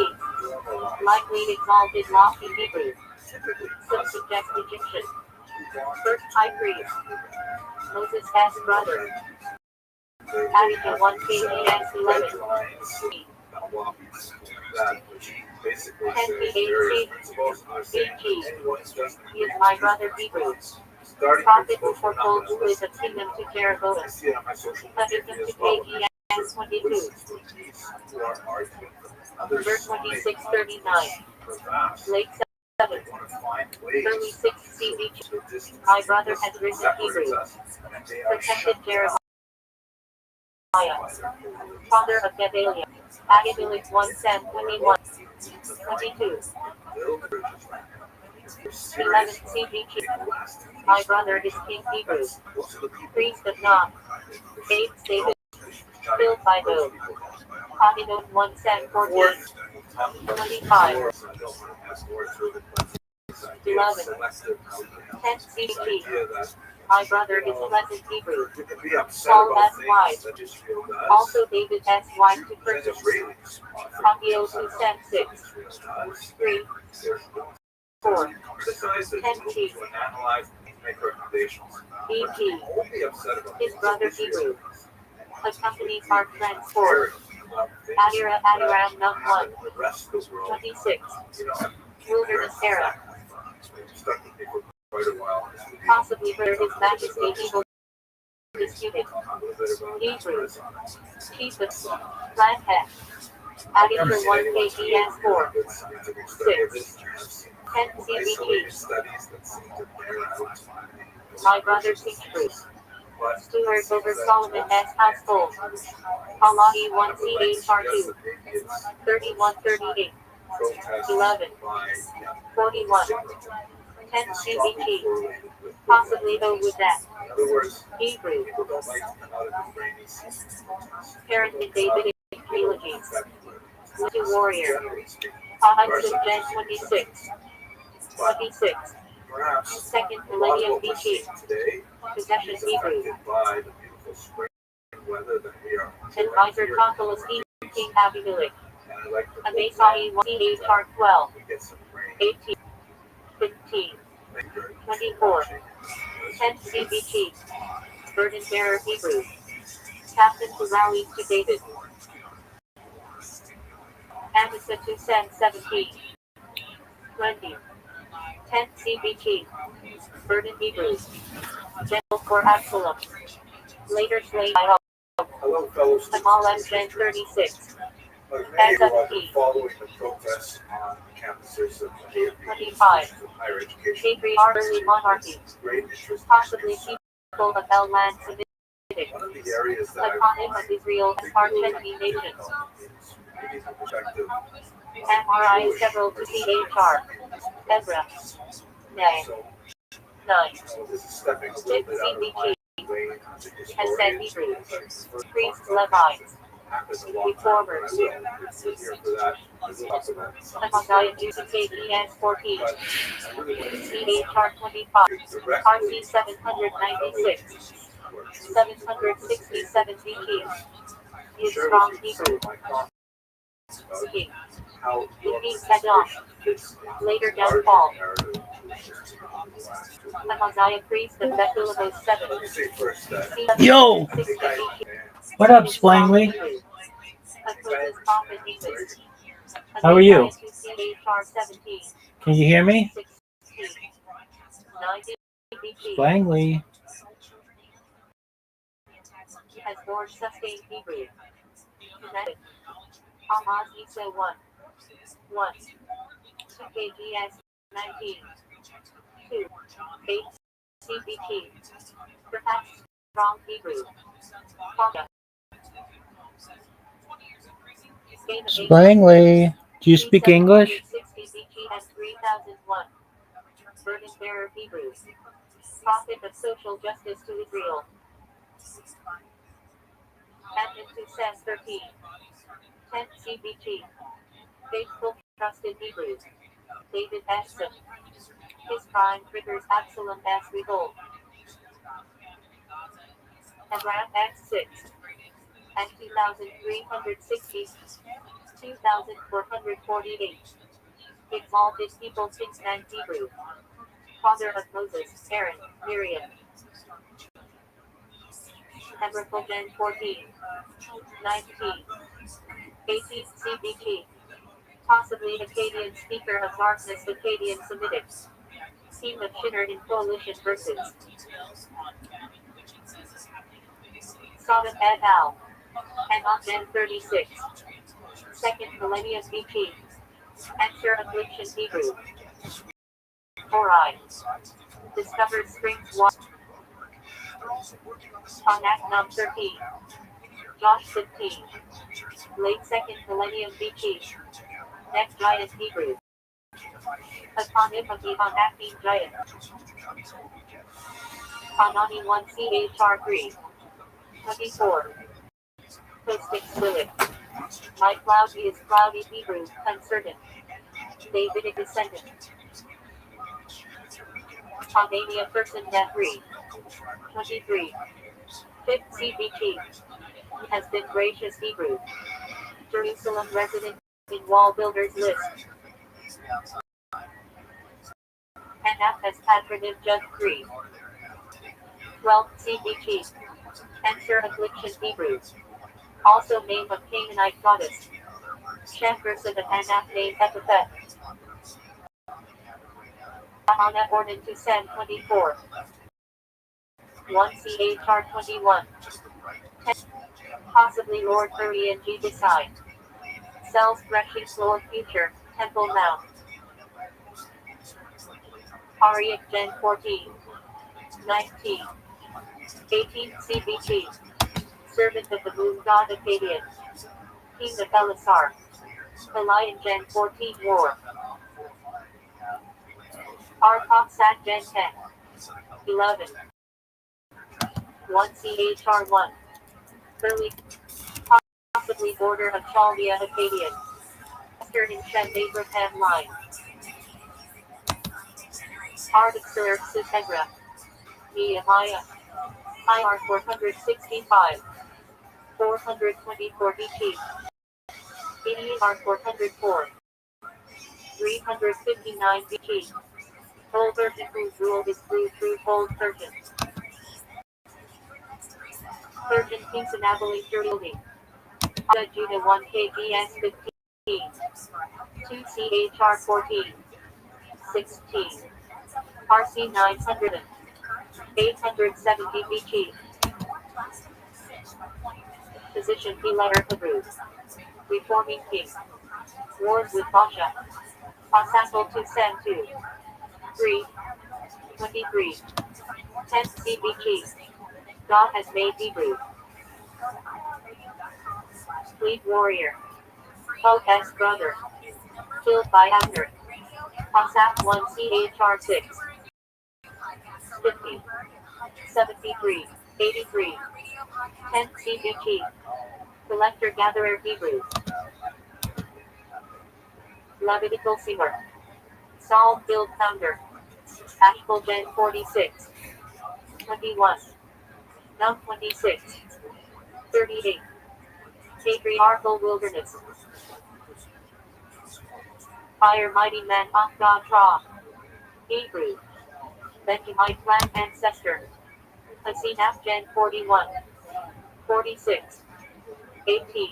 Likely exalted lofty Hebrew. Subject Egyptian. First high priest. Moses' brother. Added to 1 KBS 11. that which basically 10 says various BHC. principles are saying anyone is just He is my brother Hebrew. starting Prophet who principles for foretold not who is a kingdom to Jeroboam. I see it on my social Subject media to as well. KBS 22. Who are arguing others Verse 2639. Late 7. want to find ways Early 6 CBC. to distance My brother has written separates Hebrew. us, and they are Protected shut Jeremiah. by their Father of Gedaliah. Agabus 1 Sam 21. 22. 11 CBG. My brother is King Hebrew. Priest of Nob. 8 David. Filled by Job. Agabus 1 Sam 14. 25. 11. 10 CBG. My brother is pleasant Hebrew. Saul S. wife. Also David S. wife to purchase. Copio 2 Sam 6. 3. 4. 10 T. BP. His brother Hebrew. Accompanied our transport. Adiram Num 1. 26. Wilderness era. Possibly where his majesty evil disputed. Hebrew. Chief of Flathead. Adding for 1 KBS 4. 6. 10 CBG. My brother Hebrew. Steward over Solomon S. household. Alahi 1 CHR 2. 3138. 11. 41. 10 CBG. Possibly though with that. Hebrew. Parent in Davidic trilogies. Little warrior. Hudson Gen 26. 26. Second millennium BC. Possession Hebrew. Advisor Tonkalos King Abimelech. Amasai 1 CHR 12. 18. 15. 24. 10 CBG. Burden bearer Hebrew. Captain who rallies to David. Amasa 2 Sam 17. 20. 10 CBG. Burden Hebrew. General for Absalom. Later slain by Hello, fellow Amal M. Gen 36. Many who have been following the protests on campuses of 25. higher education. Patriarchal monarchy. Great interest. Possibly people of El Land Semitic. One of the areas The that Khanim of Israel as Parcheni nations. perspective MRI several to CHR. Ezra. Nay. 9. is stepping a 6 little bit out of CBG. my way as a Has said historian. Hebrew. Priests Levites. Happens a long time, but I Reformers. will. It's here for that. We'll talk about it. Amagaya Jusa KBS 14. CHR 25. RC 796. 767 BG. Is strong Hebrew. King. How King Saddam. Later downfall. Amaziah priest of Bethlehem 7. you say first that Yo! 60 BG. What up, Splangly? Opposes prophet Amos. How are you? CHR 17. Can you hear me? 16. 90 BG. Splangly. Has born sustained Hebrew. United. Hamas Isa 1. 1. 2 KGS 19. 2. 8. CBT. Perhaps strong Hebrew. Fada. Splangly. Do you speak English? 60 BG and 3001. Burden bearer Hebrew. Prophet of social justice to Israel. Advent to says 13. 10 CBG. Faithful, trusted Hebrew. David Ashton. His crime triggers Absalom as revolt. Abraham X 6. and 2,360, 2,448. Exalted people Kinsman Hebrew. Father of Moses, Aaron, Miriam. Hebracle Gen 14, 19, 18 CBT. Possibly Akkadian Speaker of Darkness Akkadian Semitic. Team of Shinner in Coalition versus Sodom et al. And on Gen 36. Second Millennium BT. Answer Affliction Hebrew. Horai. Discovered Springs Water. On Act Num 13. Josh 15. Late Second Millennium BT. Next Giant Hebrew. Eponymity on Acting Giant. Anani 1 CHR3. 24. Posting Lilith. My cloudy is cloudy Hebrew, uncertain. Davidic descendant. Albania person net 3. 23. Fifth CBT. Has been gracious Hebrew. Jerusalem resident in wall builders list. And F as patronym Judge 3. 12 CBT. Answer affliction Hebrew. Also name of Canaanite goddess. Shamperson of Anap name epithet. Ahana Orden to San 24. 1 CHR 21. 10. Possibly Lord Uri and G decide. Cells threshing floor future, Temple Mount. Ariak Gen 14. 19. 18 CBT. Servant of the moon god Akkadian. King of Elisar. The Lion Gen 14 War. Arpop Sat Gen 10. 11. 1 CHR 1. Early. Possibly border of Chaldea Akkadian. Western in Shem Abraham line. Artaxer Sishegra. Nehemiah. IR 465. 424 BT. ER 404. 359 BT. Whole virgin whose rule is through whole virgin. Virgin Kings and Abilene Journey. Judah 1 KGS 15. 2 CHR 14. 16. RC 900. 870 BT. Position P letter Hebrew. Reforming King. Wars with Basha. Ensemble to San 2. 3. 23. 10 CBT. God has made Hebrew. Fleet Warrior. OS Brother. Killed by Abner. Consap 1 CHR 6. 50. 73. 83. 10 CBT. Collector Gatherer Hebrew. Levitical Singer. Psalm Build Founder. Ashkel Gen 46. 21. Num 26. 38. Patriarchal Wilderness. Fire Mighty Man of God Tra. Hebrew. Benjamite Clan Ancestor. Asinap Gen 41. 46. 18.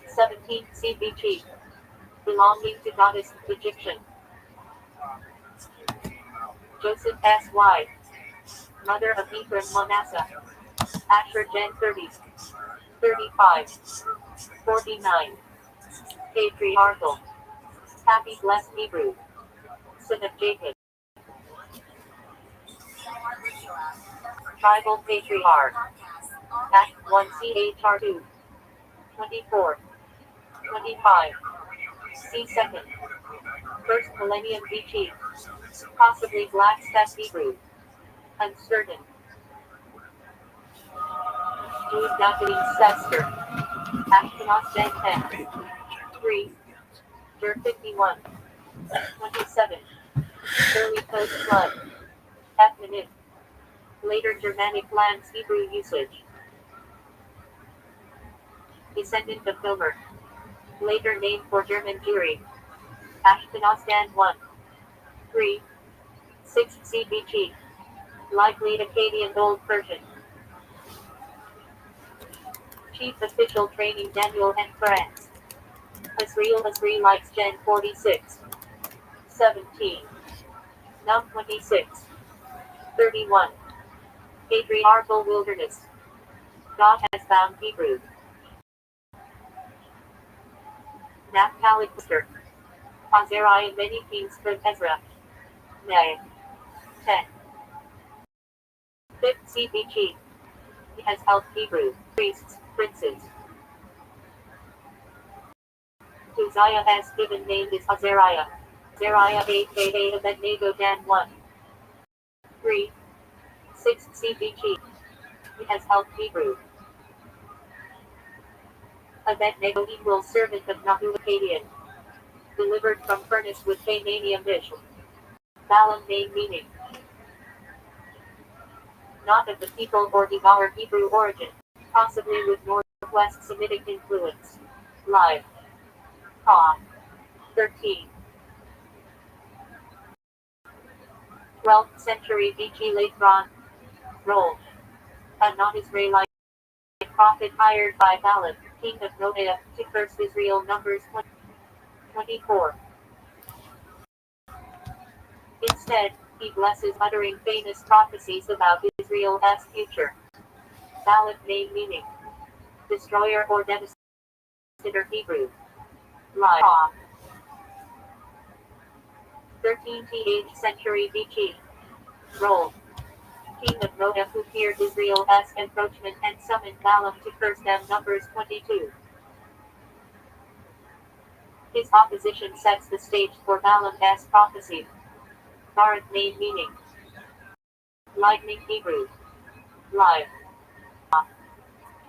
17 CBT. Belonging to Goddess Egyptian. Joseph S.Y. Mother of Ephraim Manasseh. Asher Gen 30. 35. 49. Patriarchal. Happy Blessed Hebrew. Son of Jacob. Tribal Patriarch. Act 1 CHR 2. 24. 25. C. Second. First Millennium BT. Possibly Black Step Hebrew. Uncertain. Jews Davidic Sester. Ashkenaz Gen 10. 3. Jer 51. 27. Early post flood. Ethnic. Later Germanic lands Hebrew usage. descendant of Gomer, later name for German Jewry. Ashkenaz 1. 3. 6 CBG. Likely Akkadian Old Persian. Chief Official Training Daniel and France. Israelites Gen 46. 17. Num 26. 31. Patriarchal Wilderness. God has found Hebrew. Naphtali Cluster. Azariah many kings from Ezra. Nay. 10. 5th CBG. He has helped Hebrew, priests, princes. Uzziah has given name is Azariah. Azariah aka Abednego Dan 1. 3. 6 CBG. He has helped Hebrew. Abednego equals servant of Nahu Akkadian. Delivered from furnace with Cananium dish. Balaam name meaning. Not of the people or devour Hebrew origin. Possibly with Northwest Semitic influence. Live. Ha. 13. 12th century BC late Bronze. Role. A non-Israelite prophet hired by Balaam, king of Moab, to curse Israel. Numbers 24. Instead, he blesses uttering famous prophecies about Israel's future. Balaam name meaning. Destroyer or devastator Hebrew. Live. 13th century BC. Role. King of Moab who feared Israel's encroachment and summoned Balaam to curse them. Numbers 22. His opposition sets the stage for Balaam's prophecy. Barak name meaning. Lightning Hebrew. Live.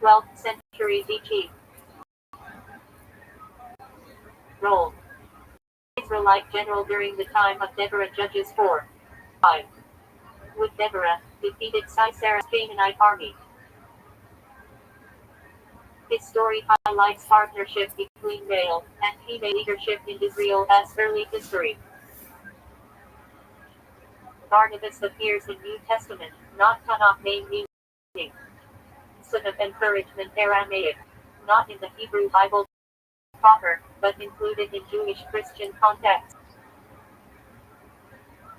12th century BC. Role. Israelite general during the time of Deborah. Judges 4. 5. With Deborah, defeated Sisera's Canaanite army. His story highlights partnership between male and female leadership in Israel's early history. Barnabas appears in New Testament, not Tanakh name meaning. Son of encouragement Aramaic, not in the Hebrew Bible proper, but included in Jewish Christian context.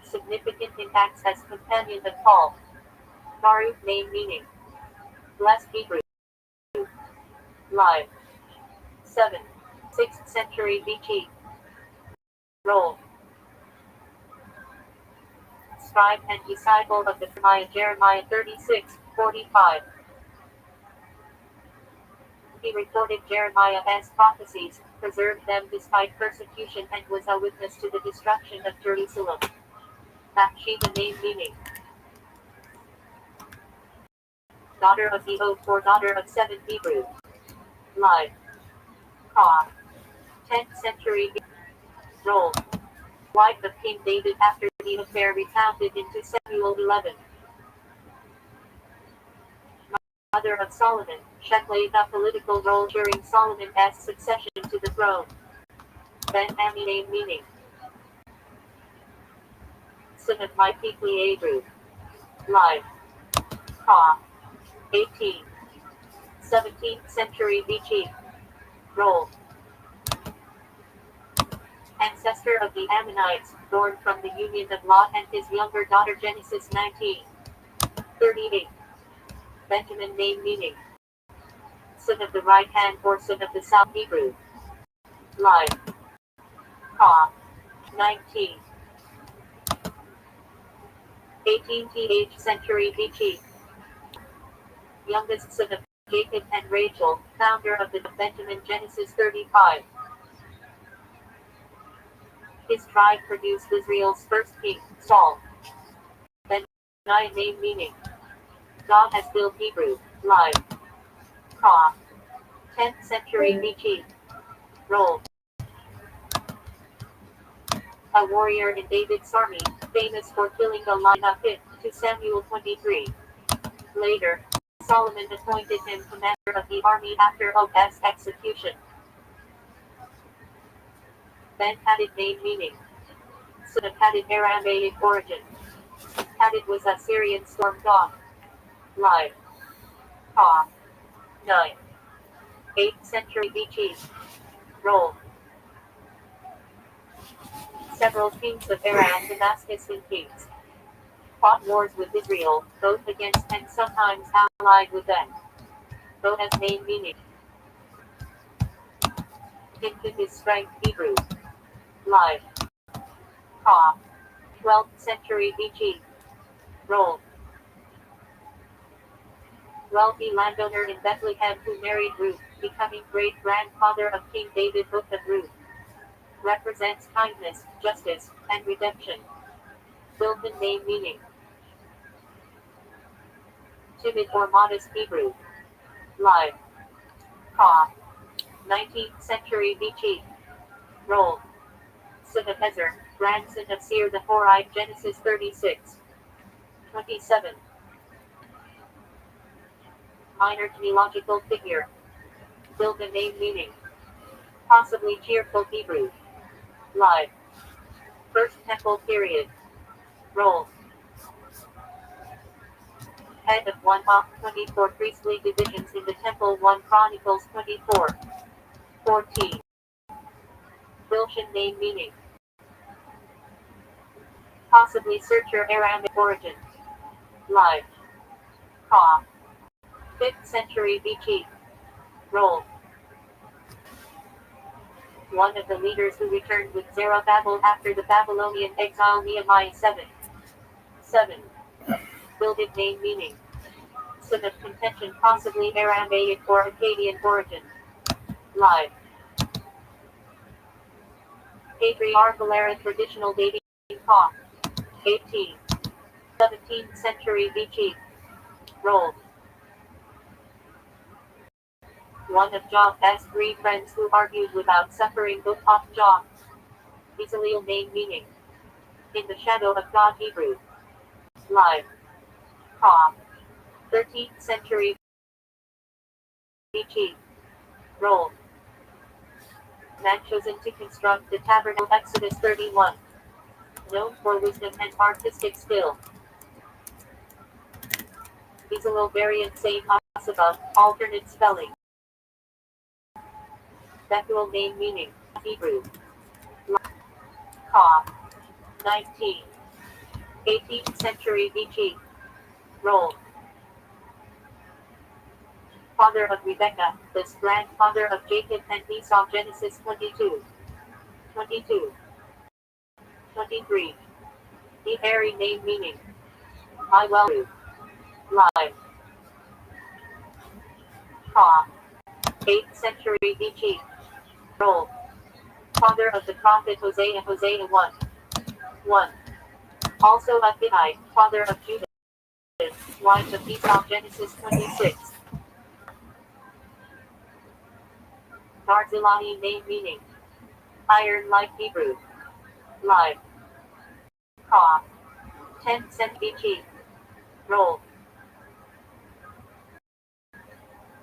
Significant in Acts as companion of Paul. Baruch name meaning. Blessed Hebrew. Live. 7. 6th century BC. Role. Scribe and disciple of the Jeremiah 36:45. He recorded Jeremiah's prophecies, preserved them despite persecution, and was a witness to the destruction of Jerusalem. Bathsheba name meaning. Daughter of the oath or daughter of 7 Hebrew. Live. Ha. 10th century. Role. Wife of King David after the affair recounted in 2 Samuel 11. Mother of Solomon, she played a political role during Solomon's succession to the throne. Ben-Ami name meaning. Son of my Hebrew. Live. Ha. 18. 17th century BC. Role. Ancestor of the Ammonites, born from the union of Lot and his younger daughter. Genesis 19:38. Benjamin name meaning. Son of the right hand or son of the south Hebrew. Live. Ha. 19. 18th century BC. Youngest son of Jacob and Rachel, founder of the Benjamin. Genesis 35. His tribe produced Israel's first king, Saul. Ben-Ai name meaning. God has built Hebrew. Live. Ha. 10th century BC. Role. A warrior in David's army, famous for killing a lion of it, 2 Samuel 23. Later, Solomon appointed him commander of the army after Og's execution. Ben-Hadad name meaning. Son of Hadad Aramaic origin. Hadad was a Syrian storm god. Live. Ha. 9. 8th century BC. Role. Several kings of Aram, Damascus and kings fought wars with Israel, both against and sometimes allied with them. Both has name meaning. Into his strength Hebrew. Live. Ha. 12th century BC. Role. Wealthy landowner in Bethlehem who married Ruth, becoming great-grandfather of King David. Book of Ruth. Represents kindness, justice, and redemption. Wilton name meaning. Timid or modest Hebrew. Live. Ha. 19th century BC. Role. Son of Ezer, grandson of Seir the Horite. Genesis 36. 27. Minor genealogical figure. Build a name meaning. Possibly cheerful Hebrew. Live. First Temple period. Role. Head of 1 of 24 priestly divisions in the Temple. 1 Chronicles 24. 14. Wilshin name meaning. Possibly searcher Aramic origin. Live. Ha. 5th century BC. Role. One of the leaders who returned with Zerubbabel after the Babylonian exile. Nehemiah 7. 7. Builded name meaning. Son of contention, possibly Aramaic or Akkadian origin. Live. Patriarchal era traditional dating. Ha. 18. 17th century BC. Role. One of Job's 3 friends who argued without suffering. Book of Job. Bezaleel name meaning. In the shadow of God Hebrew. Live. Ha. 13th century BC. Role. Man chosen to construct the tabernacle. Exodus 31. Known for wisdom and artistic skill. Bezalel variant same as above, alternate spelling. Bethuel name meaning. Hebrew. Ha. 19. 18th century BC. Role. Father of Rebekah, the grandfather of Jacob and Esau. Genesis 22. 22. 23. The Harry name meaning. I well. Live. Ha. 8th century BC. Role. Father of the prophet Hosea. Hosea 1. 1. Also Abinai, father of Judah, wife of Esau. Genesis 26. Barzillai name meaning. Iron like Hebrew. Live. Ha. 10th century BC. Role.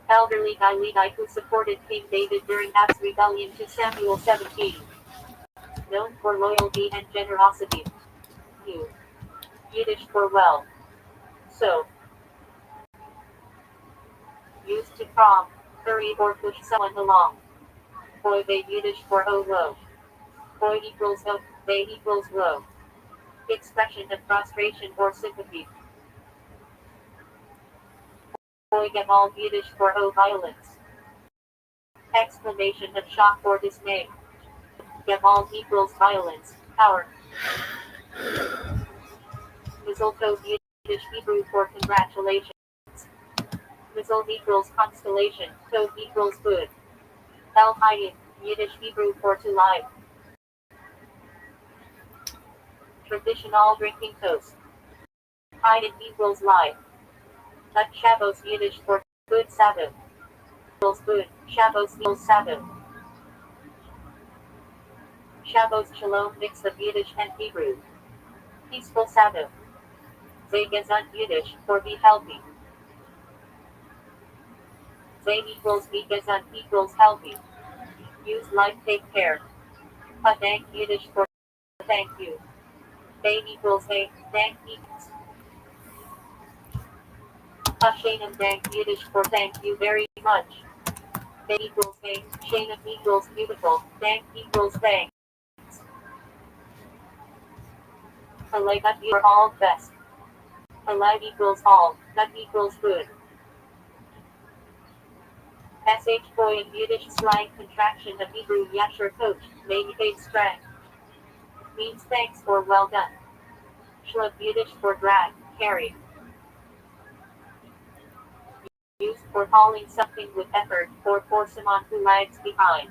Elderly guy Levi who supported King David during Ab's rebellion to Samuel 17. Known for loyalty and generosity. U. Yiddish for well. So. Used to prom, hurry or push someone along. Boy they Yiddish for oh low. Boy equals oh, they equals low. Expression of frustration or sympathy. Boy Gamal Yiddish for oh violence. Exclamation of shock or dismay. Gamal equals violence, power. Mistletoe Yiddish Hebrew for congratulations. Missile equals constellation, tov equals good. El Hayim, Yiddish Hebrew for to live. Traditional drinking toast. Hayim equals live. Nut Shabbos Yiddish for good Sabbath. Equals good, Shabbos equals Sabbath. Shabbos Shalom mix of Yiddish and Hebrew. Peaceful Sabbath. Sei gesund Yiddish for be healthy. Zain equals Vigazan equals healthy. Use like take care. Thank Yiddish for thank you. Bain equals a thank equals. Shanam thank Yiddish for thank you very much. Bain equals a Shanam equals beautiful. Thank equals thanks. Alive that you are all best. Alive equals all. That equals good. SH boy in Yiddish slang contraction of Hebrew Yasher coach, maybe big strength. Means thanks or well done. Shlub Yiddish for drag, carry. Used for hauling something with effort or for someone who lags behind.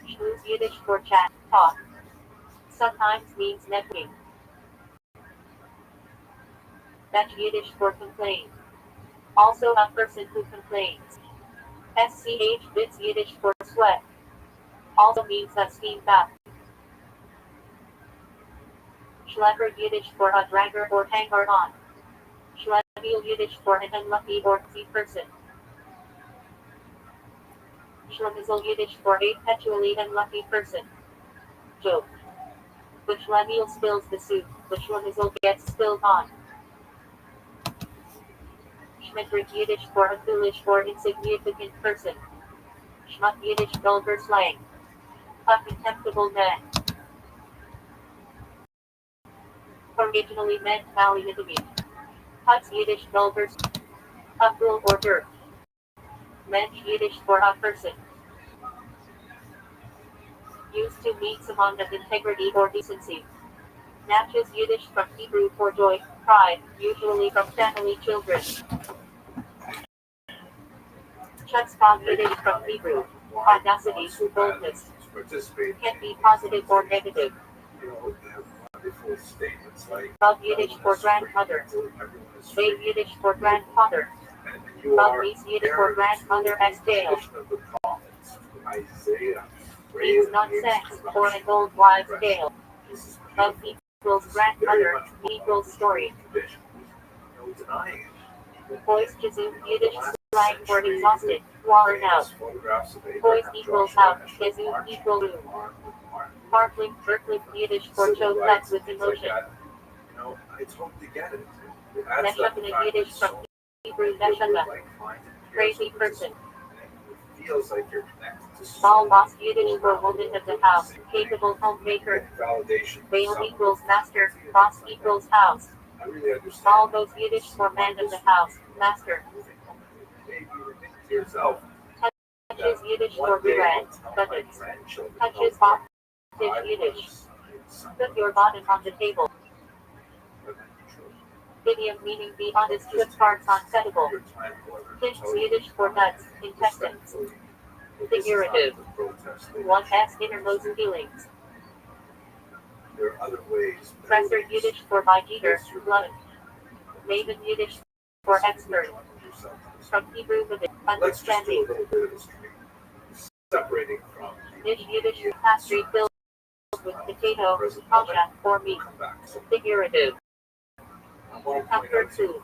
Schmooze Yiddish for chat, talk. Sometimes means networking. That's Yiddish for complain. Also a person who complains. SCH bits Yiddish for sweat. Also means a steam bath. Schlepper Yiddish for a dragger or hanger on. Schleppel Yiddish for an unlucky or busy person. Schlemizel Yiddish for a perpetually unlucky person. Joke. The Schlemiel spills the soup, the Schlemizel gets spilled on. Schmidrig Yiddish for a foolish or insignificant person. Schmuck Yiddish vulgar slang. A contemptible man. Originally meant valiantly. Huts Yiddish vulgar. A fool or dirt. Mensch Yiddish for a person. Used to mean someone of integrity or decency. Natchez Yiddish from Hebrew for joy, pride, usually from family children. Chutzpah Yiddish from Hebrew, audacity to boldness. Can be positive or negative. Bug Yiddish for grandmother. Babe Yiddish for grandfather. Bug Reese Yiddish for grandmother as Dale. Means not sex or an old wives' tale. Bug equals grandmother equals story. Boys Jazoo Yiddish slang for exhausted, worn out. Boys equals out, Jazoo equal room. Parkling Berkeley Yiddish for choked up with emotion. Meshachana Yiddish from Hebrew Meshachana. Crazy person. Small boss Yiddish for woman of the house, capable homemaker. Bail equals master, boss equals house. Small boss Yiddish for man of the house, master. Touches Yiddish for reread, buttons. Touches box Yiddish. Put your bottom on the table. Idiom meaning be honest with parts unsettable. Kinks Yiddish for nuts, intestines. Figurative. One has innermost feelings. Presser Yiddish for my Jeter, blood. Maven Yiddish for expert. From Hebrew with understanding. Nish Yiddish pastry filled with potato, kasha, or meat. Figurative. Comfort food.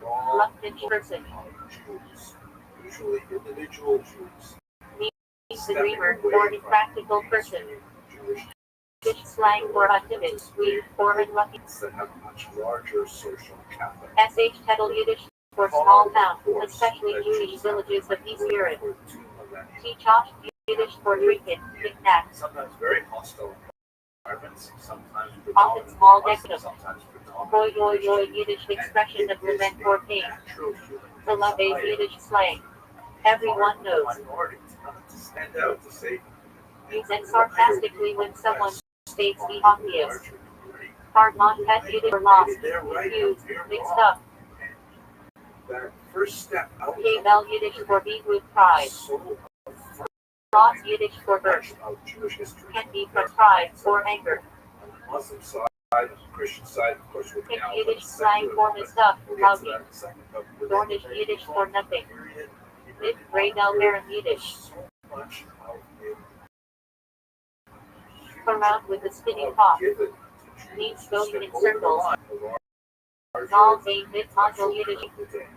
Reluctant person. Usually individual Jews. Means the dreamer or impractical person. Jewish slang for timid, weak, or unlucky. That have much larger social capital. SH Kettle Yiddish for small town, especially Jewish villages of East Europe. T-Chosh Yiddish for drinking, knick-knack. Sometimes very hostile environments, sometimes Often small negative. Boy boy boy Yiddish expression of lament or pain. The love Yiddish slang. Everyone knows. Stand out to say. Use it sarcastically when someone states the obvious. Hard on pet Yiddish or lost, confused, mixed up. That first step out K-Bell Yiddish for being with pride. Ross Yiddish for birth. of Jewish history. Can be from pride or anger. On the Muslim side, on the Christian side, of course, we're Pick now Yiddish slang for messed up, we'll get to rowdy. that in a second, but within Dornish the Yiddish for nothing. period, Mid Braydell Baron Yiddish. so much of it Around with the spinning top. given to Needs Jews going to in spend circles. a larger All made mid Mazel Yiddish. chunk of the day.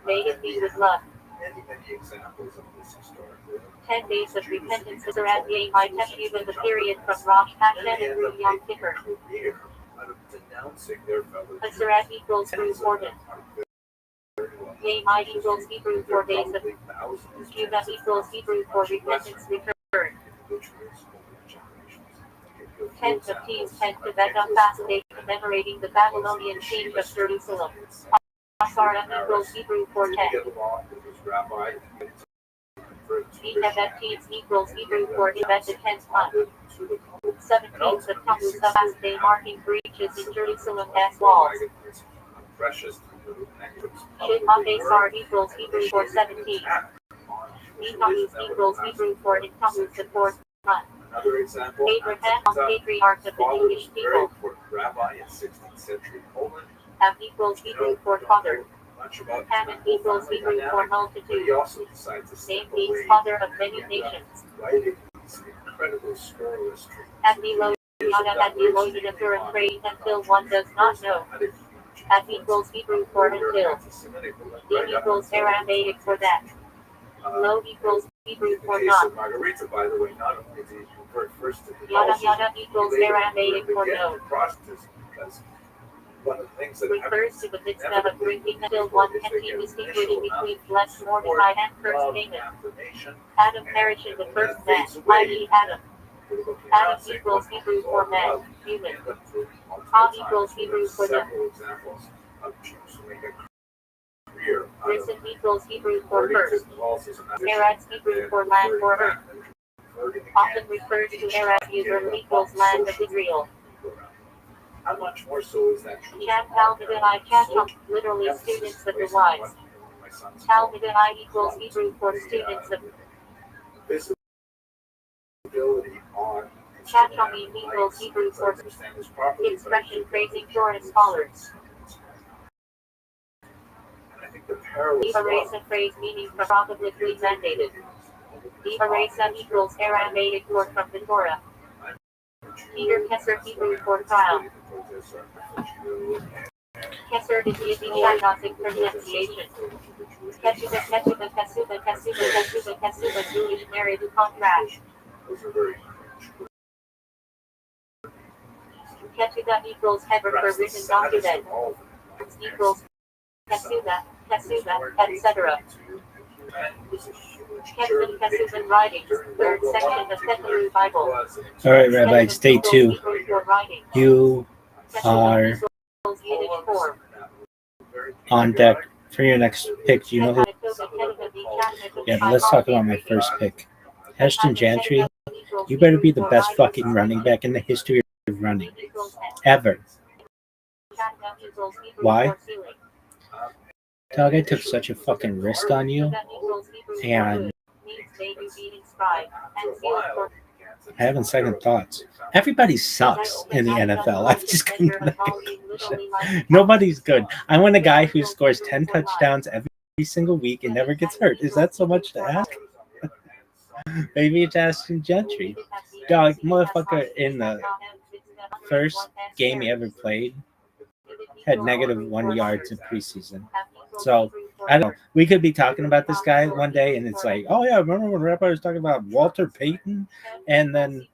Made it be with love. Many examples of this historically. 10 days of repentance are at the Yom Teshuvah in the period from Rosh Hashanah through Yom Kippur. Hasarat equals Hebrew Jordan. Yom equals Hebrew for days of Teshuvah equals Hebrew for repentance return. 10th of Teves 10th of Adar fast day commemorating the Babylonian siege of Jerusalem. Hasarat equals Hebrew for 10. Teves equals Hebrew for Teves the 10th month. 17th of Tammuz fast day marking breaches in Jerusalem's walls. Shin equals Hebrew for 17. Tammuz equals Hebrew for in Tammuz the 4th month. Abraham, patriarch of the Jewish people. Ab equals Hebrew for father. Hammon equals Hebrew for multitude. Name means father of many nations. At the Purim praying until one does not know. At equals Hebrew for until. D equals Aramaic for that. Lo equals Hebrew for not. Margarita, by the way, not only did he convert first to Yada equals Aramaic for no. Because one of the things that refers to the mitzvah of drinking until one can keep distinguishing between blessed Mordecai and cursed Haman. Adam perished in the first man, i.e. Adam. Adam equals Hebrew for man, human. Ha equals Hebrew for them. Risen equals Hebrew for first. Eretz Hebrew for land or earth. Often referred to Eretz user equals land of Israel. How much more so is that true? Talmudai Chacham, literally students of the wise. Talmudai equals Hebrew for students of visibility on Chachami equals Hebrew for expression praising Torah scholars. Erase a phrase meaning probably mandated. Erase equals Aramaic word from the Torah. Peter Kesser Hebrew for trial. Kesser is the Ashkenazic pronunciation. Kesuba, Jewish married contract. Ketuba equals Heber for written document. Equals Kesuba, etc. Kesuban writings, third section of Ketulu Bible. All right, Rabbi, stay tuned. You are on deck for your next pick. Do you know who? Yeah, but let's talk about my first pick. Ashton Gentry, you better be the best fucking running back in the history of running. Ever. Why? Dog, I took such a fucking risk on you. And I having second thoughts. Everybody sucks in the NFL. I'm just gonna nobody's good. I want a guy who scores 10 touchdowns every single week and never gets hurt. Is that so much to ask? Maybe it's Ashton Gentry. Dog, motherfucker, in the first game he ever played had -1 yards in preseason. So I don't know. We could be talking about this guy one day, and it's like, oh yeah, remember when Rabbi was talking about Walter Payton, and then,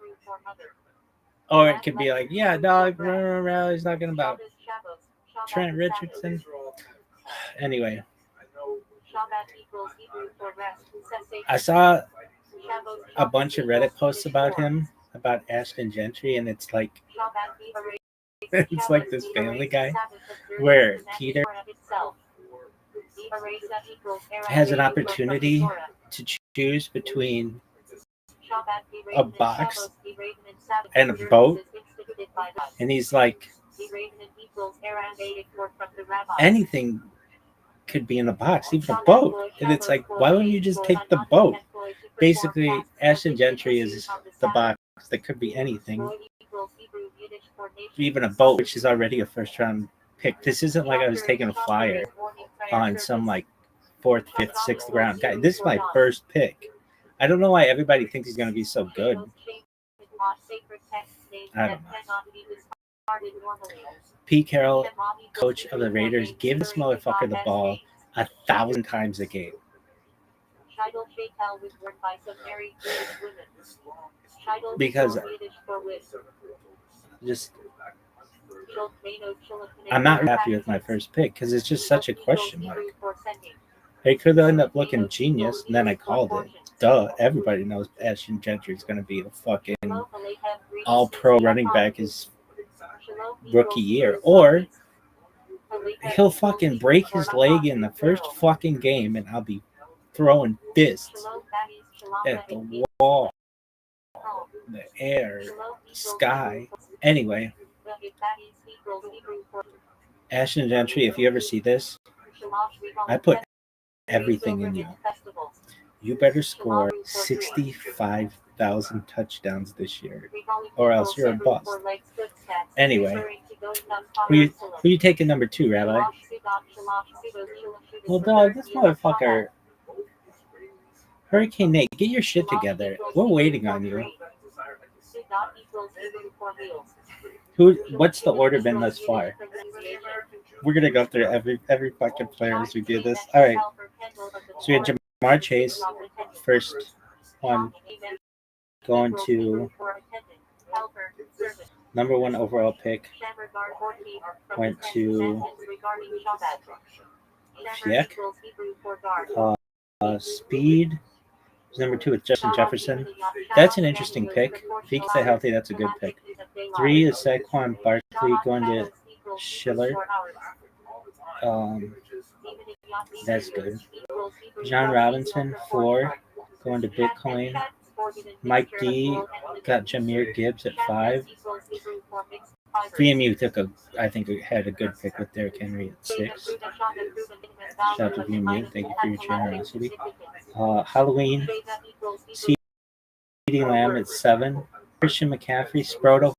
or it could be like, yeah, dog, remember he's talking about Trent Richardson. Anyway, I saw a bunch of Reddit posts about him, about Ashton Gentry, and it's like this Family Guy where Peter has an opportunity to choose between a box and a boat, and he's like, anything could be in a box, even a boat, and it's like, why wouldn't you just take the boat? Basically, Ashton Gentry is the box that could be anything, even a boat, which is already a first round pick. This isn't like I was taking a flyer on some like 4th, 5th, 6th round guy. This is my first pick. I don't know why everybody thinks he's going to be so good. I don't know. Pete Carroll, coach of the Raiders, give this motherfucker the ball 1,000 times a game. Scheidel Fatal was worn by some married Jewish women. Scheidel Because is Yiddish for whiz. just Schultmano Schultmano I'm not happy with my first pick because it's just such a question mark. It could end up looking genius, and then I called it. Duh, everybody knows Ashton Gentry is going to be a fucking all-pro running back his rookie year. Or he'll fucking break his leg in the first fucking game, and I'll be throwing fists at the wall, the air, sky. Anyway, Ashton Gentry, if you ever see this, I put everything in you. You better score 65,000 touchdowns this year, or else you're a bust. Anyway, who you taking number 2, Rabbi? Well, dog, this motherfucker. Hurricane Nate, get your shit together. We're waiting on you. What's the order been thus far? We're gonna go through every fucking player as we do this. All right. So we had Jamar Chase, first one, going to number 1 overall pick. Went to Piek. Speed. Number 2 is Justin Jefferson. That's an interesting pick. If he can stay healthy, that's a good pick. 3 is Saquon Barkley going to Schiller. That's good. John Robinson, 4, going to Bitcoin. Mike D got Jahmyr Gibbs at 5. VMU had a good pick with Derrick Henry at 6. Shout out to VMU. Thank you for your generosity. Halloween, CeeDee Lamb at 7. Christian McCaffrey, Sproto.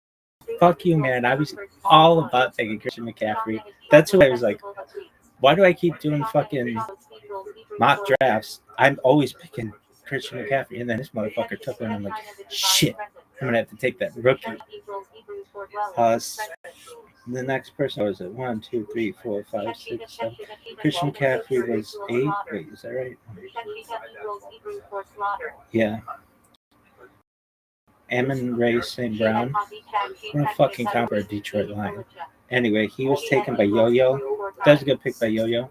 Fuck you, man. I was all about taking Christian McCaffrey. That's who I was like, why do I keep doing fucking mock drafts? I'm always picking Christian McCaffrey. And then this motherfucker took one. I'm like, shit, I'm going to have to take that rookie. The next person was at 1, 2, 3, 4, 5, 6, 7. Christian McCaffrey was 8. Wait, is that right? Yeah. Amon-Ra St. Brown. I'm going to fucking count for a Detroit Lion. Anyway, he was taken by Yo-Yo. That's a good pick by Yo-Yo.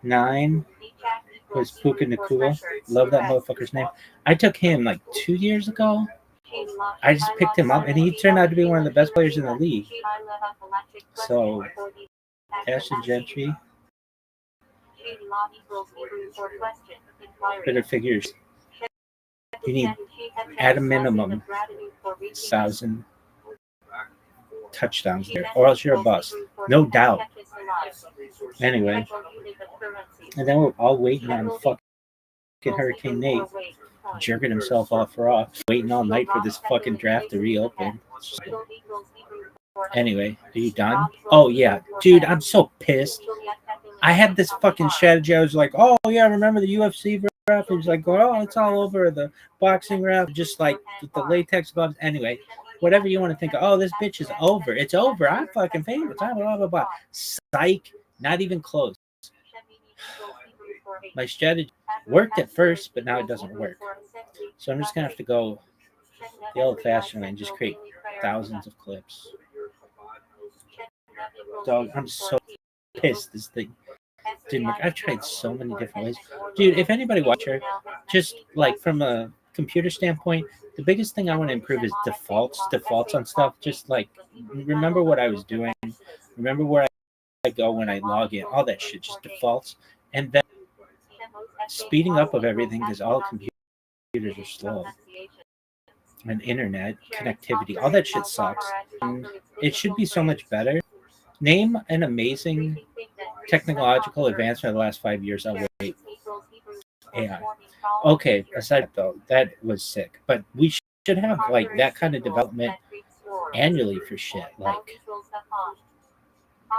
9 was Puka Nacua. Love that motherfucker's name. I took him like 2 years ago. I just picked him up, and he turned out to be one of the best players in the league. So, Ashton Gentry. Better figures. You need, at a minimum, 1,000 touchdowns there, or else you're a bust. No doubt. Anyway, and then we're all waiting on fucking Hurricane Nate jerking himself off raw, waiting all night for this fucking draft to reopen. Anyway, are you done? Oh, yeah. Dude, I'm so pissed. I had this fucking strategy. I was like, oh, yeah, remember the UFC draft? He was like, oh, it's all over the boxing draft, just like the latex gloves. Anyway, whatever you want to think of. Oh, this bitch is over. It's over. I'm fucking famous. Blah, blah, blah, blah. Psych. Not even close. My strategy worked at first, but now it doesn't work. So I'm just going to have to go the old-fashioned way and just create thousands of clips. Dog, I'm so pissed this thing didn't work. I've tried so many different ways. Dude, if anybody watch her, just like from a computer standpoint, the biggest thing I want to improve is defaults on stuff. Just like remember what I was doing, remember where I go when I log in, all that shit, just defaults. And then speeding up of everything because all computers are slow. And internet connectivity, all that shit sucks. And it should be so much better. Name an amazing technological advancement of the last 5 years. I'll wait. AI. Okay, aside though, that was sick. But we should have like that kind of development annually for shit. Like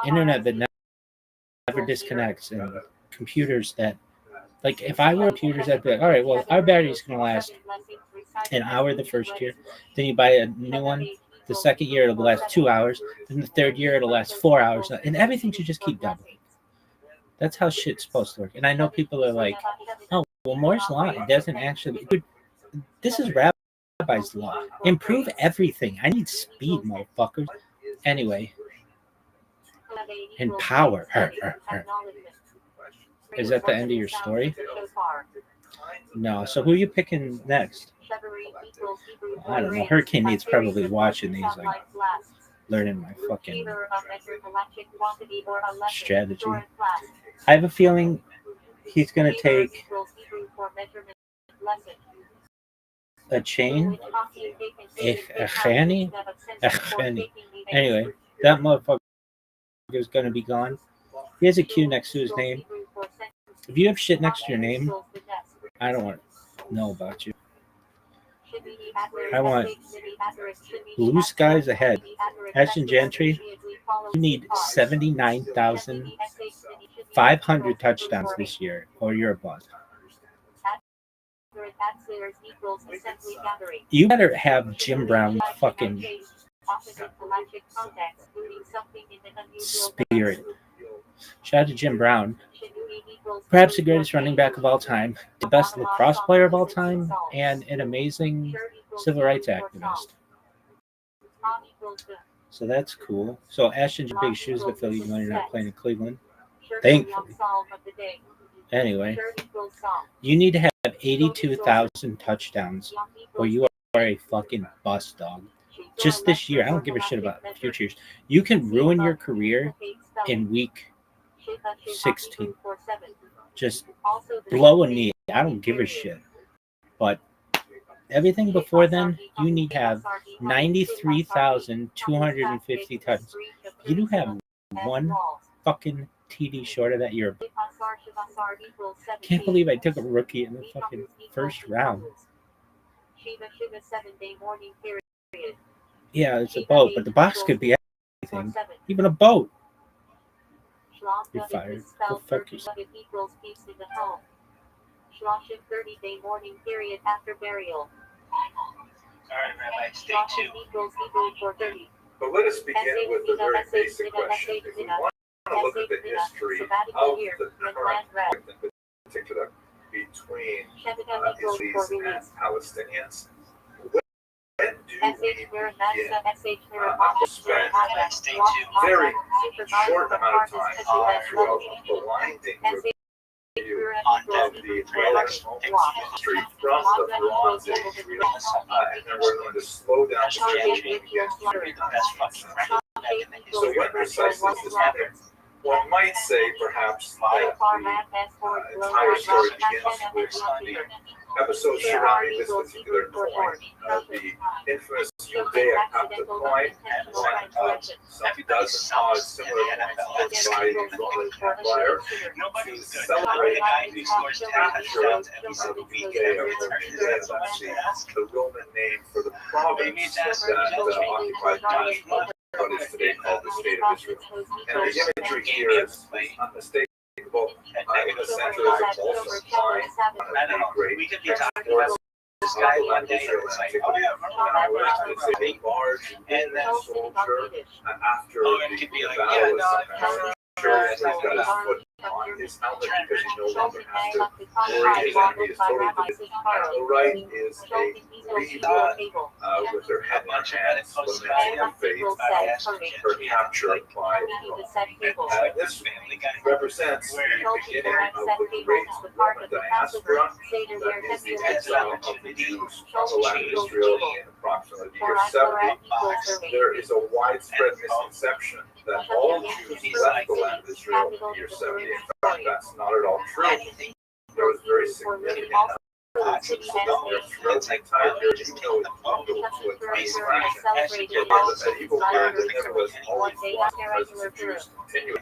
internet that never disconnects and computers that, like, if I were computers, I'd be like, all right, well, our battery's going to last an hour the first year. Then you buy a new one. The second year, it'll last 2 hours. Then the third year, it'll last 4 hours. And everything should just keep doubling. That's how shit's supposed to work. And I know people are like, oh, well, Moore's law doesn't actually. Dude, this is Rabbi's law. Improve everything. I need speed, motherfuckers. Anyway, empower her. Is that the end of your story? No. So who are you picking next? I don't know. Hurricane Nate's probably watching these, like learning my fucking strategy. I have a feeling he's gonna take a chain. Echani? Anyway, that motherfucker is gonna be gone. He has a Q next to his name. If you have shit next to your name, I don't want to know about you. I want blue skies ahead. Ashton Gentry, you need 79,500 touchdowns this year, or you're a bust. You better have Jim Brown fucking spirit. Shout out to Jim Brown. Perhaps the greatest running back of all time, the best lacrosse player of all time, and an amazing civil rights activist. So that's cool. So Ashton's big shoes to fill, even though you're not playing in Cleveland. Thankfully. Anyway, you need to have 82,000 touchdowns, or you are a fucking bust, dog. Just this year, I don't give a shit about future years. You can ruin your career in week 16. Just blow a knee. I don't give a shit. But everything before then, you need to have 93,250 touchdowns. You do have one fucking TD short of that. You're. Can't believe I took a rookie in the fucking first round. Yeah, it's a boat, but the box could be anything. Even a boat. You're fired. Go fuck yourself. 30-day mourning period after burial. Alright, Rabbi, stay tuned. But let us begin with the very basic question. If we want to look at the history of the current conflict in particular between Israelis and Palestinians, when do we begin to spend a very short amount of time throughout a blinding review of the relational history from the Bronze Age, and then we're going to slow down the journey against so when precisely this happened? One might say perhaps that the entire story begins with the episode surrounding this particular coin, the infamous Judea Coptic coin, one of some dozen odd similar coins by the Roman Empire to celebrate the capture of the the Roman name for the province that occupied what is today called the State of Israel. And the imagery here is unmistakable. In the center is a balsam pine, one of the great exports of Israel antiquity. It's a large soldier after the battle is sure he's got his foot on his helmet because he no longer has to worry his enemy is totally defeated. On the right is a Reba with her head in her hands, lamenting her fate, her capture by Rome. This represents the beginning of the great Roman diaspora that is the exile of the Jews from the land of Israel in approximately the year 70. There is a widespread misconception that all Jews left the land of Israel in the year 70. In fact, that's not at all true. There was very significant actions throughout the entire period, even though it bundled to a tiny fraction of the medieval period. There nevertheless always was the presence of Jews continuing in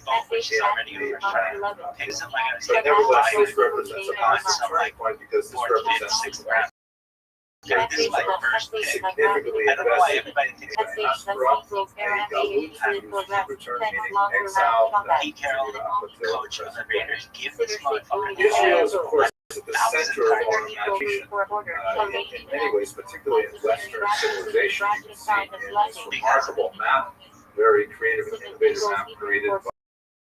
the land. But nevertheless, this represents a massive turning point because this represents significantly invested in diaspora, a galut, return meaning exile, Israel is, of course, at the center of our imagination in many ways, particularly in Western civilization. You can see in this remarkable map, very creative and innovative map created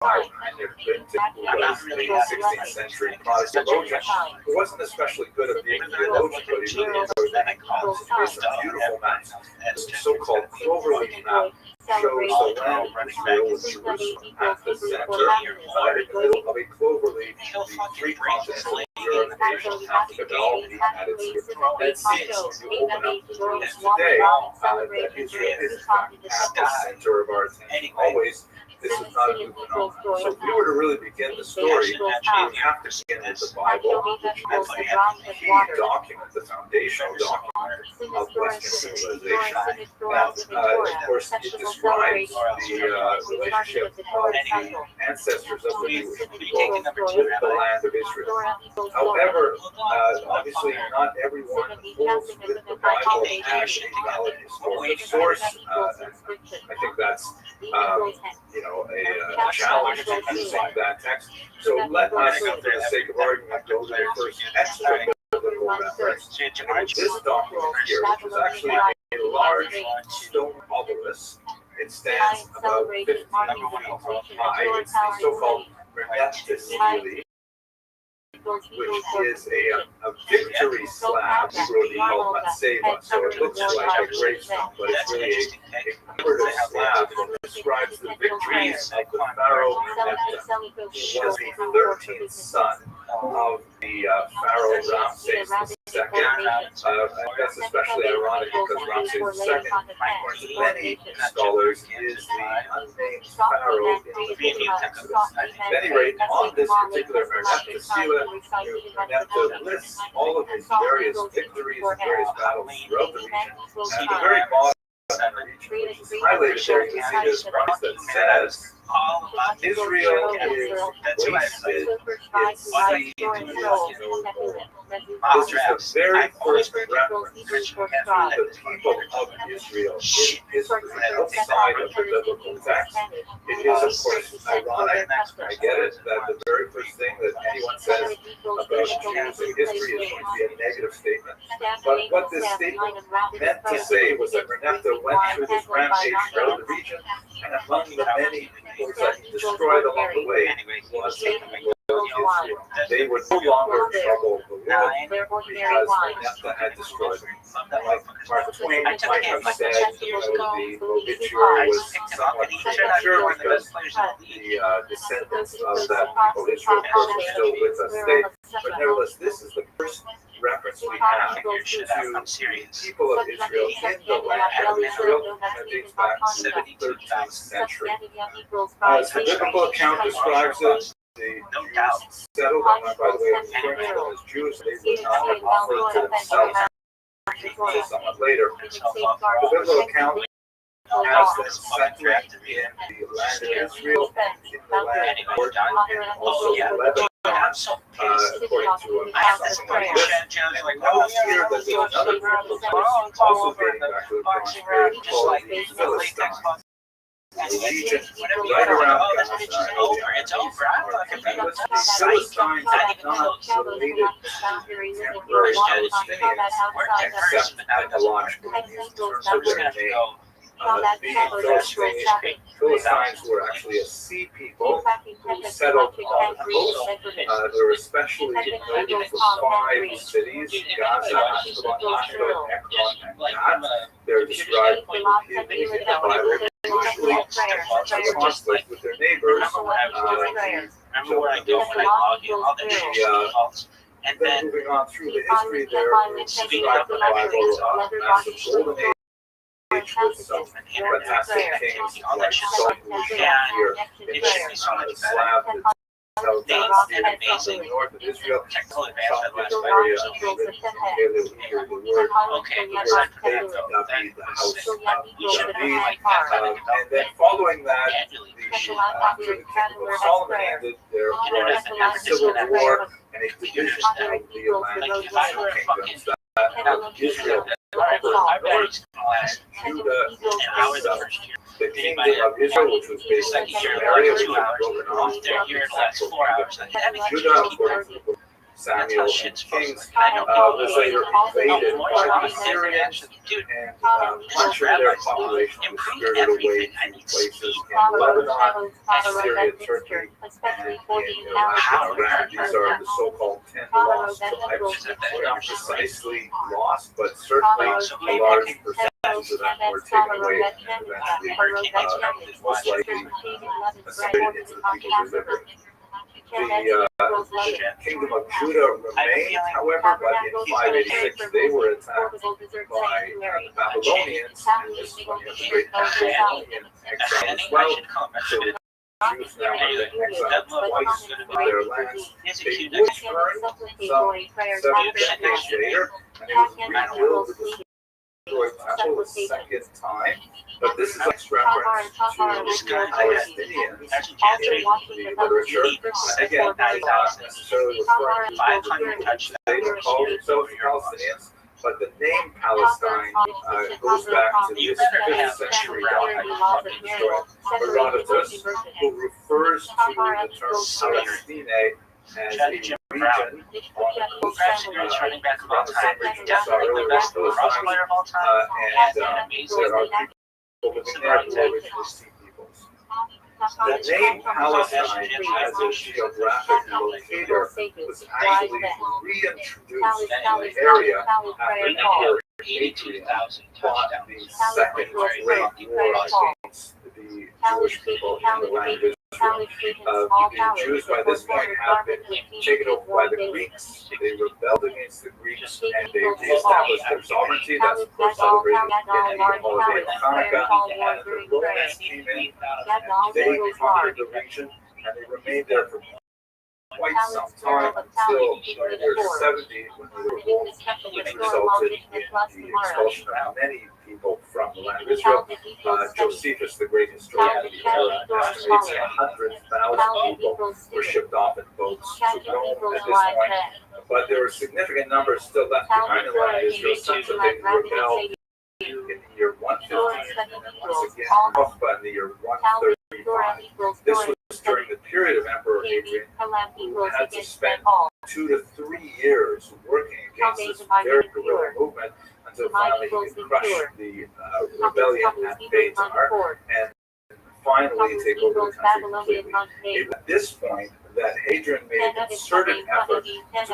Rothschild, who was a 16th century Protestant theologian, who wasn't especially good at being a theologian, but he really enjoyed making maps. He made some beautiful maps. This so-called cloverleaf map shows the land of Israel with Jerusalem at the center in the middle of a cloverleaf. The three continents of Europe, Asia, and Africa, they all meet at its Dead Sea. So you open up the doors today, that Israel is at the center of our attention. Always, this is not a new phenomenon. So if we were to really begin the story, we would have to begin with the Bible, which is the key document, the foundational document of Western civilization. And of course, it describes the relationship of the ancestors of the Jewish people with the land of Israel. However, obviously, not everyone holds with the Bible as a valid historical source. I think that's a challenge to using that text. So let us, for the sake of argument, go to the first extra biblical reference. And this document here, which is actually a large stone obelisk. It stands about 15 feet high. It's the so-called Renetta, which is a victory slab, literally called Matseva. So it looks like a gravestone, but it's really a commemorative slab that describes the victories of the Pharaoh Renetta, who was the 13th son of the Pharaoh Ramses II. That's especially ironic because Ramses II, according to many scholars, is the unnamed Pharaoh in the book of Exodus. At any rate, on this particular Renetta, Renetta lists all of his various victories and various battles throughout the region. And at the very bottom of the region, which is highlighted there, you can see this price that says, Israel is wasted, its seed is no more. This is the very first reference to the people of Israel in history outside of the biblical text. It is, of course, ironic, I get it, that the very first thing that anyone says about Jews in history is going to be a negative statement. But what this statement meant to say was that Renetta went through this rampage throughout the region, and among the many people that he destroyed along the way was Israel. They would no longer trouble the world because Renetta had destroyed them. Like Mark Twain might have said, the obituary was somewhat premature because the descendants of that people, Israel, are still with us today. But nevertheless, this is the first reference we have to people of Israel in the land of Israel, and it dates back to the 13th century. As the biblical account describes it, the Jews settled on, by the way, I'm referring to them as Jews, they would not offer to themselves until somewhat later. The biblical account has them centered in the land of Israel, in the land of Jordan, and also Lebanon. According to something like this, and note here that there's another group of folks also dating back to the Bronze period called the Philistines. The region right around Gaza, It's over. the Philistines are not related to temporary Palestinians, except etymologically in terms of their name. Being Philistines were actually a sea people who settled on the coast. They were especially noted for 5 cities: Gaza, Ashkelon, Ashdod, Ekron, and Gat. They're described in the Bible usually in conflict with their neighbors. And then moving on through the history, there is described in the Bible massive golden age with some fantastic kings like Saul, who is shown here in the slab that's south and north of Israel. This area written in Paleo, the word David, the house of David. And then following that, after the kingdom of Solomon ended, there was a civil war and a division of the Atlantic kingdoms that Israel Judah and south. The kingdom of Israel, which was based in Samaria, was broken off. Judah, according to the book Samuel and shit's Kings supposed to. I know was later invaded by the Syrians, Dude, and much of their population was spirited away to places in Lebanon, Syria, Turkey, and in Iraq. These are the so-called 10 lost tribes. They're not precisely lost, but certainly a large percentage of them were taken away and eventually most likely assimilated into the people they lived with. The kingdom of Judah remained, however, but in 586 they were attacked by the Babylonians, and this is when you have the great Babylonian exile as well. So the Jews now have been exiled twice from their lands. They would return some 70 decades later, and they would rebuild the destroyed temple a second time. But this is a reference to the Palestinians in the literature. And again, not necessarily referring to 500 touchdowns. they were called themselves Palestinians, but the name Palestine goes back to this 5th century historian Herodotus, who refers to the term Palestine as a region on the coast Greatest running back of all around the time. same region we saw Definitely the earlier, best those cross times, player of all time. and there are people living there who are originally sea peoples. The name Palestine as a geographic locator was actually reintroduced in the area after Emperor Hadrian fought the Second Great War against the Jewish people in the land of Israel. The Jews by this point have been taken over by the Greeks. They rebelled against the Greeks and they reestablished their sovereignty. That's of course celebrated in the holiday of Hanukkah. And the Romans came in, they conquered the region, and they remained there for quite some time until the year 70 when they were revolted, which resulted in the expulsion of many people from the land of Israel. Josephus, the great historian of the era, estimates 100,000 people were shipped off in boats to Rome at this point. But there were significant numbers still left behind in the land of Israel, such that they rebelled in the year 115 and then once again in the year 135. This was during the period of Emperor Hadrian, who had to spend 2 to 3 years working against this very guerrilla movement until finally he could crush the rebellion at Beitar and finally take over the country completely. It was at this point that Hadrian made a concerted effort to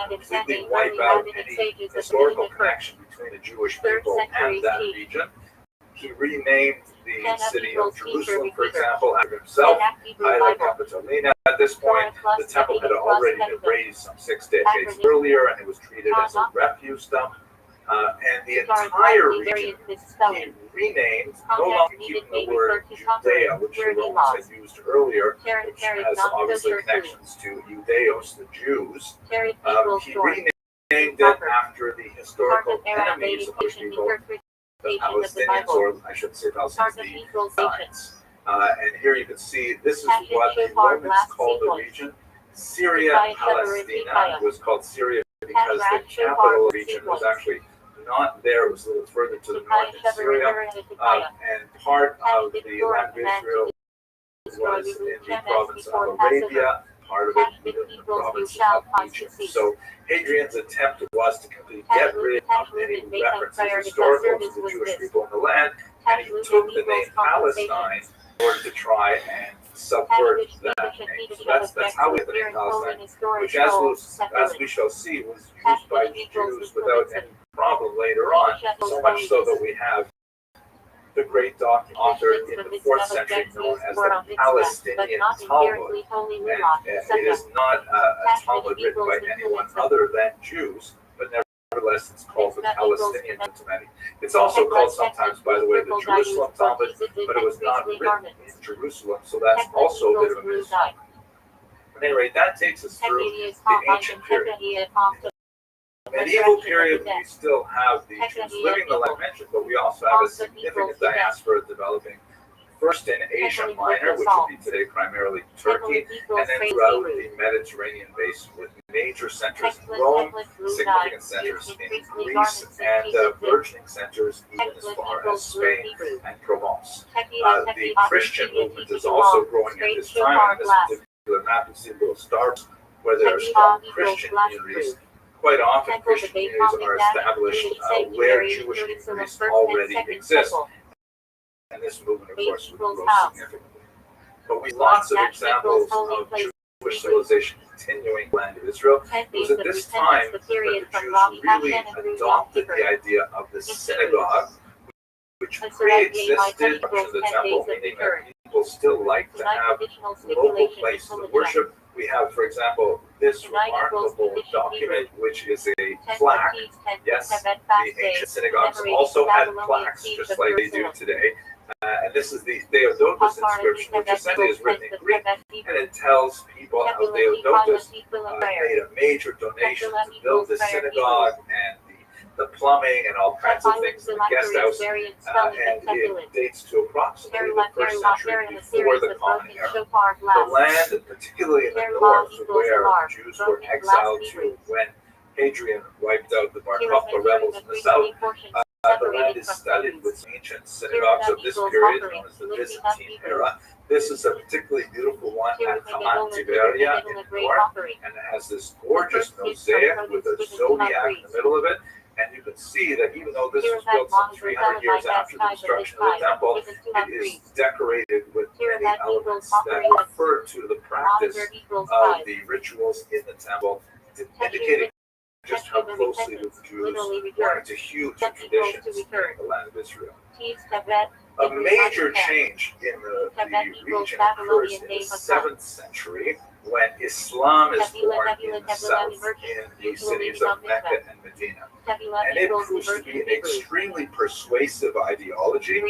completely wipe out any historical connection between the Jewish people and that region. He renamed the city of Jerusalem, for example, after himself, Haile Capitolina. At this point, the temple had already been razed some 6 decades earlier, and it was treated as a refuse dump. And the entire region he renamed, no longer keeping the word Judea, which the Romans had used earlier, which has obviously connections to Judeos, the Jews. He renamed it after the historical enemies of the people, the Palestinians, or I should say Palestinians, the Zionists. And here you can see this is what the Romans called the region. Syria Palestina was called Syria because the capital of the region was actually not there. It was a little further to the north in Syria. And part of the land of Israel was in the province of Arabia, part of it in the province of Egypt. So Hadrian's attempt was to completely get rid of any references historical to the Jewish people in the land, and he took the name Palestine in order to try and subvert that name. So that's how we get the name Palestine, which as we shall see, was used by the Jews without any problem later on, so much so that we have the great author in the 4th century known as the Palestinian Talmud. And it is not a Talmud written by anyone other than Jews, but nevertheless it's called the Palestinian Talmud. It's also called sometimes, by the way, the Jerusalem Talmud, but it was not written in Jerusalem, so that's also a bit of a misnomer. At any rate, that takes us through the ancient period. Medieval period, we still have the Jews living in the land mentioned, but we also have a significant diaspora developing first in Asia Minor, which would be today primarily Turkey, and then throughout the Mediterranean basin with major centers in Rome, significant centers in Greece, and burgeoning centers even as far as Spain and Provence. The Christian movement is also growing at this time. On this particular map, you see little stars where there are strong Christian communities. Quite often, Christian communities are established where Jewish communities already exist, and this movement, of course, would grow significantly. But we have lots of examples of Jewish civilization continuing in the land of Israel. It was at this time that the Jews really adopted the idea of the synagogue, which pre-existed the temple, meaning that people still like to have local places of worship. We have, for example, this remarkable document, which is a plaque. Yes, the ancient synagogues also had plaques, just like they do today. And this is the Theodotus inscription, which essentially is written in Greek, and it tells people how Theodotus made a major donation to build the synagogue and the plumbing and all kinds of things in the guest house, and it dates to approximately the first century before the Common Era. The land, and particularly in the north, where Jews were exiled to when Hadrian wiped out the Bar Kokhba rebels in the south, the land is studded with ancient synagogues of this period, known as the Byzantine era. This is a particularly beautiful one at Hamat Tiberia in the north, and it has this gorgeous mosaic with a zodiac in the middle of it. And you can see that even though this was built some 300 years after the destruction of the temple, it is decorated with many elements that refer to the practice of the rituals in the temple, indicating just how closely the Jews were into huge traditions in the land of Israel. A major change in the region occurs in the 7th century when Islam is born in the south, in the cities of Mecca and Medina. And it proves to be an extremely persuasive ideology,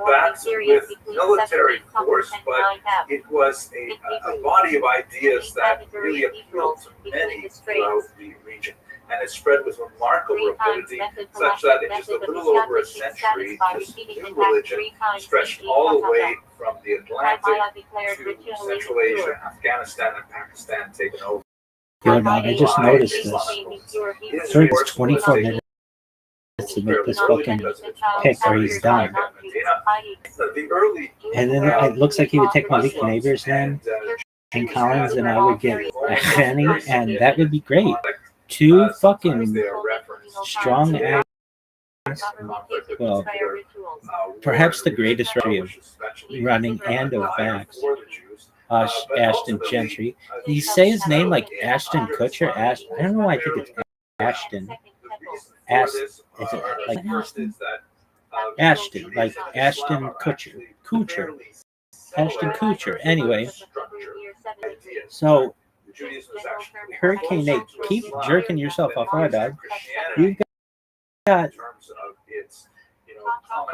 backed with military force, but it was a body of ideas that really appealed to many throughout the region. And it spread with remarkable rapidity, such that in just a little over a century, this new religion stretched all the way from the Atlantic to Central Asia, Afghanistan, and Pakistan taken over. Yo, dog, I just noticed this. It took 24 minutes to make this fucking pick, or he's done. And then it looks like he would take Malik Neighbor's name and Collins, and I would get a Henny, and that would be great. Two fucking strong ass, well, perhaps the greatest review running and of backs, Ashton Gentry. You say his name like Ashton Kutcher? I don't know why I think it's Ashton. Is it like Ashton? Ashton, like Ashton Kutcher. Ashton Kutcher. Anyway, so Hurricane Nate, keep jerking yourself off, right, dog? You've got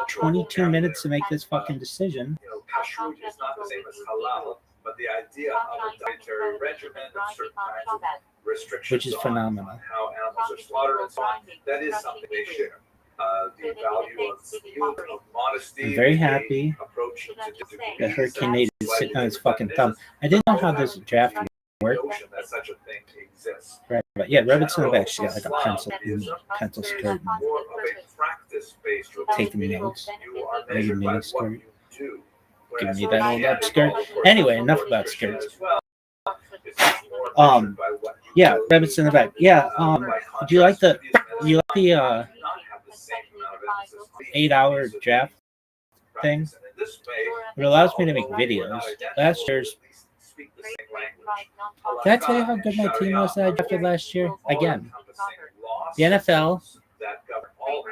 22 minutes to make this fucking decision. Kashrut is not the same as halal, but the idea of a dietary regimen of certain kinds of restrictions, which is phenomenal, on how animals are slaughtered and so on, that is something they share. The value of youth, of modesty. I'm very happy that Hurricane Nate is sitting on his fucking thumb. I didn't know how this draft worked. That such a thing exists. Right, but yeah, Rabbit's in the back. She got like a pencil skirt, taking notes, maybe mini skirt, giving me that old up skirt. Anyway, enough about skirts. Yeah, Rabbit's in the back. Yeah, do you like the 8-hour draft thing? It allows me to make videos. Last year's. Did I tell you how good my team was that I drafted last year? Again, the NFL,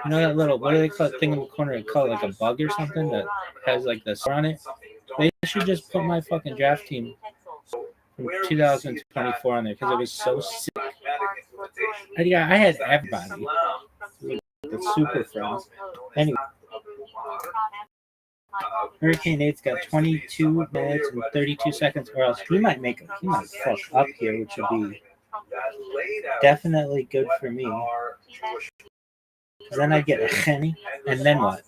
you know that little, what do they call it, thing in the corner? They call it like a bug or something that has like the star on it. They should just put my fucking draft team from 2024 on there because it was so sick. I had everybody, the super friends. Anyway. Hurricane Nate's got 22 minutes and 32 seconds, or else he might fuck up here, which would be definitely good for me. Then I get a Henny, and then what?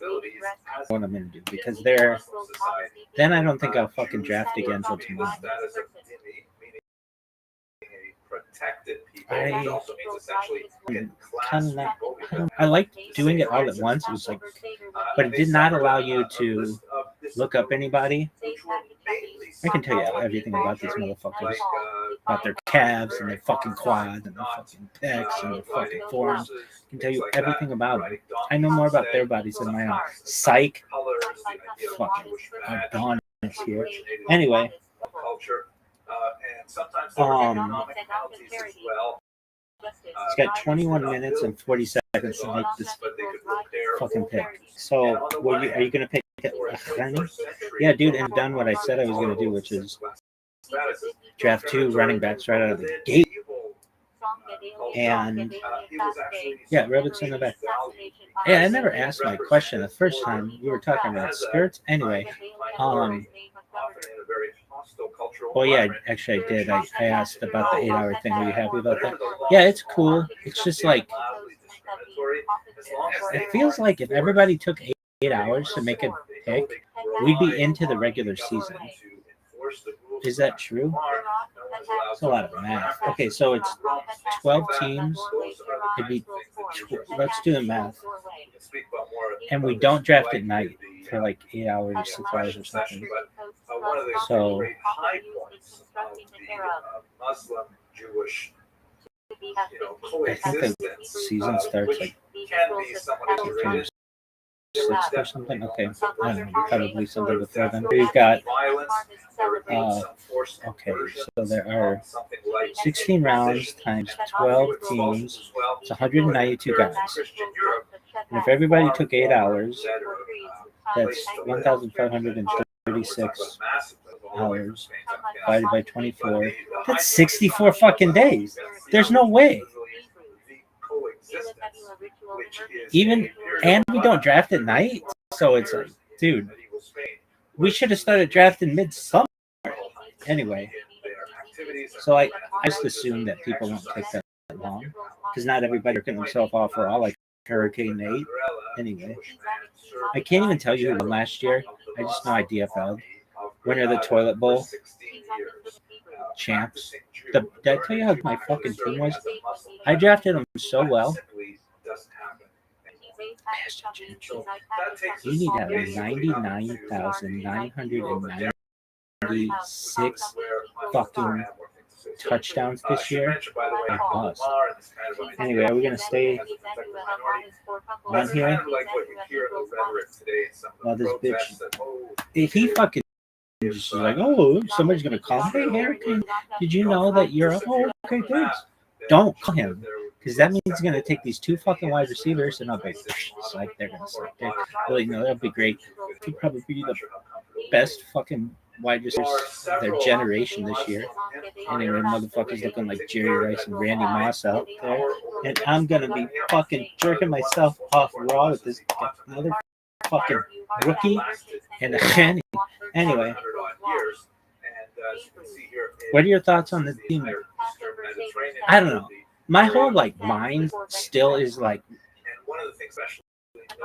What I'm gonna do, because then I don't think I'll fucking draft again until tomorrow. I like doing it all at once. It was like, but it did not allow you to look up anybody. I can tell you everything about these motherfuckers. about their calves and their fucking quads and their fucking pecs and their fucking forearms. I can tell you everything about them. I know more about their bodies than my own. Psych. Fucking Dawn is here. Anyway. It's got 21 minutes and 40 seconds to make this fucking pick. So, are you going to pick Honey? Yeah, dude, and done what I said I was going to do, which is draft 2 running backs right out of the gate. And, yeah, Rabbit's in the back. Yeah, I never asked my question the first time. You were talking about skirts. Anyway, well, yeah, actually I did. I asked about the 8-hour thing. Were you happy about that? Yeah, it's cool. It's just like, it feels like if everybody took 8 hours to make a pick, we'd be into the regular season. Is that true? It's a lot of math. Okay, so it's 12 teams. It'd be let's do the math. And we don't draft at night for like 8 hours or 6 hours or something. So I think the season starts like 6 or something. Okay, I don't know, probably something before then. We've got okay, so there are 16 rounds times 12 teams. It's 192 guys. And if everybody took 8 hours, that's 1,536 hours divided by 24. That's 64 fucking days. There's no way. Even, and we don't draft at night, so it's like, dude, we should have started drafting midsummer. Anyway, so I just assume that people don't take that long because not everybody working themselves off for all like Hurricane Nate. Anyway, I can't even tell you who won last year. I just know I DFL'd. Winner of the Toilet Bowl. Champs. Did I tell you how my fucking team was? I drafted them so well. You need to have 99,996 fucking touchdowns this year. I bust. Anyway, are we going to stay on here? Well, this bitch, if he fucking just like, oh, somebody's going to call him, hey, Harry, did you know that you're up? Oh, okay, thanks. Don't call him. Because that means he's going to take these 2 fucking wide receivers and I'll be like, they're going to suck. Really, no, that'd be great. He'd probably be the best fucking wide receivers of their generation this year. Anyway, motherfuckers looking like Jerry Rice and Randy Moss out there. And I'm going to be fucking jerking myself off raw with this another fucking rookie and a Kenny. Anyway, what are your thoughts on the team? I don't know. My whole like mind still is like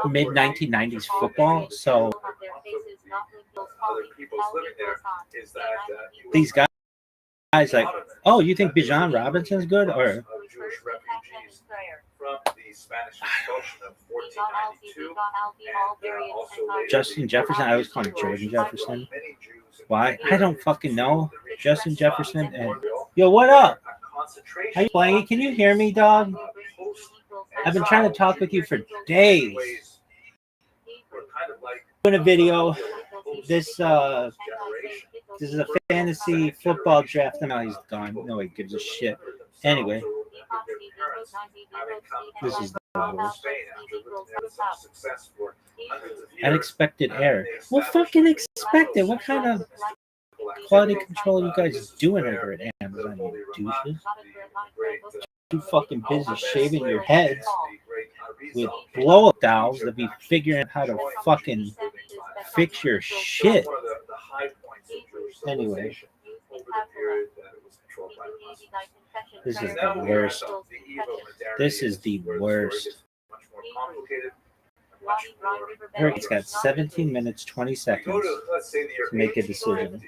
mid 1990s football. So these guys like, oh, you think Bijan Robinson's good or? Justin Jefferson. I always call him Jordan Jefferson. Why? I don't fucking know. Justin Jefferson and yo, what up? How you playing? Can you hear me, dog? I've been trying to talk with you for days. Doing a video. This is a fantasy football draft. No, he's gone. No one gives a shit. Anyway, this is the worst. Unexpected error. Well, fucking expect it. What kind of quality control are you guys doing over at Amazon, you douches? Too fucking busy shaving your heads with blow-up dolls to be figuring out how to fucking fix your shit. Anyway, this is the worst. This is the worst. It's got 17 minutes, 20 seconds to make a decision.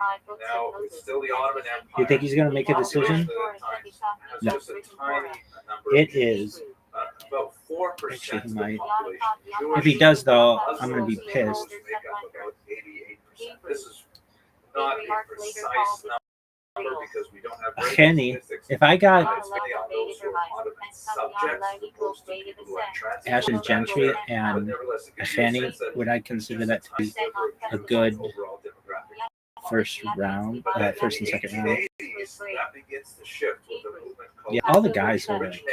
You think he's going to make a decision? No. It is. Actually, he might. If he does, though, I'm going to be pissed. because we don't have A Henny. If I got Ashton Gentry and a Henny, would I consider that to be a good first round, first and second round? Yeah, all the guys are like,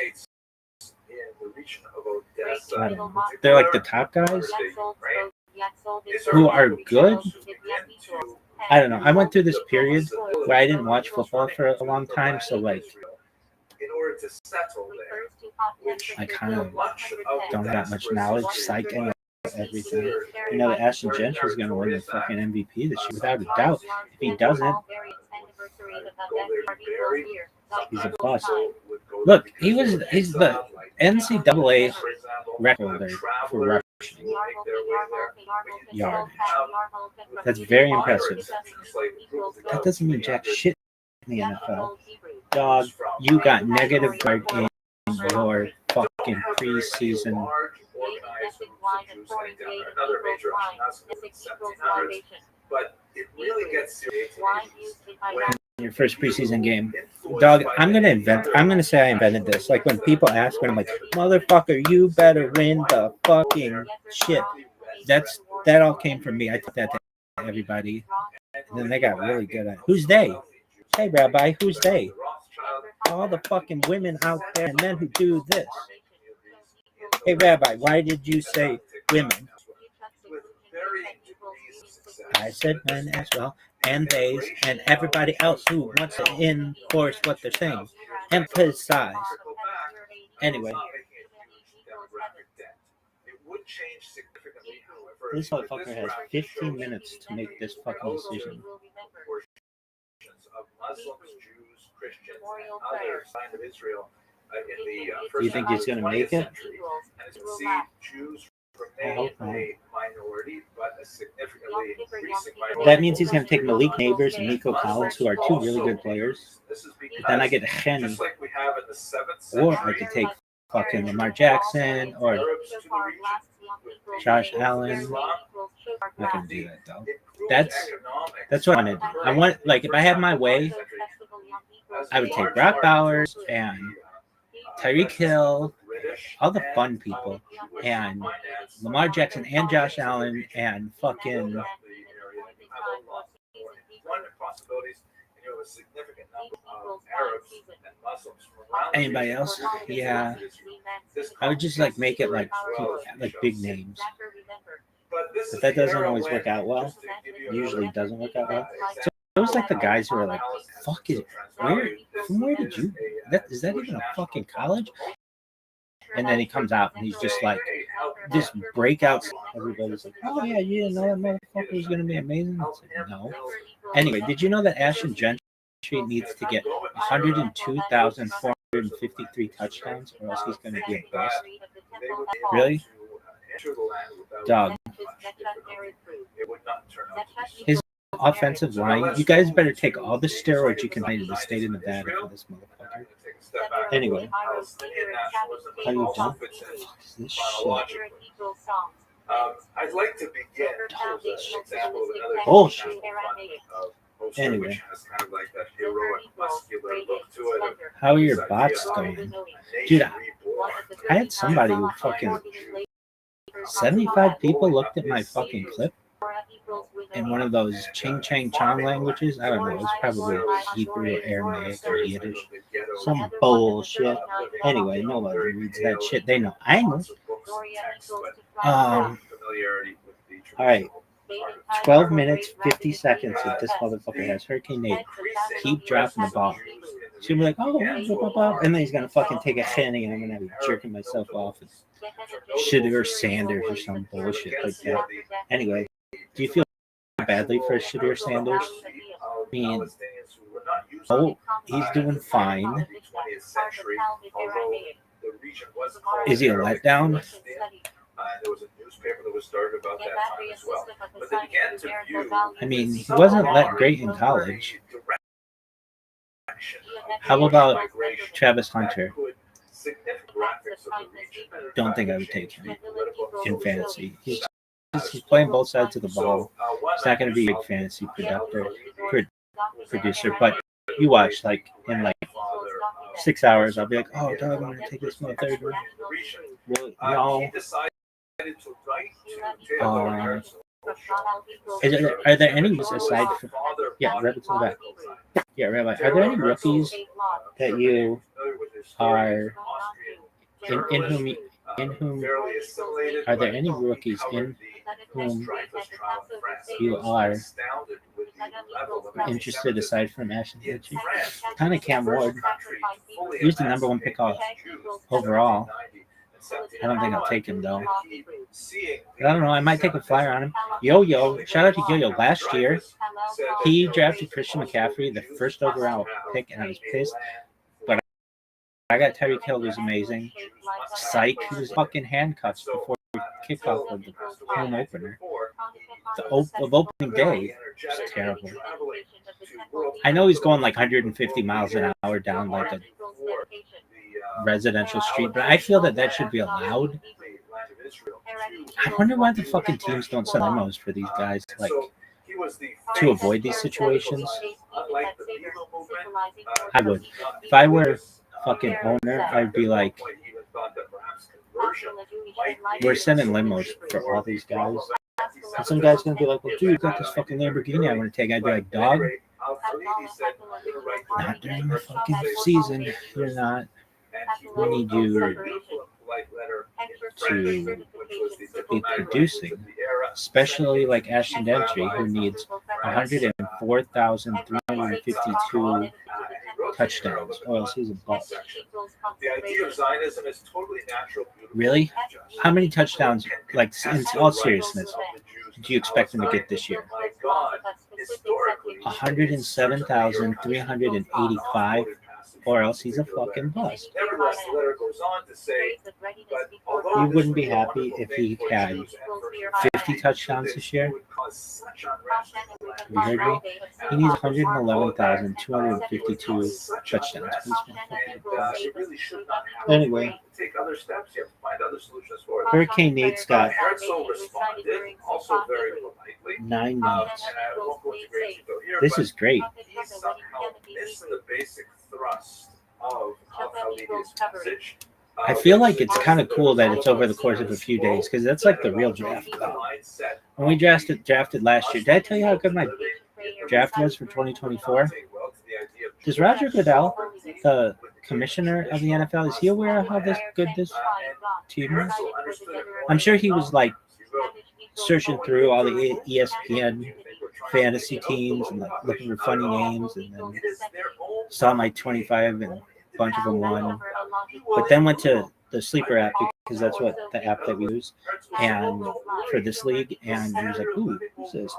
I don't know. They're like the top guys who are good. I don't know. I went through this period where I didn't watch football for a long time, so like I kind of don't have that much knowledge, psyching everything. You know that Ashton Gentry is going to win the fucking MVP this year without a doubt. If he doesn't, he's a bust. Look, he's the NCAA record holder for rushing yardage. That's very impressive. That doesn't mean jack shit in the NFL. Dog, you got negative guard in your fucking preseason. But it really gets serious. Your first preseason game. Dog, I'm gonna say I invented this. Like when people ask me, I'm like, motherfucker, you better win the fucking shit. That all came from me. I took that to everybody. And then they got really good at it. Who's they? Hey Rabbi, who's they? All the fucking women out there and men who do this. Hey Rabbi, why did you say women? I said men as well, and theys, and everybody else who wants to enforce what they're saying. Emphasize. Anyway. This motherfucker has 15 minutes to make this fucking decision. Do you think he's going to make it? I hope not. That means he's going to take Malik Neighbors and Nico Collins, who are two really good players. But then I get Henny. Or I could take fucking Lamar Jackson or Josh Allen. I'm not going to do that, though. That's what I wanted. I want, like, if I had my way, I would take Brock Bowers and Tyreek Hill, all the fun people, and Lamar Jackson and Josh Allen and fucking anybody else. Yeah, I would just like make it like big names, but that doesn't always work out well. Usually doesn't work out well. So it was like the guys who are like, fuck it, where did you, is that even a fucking college? And then he comes out and he's just like this breakout. Everybody's like, oh yeah, you didn't know that motherfucker was going to be amazing? I said, no. Anyway, did you know that Ashton Gentry needs to get 102,453 touchdowns or else he's going to be a bust? Really? Dog. His offensive line, you guys better take all the steroids you can find in the state of Nevada for this motherfucker. Anyway, are you done? This shit. I'd like to begin bullshit. Anyway, how are your bots going? Dude, I had somebody who fucking 75 people looked at my fucking clip in one of those Ching Chang Chong languages. I don't know. It was probably Hebrew or Aramaic or Yiddish. Some bullshit. Anyway, nobody reads that shit. They know English. All right. 12 minutes, 50 seconds if this motherfucker has Hurricane Nate. Keep dropping the ball. She's gonna be like, oh, and then he's gonna fucking take a Henny and I'm gonna be jerking myself off and Shadur Sanders or some bullshit like that. Anyway, do you feel badly for Shadur Sanders? I mean, oh, he's doing fine. Is he a letdown? There was a newspaper that was started about that time as well. But they began to view. I mean, he wasn't that great in college. How about Travis Hunter? Don't think I would take him in fantasy. He's playing both sides of the ball. He's not going to be a big fantasy producer, but You watch like in like 6 hours. I'll be like, oh, dog, I'm gonna take this my third one. Really? No. Are there any aside from rabbits in the back? Yeah, Rabbi. Are there any rookies that you are in whom are there any rookies in whom you are interested aside from Ashton Kutcher? Kind of Cam Ward. He was the number one pick overall. I don't think I'll take him though. But I don't know. I might take a flyer on him. Yo-Yo. Shout out to Yo-Yo. Last year, he drafted Christian McCaffrey, the first overall pick, and I was pissed. But I got Tyreek Hill, who's amazing. Psych, he was fucking handcuffs before kickoff of the home opener. Of opening day. It's terrible. I know he's going like 150 miles an hour down like a residential street, but I feel that should be allowed. I wonder why the fucking teams don't send limos for these guys, like, to avoid these situations. I would. If I were fucking owner, I'd be like, we're sending limos for all these guys. And some guy's gonna be like, well, dude, you got this fucking Lamborghini I want to take. I'd be like, dog, not during the fucking season. You're not. We need you to be producing, especially like Ashton Gentry, who needs 104,352 touchdowns, or else he's a bust. Really? How many touchdowns, like in all seriousness, do you expect him to get this year? 107,385, or else he's a fucking bust. You wouldn't be happy if he had 50 touchdowns this year. You heard me? He needs 111,252 touchdowns. Anyway, Hurricane Nate's got 9 minutes. This is great. I feel like it's kind of cool that it's over the course of a few days, because that's like the real draft. When we drafted last year, did I tell you how good my draft was for 2024? Does Roger Goodell, the commissioner of the NFL, is he aware of how good this team is? I'm sure he was like searching through all the ESPN fantasy teams and like looking for funny names, and then saw my 25 and a bunch of them won. But then went to the Sleeper app, because that's what the app that we use, and for this league, and he was like, "Ooh, this is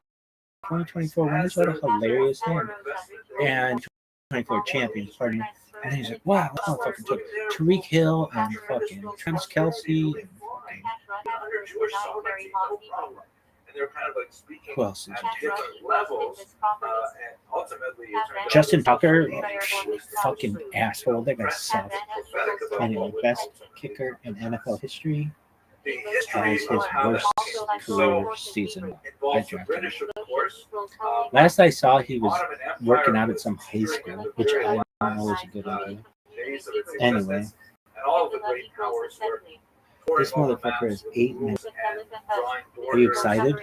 2024 winners. What a hilarious name!" And 2024 champions, pardon me. And then he's like, "Wow, this motherfucker took Tariq Hill and fucking Travis Kelce and fucking." Who else did you take? Justin Tucker, fucking asshole. That guy sucks. Anyway, best kicker in NFL history. That is his worst career season. I drafted him. Last I saw, he was working out at some high school, which I don't know is a good idea. Anyway, this motherfucker is 8 minutes. Are you excited?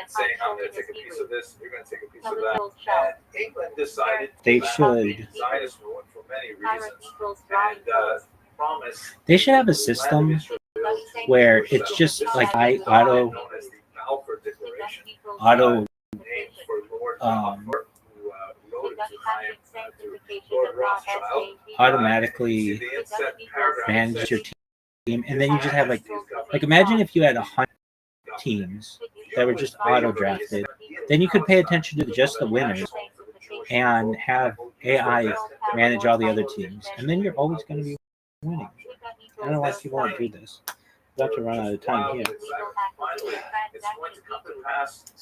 Saying, I'm going to take a piece of this, you're going to take a piece of that. And England decided they should. Zionist movement for many reasons. And they should have a system where it's just like auto automatically manage your team, and then you just have like imagine if you had 100 teams that were just auto drafted, then you could pay attention to just the winners and have AI manage all the other teams, and then you're always going to be winning. I don't know why people want to do this. We're about to run out of time here. This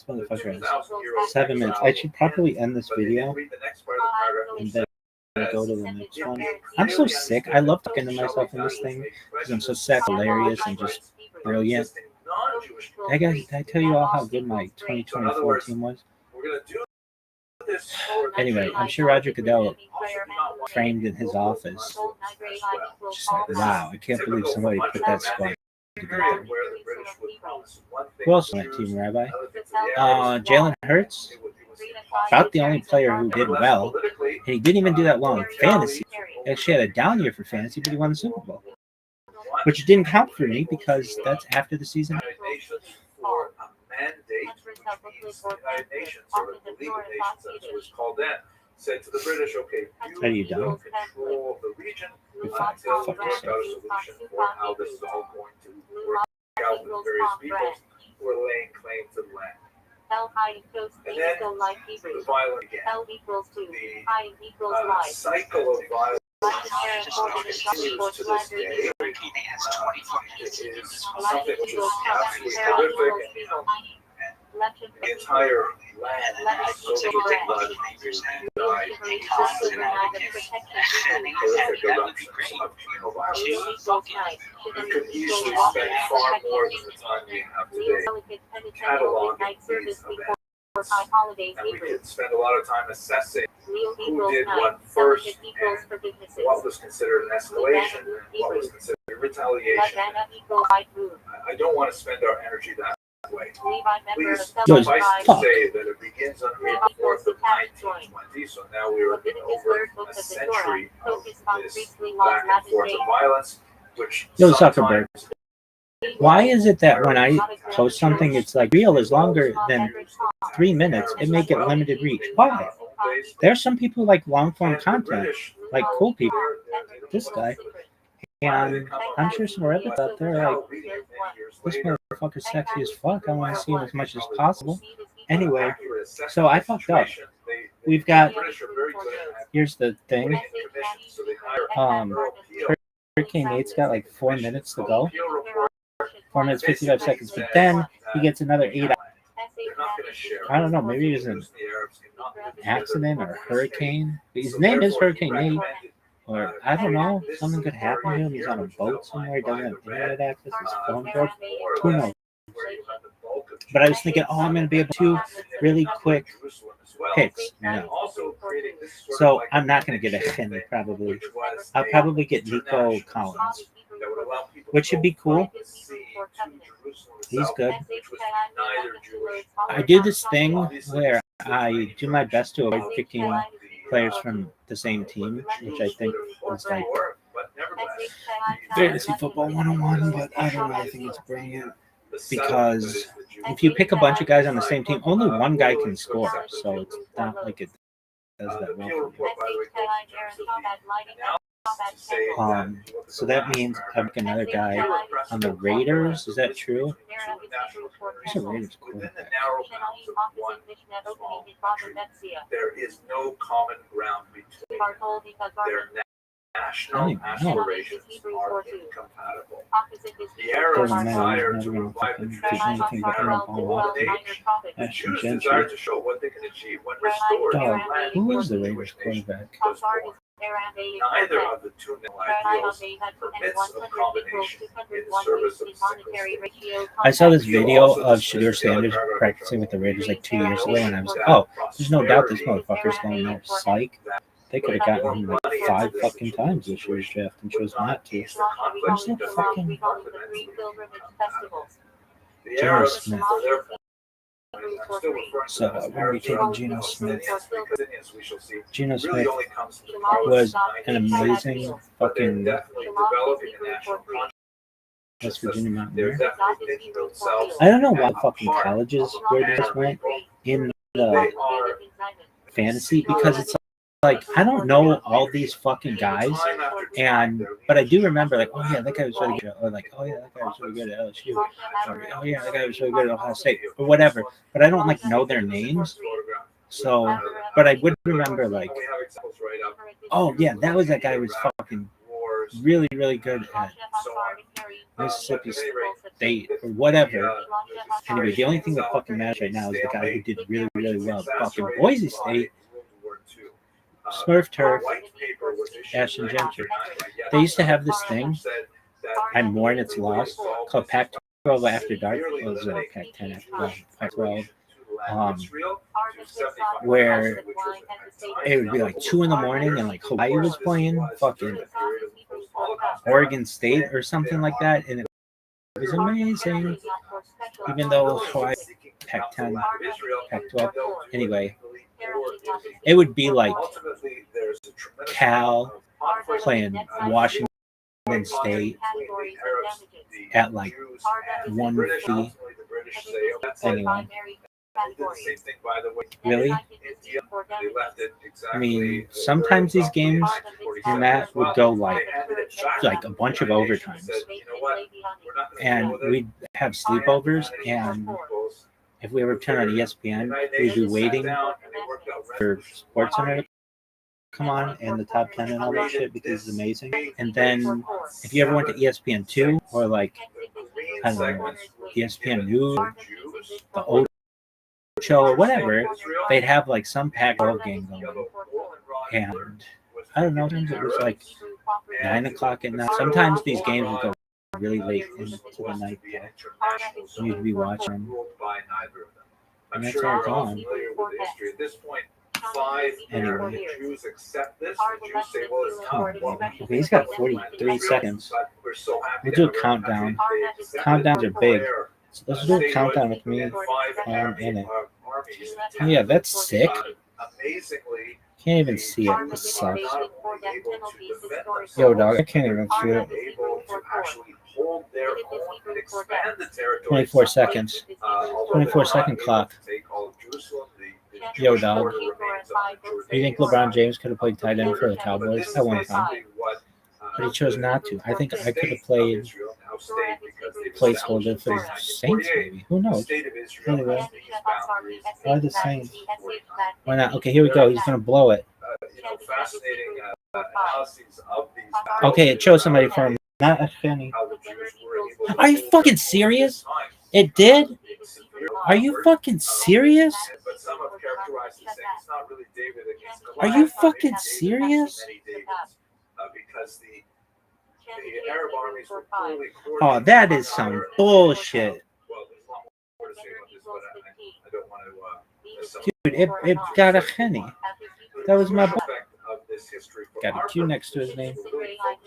motherfucker has 7 minutes. I should probably end this video and then go to the next one. I'm so sick. I love talking to myself in this thing because I'm so sick, hilarious, and just brilliant. Did I tell you all how good my 2024 team was? Anyway, I'm sure Roger Goodell framed in his office. Just like, wow, I can't believe somebody put that squad together. Who else on that team, Rabbi? Jalen Hurts, about the only player who did well. And he didn't even do that well in fantasy. He actually had a down year for fantasy, but he won the Super Bowl. Which didn't count for me because that's after the season. For a mandate, which means the United Nations, or the League of Nations as it was called then, said to the British, okay, Are you done? control of the region until we work out a solution for how this is all going to work out with various peoples who are laying claim to the land. And then the violence began. The cycle of violence continues to this day. It is something which is absolutely horrific. The entire land is soaked with blood and died in horrific eruptions of communal violence. We could easily spend far more than the time we have today cataloging these events. And we could spend a lot of time assessing who did what first and what was considered an escalation and what was considered retaliation. I don't want to spend our energy that way. Please suffice to say that it begins on May 4th of 1920, so now we're over a century of this back and forth of violence, which Yo, Zuckerberg. Why is it that when I post something, it's like reel is longer than 3 minutes, it make it limited reach? Why? There's some people like long form content, like cool people. This guy. And I'm sure some Reddits out there are like, this motherfucker's sexy as fuck. I want to see him as much as possible. Anyway, so I fucked up. We've got, here's the thing. Hurricane Nate's got like 4 minutes to go. 4 minutes, 55 seconds. But then he gets another 8 hours. I don't know. Maybe it was an accident or a hurricane. His name is Hurricane Nate. Or, I don't know, something could happen to him. He's on a boat somewhere. He doesn't have internet access. His phone broke. Who knows? But I was thinking, oh, I'm going to be able to really quick picks. No. So I'm not going to get a Henry, probably. I'll probably get Nico Collins, which should be cool. He's good. I do this thing where I do my best to avoid picking players from the same team, which I think is like fantasy football 101, but I don't really think it's brilliant because if you pick a bunch of guys on the same team, only one guy can score, so it's not like it does that well for me. So that means I pick another guy on the Raiders. Is that true? Who's the Raiders quarterback? There is no common ground between their national aspirations are incompatible. The era of desire to revive the traditions of their golden age, Jews desire to show what they can achieve when restored to land. Who was the Raiders quarterback? Neither of the two ideals permits of combination in the service of single. I saw this video of Shadur Sanders practicing with the Raiders like 2 years ago, and I was like, oh, there's no doubt this motherfucker's going there. Psych. They could have gotten him like 5 fucking times this year's draft and chose not to. Where's that fucking Geno Smith? So we're going to be taking Geno Smith. Geno Smith was an amazing fucking West Virginia Mountaineer. I don't know why fucking colleges where they just went in the fantasy, because it's like I don't know all these fucking guys, but I do remember like, oh yeah, that guy was really good, or like, oh yeah, that guy was really good at LSU, or oh yeah, that guy was really good at Ohio State, or whatever. But I don't like know their names, so but I would remember like, oh yeah, that was that guy who was fucking really really good at Mississippi State or whatever. Anyway, the only thing that fucking matters right now is the guy who did really really well at fucking Boise State. Smurf Turf, Ashton Gentry. They used to have this thing, I'm mourning it's lost, called Pac-12 After Dark. What was it? Pac-10 After Dark, Pac-12. where it would be like 2 a.m. and like Hawaii was playing fucking Oregon State or something like that, and it was amazing. Even though Hawaii Pac-10, Pac-12, anyway, it would be like Cal playing Washington State at like 1:50. Anyway. Really? I mean, sometimes these games, Matt, would go like a bunch of overtimes, and we'd have sleepovers, and if we ever turn on ESPN, we'd be waiting for SportsCenter to come on and the top 10 and all that shit because it's amazing. And then if you ever went to ESPN2 or like, I don't know, ESPN News, the old show or whatever, they'd have like some Pac-12 game going, and I don't know, sometimes it was like 9 o'clock at night. Sometimes these games would go really late into the night, and you'd be watching them, and that's all gone. Anyway, okay, he's got 43 seconds. We'll do a countdown. Countdowns are big. So let's do a countdown with me in it. Yeah, that's sick. Can't even see it. This sucks. Yo, dog, I can't even see it. 24 seconds. 24-second clock. Yo, dog. You think LeBron James could have played tight end for the Cowboys at one time? But he chose not to. I think I could have played placeholder for the Saints, maybe. Who knows? Anyway, why the Saints? Why not? Okay, here we go. He's going to blow it. Okay, it chose somebody for him. Not a penny. Are you fucking serious? It did? Are you fucking serious? Are you fucking serious? Oh, that is some bullshit. Dude, it got a penny. That was my got a Q next to his name.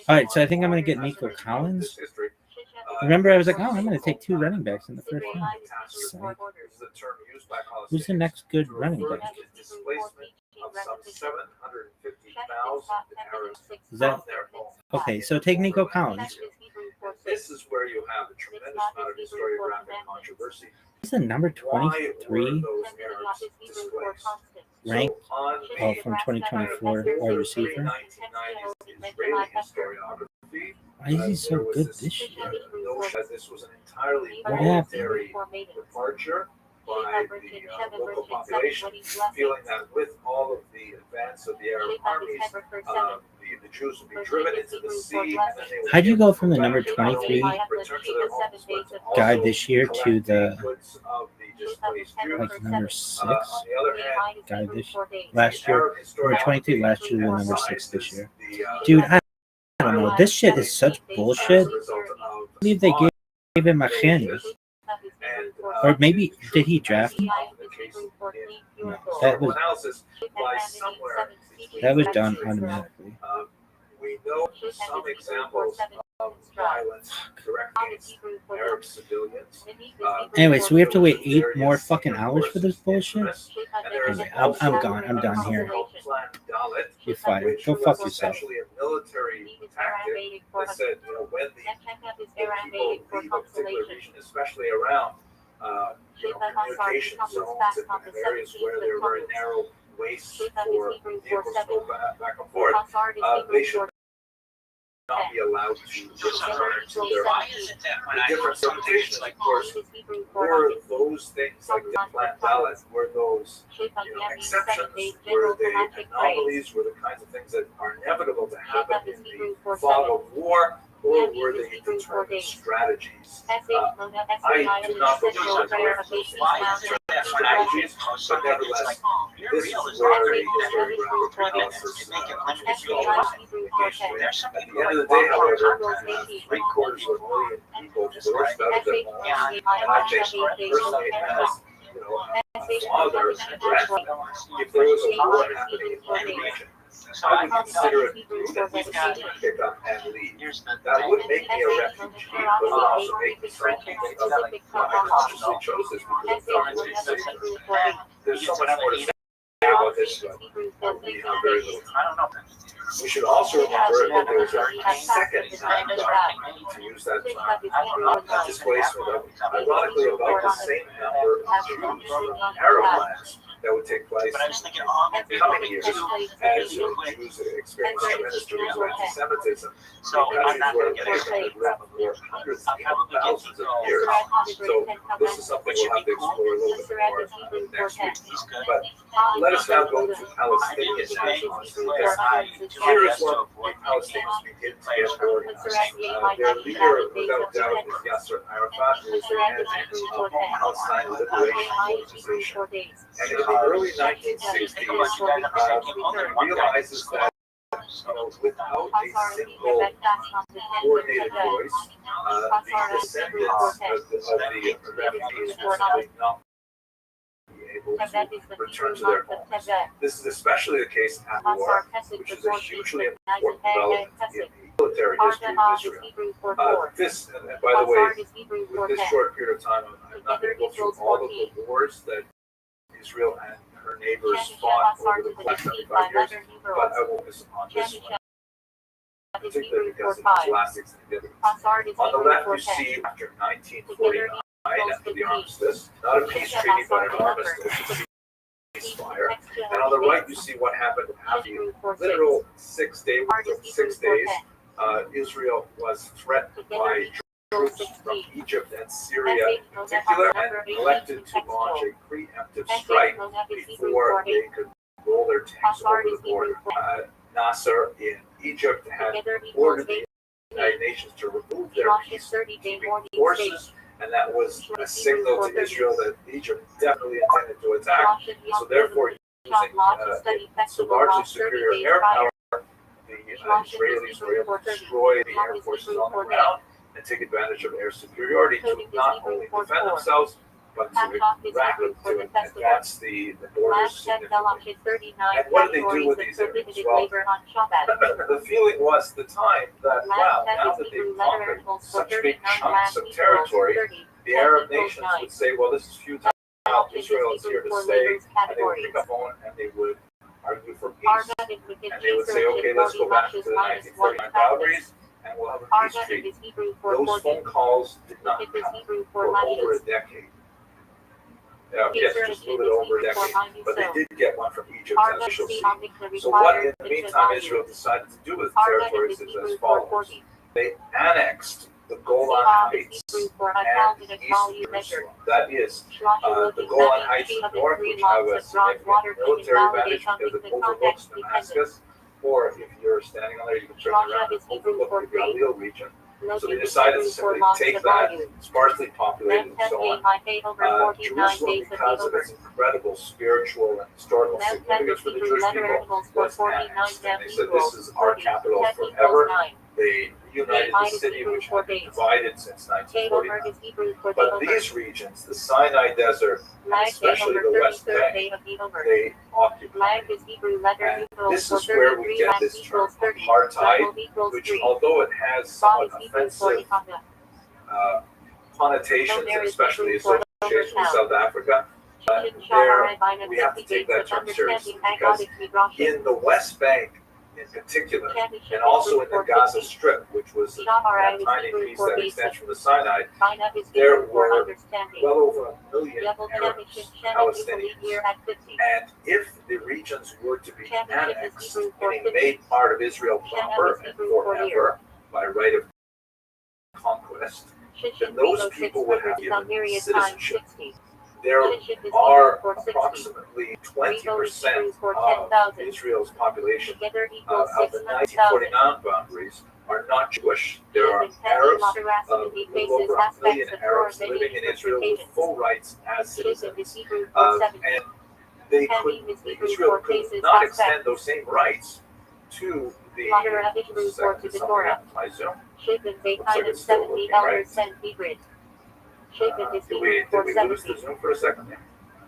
All right, so I think I'm going to get Nico Collins. Remember, I was like, oh, I'm going to take 2 running backs in the first round. So, who's the next good running back? Is that okay? So take Nico Collins. This is where you have a tremendous amount of historiographic controversy. He's the number 23 ranked from 2024 wide receiver. Why is he so good this year? What happened? Departure by the local population, feeling that with all of the advance of the Arab armies, the Jews would be driven into the sea. And then they would How'd you go from the number 23 guy this year to the like number 6 guy this last year? Number 22 last year, the number 6 this year. Dude, I don't know. This shit is such bullshit. I believe they gave him a handy. Or maybe did he draft him? No, that was done automatically. We know some examples of violence directed against Arab civilians. Anyway, so we have to wait 8 more fucking hours for this bullshit? Anyway, I'm gone. I'm done here. You're fired. Go fuck yourself. A military tactic that said, when the people leave a particular region, especially around communication zones and areas where there are very narrow wastes for vehicles to go back and forth, they should not be allowed to return to their different interpretations, of course, were those things like the planned ballot, were those exceptions, were the anomalies, were the kinds of things that are inevitable to happen in the fog of war, or were they determined strategies? I do not believe that they were determined strategies, but nevertheless, this is where the historiographic analysis is going. At the end of the day, however, 750,000 people forced out of their homes, I think personally has father and grandfather, if there was a war happening in any region, I would consider it that these guys would pick up and leave. That would make me a refugee, but would also make me something of I consciously chose this because I felt really safe. There's so much more to say about this, but we have very little time. We should also remember that there was a second time to use that displacement of, ironically, about the same number of Jews from Arab lands that would take place in the coming years as Jews experienced tremendous Jewish anti-Semitism. So countries were affected for hundreds of thousands of years. So this is something we'll have to explore a little bit more next week. But let us now go to Palestinian nationalists, because here is what the Palestinians begin to get organized. Their leader, without doubt, is Yasser Arafat, who is the head of the Palestine Liberation Organization. And in the early 1960s, he realizes that without a single coordinated voice, the descendants of the refugees will simply not be able to return to their homes. This is especially the case at war, which is a hugely important development in the military history of Israel. This, and by the way, with this short period of time, I'm not going to go through all of the wars that Israel and her neighbors fought over the last 75 years, but I will focus on this one, particularly because of its lasting significance. On the left, you see after 1949, after the armistice, not a peace treaty, but an armistice, a ceasefire. And on the right, you see what happened after the literal 6 days. Israel was threatened by troops from Egypt and Syria in particular, and elected to launch a preemptive strike before they could roll their tanks over the border. Nasser in Egypt had ordered the United Nations to remove their peacekeeping forces, and that was a signal to Israel that Egypt definitely intended to attack. So therefore, using so largely superior air power, the Israelis were able to destroy the air forces on the ground and take advantage of air superiority to not only defend themselves, but to advance the borders significantly. And what did they do with these areas? Well, the feeling was at the time that, wow, now that they've conquered such big chunks of territory, the Arab nations would say, well, this is futile. Israel is here to stay, and they would pick up the phone and they would argue for peace. And they would say, okay, let's go back to the 1949 boundaries, and we'll have a peace treaty. Those phone calls did not come for over a decade. Yes, just a little bit over a decade. But they did get one from Egypt, as we shall see. So what, in the meantime, Israel decided to do with the territories is as follows. They annexed the Golan Heights and East Jerusalem. That is, the Golan Heights in the north, which have a significant military advantage because it overlooks Damascus, or if you're standing on there, you can turn around and overlook the Galil region. So they decided to simply take that, sparsely populated and so on. Jerusalem, because of its incredible spiritual and historical significance for the Jewish people, was annexed. And they said, this is our capital forever. They reunited the city, which had been divided since 1949. But these regions, the Sinai Desert, and especially the West Bank, they occupied. And this is where we get this term apartheid, which, although it has somewhat offensive connotations, and especially associations with South Africa, there we have to take that term seriously, because in the West Bank, in particular, and also in the Gaza Strip, which was that tiny piece that extends from the Sinai, there were well over 1 million Arabs, Palestinians. And if the regions were to be annexed, meaning made part of Israel proper and forever by right of conquest, then those people would have given citizenship. There are approximately 20% of Israel's population of the 1949 boundaries are not Jewish. There are Arabs, a little over 1 million Arabs living in Israel with full rights as citizens. And Israel could not extend those same rights to the Looks like it's still working, right? Did we lose the Zoom for a second?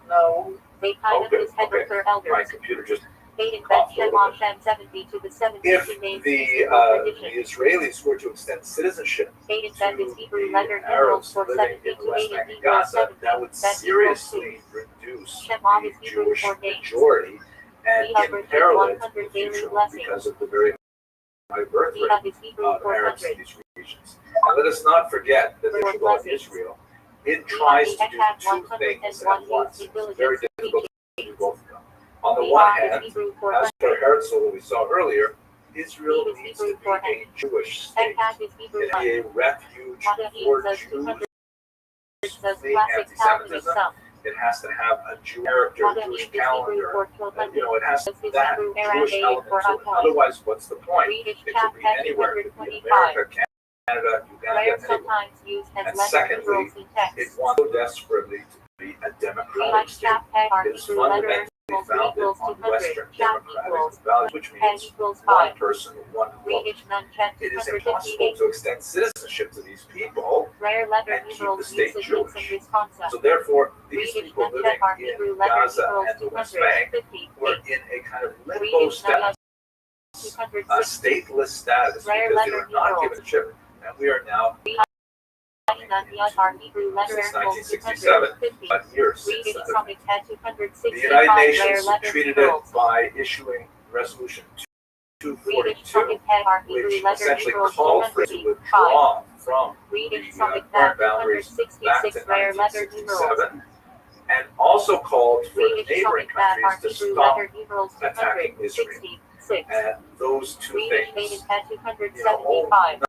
No. They kind of Okay, his head okay. for My elders. computer just. They invent Shem 70 to the 70 If names the tradition. Israelis were to extend citizenship They invent his to Hebrew the letter numerals Arabs for living 70 in the to West 80 Bank and equals Gaza, 70. that would That equals seriously reduce Shema the is Hebrew Jewish for names. majority and We have imperil it in 100 the daily future blessings. because of the very high birth We rate have his Hebrew of Arabs in 400. these regions. And let us not forget that the For people of blessings. Israel, it We tries have to the do two 101 things at once. used It's very intelligence difficult to do both of them. On the We one have his hand, Hebrew as 400. for Herzl, who we saw earlier, Israel He is needs to Hebrew be 400. a Jewish And state. has his Hebrew It be a refuge What he for says Jews 200 says fleeing classic Calvinist anti-Semitism. stuff. It has to have a Jewish character, What Jewish is Hebrew calendar. for 1200? It has This is that Hebrew Jewish Aramaic element for to it. Atoy. Otherwise, what's the point? Swedish It chap could be has anywhere. It could be 225. America, Canada, Uganda, Rare anywhere. sometimes used as And letter secondly, numerals in text. it wants so desperately to be a democratic Swedish state. chap has It is Hebrew letter fundamentally equals founded equals on 200. Western Chap democratic equals values, which 10 means equals one 5. person, one vote. Swedish non-chat It is impossible 258. to extend citizenship to these people Rare letter and keep the numerals state usage in some Jewish. responsa. So therefore, these Swedish people living non-chat are in Hebrew letter Gaza numerals and the West Bank 250. were in a kind of limbo Swedish status, a 260. stateless status, Rare because they letter were not numerals. given chip, and we are now Are Hebrew letter since numerals 1967, 250. 5 years since Swedish that. Summit had The 265 United rare Nations letter treated it numerals. by issuing Resolution Swedish 242, Summit are Hebrew which letter essentially numerals called for it to 265. withdraw from Swedish the Summit current had boundaries back to 266 rare letter numerals. 1967, and also called for the Swedish neighboring Summit are countries to Hebrew stop letter numerals attacking Israel. 266. And those two Swedish things, Native had 275.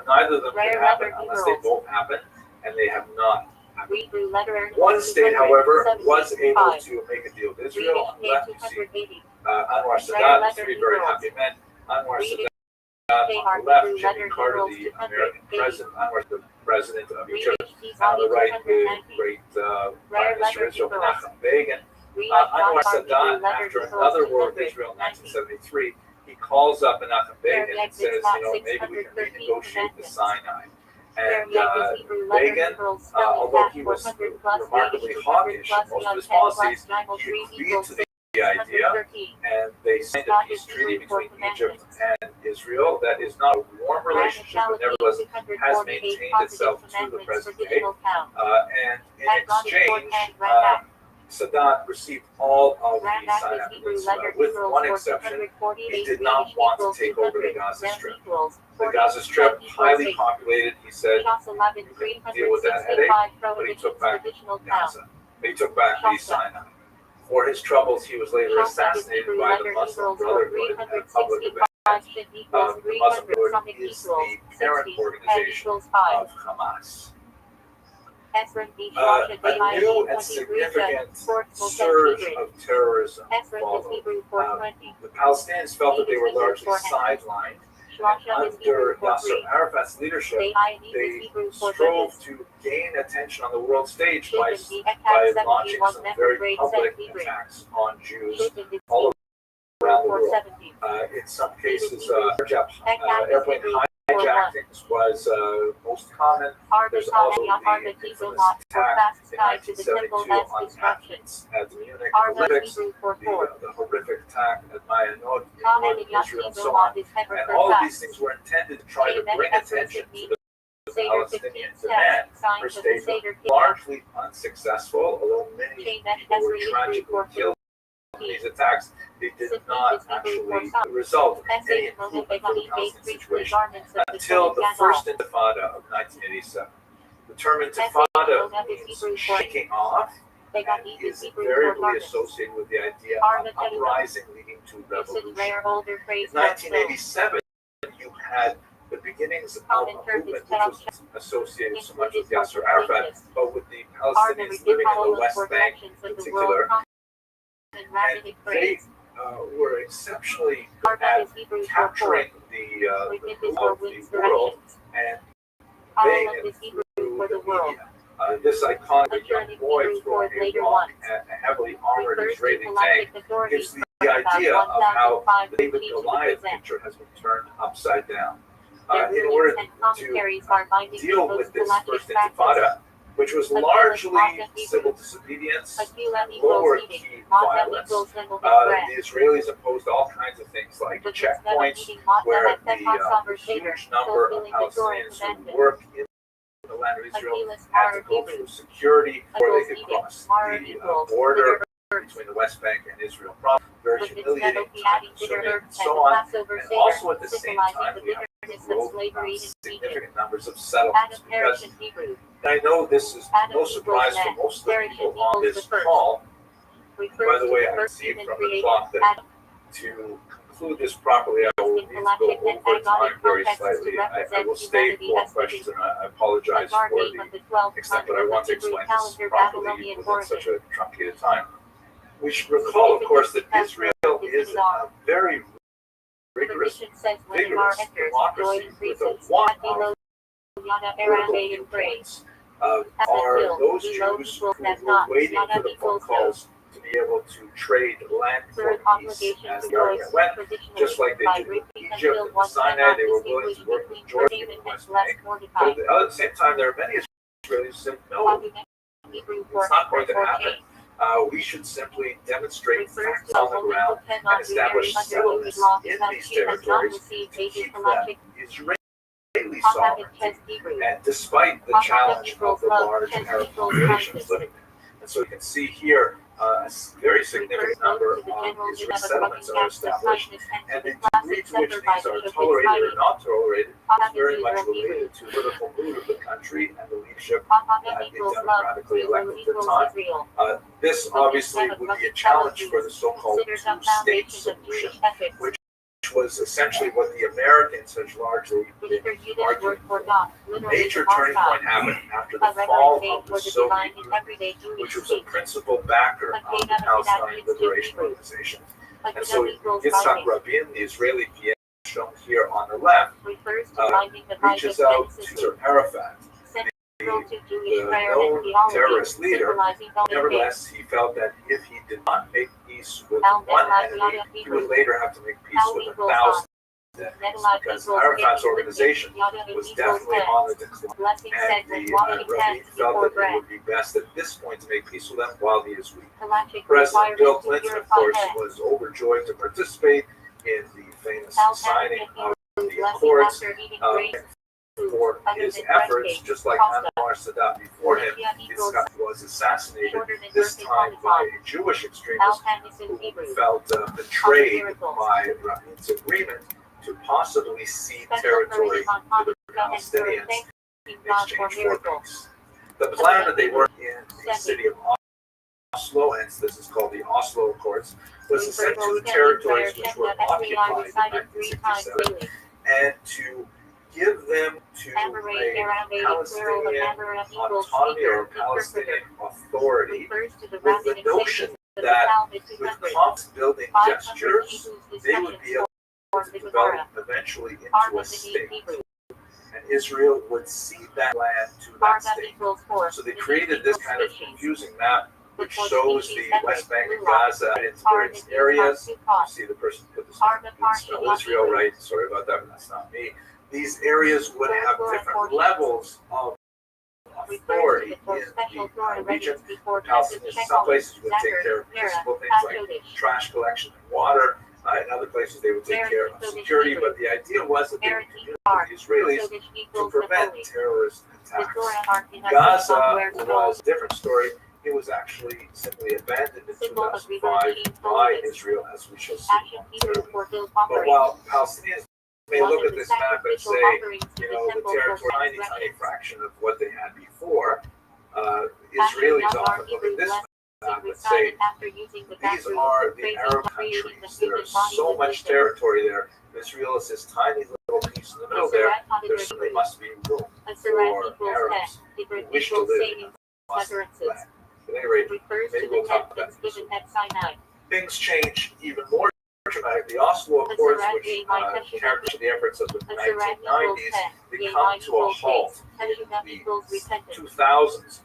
neither of them Rare can happen letter unless they numerals. both happen, and they have not happened. Hebrew letter One state, however, was able 275. to make a deal with Israel. On the Swedish left, you see 280. Anwar Rare Sadat, letter three very numerals. happy men. Anwar Swedish Sadat are on the left, Hebrew Jimmy letter Carter, numerals the 280. American president, Anwar, the president of Egypt. Swedish On the right, the 290. great Rare Prime Minister letter Israel, numerals. Menachem Begin. Swedish Anwar are Hebrew Sadat, letter after numerals another war with 290. Israel in 1973, he calls up Menachem Begin and says, maybe we can 613 renegotiate the Sinai. And Hebrew letter Begin, numerals although he spelling was 400 plus remarkably Swedish 200 hawkish plus in most of his 10 policies, plus 9 he 3 agreed equals to the idea, 613. and they signed a peace treaty between Egypt and Israel that is not a warm relationship, but nevertheless has maintained itself to the present day. And in exchange, Sadat received all of the Sinai Peninsula, with one exception. He did not want to take over the Gaza Strip. The Gaza Strip, highly populated, he said, you can deal with that headache, but he took back Gaza. He took back the Sinai. For his troubles, he was later assassinated by the Muslim Brotherhood at a public event. The Muslim Brotherhood is the parent organization of Hamas. A new and significant surge of terrorism followed. The Palestinians felt that they were largely sidelined. Under Yasser Arafat's leadership, they strove to gain attention on the world stage by launching some very public attacks on Jews all around the world. In some cases, airplane hijackings was most common. There's also the infamous attack in 1972 on Athens at the Munich Olympics, the horrific attack at Mayanot in northern Israel, and so on. And all of these things were intended to try to bring attention to the Palestinian demand for state, largely unsuccessful, although many people were tragically killed in these attacks. They did not actually result in any improvement for the Palestinian situation until the first Intifada of 1987. The term Intifada means shaking off, and is invariably associated with the idea of uprising leading to revolution. In 1987, you had the beginnings of a movement which was associated so much with Yasser Arafat, but with the Palestinians living in the West Bank in particular. And they were exceptionally good at capturing the mood of the world and conveying it through the media. This iconic young boy throwing a rock at a heavily armored Israeli tank gives the idea of how the David Goliath picture has been turned upside down. In order to deal with this first Intifada, which was largely civil disobedience, lower key violence. The Israelis imposed all kinds of things like checkpoints, where the huge number of Palestinians who work in the land of Israel had to go through security before they could cross the border between the West Bank and Israel. Very humiliating, time-consuming, and so on. And also at the same time, we have significant numbers of settlements. Because I know this is no surprise for most of the people on this call. By the way, I see from the clock that to conclude this properly, I will need to go over time very slightly. I will stay for questions, and I apologize for the extent, but I want to explain this properly within such a truncated time. We should recall, of course, that Israel is a very rigorous democracy with a lot of critical viewpoints. Are those Jews who were waiting for the phone calls to be able to trade land for peace as the argument went, just like they did with Egypt and the Sinai, they were willing to work with Jordan and the West Bank. But at the same time, there are many Israelis who said, no, it's not going to happen. We should simply demonstrate facts on the ground and establish settlements in these territories to keep them Israeli sovereignty, and despite the challenge of the large Arab populations living there. And so you can see here a very significant number of Israeli settlements are established, and the degree to which these are tolerated or not tolerated is very much related to the political mood of the country and the leadership that is democratically elected at the time. This obviously would be a challenge for the so-called two-state solution, which was essentially what the Americans had largely been arguing for. The major turning point happened after the fall of the Soviet Union, which was a principal backer of the Palestinian Liberation Organization. And so Yitzhak Rabin, the Israeli PA, shown here on the left, reaches out to Arafat, the known terrorist leader. Nevertheless, he felt that if he did not make peace with one enemy, he would later have to make peace with 1,000 enemies, because Arafat's organization was definitely on the decline, and the Rabbi felt that it would be best at this point to make peace with them while he is weak. President Bill Clinton, of course, was overjoyed to participate in the famous signing of the Accords. For his efforts, just like Anwar Sadat before him, Yitzhak was assassinated, this time by a Jewish extremist who felt betrayed by Rabin's agreement to possibly cede territory to the Palestinians in exchange for peace. The plan that they worked in the city of Oslo, and this is called the Oslo Accords, was to send to the territories which were occupied in 1967 and to give them to a Palestinian autonomy or Palestinian authority with the notion that with prompt building gestures, they would be able to develop eventually into a state. And Israel would cede that land to that state. So they created this kind of confusing map which shows the West Bank and Gaza in various areas. You see the person put this in Israel, right? Sorry about that, but that's not me. These areas would have different levels of authority in the region. Palestinians, in some places would take care of municipal things like trash collection and water. In other places they would take care of security, but the idea was that they would communicate with the Israelis to prevent terrorist attacks. Gaza was a different story. It was actually simply abandoned in 2005 by Israel, as we shall see. But while Palestinians may look at this map and say, the territory, tiny fraction of what they had before, Israelis often look at this map and say, these are the Arab countries. There's so much territory there. Israel is this tiny little piece in the middle there. There certainly must be room for Arabs who wish to live in a Muslim land. At any rate, maybe we'll talk about this. Things change even more dramatically. The Oslo Accords, which characterized the efforts of the 1990s, they come to a halt in the 2000s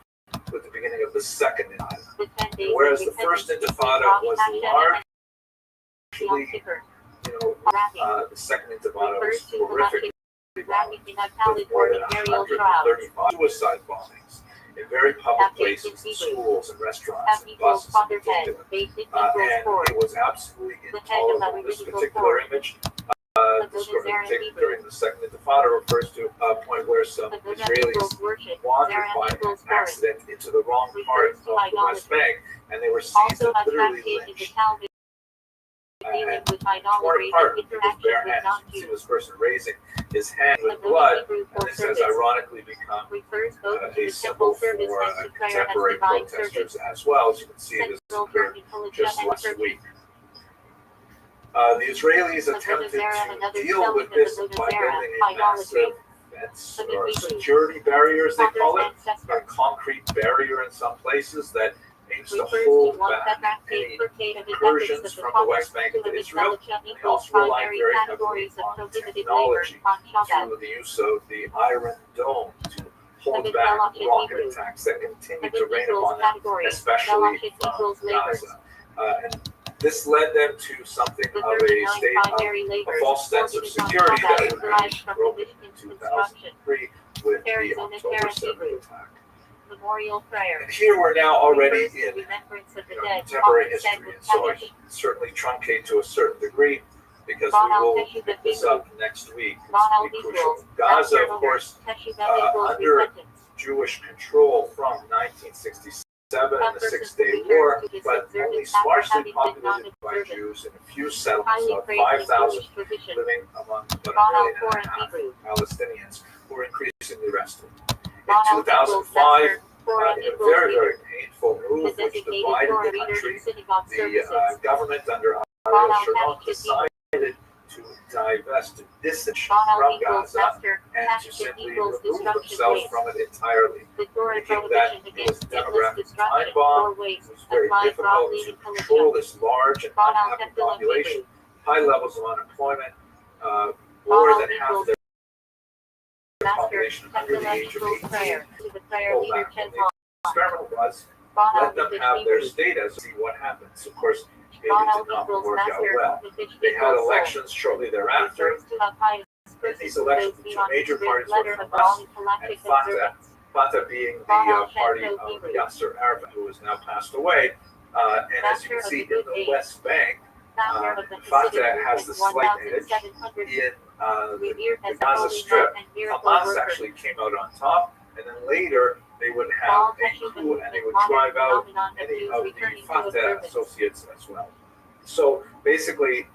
with the beginning of the Second Intifada. Whereas the First Intifada was largely, the Second Intifada was horrific, with more than 135 suicide bombings. in very public places, in schools and restaurants and buses and ridiculous. And it was absolutely intolerable. This particular image, this was taken during the Second Intifada, refers to a point where some Israelis wandered by accident into the wrong part of the West Bank, and they were seized and literally lynched. And torn apart with his bare hands. You can see this person raising his hand with blood, and this has ironically become a symbol for contemporary protesters as well. As you can see, this occurred just last week. The Israelis attempted to deal with this by building a massive fence or security barrier, as they call it, a concrete barrier in some places that aims to hold back any incursions from the West Bank into Israel. They also rely very heavily on technology through the use of the Iron Dome to hold back rocket attacks that continue to rain upon them, especially from Gaza. And this led them to something of a state of a false sense of security that was broken in 2003 with the October 7th attack. Memorial prayer. And here we're now already in contemporary history, and so I can certainly truncate to a certain degree because we will pick this up next week. It's going to be crucial. Gaza, of course, under Jewish control from 1967 and the Six-Day War, but only sparsely populated by Jews in a few settlements of 5,000 living among about 1.5 million Palestinians who were increasingly restive. In 2005, in a very, very painful move which divided the country, the government under Ariel Sharon decided to divest, to distance from Gaza and to simply remove themselves from it entirely, thinking that it was a demographic time bomb. It was very difficult to control this large and unhappy population, high levels of unemployment, more than half their population under the age of 18. The experiment was let them have their status, see what happens. Of course, it did not work out well. They had elections shortly thereafter. In these elections, the two major parties were Hamas and Fatah. Fatah being the party of Yasser Arafat, who has now passed away. And as you can see in the West Bank, Fatah has the slight edge. In the Gaza Strip, Hamas actually came out on top, and then later they would have a coup and they would drive out any of the Fatah associates as well. So basically,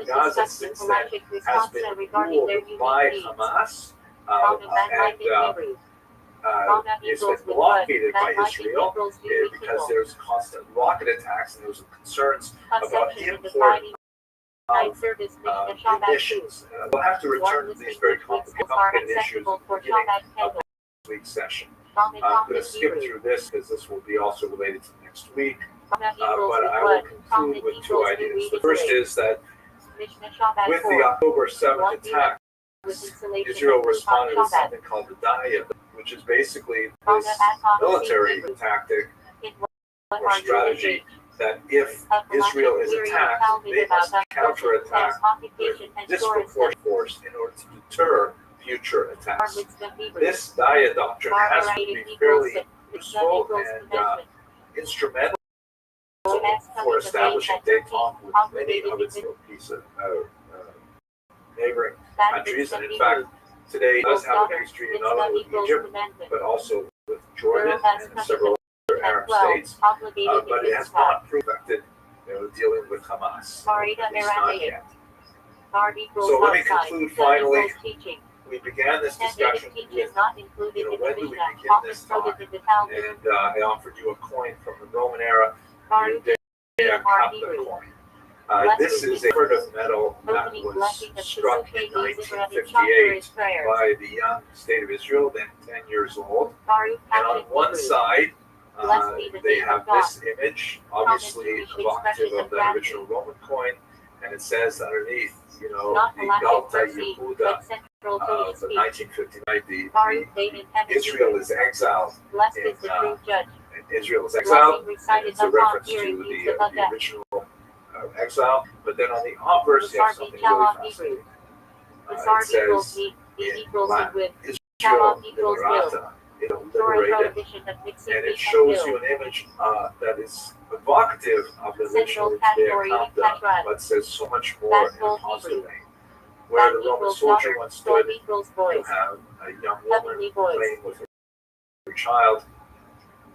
Gaza since then has been ruled by Hamas and it's been blockaded by Israel because there's constant rocket attacks and there's concerns about import emissions. We'll have to return to these very complicated issues at the beginning of this week's session. I'm going to skip through this because this will be also related to next week. But I will conclude with two ideas. The first is that with the October 7th attack, Israel responded with something called the Daya, which is basically this military tactic or strategy that if Israel is attacked, they must counterattack with disproportionate force in order to deter future attacks. This Daya doctrine has to be fairly useful and instrumental for establishing détente with many of its neighboring countries. And in fact, today does have a history not only with Egypt, but also with Jordan and several other Arab states. But it has not perfected dealing with Hamas. At least not yet. So let me conclude finally. We began this discussion with, when do we begin this time? And I offered you a coin from the Roman era, the Kappa coin. This is a sort of metal that was struck in 1958 by the young state of Israel, then 10 years old. And on one side, they have this image, obviously evocative of the original Roman coin, and it says underneath, the Galta Yehuda of 1959, Israel is exiled. Israel is exiled, and it's a reference to the original exile. But then on the obverse, you have something really fascinating. It says in Latin, Israel Liberata, Torah liberated, prohibition of mixing and meat it shows and you milk. an image that is evocative of the Central original category Judeo-Kafta, Kashran. but says so much more That in a gold positive Hebrew. way. Where the That Roman equals soldier daughter. once Gold stood, equals you boys. have a young woman Heavenly boys. playing with her child,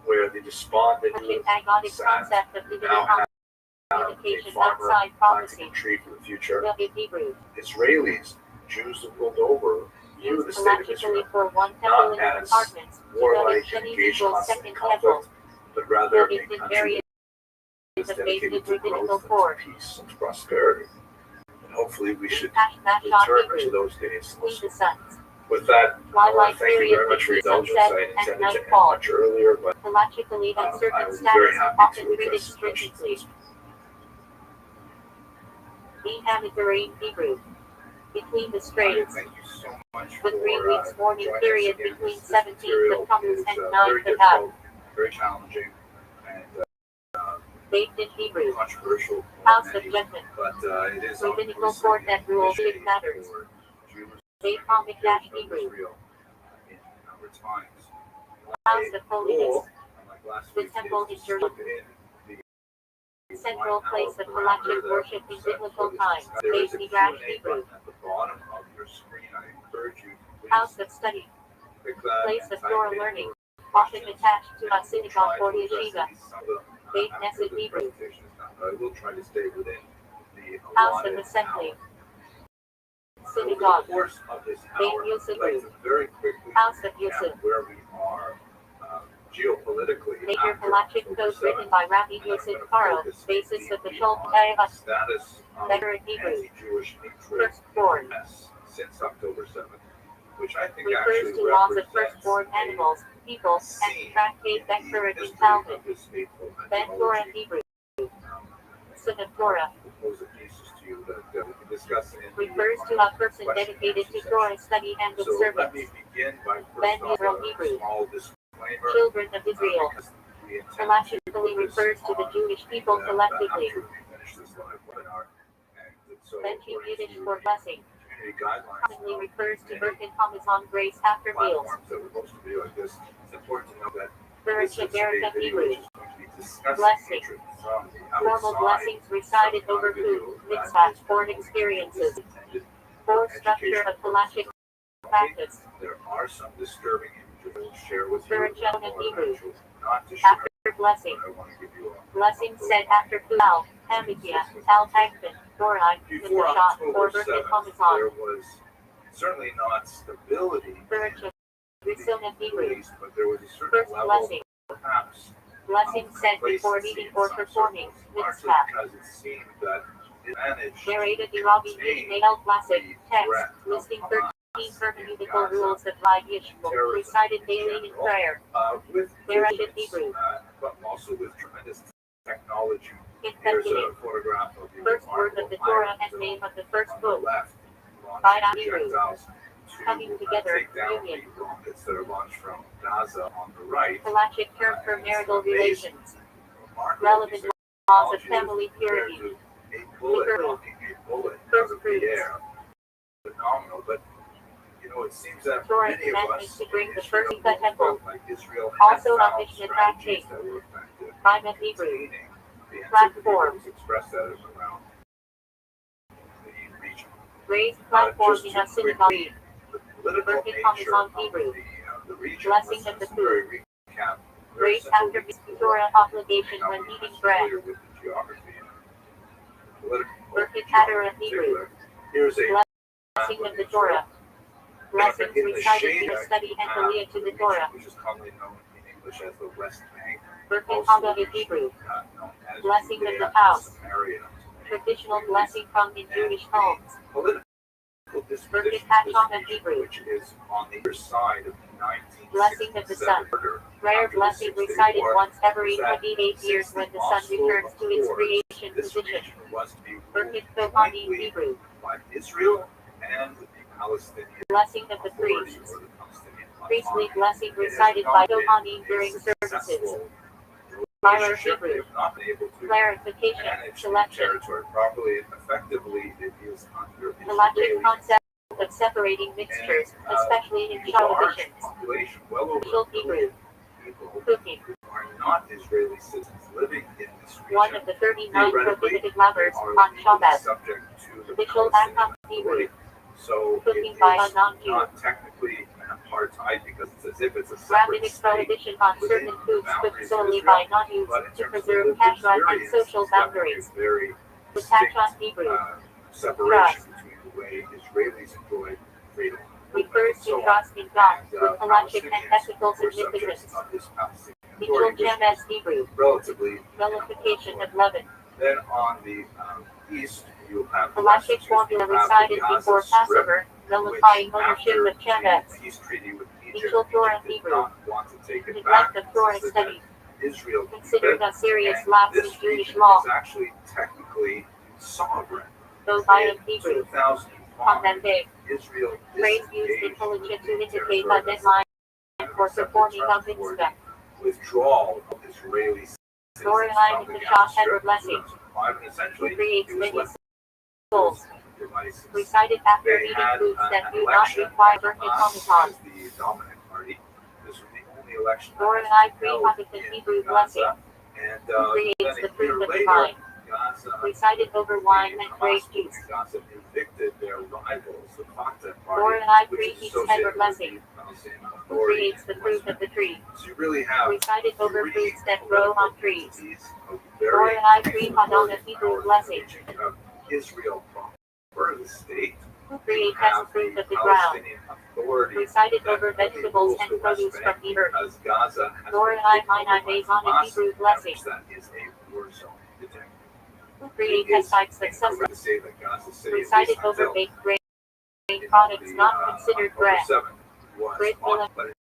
where the despondent Such youth an agonic sad, concept of divinity now have a communication farmer outside planting prophecy. a tree for the future. The Hebrew. Israelis, Jews who pulled over, view the Used state of logically Israel for one temple in not an as apartment. warlike Shani and engaged equals constantly in second temple. conflict, but rather a Buildings in country areas that is of dedicated basic to rabbinical growth and core. to peace and to prosperity. And hopefully we should Hashnash return to Hebrew. those days. Between the suns. With that, I want Twilight to thank you period very much for your between indulgence. sunset I and intended to end nightfall. much earlier, but Logically I uncertain will be very status, happy often to treated address questions. stringently. The Mediterranean Hebrew. Between the straits. Thank you so much The for 3 weeks mourning joining us period again. between This 17th material of Tammuz is and very 9th of Ab. difficult, very challenging, and Baked in Hebrew. controversial for House of many, Judgment. but it is Rabbinical court that rules big matters. Beit HaMikdash Hebrew. In our times. House of Holiness. Unlike last The week, temple is is to Jerusalem. put in the Central 1 place hour of halachic parameter worship in that set biblical for this times. discussion. There Beit is a Midrash Q&A Hebrew. button at the bottom of your screen. I encourage you to please House of study. click that Place and of type Torah in learning. your Often questions. attached to a We'll synagogue try or to address yeshiva. at least some of them Beit after Knesset the Hebrew. presentation is done. But I will try to stay within the House of allotted Assembly. hour. Synagogue. Over the course of this Beit hour, Yosef. I'd like to very quickly House of recap Yosef. where we are geopolitically Major after halachic October code 7th. written by Rabbi And I'm Yosef going to Karo. focus Basis of the mainly Shul on the Chaim. status of Better in Hebrew. anti-Jewish hatred Firstborn. in the U.S. since October 7th, which I think Refers actually to laws of represents firstborn animals, people, and scene tractate in Becker the in history Talmud. of this hateful Ben Torah ideology. Hebrew. Um, Son of Torah. propose a thesis to you that we can discuss in Refers the to a person question and dedicated answer to Torah study and So let observance. me begin by Ben first off Yisrael a Hebrew. small disclaimer. Children of Israel. Because we intend to Halachically put this refers to the on, Jewish people collectively. after we finish this live webinar. And so Benchi according Yiddish to for blessing. community guidelines Commonly of refers to many Birkin Parmesan grace after meals. platforms that we're supposed to do like this, it's important to know that this Spiritual is a American video Hebrew. which is going to be discussing Blessing. hatred from the Formal outside. blessings recited So, over video food, that mitzvah, is foreign promoting experiences. this intended Core structure of halachic practice. There are some disturbing images I will share with you. Spiritual and Or Hebrew. actually not to share, After blessing. but I want to give you a Blessing said after food. Al, Hamikia, Al Agfin, Borai, Before Mitzvah, or October Birkin 7th, Parmesan. there was certainly not stability Spiritual. in Rison the and Middle Hebrew. East, but there was a certain First level, blessing. perhaps, Blessing of said before complacency reading in or some performing. circles, largely Mitzvah. because it seemed that it managed Narrated to Irabi contain meeting El Classic the text, threat of listing Hamas 13 in hermeneutical Gaza, rules of Rabbi Yishmael, terrorism recited in daily in general, prayer. with Narrated vigilance, Hebrew. but also with tremendous technology. In Here's Bethlehem. a photograph of the First word of the remarkable Torah Iron and Dome name of the first on the book. left, By launching Hebrew. projectiles Coming to together, take down union. the rockets that are launched from Gaza on the right. Halachic term for And it's marital amazing, relations. remarkable Relevant piece of laws of technology family compared purity. to a bullet, Hebrew. knocking a bullet out First of fruits. the air. Phenomenal, but it seems that Torah many of commandment us to bring in the Israel first cut temple. felt like Israel had Also found on Mishnah strategies tractate. that were effective By in Hebrew. containing the Platform. activities expressed that is around the region. Raised platform Just in to a synagogue. the political Birkin nature Parmesan of Hebrew. the region. Blessing Let's of the just food. very recap. Very Raised simple after before Torah obligation how when we eating are bread. familiar with the geography and the political Birkin geography Hatter in and Hebrew. particular. Here's a Blessing of the Torah. Blessings in the recited shade in the study and Aliyah to the Torah. which is commonly known in English as the West Bank. Birkin Also Haggadah in Hebrew. known as Blessing of Judea the house. and Samaria. Traditional blessing found in Jewish homes. Political Birkin disposition Hasham of in this Hebrew. region, which is on the other side of the Blessing of the 1967 sun. order. Rare After the blessing 6-Day recited War, once every that 28 years since when the the sun Oslo returns to its Accords, creation this position. region was to be Birkin ruled Kohani in jointly Hebrew. by Israel and the Palestinian Blessing of the Authority, priests. or the Palestinian Priestly Autonomy. blessing It has recited not by been Kohani a during services. successful Myra relationship. They Hebrew. have not been able to Clarification. manage the Selection. territory properly and effectively. It is under Halachic Israeli concept of separating mixtures, especially in large televisions. population, well over Official a billion Hebrew. people, Cooking. are not Israeli citizens living in this region. One of the 39 Theoretically, prohibited lovers are on legally Shabbat. subject to the Official Palestinian Act on Hebrew. Authority. So Cooking it by a is non-Jew. not technically an apartheid because it's as if it's a separate Rabbinic state prohibition on within certain the foods cooked boundaries of solely Israel. by non-Jews But in to terms of preserve lived kashrut and experience, social it's definitely boundaries. a very The Touch distinct on Hebrew separation between the way Israelis enjoy freedom refers to so on. trust in God And, with halachic and Palestinians ethical were subjects significance. of this Palestinian Mitchell authority, which Chemes is Hebrew. relatively Nullification of leaven. then on the east, you'll have the Halachic west, formula you'll have recited the Gaza before Strip, Passover, which nullifying ownership after of Chemes. the peace treaty with Egypt, Mitchell Torah Egypt did Hebrew. not want to take it Neglect back. of Torah Insisted study. that Israel keep Considered it. a serious And lapse in this Jewish region law. is actually technically sovereign. Though I am In Hebrew. 2005, On that day, Israel phrase used disengaged intelligent to the indicate territory a deadline for performing a mitzvah. withdrawal of Israeli citizens Torah from the the Gaza Shah Strip and in blessing. 2005, and essentially Who creates it was many left souls. devices. Recited after They eating had foods that an do not election, require birth Hamas Hanukkah. as the dominant party. This was the only election Torah that was free held Hanukkah in Hebrew Gaza. blessing. And Who creates then the a fruit year of the later, vine. Gaza, Recited over wine and grape Hamas juice. Gaza evicted their rivals, the Fatah Torah party, which free is eats associated ever with blessing. the Palestinian Who Authority. creates the fruit of the tree. So you really have Recited over three fruits that grow on trees. entities of Torah varying free authority Hadonah and Hebrew power in the blessing. region. You have Israel proper, the state. Who You creates have as fruit the of the ground. Palestinian Authority Recited that over only vegetables rules and the West produce from Bank the earth. because Gaza has Torah been taken Minai over by Maison and Hamas, Hebrew and blessing. which that is a war zone today. Who It creates is types of incorrect to say that Gaza City, at recited least over until baked grain products not considered October bread. 7th, was Bread will on, but it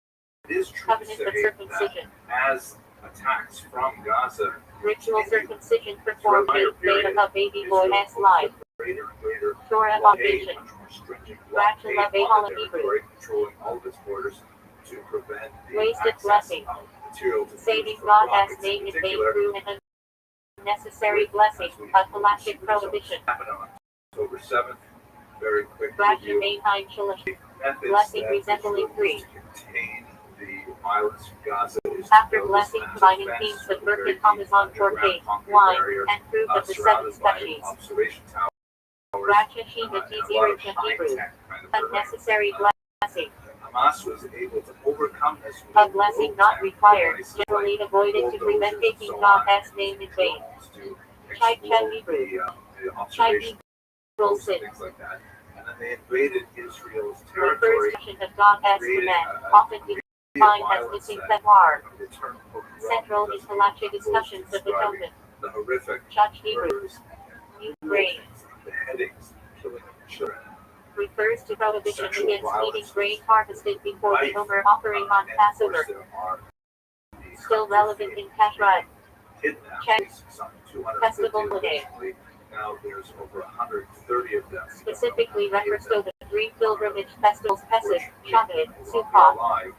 is true to covenant say of circumcision. that as attacks from Gaza Ritual continue, circumcision performed eighth day of a baby boy as life. greater and greater Torah blockade, foundation. much more stringent Fraction blockade of on a the Hebrew. territory, controlling all of its borders to prevent the Wasted access blessing. of material to Saving for God as rockets in name in vain particular. through an unnecessary blessing of halachic prohibition. Happened on October 7th. Very quick Fraction review. Mainheim Shalish. Methods Blessing that resembling Israel three. used to contain the violence in Gaza is to After build blessing this massive combining fence themes with with a birth very and deep Parmesan underground forte, concrete wine, barrier, and fruit of the seven surrounded by species. observation towers, Fraction and Shima a lot Tizir of Hebrew. high-tech kind of terrain. Unnecessary Uh, blessing. Hamas was able to overcome this with A blessing not low-tech required, devices generally like avoided to bulldozers prevent and taking so God on, as and name in using vain. drones to Chai explode Hebrew. the Chai observation Hebrew posts and sin. things like that. And then they invaded Israel's The territory, first mention of God as created command, a often degree of defined as violence missing that Thamar. returned corrupt Central as is halachic opposed discussions to of describing atonement. the horrific Church Hebrew. murders New and grain. beheadings, killing of children. Refers to prohibition Sexual against eating violence grain is harvested before the rife, Omer offering on and of Passover. course there are the Still relevant in Kashrut. kidnappings, some 250 Festival today. originally. Now there's over 130 of them. Specifically refers to the three pilgrimage festivals Pesach, Unfortunately, Shavuot, no longer Sukkot. alive,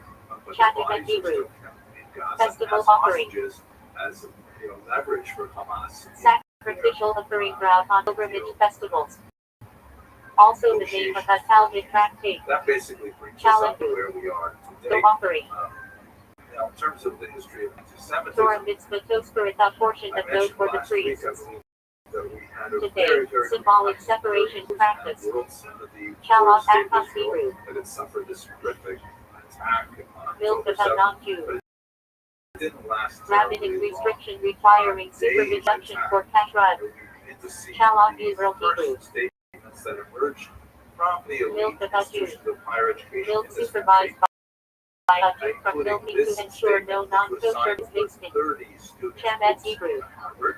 but Shavuot their bodies and are Hebrew. still kept in Gaza Festival as offering. hostages, as leverage for Hamas. Sacrificial offering ground on pilgrimage festivals. Also the name of a Talmud tractate. That basically brings us up to Chalafu. where we are No today. offering. Now, in terms of the history of anti-Semitism, Torah mitzvah tospirit a portion I of those mentioned for the last week, priests. I believe, that we had a Today, very, very symbolic complex separation very practice. world sympathy Shalom for the state of Akam Israel Hebrew. that had suffered this horrific attack on Milk October of a 7th. non-Jew. But it didn't last Rabbinic terribly long. restriction requiring supervision for Kashrut. We begin to see Shalom the Israel Hebrew. first statements that emerged from the Milk elite of a Jew. institutions of higher education Milk in this supervised country, by a Jew from including milking this to ensure no statement, which was non-kosher signed is over mixed in. 30 student Chemes groups Hebrew. at Harvard,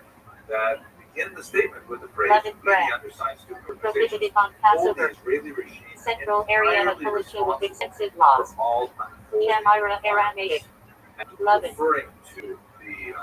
that begin the statement with the phrase, Leavened "We, bread. the undersigned student Prohibited organizations, on hold the Passover. Israeli regime Central area of entirely Felicia with responsible extensive for laws. all unfolding Chamira violence." Aramaic. And Leaven. referring to the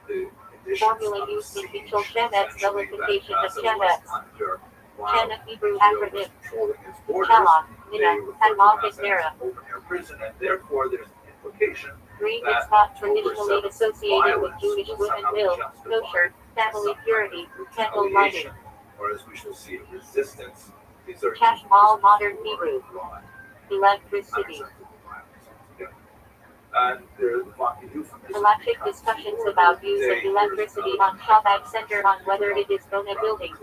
conditions Formula of the used in siege, Mitchell Chemes essentially, nullification that of Gaza was Chemes. under while Chena Hebrew Israel was acronym. controlling its borders. Shalom, They Nina, refer and to Malchus Gaza Mera. as open-air prison, and therefore there's an implication Green that is not October traditionally 7th associated with violence Jewish was women somehow will, justified kosher, as family some kind purity, of temple lighting. retaliation, or as we shall see, a resistance. These are Kashmal modern for Hebrew. broad, Electricity. unacceptable violence. And there's fucking euphemism. Halachic discussions about use of electricity on Shabbat center on whether it is Bona building,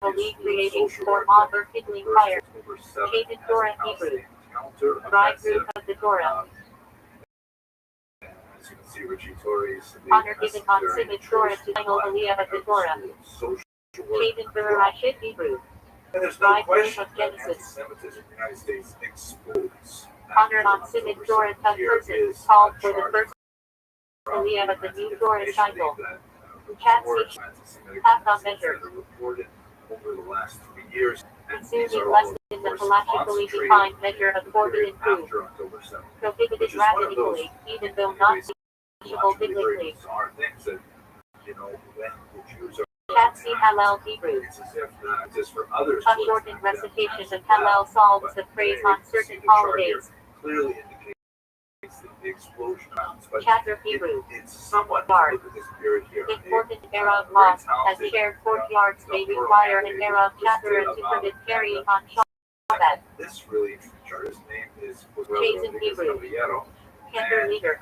belief creating for mob or kindling fire. Hated Torah Hebrew. Bridegroom of the Torah. As you can see, Richie Torres. Honor given on Simon Torah to final Aliyah of the Torah. Hated Bereshit Hebrew. And there's no Bridegroom question of that Genesis. anti-Semitism in the United States explodes. Honor on Simon Torah of person called for the first Aliyah of the new Torah cycle. Chatsy half on measure. Reported over the last 3 years. Consuming less than the halachically defined measure of forbidden food. Prohibited radically, even though not teachable biblically. Are things that, you know, when the Jews are Chatsy Hallel Hebrew. it's as if just for others. A shortened recitation of Hallel psalms of praise on certain holidays. Clearly indicates the explosion amounts, but Chatter Hebrew. it's somewhat Dark. look at this period here. Important Arab mosque as shared courtyards may require an Arab chatterer to permit carrying on Shabbat. This really interesting chart. His name is Jason Hebrew. Caballero. Cantor leader.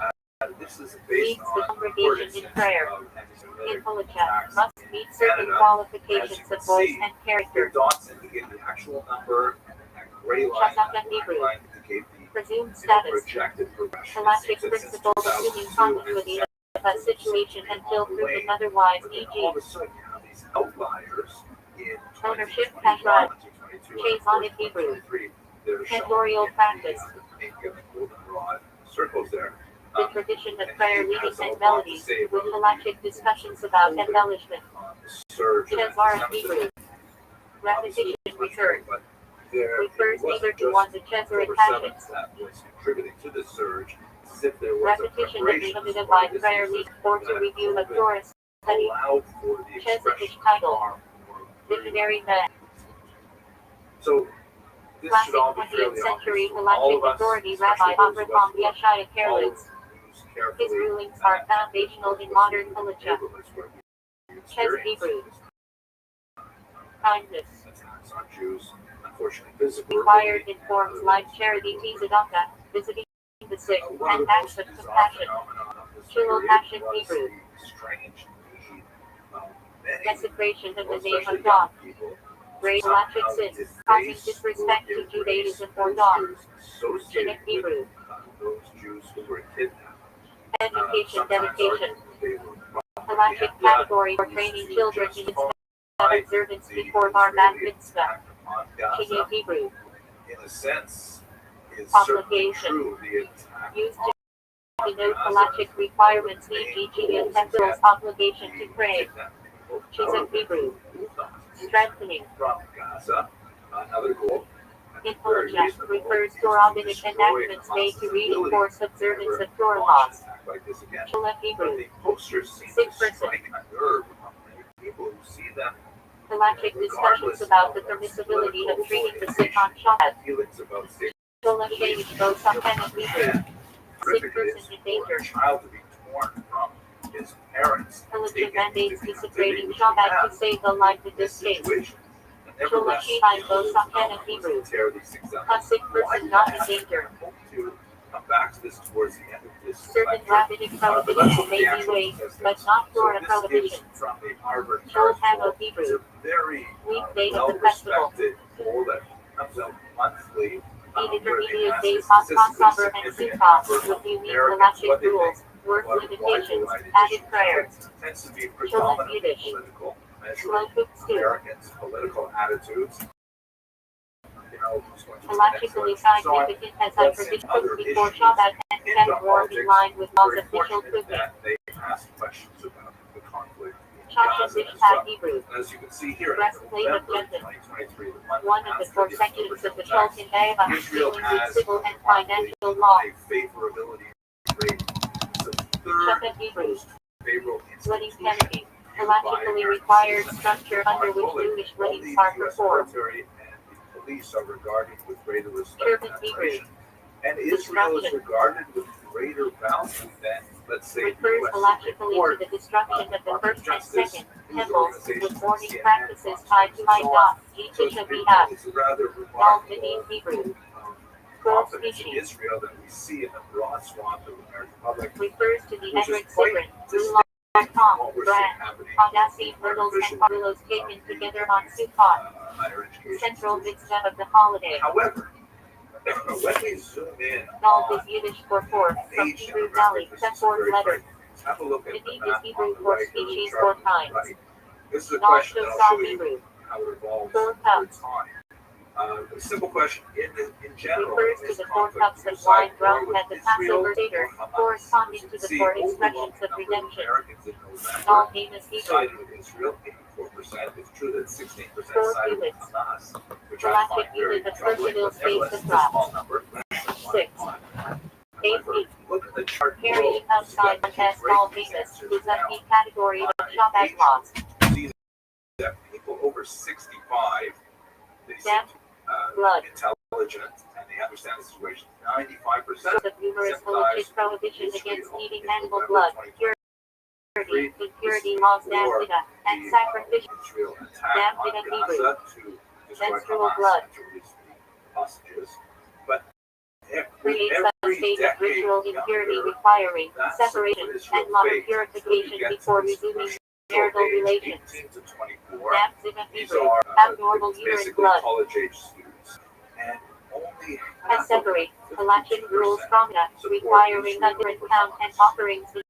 This is based Leads the on congregation in prayer. of anti-Semitic In Halacha attacks. must meet certain qualifications of voice and The character. dots indicate the actual number, and gray line Shazaka Hebrew. indicate the Presumed status. projected progression. Halachic It seems that principle since assuming 2002, continuity of a situation until proven otherwise, but then all of e.g. a sudden you have these outliers in Ownership 2021, pattern. 2022, Chase on it Hebrew. 2023. They're shown Cantorial in practice. the pink and the goldenrod circles there. The tradition of prayer leadings and melodies, with halachic discussions about embellishment. Surge of Chazar anti-Semitism. Hebrew. Repetition recurred. But there Refers wasn't either to just one's Chazaric October passions. 7th that was contributing to this surge. It's as if there was a Repetition of preparation limited for by this prayer issue lead or to that review of COVID Torah study. allowed for the Chazaric expression title. far more clearly. Visionary man. So this Classic should all be 20th fairly century obvious to all of halachic us, authority especially Rabbi those of us Avraham who Yeshaya follow Karlitz. news His carefully. rulings are foundational in modern halacha. Neighborhoods where we Ches experience Hebrew. this Kindness. attacks on Jews, unfortunately physical. Required in forms like charity tzedakah, visiting the sick, One of and the acts most of bizarre compassion. phenomenon of this Chilo period passion was Hebrew. the strange need of many, Desecration of the name especially of God. young people, Grave somehow halachic sin, deface causing or disrespect to erase Judaism or God. posters associated Chinook Hebrew. with those Jews who were kidnapped. Education Sometimes dedication. arguing that they were Halachic propaganda category for used training to children in justify observance the before Bar Bat Israeli Mitzvah. attack upon Gaza. Chinook Hebrew. In a sense, is certainly Obligation. true. The attack Used to denote halachic requirements, e.g. and temporal's obligation to pray. Chizuk Hebrew. Strengthening. from Gaza. Another goal. In Halacha refers to rabbinic enactments made to reinforce observance of Torah laws. Like this again. Chilek But Hebrew. the posters seem Sick to person. strike a nerve among many people who see them. Halachic discussions about the permissibility of treating the sick on Shabbat. Feelings about safety. Chilek Shadish Bo Sakhan Hebrew. Sick person in danger. For a child to be torn from his parents. Halachic taken mandates into desecrating captivity, Shabbat to save the life in this case. situation. And Chilek nevertheless, Shihai Bo Sakhan Hebrew. tear these things up. A sick person not in danger. I hope to come back to this towards the end of this Certain lecture. rabbinic But let's prohibitions look at may the be actual waived, text but notes. not So Torah this is prohibitions. from the Harvard Chol Harris Hamo poll. Hebrew. It's a very Weekday of the festival. well-respected poll that comes out monthly. The where they intermediate ask days a of statistically Passover and significant Sukkot number with of unique Americans halachic what they think rules, work about limitations, wide-variety added issues. prayers. It tends to be Chilek predominantly Yiddish. political, measuring Slow cooked stew. Americans' political attitudes. You know, who's going to be next Halachically election. So significant as I let's say predict other cooked before issues Shabbat and in kept warm in politics, line with laws very official fortunate cooking. that they ask questions about the conflict in Chacha Gaza as Mishpat well. Hebrew. And as you can see here, in Breastplate of November Judgment. 2023, the month One of the after four the sections of the attacks, Shulchan Aruch Israel dealing with has civil and financial law. a favorability rate. It's the third Shephet Hebrew. most favorable Wedding institution Kennedy. Halachically required structure under which Jewish Only weddings the are US performed. military and the police are regarded with greater respect Turban and Hebrew. admiration. And Israel is Destruction. regarded with greater value than, let's say, the Refers US halachically Supreme to Court, the destruction of the Department first of and Justice, second news temples with organizations, mourning CNN, practices Fox tied News, to and so on. Ma'at, So Yitzhak it's Bihad, it's a rather Al remarkable Medin Hebrew. confidence in Israel that we see in a broad swath of American public. refers to the Which is Edric quite Sigrid, distinct from Blue.com what we're brand, seeing happening Audacity hurdles and carlos taken together on Sukkot, higher education. central mitzvah of the holiday. However, when we zoom in Golf is on Yiddish for four, from age Hebrew demographic, Valley, this the is fourth very letter. frightening. Have a look at the Medivh is map Hebrew on the for right, species chart or on the kinds. right. This is a Knowledge question of that I'll Psalm show you Hebrew. how it evolves Four over cups time. A simple question. In general, refers in to this the four conflict, cups do you of side wine more drunk with at the Israel Passover Seder, or Hamas? corresponding to the See, four overwhelming expressions of number of redemption. Americans in November All famous Hebrew. sided with Israel, 84%. It's true that 16% Four sided with cubits. Hamas, which I Galactic find very unit of troubling, Percival but space nevertheless, of it's a drop. small number. Six. Eight feet. Look at the chart Carrying below. outside So the test all famous is a key category of Shabbat laws. See that people over 65, they seem Depth, blood. intelligent and they understand the situation. 95% The numerous halachic prohibitions against eating animal blood, purity, impurity laws, damnida, and sacrificial. Israel attack on Damnida Gaza Hebrew. to destroy Menstrual Hamas blood. and to release the hostages. But Creates a every state of decade ritual impurity younger, requiring that's separation what Israel and moral faced. purification So you get before to this resuming crucial marital age, relations. 18 to 24. Damnida These Hebrew. are Abnormal uterine basically blood. college-age students. And only And half of separate them, halachic rules 52%, from that, support requiring Israel a different over count and Hamas. offerings in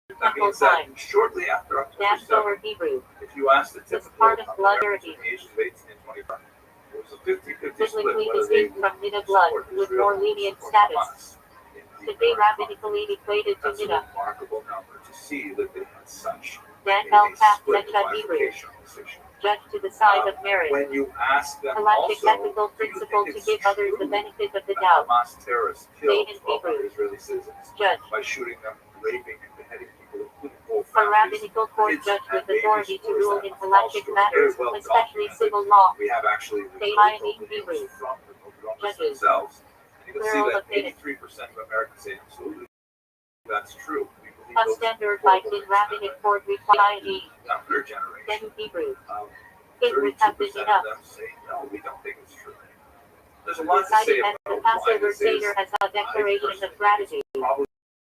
That temple means that time. shortly after October Damned 7th, over Hebrew. if you ask the This typical part of blood American purity. ages of 18 and 25, it was a 50-50 split Biblically whether they distinct from Nida blood, support with Israel more or lenient support status. Hamas in the Today American rabbinically equated to That's a Nida. remarkable number to see that they had such Dan a Elkaf split Lecha Hebrew. bifurcation on this issue. Judged to the side of merit. When you ask them Halachic also, ethical do you principle think to it's give others the true benefit of the that doubt. Hamas terrorists killed State in 1,200 Hebrew. Israeli citizens Judge. by shooting them, raping, and beheading people, including whole A families? rabbinical court Kids judge and with authority babies, to or is rule that in a false halachic story? matters, Very well especially documented. civil law. We have actually They the lie in names Hebrew. from the pogroms Judges. themselves. And you can see Plural that of faith. 83% of Americans say absolutely that's true. We believe A those standard horrible in things rabbinic happen. court required The younger generation, then Hebrew. um, It would 32% have been of enough. them say no, we don't think it's true. There's a lot to say Recited at the about why Passover this is. Seder as a declaration personally of gratitude. Probably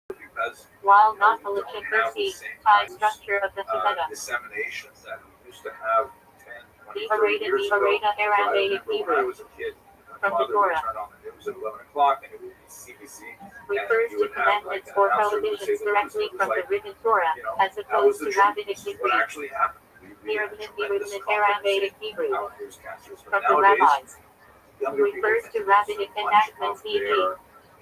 because While not we don't halachic have the mercy, same high kind of, structure of the Haggadah. dissemination that we used to have 10, 20, The 30 years ago. Areta I Aramaic remember when I Hebrew was a kid, my from the father would Torah turn on the news at 11 o'clock and it would be CBC. refers to commandments or prohibitions directly from the written Torah, as opposed to rabbinic What decrees. actually happened. We had Mirabin tremendous in confidence Aramaic in Hebrew our newscasters. from But the nowadays, rabbis. younger people Refers can to get rabbinic so much enactments, of e.g. their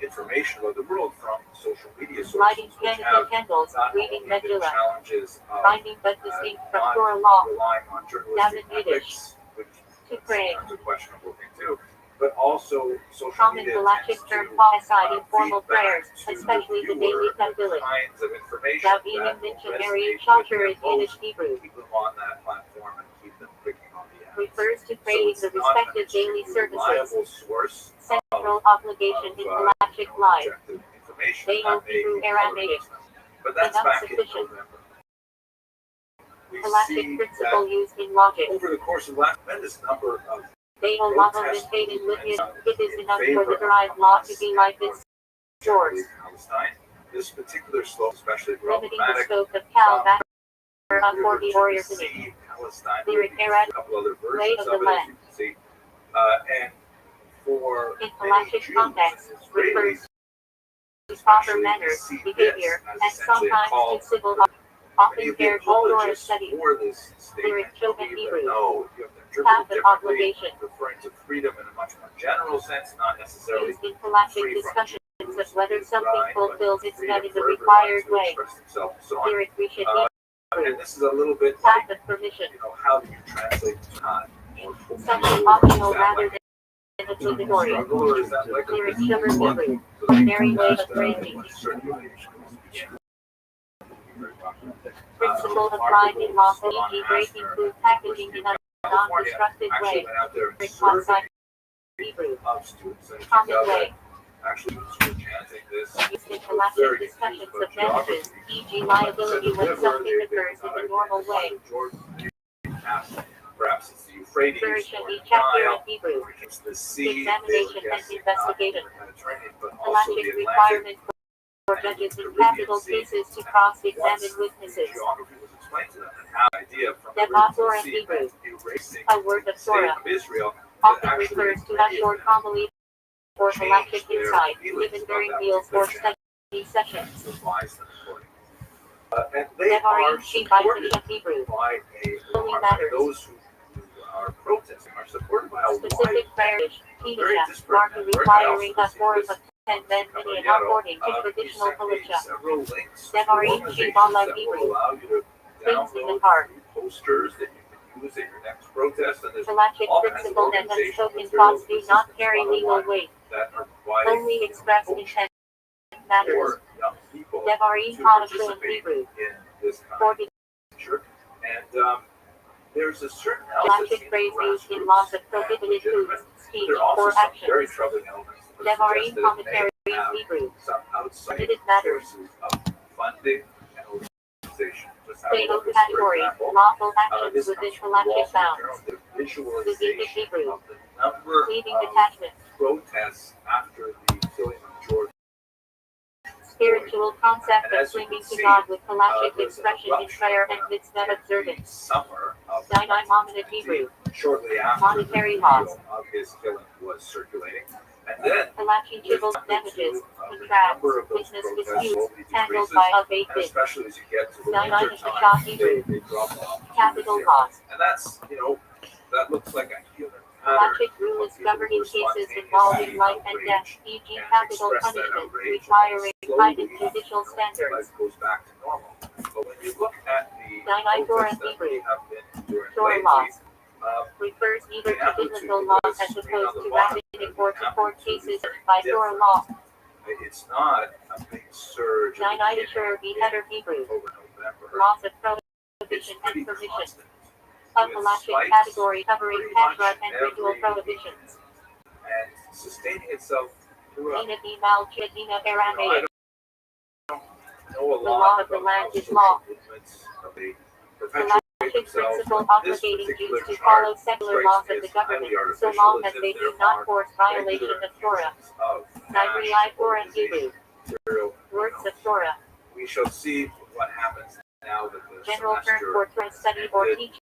information about the world from social media sources, lighting which Hanukkah have candles, not reading only the Megillah, challenges of finding but distinct from not Torah law, relying on journalistic David Yiddish, ethics, which to pray. sometimes a questionable thing too, but also social Common media halachic tends term to aside in formal feed back prayers, to especially the viewer daily Tefillin. kinds of information Davin that Missionary resonate with Shelter them in Yiddish most, Hebrew keep them on that platform and keep them clicking on the ads. refers to So praying it's the not an respective daily extremely services. reliable source Central obligation in halachic life. objective information They know that may Hebrew be Aramaic. colored. But that's Enough back in sufficient. November. We Halachic see principle that used in logic. over the course of the last tremendous number of They will love and paid in Libya. It is enough for the derived law to be like this. Source. Palestine, this particular slope, especially Limiting the problematic scope of Cal for the warrior to me. see Palestine, Lyric a couple other Way versions of of the it, as land. you can see. And for In many halachic Jews context, and refers Israelis, to proper especially, manners, see behavior, this as and essentially a sometimes call to civil for many often of the paired with Torah apologists study. for this Lyric statement children believe Hebrew. that no, you have to interpret Path it of differently, obligation. referring to freedom in a much more general sense, not necessarily Used in halachic free from discussions Jews of whether is something right, but fulfills its freedom net in the for everyone required to way. express themselves and so on. Lyric we should And this is a little bit path like, of permission. how do you translate jihad? Or Something optional is that rather like than obligatory. struggle, or is that like a Lyric physical sugar one? Hebrew. So they Very way of just, phrasing. certain Principle applied in law, e.g. breaking food packaging in a non-destructive actually way. went out there and Lyric surveyed outside Hebrew. of students, and it turns Common out way. that actually students were chanting this. Used in halachic discussions of damages, e.g. liability when something occurs in the normal way. Perhaps it's the Euphrates Version or the chapter Nile, in Hebrew. or it's the sea, Examination they were and guessing, investigation. not the Mediterranean, but also Halachic the Atlantic. requirement or judges in capital cases to cross-examine witnesses. Geography was explained to them and how the idea from the Torah sea Hebrew, meant erasing a word of the state Torah, of Israel often refers to a short homily or galactic insight given during meals or study sessions. And they are supported Hebrew, by Holy Matters. those who are protesting are supported by a Specific wide parish, very Tidisha, disparate mark network. requiring I a also quorum received of 10 men minimum according to traditional militia. several links to Devarim organizations Shibala that Hebrew. will allow you to Things in the download heart. posters that you can use at your next protest. And there's Halachic all kinds of principle that organizations, unspoken materials, thoughts do not carry bottom legal line, weight. that are providing Only expressed intent matters. for young people Devarim to Hanukkah in participate Hebrew. in this kind For of the culture. And there's a certain Halachic phrase used in laws of prohibited foods, speech, there are also or some very actions. troubling elements that Devarim suggest that it commentary may in have Hebrew. some outside Permitted matters. sources of funding and organization. Just have a State of look at, for category, example, lawful this actions within comes from the Wall halachic Street bounds. Journal, the Speaking visualization Hebrew. of the number Leaving of detachment. protests after the killing of George. Spiritual concept of clinging to God with halachic expression in prayer and mitzvah observance. Summer of Sinai Maimonides Hebrew. shortly after Monetary the laws. video of his killing was circulating. And then Halachic civil damages, the contracts, number of those witness protests disputes, slowly handled decreases, by a and basis. especially as you get to the Sinai winter is time, Shah Hebrew. they drop off. Capital zero. laws. And that's, that looks like a human pattern. Halachic rule is People governing who cases spontaneously involving life and death, outrage e.g. and capital express that punishment, outrage, requiring slowly, heightened judicial standards. life goes back to normal. But when you look at the Sinai Torah protests that Hebrew. we have been doing Torah lately, laws. uh, Refers either the to amplitude biblical of laws this as screen on opposed the to bottom, rabbinic the or to court amplitude is cases very by Torah different. law. It's not a big surge at the Sinai beginning Asher in Beheader Hebrew. October, November. Laws of It's prohibition pretty and permission. constant. Of with halachic spikes category covering pretty much kashrut and ritual every prohibitions. and sustaining itself throughout. Dina Bimal Chedina Aramaic. Know a The lot law of the about land how is law. social movements The perpetuate halachic themselves, principle but this obligating particular Jews to chart follow secular strikes laws me of the as highly government, so artificial, long as as if they there do not are force violation regular of Torah. infusions of Nigri cash, Torah in Hebrew. material, Words of Torah. We shall see what happens now that the General term semester for Torah study or teaching,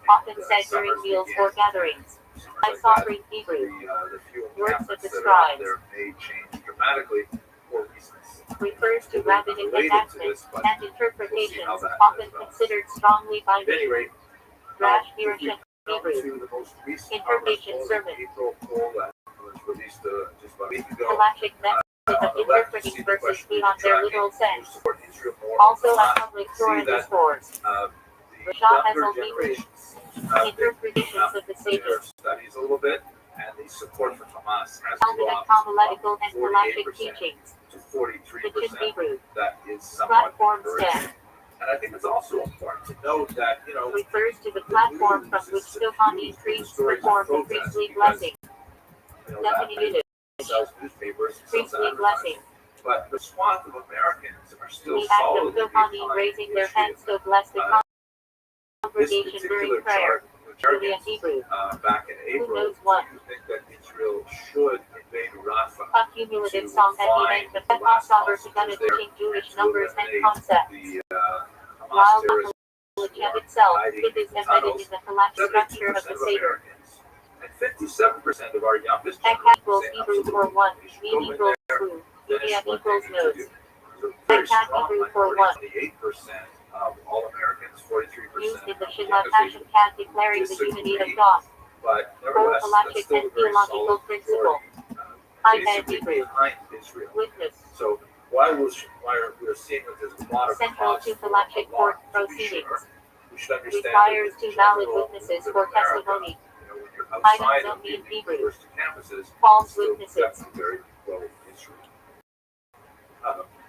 often said during meals or gatherings. I saw in Hebrew. the few Words of encampments the that are out scribes. there may change dramatically for reasons Refers to rabbinic related to enactments this, but and interpretations, we'll see how that often develops. considered strongly by at any me. rate, Rash if we Mirashem come Hebrew. to the most recent Interpretation article, sermon. April poll that was released just about a week ago. Halachic method On of the left, you interpreting see the verses question beyond their literal you sense. support Israel more Also or a not. public Torah See that, discourse. The Rashah younger Hazel Hebrew. generations have been Interpretations of the their sages. studies a little bit, and the support for Hamas has Talmudic, dropped homiletical, and from halachic 48% teachings. to Kitchen 43%. Hebrew. That is somewhat Platform encouraging. stand. And I think it's also important to note that, Refers to the platform from which Sohani priests perform the priestly blessing. Definitive. sells newspapers, sells Priestly advertising. blessing. But the swath of Americans are still The act of solidly Sohani behind raising the their issue. hands to bless the This congregation particular during prayer. chart, which Julia argues, Hebrew. back in April, knows what? do you think that Israel should invade Rafah A cumulative song at the end of the Passover to teaching Jewish numbers and concepts. the While Hamas the terrorists halachic itself, it is embedded in the halachic structure of the 72% Seder. Americans and 57% of our youngest Ek generation equals say Hebrew absolutely for one, we should me go in equals there, true, finish media what equals they need to knows. do. There's a very Ek hat strong Hebrew for minority, one. 28% of all Americans, 43% Used in the of Shema youngest Passion Asians, Cat declaring the unity of disagree. God. but Core nevertheless, that's halachic still and a very theological solid principle. majority, I had basically Hebrew. behind Israel. Witness. So while we're seeing that there's a lot of Central cause to for halachic court alarm, to be proceedings. sure, we should understand Requires that two in valid general, witnesses in for America, testimony. when you're Items outside of only in the Hebrew. university campuses, False still witnesses. definitely very pro Israel.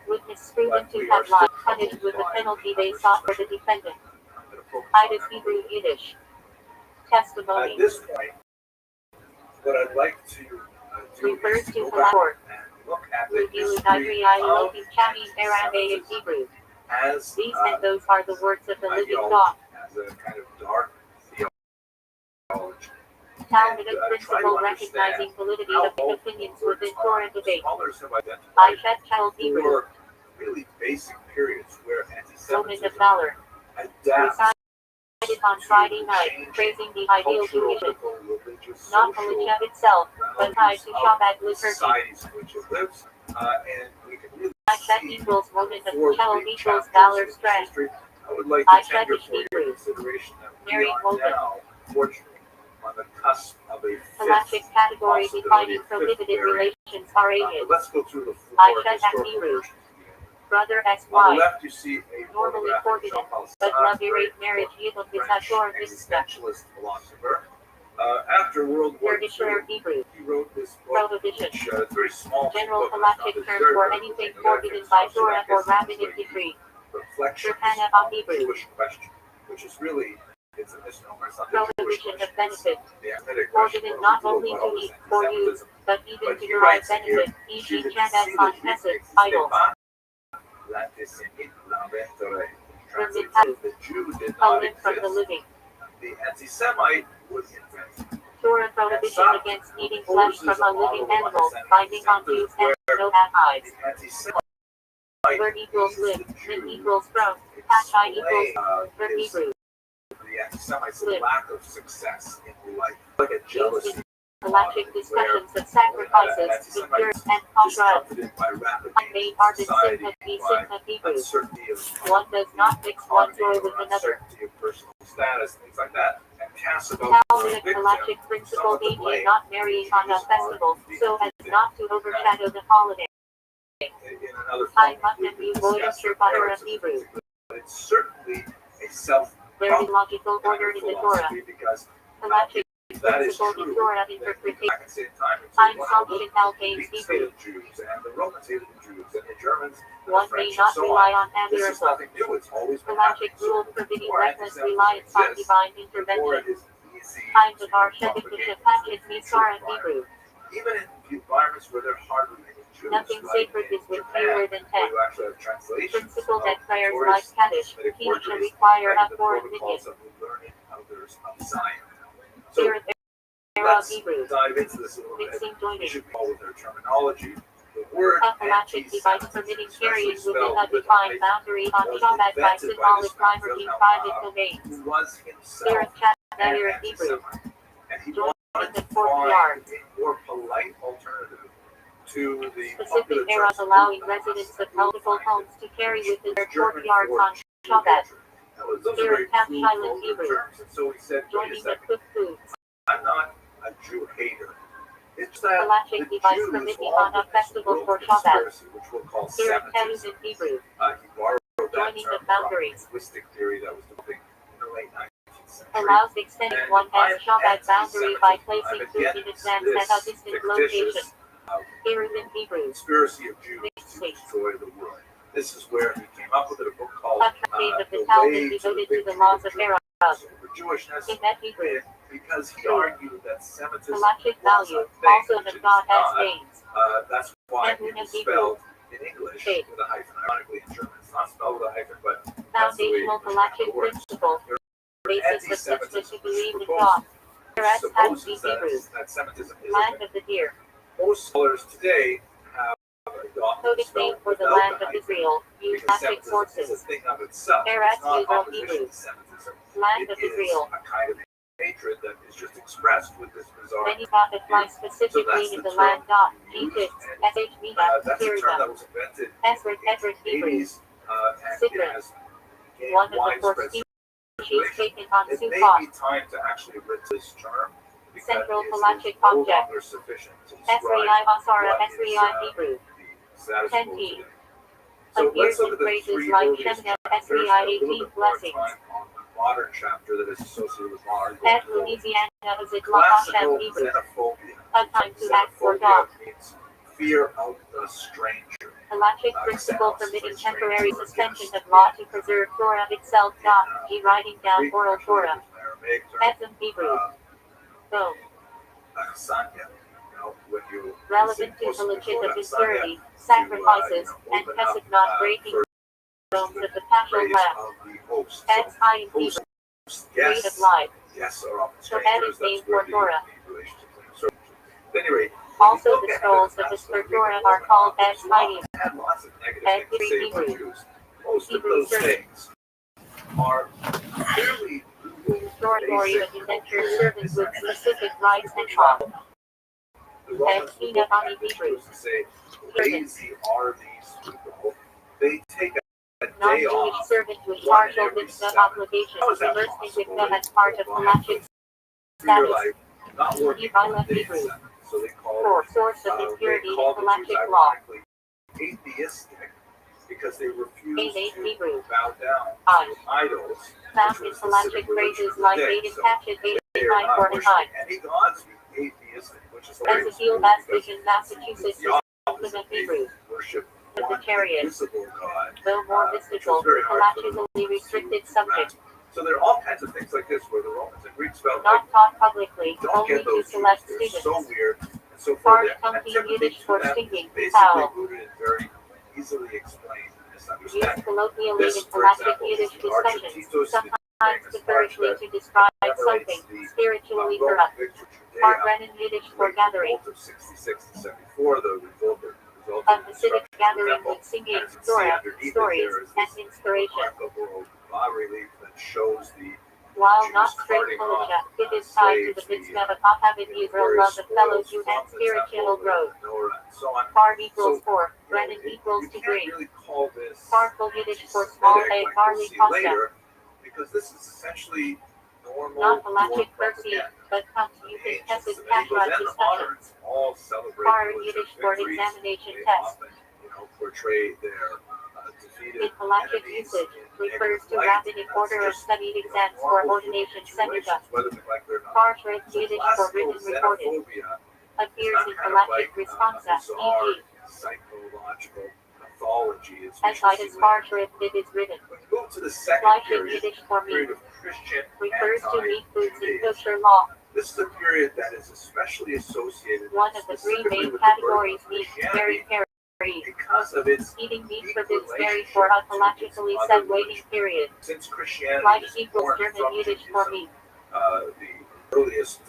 Witness proven But to we have are lied, still punished with the troubled penalty by they sought for the defendant. I'm going to focus Titus on that. Hebrew Yiddish. At Testimony. this point, what I'd like to do Refers is to go the back Lord. and look at the Review history Nigri of Loki Chami Aramaic Hebrew. as These and those are the words of the living ideology, God. as a kind of dark theology. Talmudic try to principle understand recognizing validity how of both opinions were within taught. Torah debate. Scholars have I identified Shed Child Hebrew, four really basic periods where Moment of anti-Semitism Valor, adapts recited on Friday night, praising the ideal cultural, Jewishness, religious, not social Polichev itself, but tied to Shabbat the liturgy. societies in which it lives, and we can really I Shed see equals Moment of four Child big equals chapters Valor of Strength. history. I would like I to Shed tender for your Hebrew, consideration that we Married are Woman, now, fortunately, on the cusp of a Halachic fifth category possibility, defining a fifth prohibited variant. relations are But alien. let's go through the I four Shed historical Hebrew, versions. Brother On the SY, left, you see a normally photograph of forbidden, Jean-Paul but Sartre, Lavirate marriage yield French Visator Vista. existentialist philosopher. After World War II, Kurdish Hebrew, he wrote this book, Prohibition, which is a very small general book, but it's halachic not term very, for very anything good. forbidden by So Torah that or gets into rabbinic the decree. reflections Shulchan on the Hebrew, Jewish question, which is really, it's a misnomer. It's not the Jewish prohibition question. of benefit, It's the Hamitic question. forbidden where not we only deal to with eat or use, anti-Semitism. but even But to he derive writes here, benefit, e.g. je ne Chadas sais on le juif Pesach, n'existait idols. pas, l'antisémite l'inventerait. Permit Translates, the Jew did a not limb from the exist. living. The anti-Semite would invent. Torah prohibition against eating flesh from a living animal, binding on Jews and no eyes. The anti-Semite Word equals live, min equals from, Hashai equals verb his, Hebrew. the anti-Semite's Live. lack of success in life, like a jealousy. Halachic discussions of sacrifices, impure and contrast. Discomfited by rapid Main art and society, sympathy, by sympathy, uncertainty of one does not mix one economy, joy with or another. uncertainty of personal status, things like that, and casts about Talmudic the victim halachic some principle of the e.g. blame. not marrying on a festival, so as not to overshadow the holiday. In another I form, must we have could you discuss voice the butter merits of of Hebrew. it, but it's certainly a self There is logical order in the Torah. because Halachic if that is principle in true, Torah then interpretation. back and say time Ein into Salmshin Alkanes Greeks Hebrew. hated Jews, and the Romans hated the Jews, and the Germans, and the One may French, and not so rely on. on This is empirical. nothing new. It's always been happening. Halachic So rules forbidding before reckless anti-Semitism reliance on exists, divine before intervention. it is easy Times of to our Shedik propagate Patches future Misar and environment, Hebrew. even in environments where there are hardly any Jews, Nothing like sacred in is with Japan, fewer than where 10. you actually have translations Principle of that prayers Torah's like Kaddish, Semitic he shall forgeries, require like a the foreign minion. protocols of the learned elders of Zion. So Spirit era of let's Hebrew. dive into this a little bit. Mixing We joining. should call with their terminology. The word A halachic device permitting carrying within a defined boundary on Shabbat by symbolic primary private domain. who was Spirit himself chat an Nadir of Hebrew. anti-Semite. And he Joining wanted the to courtyard. find a more polite alternative to the Specific popular eras terms allowing of residents of we would multiple find homes to carry which within was their German courtyards for on Jew Shabbat. hatred. Those are Spirit very Cap crude, Silent vulgar Hebrew. terms, and so he said, wait a Joining the second, cooked foods. I'm not a Jew hater. It's that Halachic the device Jews permitting all on a of this festival world for Shabbat. conspiracy, which we'll call Spirit Kettles Semitism. in Hebrew. He borrowed that Joining term the from boundaries. a linguistic theory that was developing in the late 19th century. Allows extending And one's I'm Shabbat boundary by anti-Semitism. placing I'm food in against advance this at a distant location. fictitious Spirit in Hebrew. conspiracy of Jews to Mixing. destroy the world. This is where he came up with a book called A trade of the The Talmud Way to the devoted to the Victory laws of of Arab. Jewishness. In that Hebrew. Because he argued that Semitism Halachic was value, a thing, also which of it God is has not. names. That's why it Emun is in Hebrew. spelled in English Faith. with a hyphen. Ironically, in German, it's not spelled with a hyphen, but that's the way Foundational English halachic grammar works. principle. Basis of which was to believe in God. Whereas has be Supposes Hebrew. that Semitism is a Land thing. of the deer. Most scholars today have adopted Codic spell name for the without land the of hyphen, Israel. Use because Halachic Semitism is a sources. thing of itself. Eretz It's not Yisrael opposition Hebrew. to Semitism. Land It of is Israel. a kind of hatred that is just expressed with this bizarre. Many thought it flies So specifically that's in the the land. term Egypt. used, and SH Mina. that's a term Syria. that was invented Ezra in the Hebrew. 80s, and it Sigrid. has gained One of the four widespread species circulation. taken on It may Sukkot. be time to actually rid this term because Central it is halachic no object. longer sufficient to Esrei describe Basara, what is Esrei Hebrew. the status quo 10T. today. So let's look at the phrases three like earliest Shemina, chapters, Esrei and a little 18 bit more blessings. time on the modern chapter that is associated with modern At going forward. Louisiana is it Classical Hashem Hebrew. xenophobia. A time to act for God. Xenophobia means fear of the stranger. Halachic principle permitting temporary suspension of law to preserve Torah itself. G writing down Greek, oral actually, Torah. there's an Aramaic term, Etzem Hebrew. Go. Sanya. When you Relevant to say legitimate Sanya, impurity, sacrifices, and open pesach up, not breaking bones of the paschal praise lamb. of the host. That's high in Host Hebrew. Breed of guests, life. guests are often So that is strangers. named That's where for Torah. the relationship is. So, at any rate, Also, the scrolls of the Scriptura are called as writings. had lots of negative And things to say about Hebrew. Jews. Most of Hebrew those servants. things are fairly brutal, Historically, basic, the indentured servants with specific rights and laws. The Romans And would Hebrew. used to say, lazy are these people. They take a day Non-Jewish off. servant with partial mitzvah obligations immersed in mitzvah as part of halachic Through your status. life, not working Hebrew. on days. So they call For source of they impurity in call the Jews halachic law. ironically atheistic because they refuse Amen. to Hebrew. bow down I. to idols. Found which in was the civic halachic religion phrases of the like day. Aiden So Patchett, they Aiden are Nine not for worshiping High. any gods, atheistic, which is As a field because Vision, Massachusetts is the ultimate Hebrew. worship The one chariot. invisible God. Though more mystical, halachically restricted subject. So there are all kinds of things like this where the Romans and Greeks felt like, Not taught publicly, don't only get to those Jews, select they're students. so weird and so Harsh forth. And funky typically Yiddish to for them, stinking, basically foul. rooted in very easily explained and Used misunderstanding. colloquially This, in for halachic example, is Yiddish the Arch of discussions, Titus, sometimes famous preferably arch to describe that something commemorates the spiritually Roman corrupt. victory of Our Judea, Brennan Yiddish the for great gathering. revolt of 66 to 74, the revolt that resulted Of in the civic destruction of the gathering temple. with singing, And as you see Torah, underneath it, stories, there is and this inspiration. remarkable bas relief that shows the While Jews not straight carting off Halacha, it is tied to the slaves, mitzvah of Ahavit Yisrael, love of fellow Jew and spiritual growth. So on. Par equals So, 4, Brennan equals you to can't grade. really call this Farful Yiddish for small a, anti-Semitic, barley like we'll see pasta. later, because this is essentially normal Not war halachic Percy, propaganda. but comes The you can ancients test and it medievals Kashrut and the moderns discussions. all celebrate Par military Yiddish for victories. examination They test. often, portray their defeated In halachic enemies usage, in refers negative to light. rabbinic That's order of just, studied exams for normal ordination human seneca. situations, whether they like it or not. Par Shred So Yiddish for classical written recorded. xenophobia Appears is in not kind of halachic like responsa, bizarre e.g. psychological pathology as we as shall I see as later. Par Shred it is written. When you move to the second Halachic period, Yiddish for period meat, of Christian refers to meat foods in anti-Judaism, kosher law. this is a period that is especially associated One of the three specifically main with the birth categories of meat, Christianity very. because of its Eating meat unique forbids dairy for a relationship to its halachically other set waiting religions. period. Since Christianity Like is equals born German from Yiddish for Judaism, meat. the earliest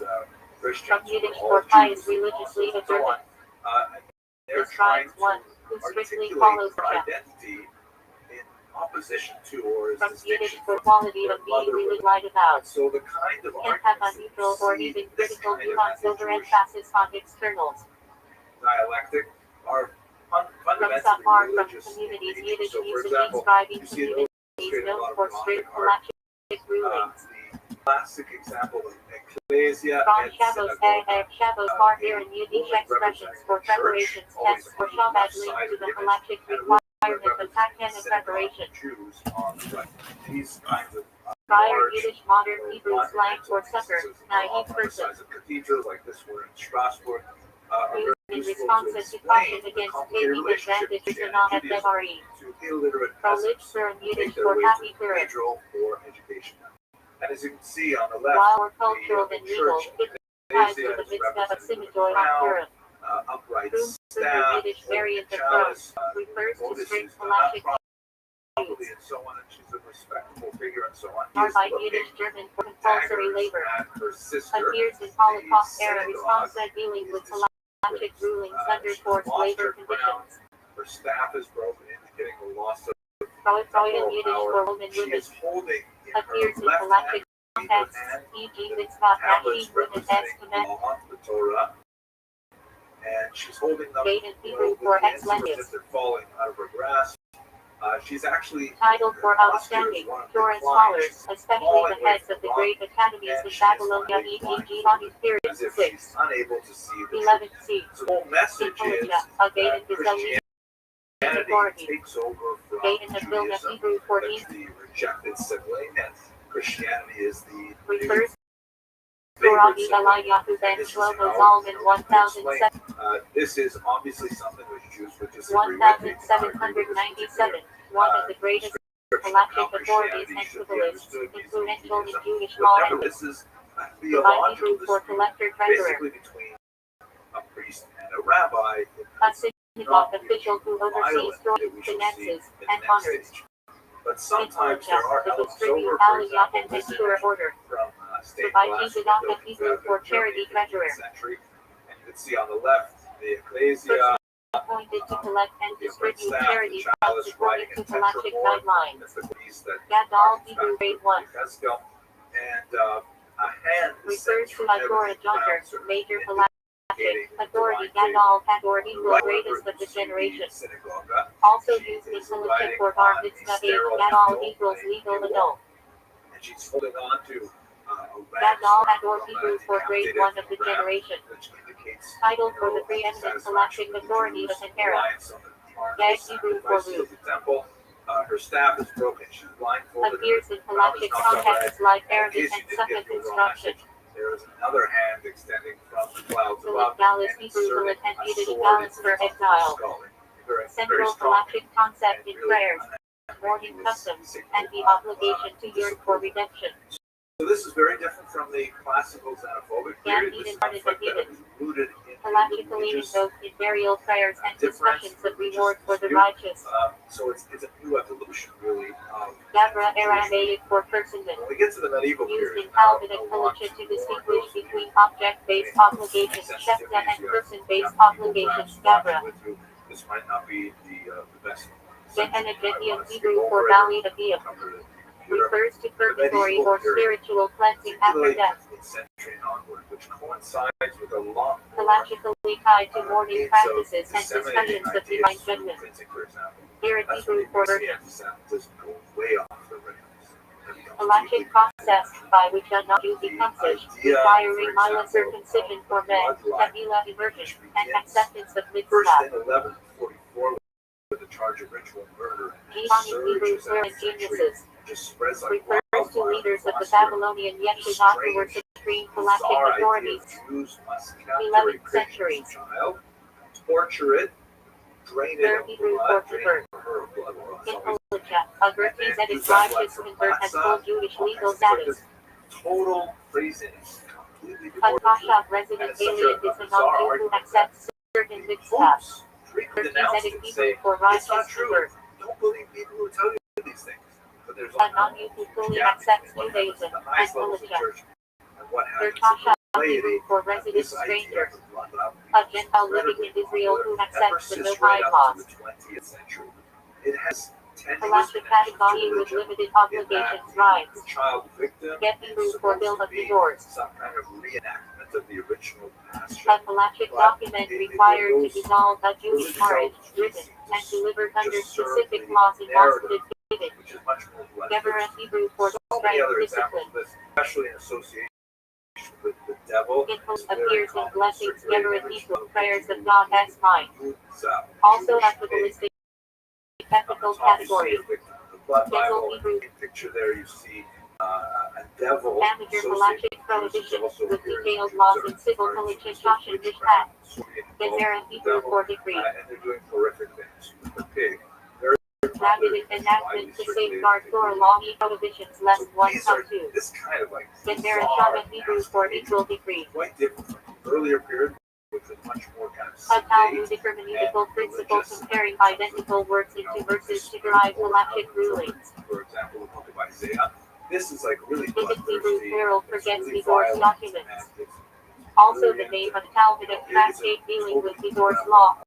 Christians From were Yiddish all for pious Jews, religiously and so observant. on. And they're trying Describes to one who strictly articulate follows their Jah. identity in opposition to or as From Yiddish distinction for from quality their of being mother really religion. lied about. So the kind of Can have a arguments that neutral you or see even this critical kind of nuance over anti-Jewish emphasis on externals. dialectic are From fundamentally Safar from religious in communities nature. Yiddish So, for usage example, describing you see it communities illustrated a known lot for of strict Gothic art. halachic rulings. The classic example of ecclesia From and Shabbos synagogue. Shabbos are here in Yiddish expressions for preparations, tests for Shabbat linked to the halachic requirement of Hakan and preparation. Jews on the right. These kinds of Prior large Yiddish modern Hebrew slang for supper, naive person. Cathedrals like this one in Strasbourg are Used very in useful response to to explain caution the against complicated taking relationship advantage between of Judaism FMRE. to illiterate Prolix peasants for who Yiddish make their for way happy to the parent. cathedral for education. And as you can see on the left, While more cultural the than legal, church it ties to ecclesia the is mitzvah of represented with a Simijoy on crown, Purim. upright Room for the staff, Yiddish variant of chalice, refers to Otis strict is done up halachic properly and so on, and she's a respectable figure and so on. He are is by looking Yiddish German for compulsory daggers labor. at her sister. Appears in Holocaust era synagogue response dealing with halachic rulings under She forced lost labor her crown. conditions. Her staff is broken, indicating the loss of Freud in temporal Yiddish power. for women She women. is holding in Appears her in left halachic hand, contexts, e.g. mitzvah tablets Nashim with an representing estimate. law, the Torah, and she's holding them Gate and with Hebrew the for ends as ex-lenses. if they're falling out of her grasp. She's actually Title for her posture outstanding, is one of Torah decline. scholars, especially the heads of the great academies in Babylonia, e.g. Body Spirit as if 6. she's unable to see the 11 truth. C. So the whole message is that Christianity takes over from Gate and Vilna Judaism. Hebrew 14. That's the rejected sibling, and Christianity is the Refers to favorite Rabbi sibling. Eliyahu ben This is Shlomo how Zalman it's 1007. explained. This is obviously something which Jews would disagree with. They do not agree with this 1797. One of the greatest halachic authorities and Kabbalists, influential in Jewish law and this is a Rabbi theological Hebrew for dispute, collector treasurer. basically between a priest and a rabbi. A synagogue official who oversees finances and honors. But sometimes there are elements over, for Distribute aliyah example, and this ensure image order. from stained Rabbi glass Rothschild window Hebrew found for in charity Germany in the 15th treasurer. century. And you can see on the left the ecclesia, Person appointed to collect and the upright distribute staff, charity the chalice funds according riding to a Halachic tetrachord. guidelines. That's the piece that Gadol harkens Hebrew back to grade 1 Ezekiel. And a hand is sent refers to from heaven Agora to Jonker, pronounce major indicating Halachic authority. divine Gadol Hador favor. equals greatest of the You see generation. synagogue. Also She used in is Halachic riding for Bar on a Mitzvah age. sterile Gadol mule, equals a legal mule, adult. and she's holding on to a Gadol wax Hador from Hebrew a for grade decapitated 1 of the ram, generation. which indicates Title for the no preeminent satisfaction Halachic with the authority of Jews' Sahara. reliance on the Gag Hebrew for sacrifices root. of the temple. Her staff is broken. She's blindfolded. Appears in Her mouth is Halachic knocked up by contexts like in Arabic case and you didn't Suffolk get the raw construction. message, there is another hand extending from the clouds Philip above Gallus and Hebrew inserting Philip and a Yiddish sword Gallus into for the exile. skull. Very Central strong Halachic concept and in really prayers, morning customs, and the obligation to yearn for redemption. So this is very different from the classical xenophobic period. This is conflict that was rooted in Halachically religious invoked in burial prayers and difference, discussions of religious reward for the dispute. righteous. So it's a new evolution, really. Gabra Aramaic for personhood. When we get to the medieval Used period, in Talmudic culture to distinguish between object-based obligations, Shefta, and person-based obligations, Gabra. This might not be the best. Gehenna Hebrew for Valley of Iyam refers to purgatory or spiritual cleansing after death. Century and onward, which coincides with a long Halachically tied to mourning practices and discussions of divine judgment. Here at Hebrew for virgin. Halachic process by which a non-Jew becomes Jewish, requiring milah circumcision for men, Kabila immersion, and acceptance of First mitzvah. in 1144 with the charge of ritual murder and Hebrew and geniuses just spreads like refers to leaders of the Babylonian Yeshivah who were supreme halachic authorities. 11th century. Child, torture it, drain it Third of Hebrew blood, for drain convert. her of blood. In Halacha, a virtue that is righteous convert has full Jewish legal status. Total craziness, completely divorced. Hakasha resident alien is a non-Jew who accepts certain mitzvahs. Virtues that is Hebrew for righteous convert. Don't believe people who tell you these things. But there's A non-Jew who fully accepts Judaism and Halacha. What happens Hakasha in Hebrew for resident this idea stranger. of blood love A Gentile living in Israel who that accepts the persists Noahide right up laws. to the 20th century. It has tenuous Halachic category with religion limited obligations, rights. the child victim Get is Hebrew for supposed bill to of be divorce. some kind of reenactment of the original passion. A halachic document required to dissolve a Jewish marriage, written and delivered under specific laws in Moscow, Which is much more blended. Deborah Hebrew for So many strength, other examples discipline. of this, especially in association with the devil. It It's very appears in common blessings, circulating Deborah image Hebrew, of prayers the of God as mine. Also equivalistic ethical category. The blood Devil Bible, Hebrew. in picture there you see a devil Amateur associated halachic with prohibitions also with appears detailed in laws Jews in civil are halachic accused of Josh and witchcraft, Mishpat. involved Gezerah with the Hebrew devil, for decree. and they're doing horrific things with the pig. Very Rabbinic enactment to safeguard Torah law prohibitions less so one these come are two. this kind of like Gezerah bizarre, Shabbat Hebrew for equal decree. quite different from the earlier period, which was much more kind of A sedate. Talmudic hermeneutical principle comparing identical words into verses to derive halachic rulings. For example, the book of Isaiah. This is like really Hebrew bloodthirsty. plural It's forgets really divorce violent, documents. and it's Also the name of Talmudic tractate dealing with divorce law.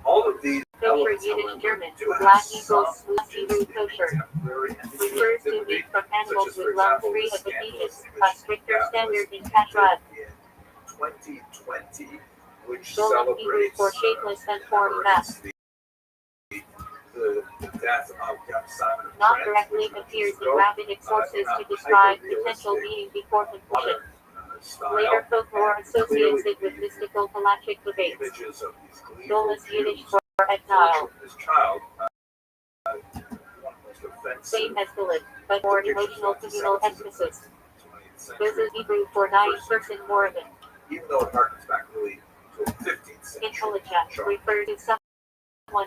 all of these Kosher elements, Yiddish however, German, do have Black some Eagles, Swiss Hebrew kosher. temporary Refers to meat from animals with lungs free of diseases, a stricter standard in in Kashrut. 2020, which Golem Hebrew celebrates for shapeless and formed mass. the death of Simon of Not Trent, directly which appears in go, rabbinic sources to describe potential meaning before completion. Later folklore associates it with mystical halachic debates. Images of these Golas Yiddish Jews for exile. this child, one of the most offensive Same as Philip, but more emotional communal emphasis. 20th century. This is Hebrew for naive person Moravian. Even though it harkens back really to a 15th century. In Halacha, refer to someone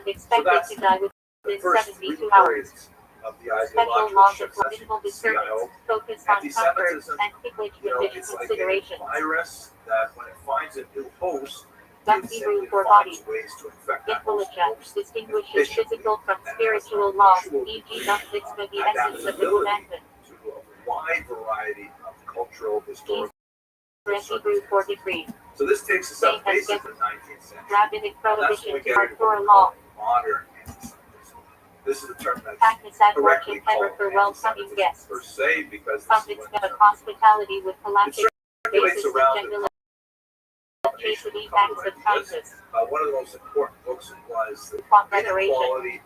So expected that's to die the within first 72 three hours. periods of the Special ideological laws of shifts. political disturbance focus on comfort Anti-Semitism, and privilege You know, condition it's like a considerations. virus that when it finds an ill host, Thus it Hebrew simply for finds body. ways to infect In that host. Halacha, distinguishes physical from spiritual laws, e.g. thus mitzvah the essence of the commandment. To wide variety of cultural, historical. Hebrew 43. So this takes us up basically to the 19th century. Rabbinic And that's when prohibition we to get into Torah law. modern anti-Semitism. This is a term that's Practice at work correctly and ever called for welcoming anti-Semitism guests. per se, because this is Context when of hospitality with it halachic circulates basis and around general the chastity combination acts of of a couple of ideas. kindness. One of the most important books was the Upon preparation. inequality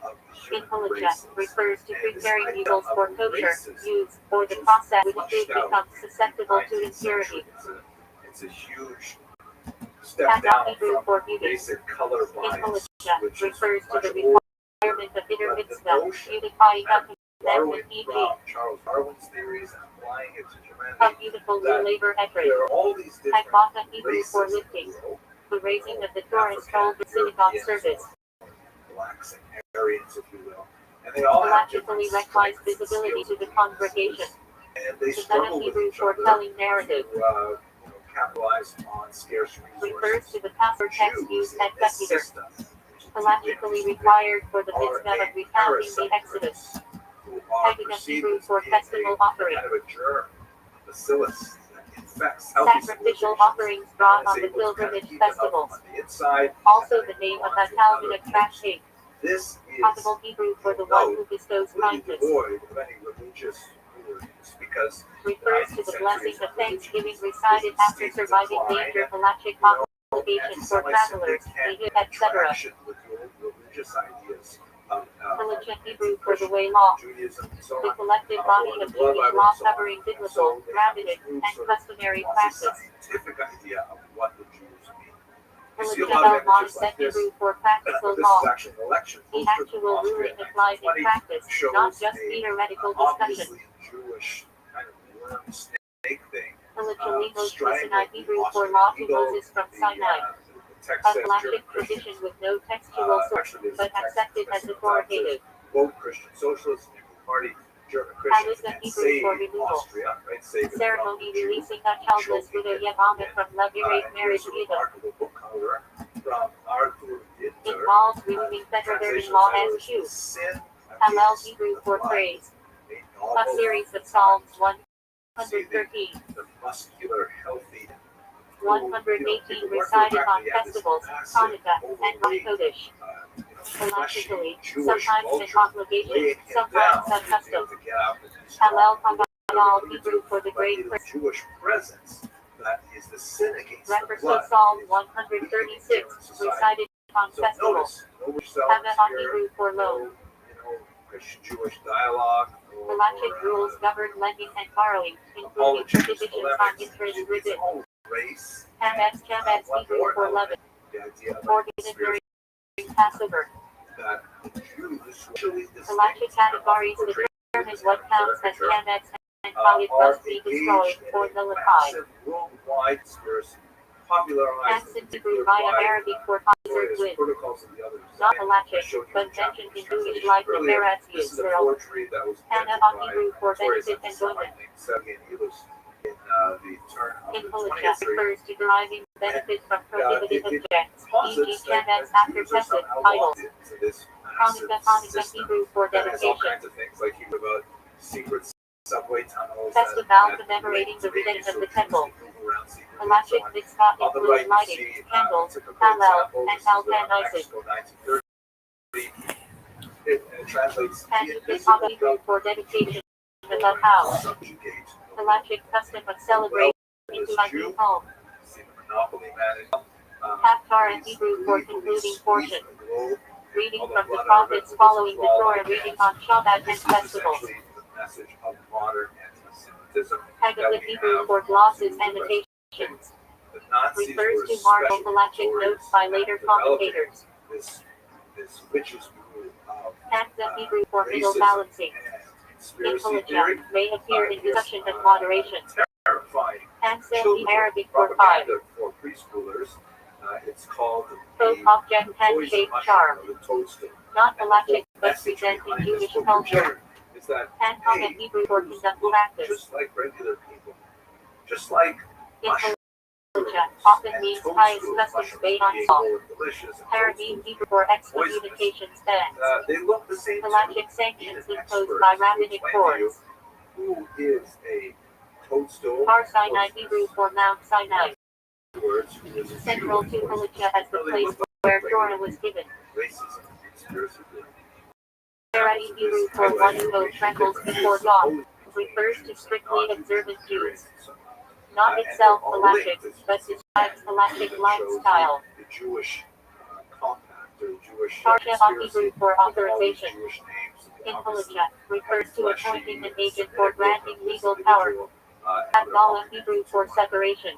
of human Influenza races. refers to And this preparing idea noodles of for kosher races use or the was process which flushed food out becomes in the susceptible to 19th impurity. century. It's a huge step Tata down Hebrew from for beauty. basic color bias, Influenza which is refers to much the older. requirement of inner But the mitzvah, notion beautifying and of borrowing commandment, e.g. from Charles Darwin's theories and applying it to of humanity, beautiful that labor effort. there are all these different Hakbata Hebrew races for in the lifting. world, The raising of the Torah is called the synagogue Europeans, service. blacks and Aryans, if you will, and they all have different Halachically likewise strengths and visibility skills to the and congregation. weaknesses, and they The struggle Tata with Hebrew each for other telling narrative to capitalize on scarce refers resources. to the pastor text Jews used in at this Keter. system, which is Halachically deeply required for the are mitzvah of named recounting the Exodus. parasites, who are Haggadah perceived Hebrew as for being festival offering. kind of a germ, bacillus that infects healthy Sacrificial civilizations offerings brought and on is the able to kind of pilgrimage keep it up festivals. on the inside. Also and the then name go of on that to Calvin another of trash place. cake. This is Audible Hebrew for the one who bestows completely kindness. devoid of any religious rulings, because Refers to the blessing of thanksgiving recited after surviving danger, halachic obligation for travelers, etc. with the religious ideas of Religion Hebrew for the way law. Judaism and so The on. collective body of Jewish law covering biblical, rabbinic, and customary practice. Scientific idea of what the Jews mean. You see a Religion lot of of images like this. Hebrew for practical This law. is actually an election The poster from actual Austria ruling in applied in 1920. practice, Shows not just a theoretical discussion. obviously Jewish kind of worm snake thing. Religion Moses Strangling Sinai the Hebrew for Austrian law to eagle. Moses from The Sinai. text A says halachic German tradition Christians. with no textual source, Actually, there's but a text accepted as missing on top. It says, authoritative. Vote Christian Socialists, Nuclear Party, German Christians, Halacha and Hebrew save for removal. Austria, right? Save it from Ceremony the Jew. releasing a childless widow Yevamah from levirate And marriage here's a Edom. remarkable book, however, from Arthur Dinter. Involves removing federal law as Jew. Sin Halal Against Hebrew the for Blood, praise. a A novel series of of Psalms See 113, the muscular, healthy, 118 recited on festivals, Hanukkah, and Rosh Chodesh. Halachically, sometimes in obligation, sometimes as custom. Halal Kabbalah Hebrew for the great prayer. Jewish presence that is the sin against the Reference to blood. Psalm 136, recited on So festivals. notice Haggadah here, Hebrew for loan. Christian-Jewish dialogue. Halachic rules govern lending and borrowing, including prohibitions on interest within. Race. Chametz Hebrew for leaven. The idea of Forbidden during Passover. that the Jews usually Halachic categories determine what counts as chametz and how it must be destroyed or nullified. Worldwide conspiracy, popularized Hansen Hebrew via Arabic for concert with. protocols of the others. Not halachic, but mentioned in Jewish life in Meretz This is a Yisrael. forgery that was Hannah invented on Hebrew for by benefit enjoyment. Sergei Nilus in the turn of In the Halacha 20th century. refers to deriving benefit from prohibited it objects, e.g. posits that chametz after Jews are Pesach, somehow idols. locked into this massive Hanukkah system Hebrew for that has all dedication. kinds of things like you about secret subway tunnels. Festival that commemorating the relate to redemption of the Jews temple. who move around secretly and so Halachic on. mitzvah On the includes right, you lighting, see candles, typical halal, example. and This is halal Mexico 1930. It translates Hanukkah Hebrew for dedication of the house. subjugate. Halachic custom of celebrating into a new home. See the monopoly managed. Haftar and Hebrew for concluding portion. Reading from the prophets following the Torah reading on Shabbat and festivals. The message of modern anti-Semitism. Haggadah Hebrew for glosses annotations. The Nazis Refers to were marble special halachic notes by later commentators. This witch's brew of Hamza Hebrew for middle racism balancing. and conspiracy Halacha theory. may appear in is, discussion of moderation. Terrifying. Hamza the Children Arabic for five. propaganda for preschoolers. It's called Both the object poison hand-shaped mushroom charm. or the toadstool. Not And halachic the but message present in behind this Jewish book culture. is that Hancock hey, and Hebrew for Jews conduct look practice. just like regular people, just like In mushrooms. Halacha often And means toadstool pious customs mushrooms based on being salt. more delicious and Arabic toadstools Hebrew for poisonous. excommunication stands. They look the same too. Halachic sanctions Even imposed experts by will rabbinic explain to you courts. who is a toadstool. Har Sinai Hebrew for Mount Sinai. Words who is a Central Jew, to of course. Phoenicia as the place where Torah was given. Racism, conspiracy theory. Sarah Hebrew for one who trembles before God refers to strictly observant Jews. Not itself Halachic, but describes Halachic lifestyle. The Jewish compact or Jewish Parsha Hebrew for all these authorization. Jewish names. In Halacha refers to appointing an agent for granting legal power. Havdalah Hebrew for separation.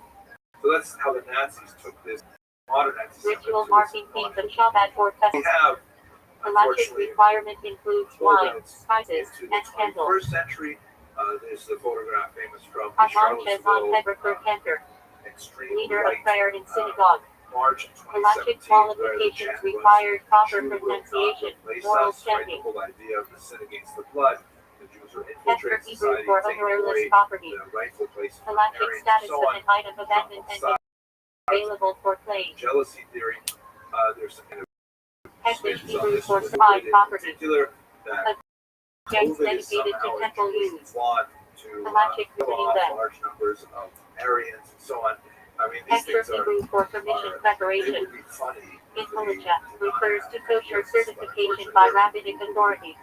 So that's how the Nazis took this modern anti-Semitism. Ritual marking themes of Shabbat or We festival. have, Halachic unfortunately, requirement includes wine, spices, into the and candles. 21st century. There's the photograph famous from the Sanchez on Charlottesville Heber Cantor, extreme leader of right prayer in synagogue. March of Halachic 2017, where the qualifications chant was, required proper "Jew will not pronunciation, replace moral us," right? The standing. whole idea of the sin against the blood. The Jews are Hester infiltrating Hebrew society, for taking ownerless away property. the rightful place of Halachic marriage, and status so of on. an item abandoned and available for claim. Jealousy theory. There's some kind of Hektish switches on Hebrew this for with supplied in property. particular that Gangs COVID is dedicated to somehow a temple Jewish use. plot to Halachic kill visiting off them. large numbers of Aryans and so on. I mean, these Hector things are, Hebrew for permission they preparation. would be funny. In if they Halacha did not refers have to kosher this, but certification by unfortunately, rabbinic authority.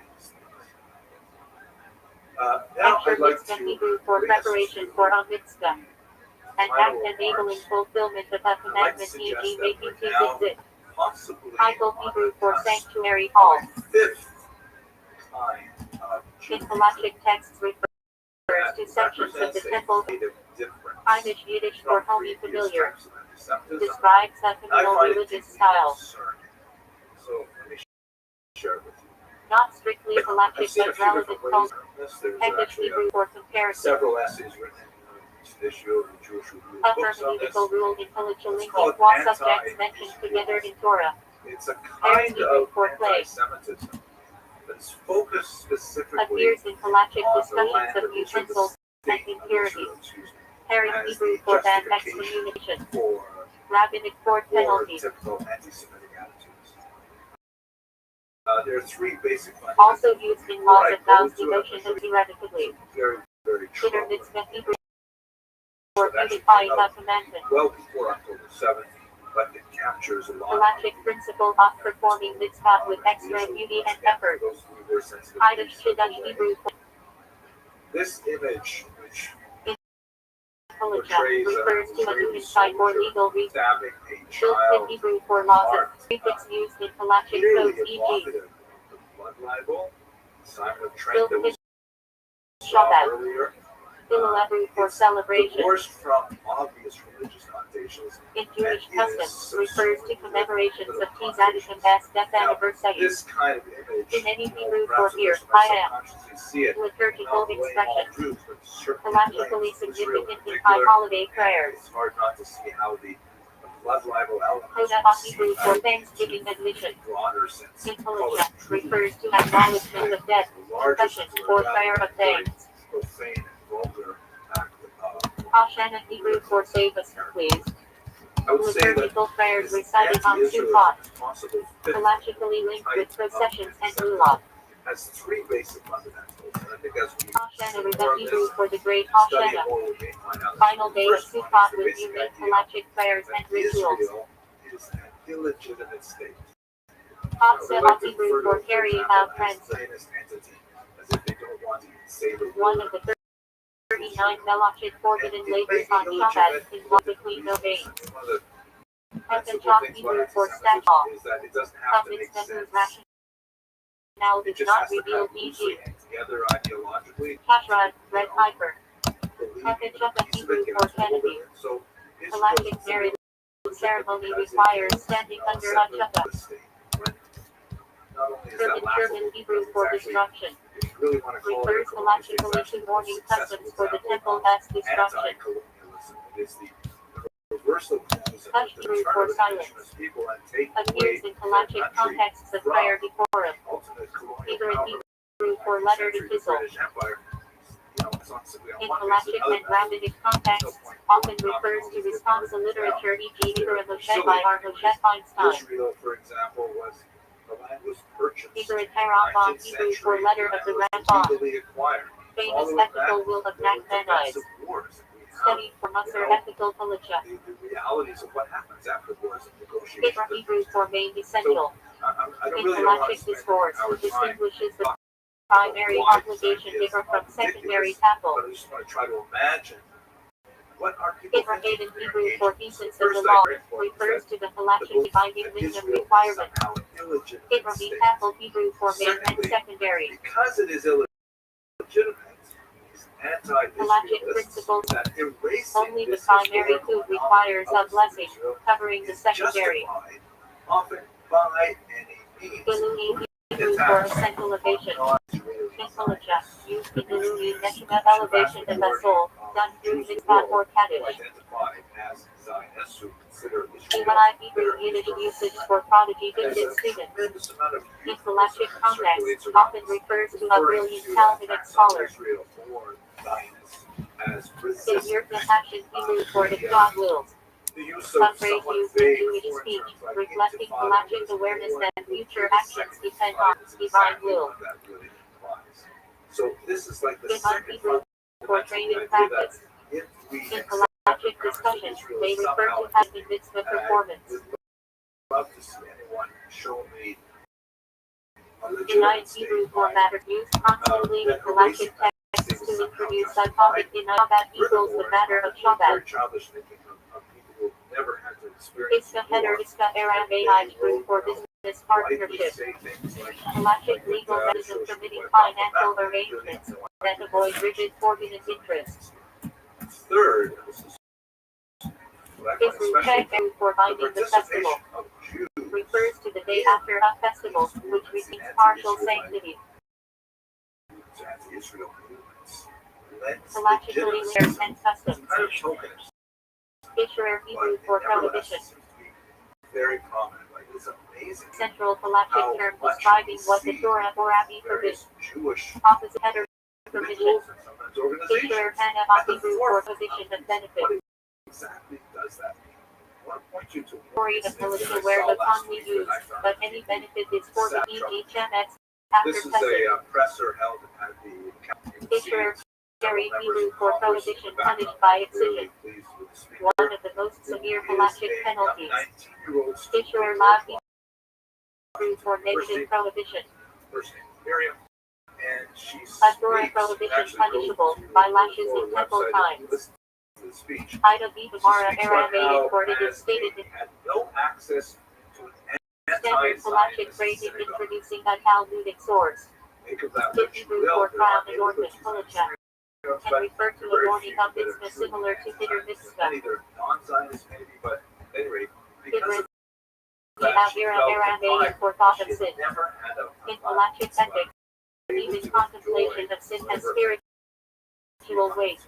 now Hector I'd like Mitzvah to Hebrew for bring us preparation to for a mitzvah. An act final enabling remarks. fulfillment of a I'd like to commandment, suggest e.g. that making we're two now exist. possibly Heichel on Hebrew the for cusp sanctuary of hall. a fifth kind of In Judaism Halachic texts refers that to sections of the represents a temple. kind of difference Irish Yiddish for from homey previous familiar. types of anti-Semitism. Describes a I communal find it religious deeply style. concerning. So let me share it with you. Not strictly I've Halachic seen a but few relevant different ways culture. on this. There's Hectish actually Hebrew for comparison. several essays written in this issue of the Jewish Review A of Books on this. hermeneutical rule in Halacha Let's linking call it qua subjects mentioned together in Torah. It's a kind of for play. anti-Semitism that's focused specifically Appears in Halachic on the discussions land of of Israel, utensils the and state of impurity. Israel, excuse me, Herring as Hebrew the for bad justification excommunication. for Rabbinic court penalties. typical anti-Semitic attitudes. There are three basic fundamentals. Also used in laws of vows Before I go devotion to it, of theoretically. very, very Inner troubling. mitzvah Hebrew for So that should beautifying come a out commandment. well before October 7th, but it captures a lot Halachic principle of performing mitzvah with extra beauty and effort. Those who were sensitive Heidish to Shidduch Hebrew for this image, which Halacha refers to a human site for legal reasons. stabbing a Built in child Hebrew for laws of prefix used in Halachic clearly codes, e.g. evocative of the blood libel, Simon of Trent Built that in was saw Shabbat. earlier, Philelebru for it's celebration. divorced from obvious religious connotations. In Jewish and is customs, refers to subsumed commemorations with of political Tzaddik and Bas death Now, anniversary. this kind of image, In any you know, Hebrew perhaps for here, the person might I am. subconsciously see it, Liturgical not the way all expression. Jews, but certainly Halachically claims Israel significant in in high particular. holiday prayers. It's hard not to see how the blood libel elements Hoda seep Hebrew out for into Thanksgiving admission. a broader sense. In Call it Halacha truth. refers to acknowledgement of death, The largest confession, word or prayer of very thanks. profane and vulgar act of Hashanah Hebrew for save us, please. I would say that Liturgical prayers this recited on anti-Israelism Sukkot, is possible fifth halachically linked with processions and lulav. has three basic fundamentals, and I think as we Hashanah explore Reba Hebrew this, for the great study it Hashanah. more, we may find out. Final day of First one Sukkot is the with basic unique idea halachic prayers that and rituals. Israel is an illegitimate state. Hatzah Hebrew for carrying out trends. trends. Entity, as if they don't want to say the One word. of the 39 Melachit forbidden labors on Shabbat is one between no veins. One of the Heaven principal Chok things Hebrew about for anti-Semitism Stachal. is that it doesn't have to make Mitzvah sense. rationale It is just not has to revealed, kind of e.g. loosely hang together ideologically. Kashrut, red piper. Believe Heaven in Chok a piece of Hebrew it, you for have to hold Kennedy. it. So Israel Halachic is marriage ceremony because it requires is standing under a separate chuppah. from the state. When not only is that German laughable, Hebrew but for it's actually, destruction. if you really want to call it Refers halachically to mourning customs for the temple as destruction. anti-colonialism. It is the reversal of things that Hush the Hebrew return for of the silence. indigenous people and take away Appears in halachic contexts of prayer before him. ultimate colonial Either in power. Hebrew for letter epistle. British Empire, you know, it's not simply on In one basis, halachic another and basis. rabbinic contexts, often refers to responsa literature, e.g. Ibra Moshe by R. Moshe Feinstein. Israel, for example, the land was purchased. Ibra Harambam Hebrew for letter of the Rambam. Legally acquired. Famous ethical will of Nachmanides. Studied for Musser ethical Palicha. The realities of what happens after wars and negotiations. Paper Hebrew for main essential. I In really don't want to Halachic spend discourse, our time distinguishes the primary obligation paper from secondary tackle. but I just want to try to imagine what are people Paper made in thinking Hebrew during for engagement. essence The of the first law I read for refers was to the that Halachic binding that minimum Israel is requirement. somehow an illegitimate Paper state. be tackle Hebrew for main and Secondly, secondary. because it is illegitimate, these Halachic anti-Israelists principles. that erasing Only the this primary historical food requires a knowledge of blessing, Israel covering the is secondary. justified, often by any means. Ilui Hebrew for essential elevation. In Palicha, used in Ilui Neshama elevation of the soul, done through mitzvah or kaddish. Identified as Zionists who consider Iwanai Hebrew Yiddish usage for prodigy gifted students. tremendous amount of In Halachic context, often refers to a brilliant Talmudic scholar. Israel or Zionists as In resistance. Yurtna action Hebrew for if God wills. The use Some of phrase somewhat used in vague Jewish foreign speech, terms like reflecting intifada Halachic was awareness more that than future the actions second depend fight on is divine exactly will. what that really implies. So this is like the In second Hebrew for fundamental training idea practice. that if we In accept the Halachic premise that discussion, Israel they is refer somehow to having mitzvah performance. would love to see anyone show me a In legitimate state Hebrew by format used constantly in Halachic texts to introduce Shabbat in that equals the matter of Shabbat. very childish thinking of people who never had to experience Iska header Iska Aramaic Hebrew for business partnership. Halachic legal mechanism permitting financial arrangements that avoid rigid forbidden interests. Third, this is what I find Hebrew especially check for the binding the festival participation of Jews refers to the day after a festival, which retains partial sanctity. anti-Israel movements lends Halachically legitimacy layers to and customs. kind of tokenism, Issuer but Hebrew it for nevertheless prohibition. seems to be very prominent. Like it's amazing Central how halachic term much describing we what the see Torah or Rabbi various forbids. Jewish Opposite header provision. individuals and sometimes organizations Issuer Hana at the Hebrew for forefront position of of benefit. what exactly does that mean? I want to point you to one Story of instance that militia I where saw the last commonly week that used, I found but any benefit is for the EHMX after This is testing. a presser held at the county. Issuer Jerry Hebrew for prohibition punished by excision. One of the most severe halachic penalties. Issuer Lav Hebrew for negative prohibition. Miriam, and she A Torah prohibition punishable by lashes in temple times. Speech. Ida B. Gemara Aramaic for it is stated in had no access to an standard halachic phrasing introducing a Talmudic source. Think of that It Hebrew for crown adornment halacha can refer to adorning a mitzvah similar to hitter mitzvah. Either non-Zionist maybe, but at any rate, because of The Avira Aramaic for thought of sin. never had In halachic ethics, even contemplation of sin has spiritual weight.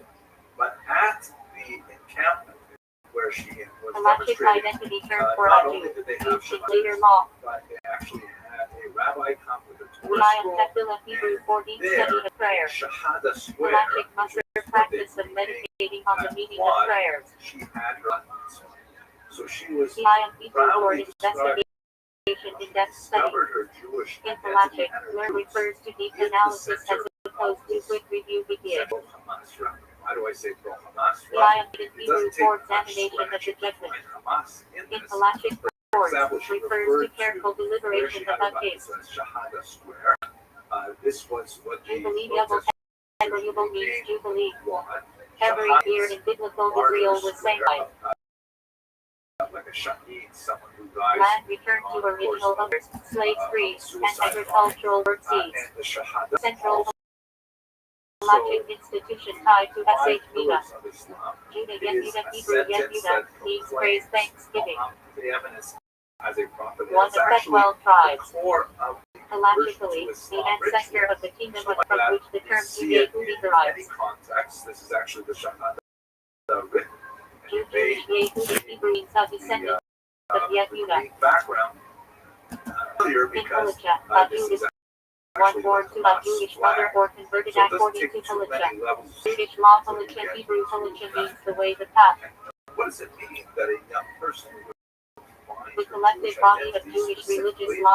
But at the encampment where she was Halachic demonstrating, identity term for not a only Jew, did they have used in Shabbat, later law. but they actually had a rabbi come with a Torah Lion scroll, Tefillah Hebrew for deep study of prayer. Shahada square. Halachic Musar practice of meditating on the meaning of prayers. She had her so she was Lion Hebrew for proudly investigation in-depth study. discovered her Jewish In identity Halachic, and her learn roots refers to deep in the analysis as center opposed to quick review begin. of Hamas. Why do I say pro Hamas? Lion in It Hebrew doesn't for take much examination of the to judgment. find Hamas in In this. Halachic For courts, example, she refers referred to careful where deliberation she of had a case. Shahada square. This was what the Jubilee protesters Jubilee means Jubilee. wanted. Every year in biblical Israel was sanctified. Like a shaheed, someone who dies Land returned to original owners, slaves free, and agricultural work seeds. and the Shahada Central Halachic institution tied to five SH Mina. pillars of Islam Judah is Yehuda a Hebrew sentence Yehuda that means praise proclaims thanksgiving. preeminence as a prophet. One of It's actually Bethuel the tribes. core of Halachically, the ancestor of the kingdom from which the term Yehudi derives. any context. This is actually the Shahada written. Jewish Yehudi Hebrew means a descendant of Yehuda. Background earlier In because Halacha, a this Jew is is one born to a Jewish mother or converted according to Halacha. Jewish law Halacha Hebrew Halacha means the way, the path. What does it mean that a young person would find The her collective Jewish body of identity Jewish specifically religious law